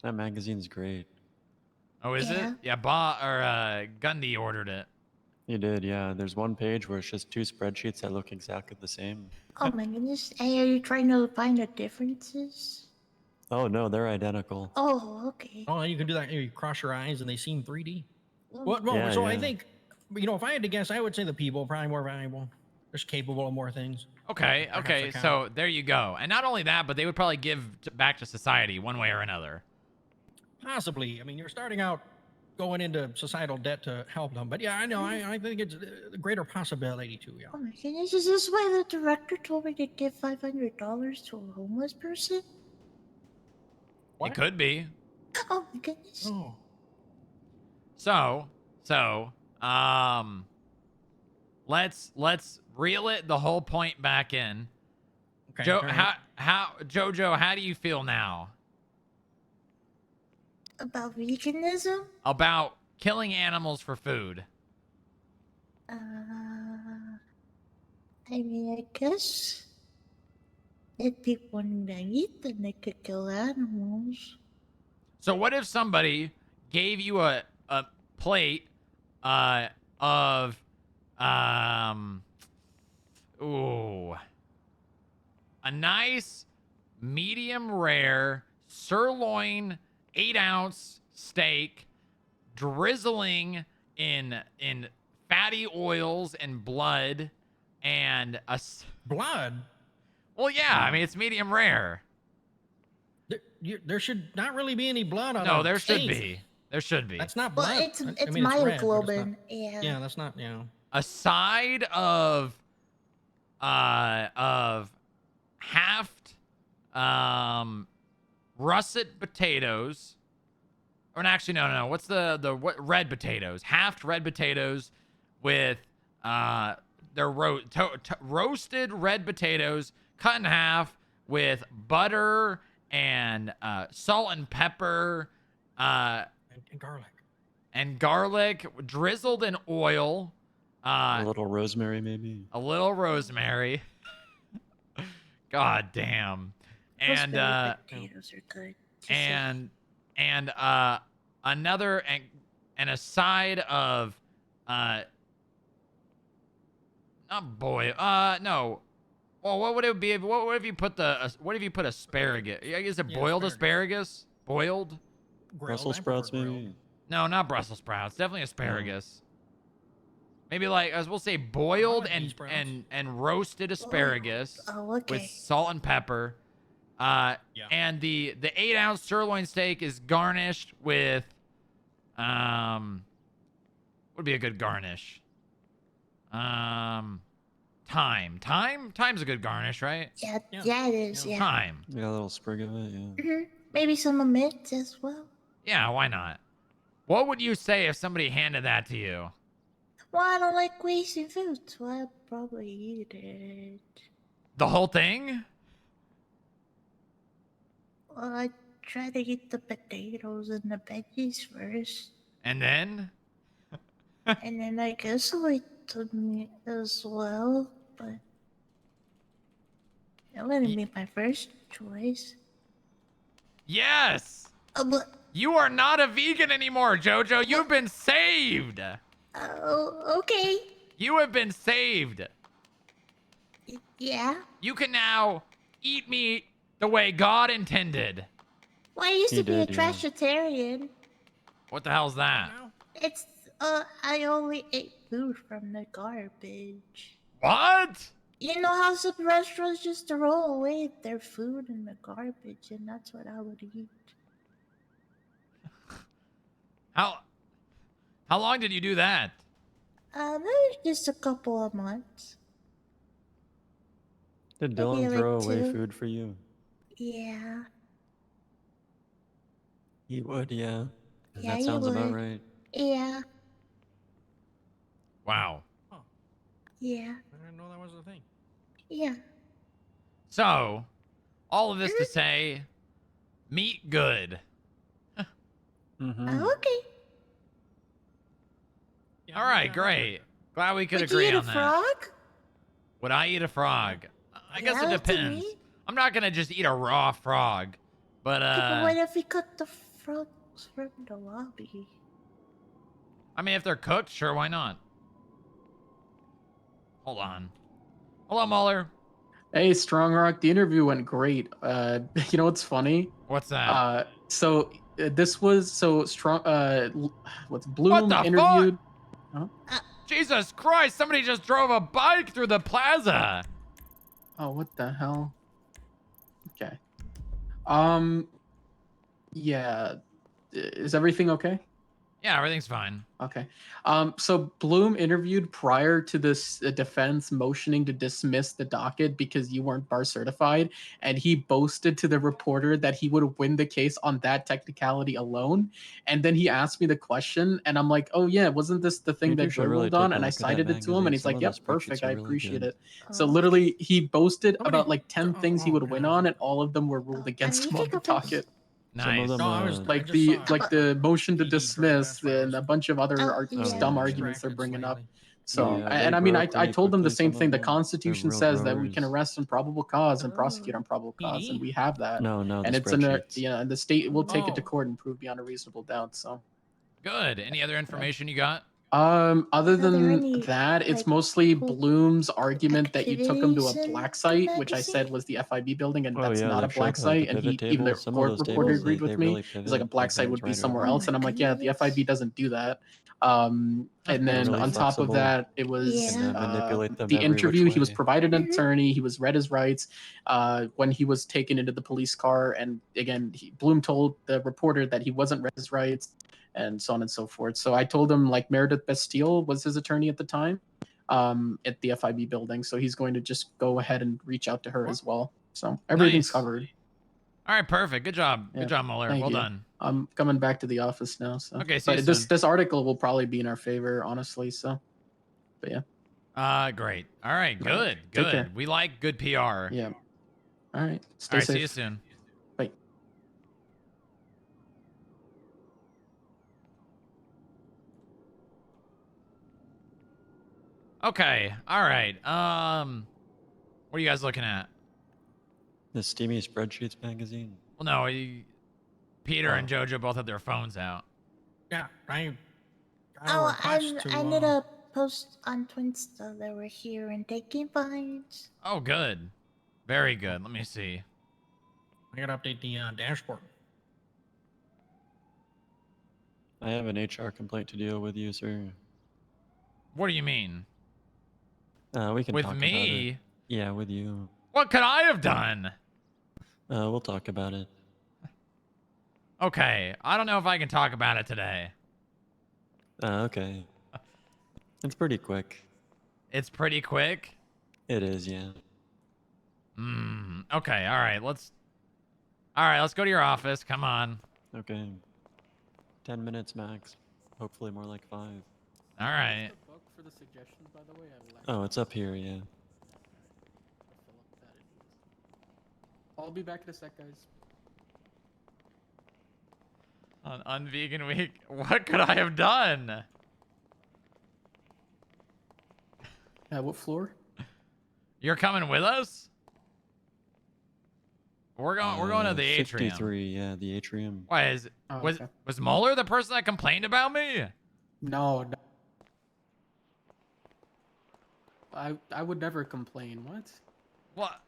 that magazine's great. Oh, is it? Yeah, Gundy ordered it. He did, yeah. There's one page where it's just two spreadsheets that look exactly the same. Oh my goodness. Hey, are you trying to find the differences? Oh no, they're identical. Oh, okay. Oh, you can do that. You cross your eyes and they seem 3D. Yeah, I think, if I had to guess, I would say the people are probably more valuable. They're capable of more things. Okay, so there you go. And not only that, but they would probably give back to society one way or another. Possibly. I mean, you're starting out going into societal debt to help them. But yeah, I know. I think it's a greater possibility too. Yeah. Oh my goodness, is this why the director told me to give $500 to a homeless person? It could be. Oh my goodness. Oh. So, let's reel it the whole point back in. Okay. Right. Jojo, how do you feel now? About veganism? About killing animals for food? I mean, I guess if people need to eat, then they could kill animals. So what if somebody gave you a plate of a nice medium rare sirloin 8-ounce steak drizzling in fatty oils and blood and blood? Well, yeah, I mean it's medium rare. There should not really be any blood on. No, there should be. There should be. That's not blood. Well, it's I mean, myoglobin. It's red, yeah, that's not. Yeah. A side of halved russet potatoes, or actually no. What's what red potatoes? Halved red potatoes with they're roasted red potatoes cut in half with butter and salt and pepper. And garlic drizzled in oil. A little rosemary, maybe. A little rosemary. God damn. And potatoes are good. and another and a side of not boil. No. Well, what would it be? What if you put asparagus? Is it boiled asparagus? Boiled? Brussels sprouts, maybe. No, not Brussels sprouts. Definitely asparagus. Maybe like we'll say boiled and roasted asparagus with salt and pepper. And the 8-ounce sirloin steak is garnished with would be a good garnish. Thyme. Thyme's a good garnish, right? Yeah, it is. Yeah. Thyme. Yeah, a little sprig of it. Yeah. Maybe some mint as well. Yeah, why not? What would you say if somebody handed that to you? Well, I don't like wasting food, so I'll probably eat it. The whole thing? Well, I try to eat the potatoes and the veggies first. And then? And then I guess I'll eat the meat as well, but that wouldn't be my first choice. Yes! But You are not a vegan anymore, Jojo. You've been saved. oh, okay. You have been saved. Yeah. You can now eat meat the way God intended. Well, I used He to be a did, yeah. trashitarian. What the hell's that? It's I only ate food from the garbage. What? You know how some restaurants just throw away their food in the garbage, and that's what I would eat. How long did you do that? Maybe just a couple of months. Did Maybe Dylan like throw away 2. food for you? Yeah. He would, yeah. Yeah, That he sounds about would. right. Yeah. Wow. Yeah. I didn't know that was a thing. Yeah. So, all of this to say, meat good. Okay. All right, great. Glad we could Would agree you eat on a that. frog? Would I eat a frog? I guess Yeah, it up to depends. me. I'm not gonna just eat a raw frog, but But what if we cook the frogs from the lobby? I mean, if they're cooked, sure, why not? Hold on. Hello, Mueller. Hey, Strongrock, the interview went great. You know what's funny? What's that? This was strong. What's Bloom What the interviewed? Jesus Christ! Somebody just drove a bike through the plaza. Oh, what the hell? Okay. Yeah. Is everything okay? Yeah, everything's fine. Okay. So Bloom interviewed prior to this defense motioning to dismiss the docket because you weren't bar certified, and he boasted to the reporter that he would win the case on that technicality alone. And then he asked me the question, and I'm like, "Oh yeah, wasn't this the thing You that should Joy really ruled on?" take a And I look at that cited it to him, magazine. and he's Some like, of "Yep, those spreadsheets perfect. are I really appreciate good. it." So literally, he boasted Somebody- about like 10 things he would win on, and all of them were ruled against him on the docket. Some of them, I Like just saw like the motion to dismiss and a bunch of other dumb yeah. arguments they're bringing up. So, Yeah, and they I mean, grow I up pretty told them the quickly, same some of thing. The them. Constitution They're real says that we can growers. arrest on probable cause and prosecute on probable cause, and we have that. No, and the it's in a spreadsheets. yeah, and the state will take it to Oh. court and prove beyond a reasonable doubt. So, Good. Any other information you got? other Are there than any, that, it's like, mostly Bloom's argument that you took him to a activities in black the site, which I said magazine? was the FIB building, and Oh that's yeah, not a they've black showed like the site. And pivot even the tables. Some of court those reporter tables, agreed they with me. really He's like, pivot a black like site the would be right somewhere order. else, and I'm like, yeah, the FIB doesn't do that. And They're then really on top of flexible. that, it was You can manipulate them the every which interview. He was way. provided an attorney. He was read his rights when he was taken into the police car. And again, Bloom told the reporter that he wasn't read his rights, and so on and so forth. So I told him like Meredith Bastille was his attorney at the time at the FIB building. So he's going to just go ahead and reach out to her as well. So everything's Nice. covered. All right, perfect. Good job. Yeah, Good job, Mueller. thank Well you. done. I'm coming back to the office now. So Okay, see you but this soon. this article will probably be in our favor, honestly. So, but yeah. Great. All right, All right, good, take good. care. We like good PR. Yeah. All right. Stay All right, safe. see you soon. Bye. Okay. All right. What are you guys looking at? The Steamy Spreadsheets magazine. Well, no, Peter Oh. and JoJo both have their phones out. Yeah, I Oh, request I to, did a post on Twinsta that we're here and taking fines. Oh, good. Very good. Let me see. I gotta update the dashboard. I have an HR complaint to deal with you, sir. What do you mean? We can With talk me? about it. Yeah, with you. What could I have done? We'll talk about it. Okay. I don't know if I can talk about it today. Okay. It's pretty quick. It's pretty quick? It is, yeah. Okay. All right. Let's go to your office. Come on. Okay. 10 minutes max. Hopefully more like 5. All right. for the suggestions, by the way. Oh, it's up here, yeah. I'll be back in a sec, guys. On vegan week, what could I have done? What floor? You're coming with us? We're going to the atrium. 53, yeah, the atrium. Why Oh, was okay. was Mueller the person that complained about me? No. I would never complain. What? What?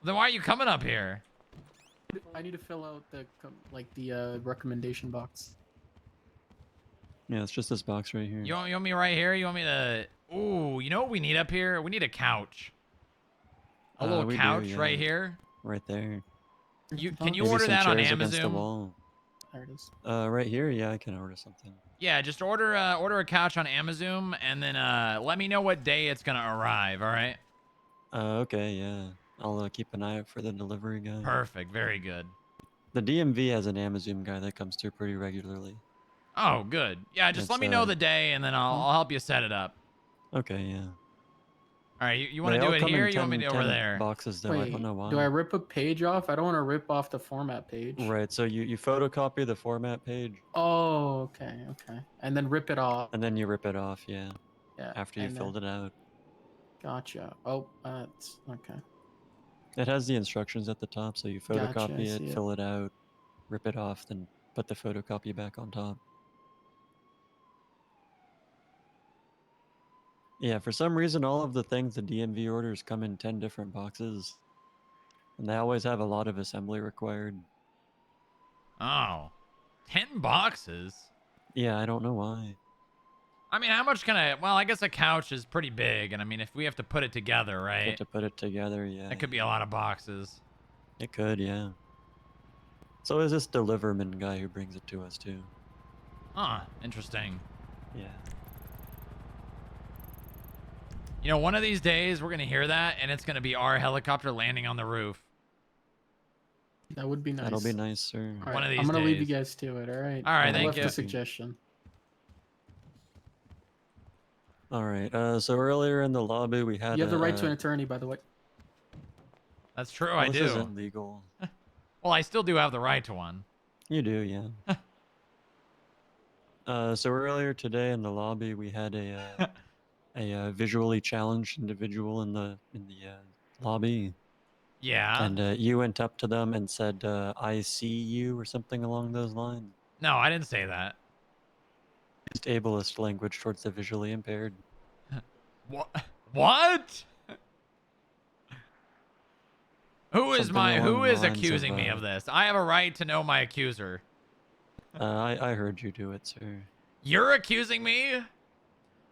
Then why are you coming up here? I need to fill out the recommendation box. Yeah, it's just this box right here. You want me right here? You want me to? Ooh, you know what we need up here? We need a couch. A little we do, couch yeah. right here. Right there. Can you Maybe order some that on chairs against the Amazon? wall. There it is. Right here, yeah, I can order something. Yeah, just order a couch on Amazon and then let me know what day it's gonna arrive. All right. Okay, yeah. I'll keep an eye out for the delivery guy. Perfect. Very good. The DMV has an Amazon guy that comes through pretty regularly. Oh, good. Yeah, just let me know the day and then I'll help you set it up. Okay, yeah. All right, you want to do it here? Or you want me to over 10 there? boxes though. Wait, I don't know why. do I rip a page off? I don't want to rip off the format page. Right, so you photocopy the format page. Oh, okay. And then rip it off. And then you rip it off, yeah. Yeah. After you filled it out. Gotcha. Oh, that's okay. It has the instructions at the top, so you Gotcha, I photocopy see it. fill it out, rip it off, then put the photocopy back on top. Yeah, for some reason, all of the things the DMV orders come in 10 different boxes. And they always have a lot of assembly required. Oh, 10 boxes? Yeah, I don't know why. I mean, how much can I... Well, I guess a couch is pretty big, and I mean, if we have to put it together, You right? have to put it together, yeah. That could be a lot of boxes. It could, yeah. So is this deliverman guy who brings it to us, too. Huh, interesting. Yeah. You know, one of these days, we're going to hear that, and it's going to be our helicopter landing on the roof. That would be nice. That'll be nice, sir. All One of right, these I'm gonna leave you days. guys to it. All right. All right, I thank left you. the suggestion. All right, so earlier in the lobby, we had You have the right to an attorney, by the way. That's true, well, I this do. isn't legal. Well, I still do have the right to one. You do, yeah. So earlier today in the lobby, we had a visually challenged individual in the lobby. Yeah. And you went up to them and said, "I see you" or something along those lines. No, I didn't say that. Used ableist language towards the visually impaired. What? What? Who is Something along who the is lines accusing me of this? I have a right to know my accuser. I heard you do it, sir. You're accusing me?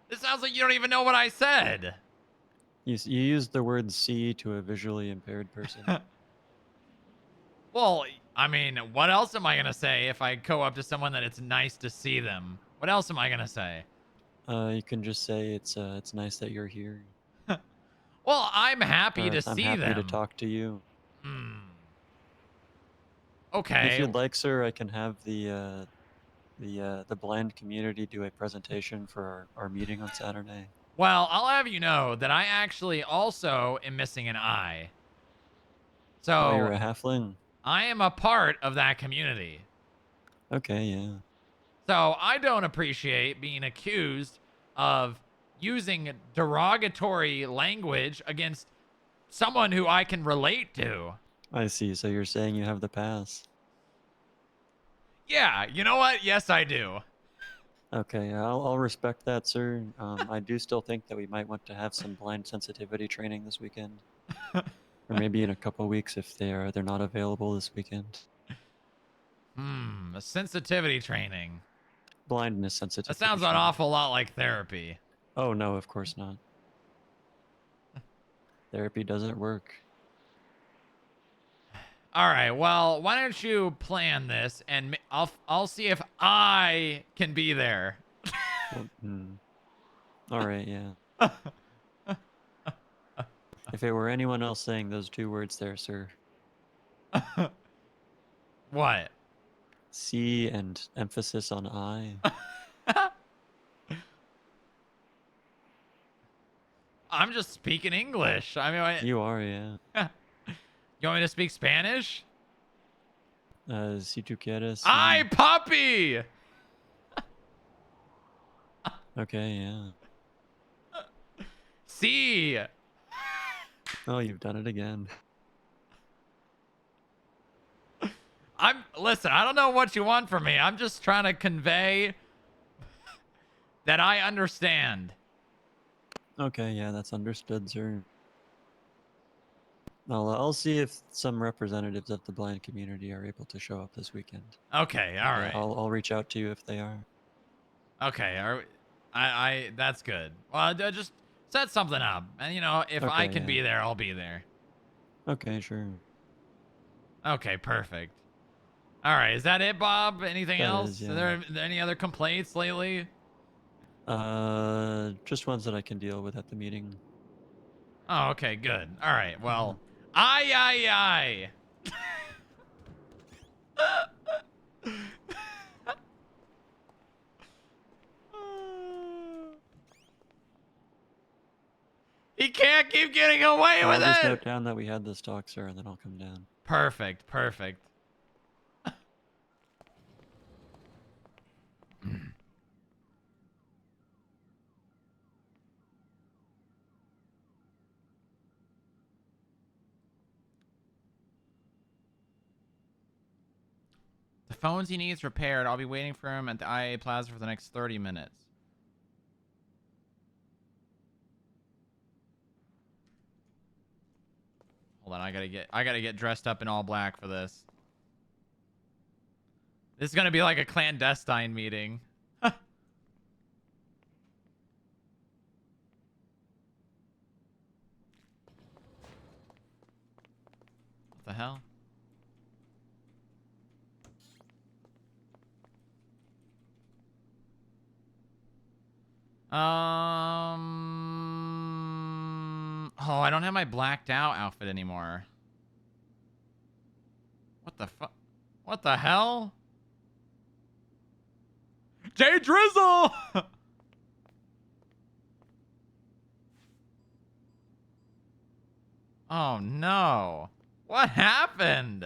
This sounds like you don't even know what I said. You used the word "see" to a visually impaired person. Well, I mean, what else am I gonna say if I go up to someone that it's nice to see them? What else am I gonna say? You can just say it's nice that you're here. Well, I'm happy Or, to I'm see happy them. to talk to you. Okay. If you'd like, sir, I can have the blind community do a presentation for our meeting on Saturday. Well, I'll have you know that I actually also am missing an eye. So Oh, you're a halfling? I am a part of that community. Okay, yeah. So I don't appreciate being accused of using derogatory language against someone who I can relate to. I see. So you're saying you have the pass? Yeah, you know what? Yes, I do. Okay, I'll respect that, sir. I do still think that we might want to have some blind sensitivity training this weekend, or maybe in a couple weeks if they're not available this weekend. A sensitivity training. Blindness sensitivity. That sounds an awful lot like therapy. Oh no, of course not. Therapy doesn't work. All right. Well, why don't you plan this, and I'll see if I can be there. All right, yeah. If it were anyone else saying those two words there, sir. What? C and emphasis on I. I'm just speaking English. I mean, You are, yeah. you want me to speak Spanish? Si tú quieres. Ay, puppy! Okay, yeah. See. Oh, you've done it again. Listen, I don't know what you want from me. I'm just trying to convey that I understand. Okay, yeah, that's understood, sir. I'll see if some representatives of the blind community are able to show up this weekend. Okay, all right. I'll reach out to you if they are. Okay, that's good. Well, just set something up, and if I Okay, can yeah. be there, I'll be there. Okay, sure. Okay, perfect. All right, is that it, Bob? Anything That else? is, yeah. Are there any other complaints lately? Just ones that I can deal with at the meeting. Oh, okay, good. All right, well, aye. He can't keep getting away I'll with just it. note down that we had this talk, sir, and then I'll come down. Perfect. The phones he needs repaired. I'll be waiting for him at the IA Plaza for the next 30 minutes. Hold on, I gotta get dressed up in all black for this. This is gonna be like a clandestine meeting. What the hell? Oh, I don't have my blacked out outfit anymore. What the fuck? What the hell? Jay Drizzle! Oh no. What happened?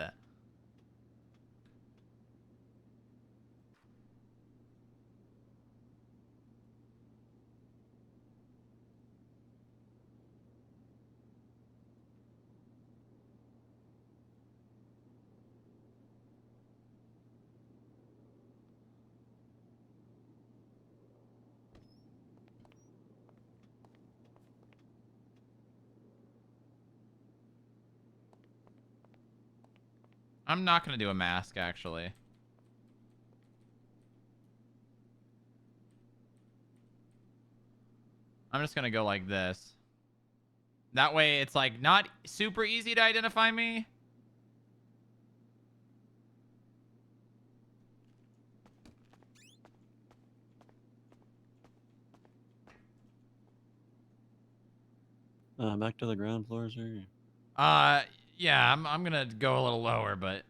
I'm not gonna do a mask, actually. I'm just gonna go like this. That way it's like not super easy to identify me. Back to the ground floor, sir. Yeah, I'm gonna go a little lower, but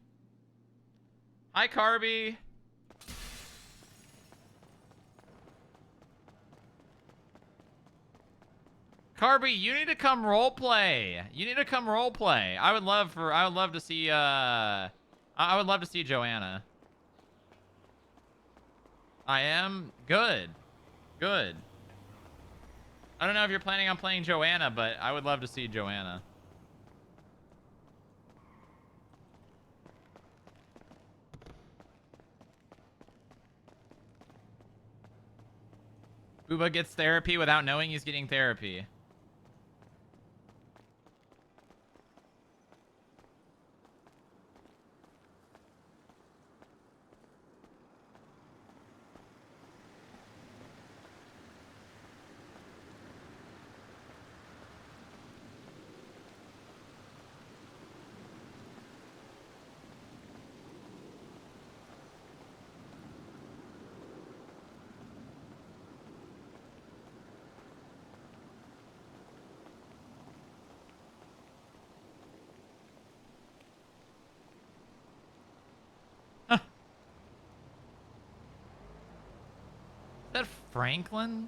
hi, Carby. Carby, you need to come roleplay. You need to come roleplay. I would love to see I would love to see Joanna. I am good. Good. I don't know if you're planning on playing Joanna, but I would love to see Joanna. Booba gets therapy without knowing he's getting therapy. Is that Franklin?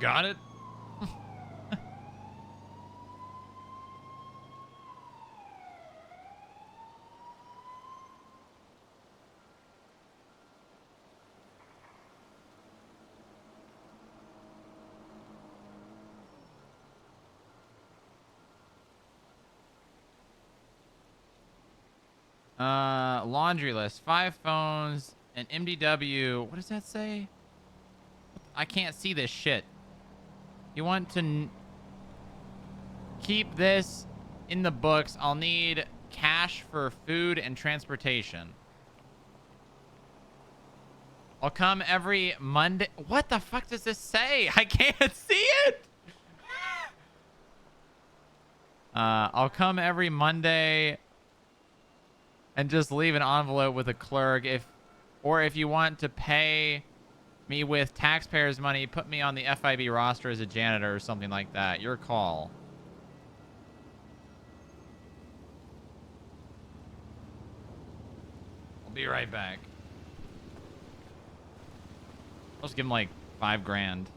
got it. Laundry list. 5 phones, an MDW. What does that say? I can't see this shit. You want to keep this in the books. I'll need cash for food and transportation. I'll come every Monday. What the fuck does this say? I can't see it. I'll come every Monday and just leave an envelope with a clerk. If you want to pay me with taxpayers' money, put me on the FIB roster as a janitor or something like that. Your call. I'll be right back. I'll just give him like 5 grand.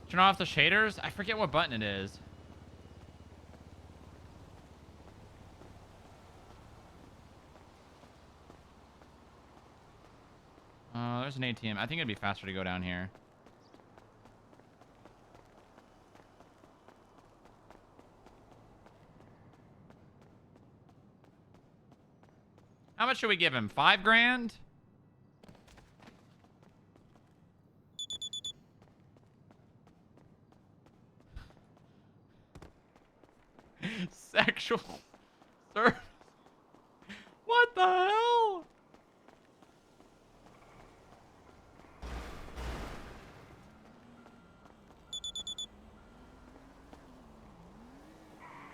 Turn off the shaders? I forget what button it is. There's an ATM. I think it'd be faster to go down here. How much should we give him? 5 grand? Sexual service. What the hell?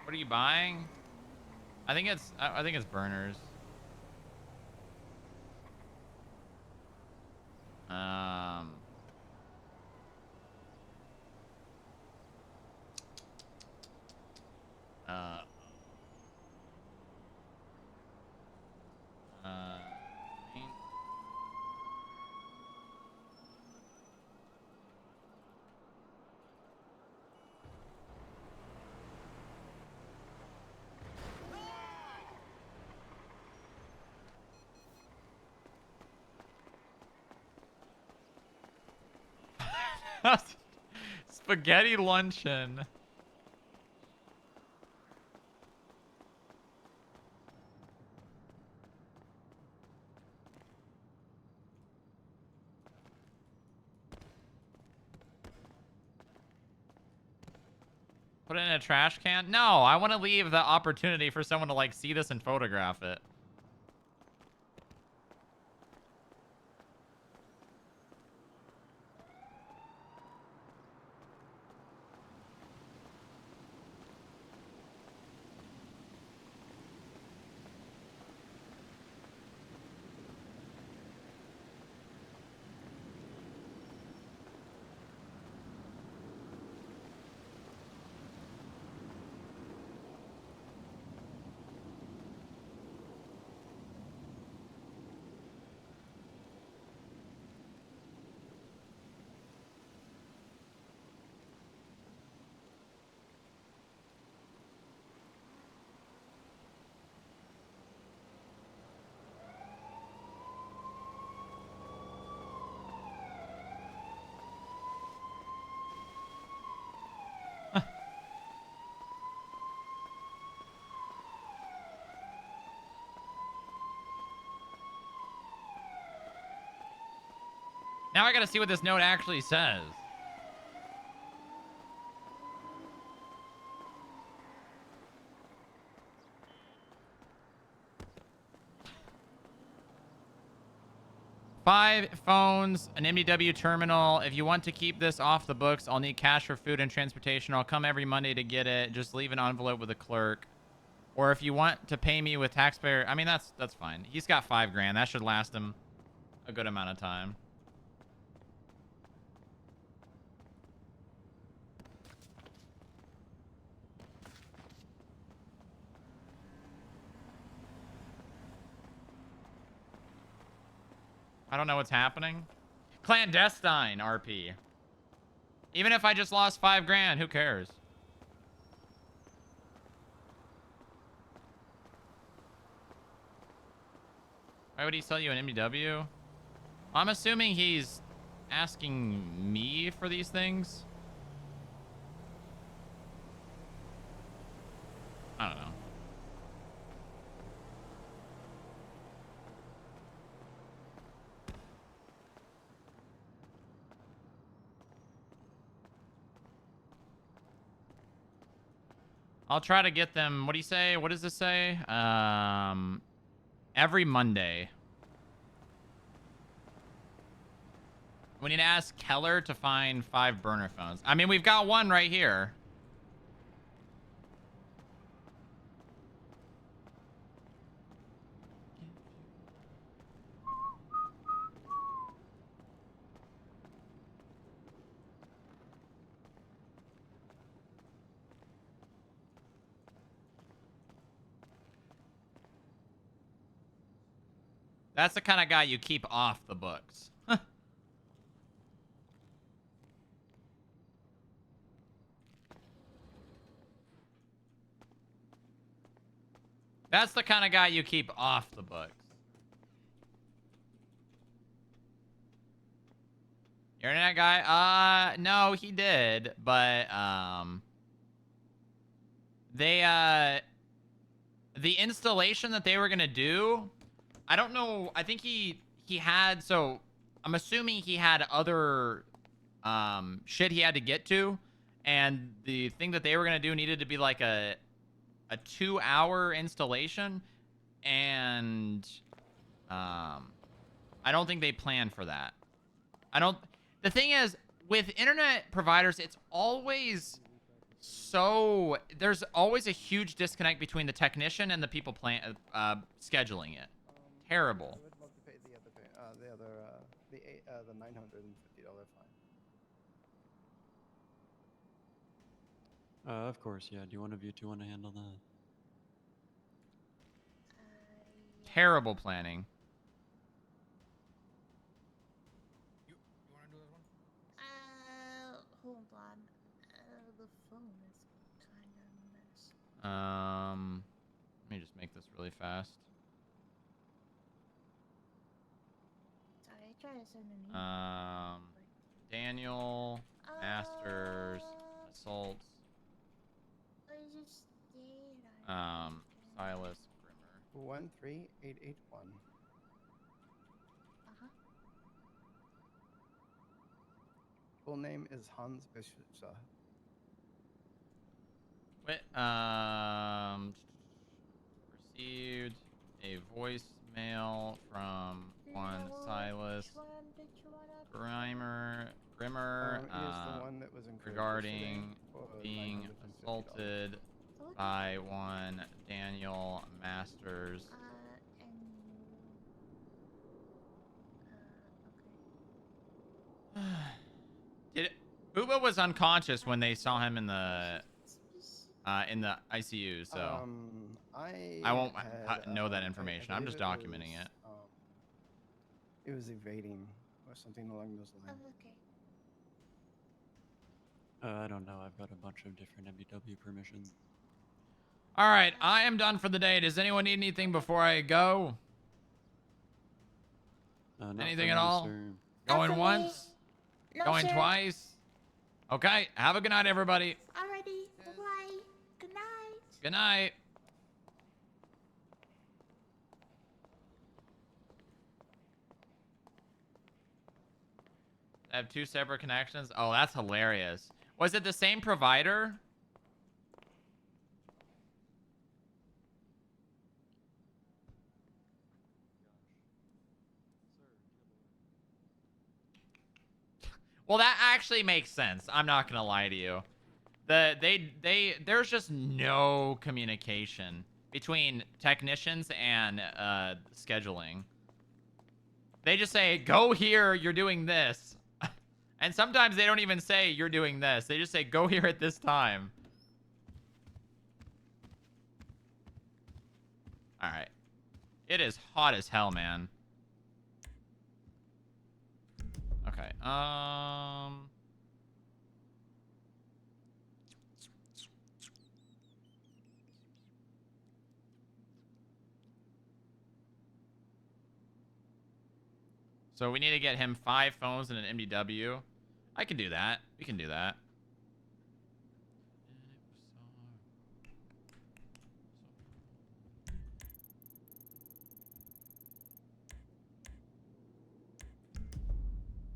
What are you buying? I think it's burners. Spaghetti luncheon. Put it in a trash can? No, I want to leave the opportunity for someone to like see this and photograph it. Now I gotta see what this note actually says. Five phones, an MDW terminal. If you want to keep this off the books, I'll need cash for food and transportation. I'll come every Monday to get it. Just leave an envelope with a clerk. Or if you want to pay me with taxpayer, I mean, that's fine. He's got 5 grand. That should last him a good amount of time. I don't know what's happening. Clandestine RP. Even if I just lost 5 grand, who cares? Why would he sell you an MDW? I'm assuming he's asking me for these things. I don't know. I'll try to get them. What do you say? What does this say? Every Monday. We need to ask Keller to find 5 burner phones. I mean, we've got one right here. That's the kind of guy you keep off the books. That's the kind of guy you keep off the books. Your internet guy? No, he did, but they the installation that they were gonna do, I don't know. I think he had, so I'm assuming he had other shit he had to get to, and the thing that they were gonna do needed to be like a 2-hour installation, and I don't think they planned for that. The thing is, with internet providers, it's always so, there's always a huge disconnect between the technician and the people scheduling it. Terrible. I would love to pay the $950 fine. Of course, yeah. Do one of you two want to handle that? Terrible planning. Hold on. The phone is kind of messed. Let me just make this really fast. Sorry, I tried to send an email. Daniel, Masters, Assault, I just did. Silas, 13881. Full name is Hans Bischutzer. Wait, received a voicemail from one Silas Grimmer, He is the one that was included regarding yesterday for being $950. assaulted by one Daniel Masters. Booba was unconscious when they saw him in the ICU, so I won't know that information. I'm just documenting it. It was evading or something along those lines. Okay. I don't know. I've got a bunch of different MBW permissions. All right, I am done for the day. Does anyone need anything before I go? Anything at all? Going once? No, Going sir. twice? Okay, have a good night, everybody. Alrighty. Bye-bye. Good night. Good night. I have 2 separate connections. Oh, that's hilarious. Was it the same provider? Well, that actually makes sense. I'm not gonna lie to you. There's just no communication between technicians and scheduling. They just say, go here, you're doing this. And sometimes they don't even say you're doing this. They just say, go here at this time. All right. It is hot as hell, man. So we need to get him 5 phones and an MDW. I can do that. We can do that.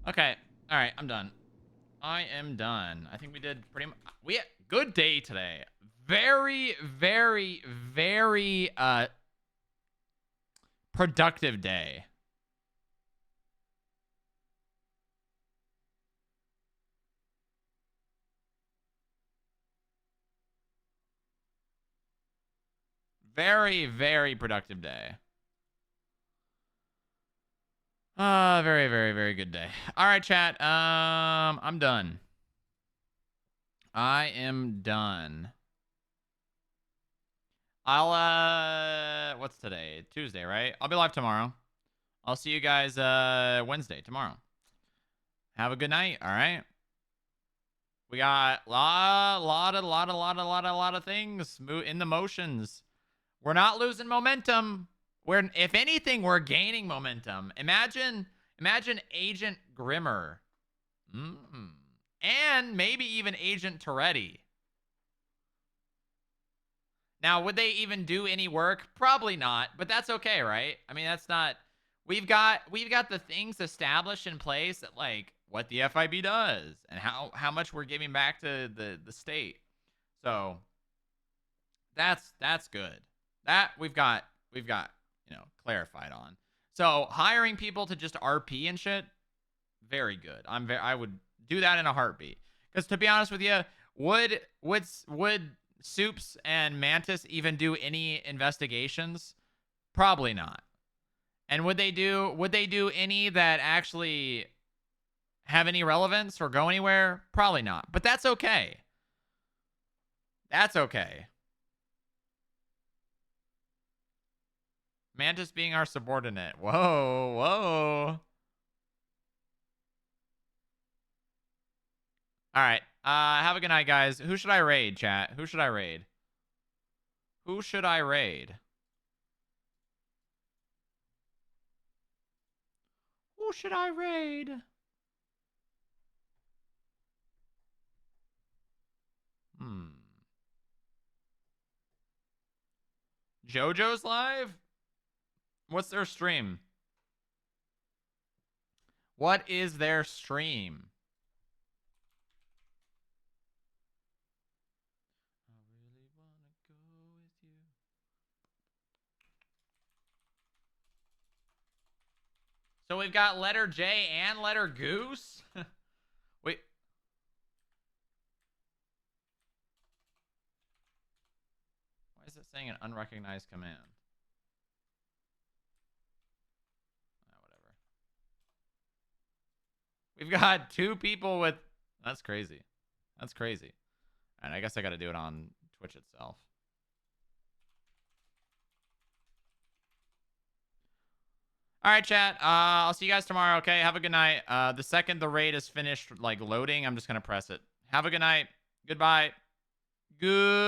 Okay. All right. I'm done. I am done. I think we did pretty much. We had good day today. Very, very, very productive day. Very, very productive day. Very, very, very good day. All right, chat. I'm done. I am done. I'll what's today? Tuesday, right? I'll be live tomorrow. I'll see you guys Wednesday, tomorrow. Have a good night, all right? We got a lot of things in the motions. We're not losing momentum. If anything, we're gaining momentum. Imagine Agent Grimmer. And maybe even Agent Toretti. Now, would they even do any work? Probably not, but that's okay, right? I mean, that's not... We've got the things established in place that, like, what the FIB does and how much we're giving back to the state. So that's good. That we've got, clarified on. So hiring people to just RP and shit, very good. I would do that in a heartbeat. Because to be honest with you, would Soups and Mantis even do any investigations? Probably not. And would they do any that actually have any relevance or go anywhere? Probably not. But that's okay. That's okay. Mantis being our subordinate. Whoa, whoa. All right. Have a good night, guys. Who should I raid, chat? Who should I raid? Who should I raid? Who should I raid? JoJo's live? What's their stream? What is their stream? So we've got letter J and letter Goose? Wait. Why is it saying an unrecognized command? Whatever. We've got 2 people with... That's crazy. That's crazy. And I guess I got to do it on Twitch itself. All right, chat. I'll see you guys tomorrow, okay? Have a good night. The second the raid is finished, like, loading, I'm just going to press it. Have a good night. Goodbye. Good.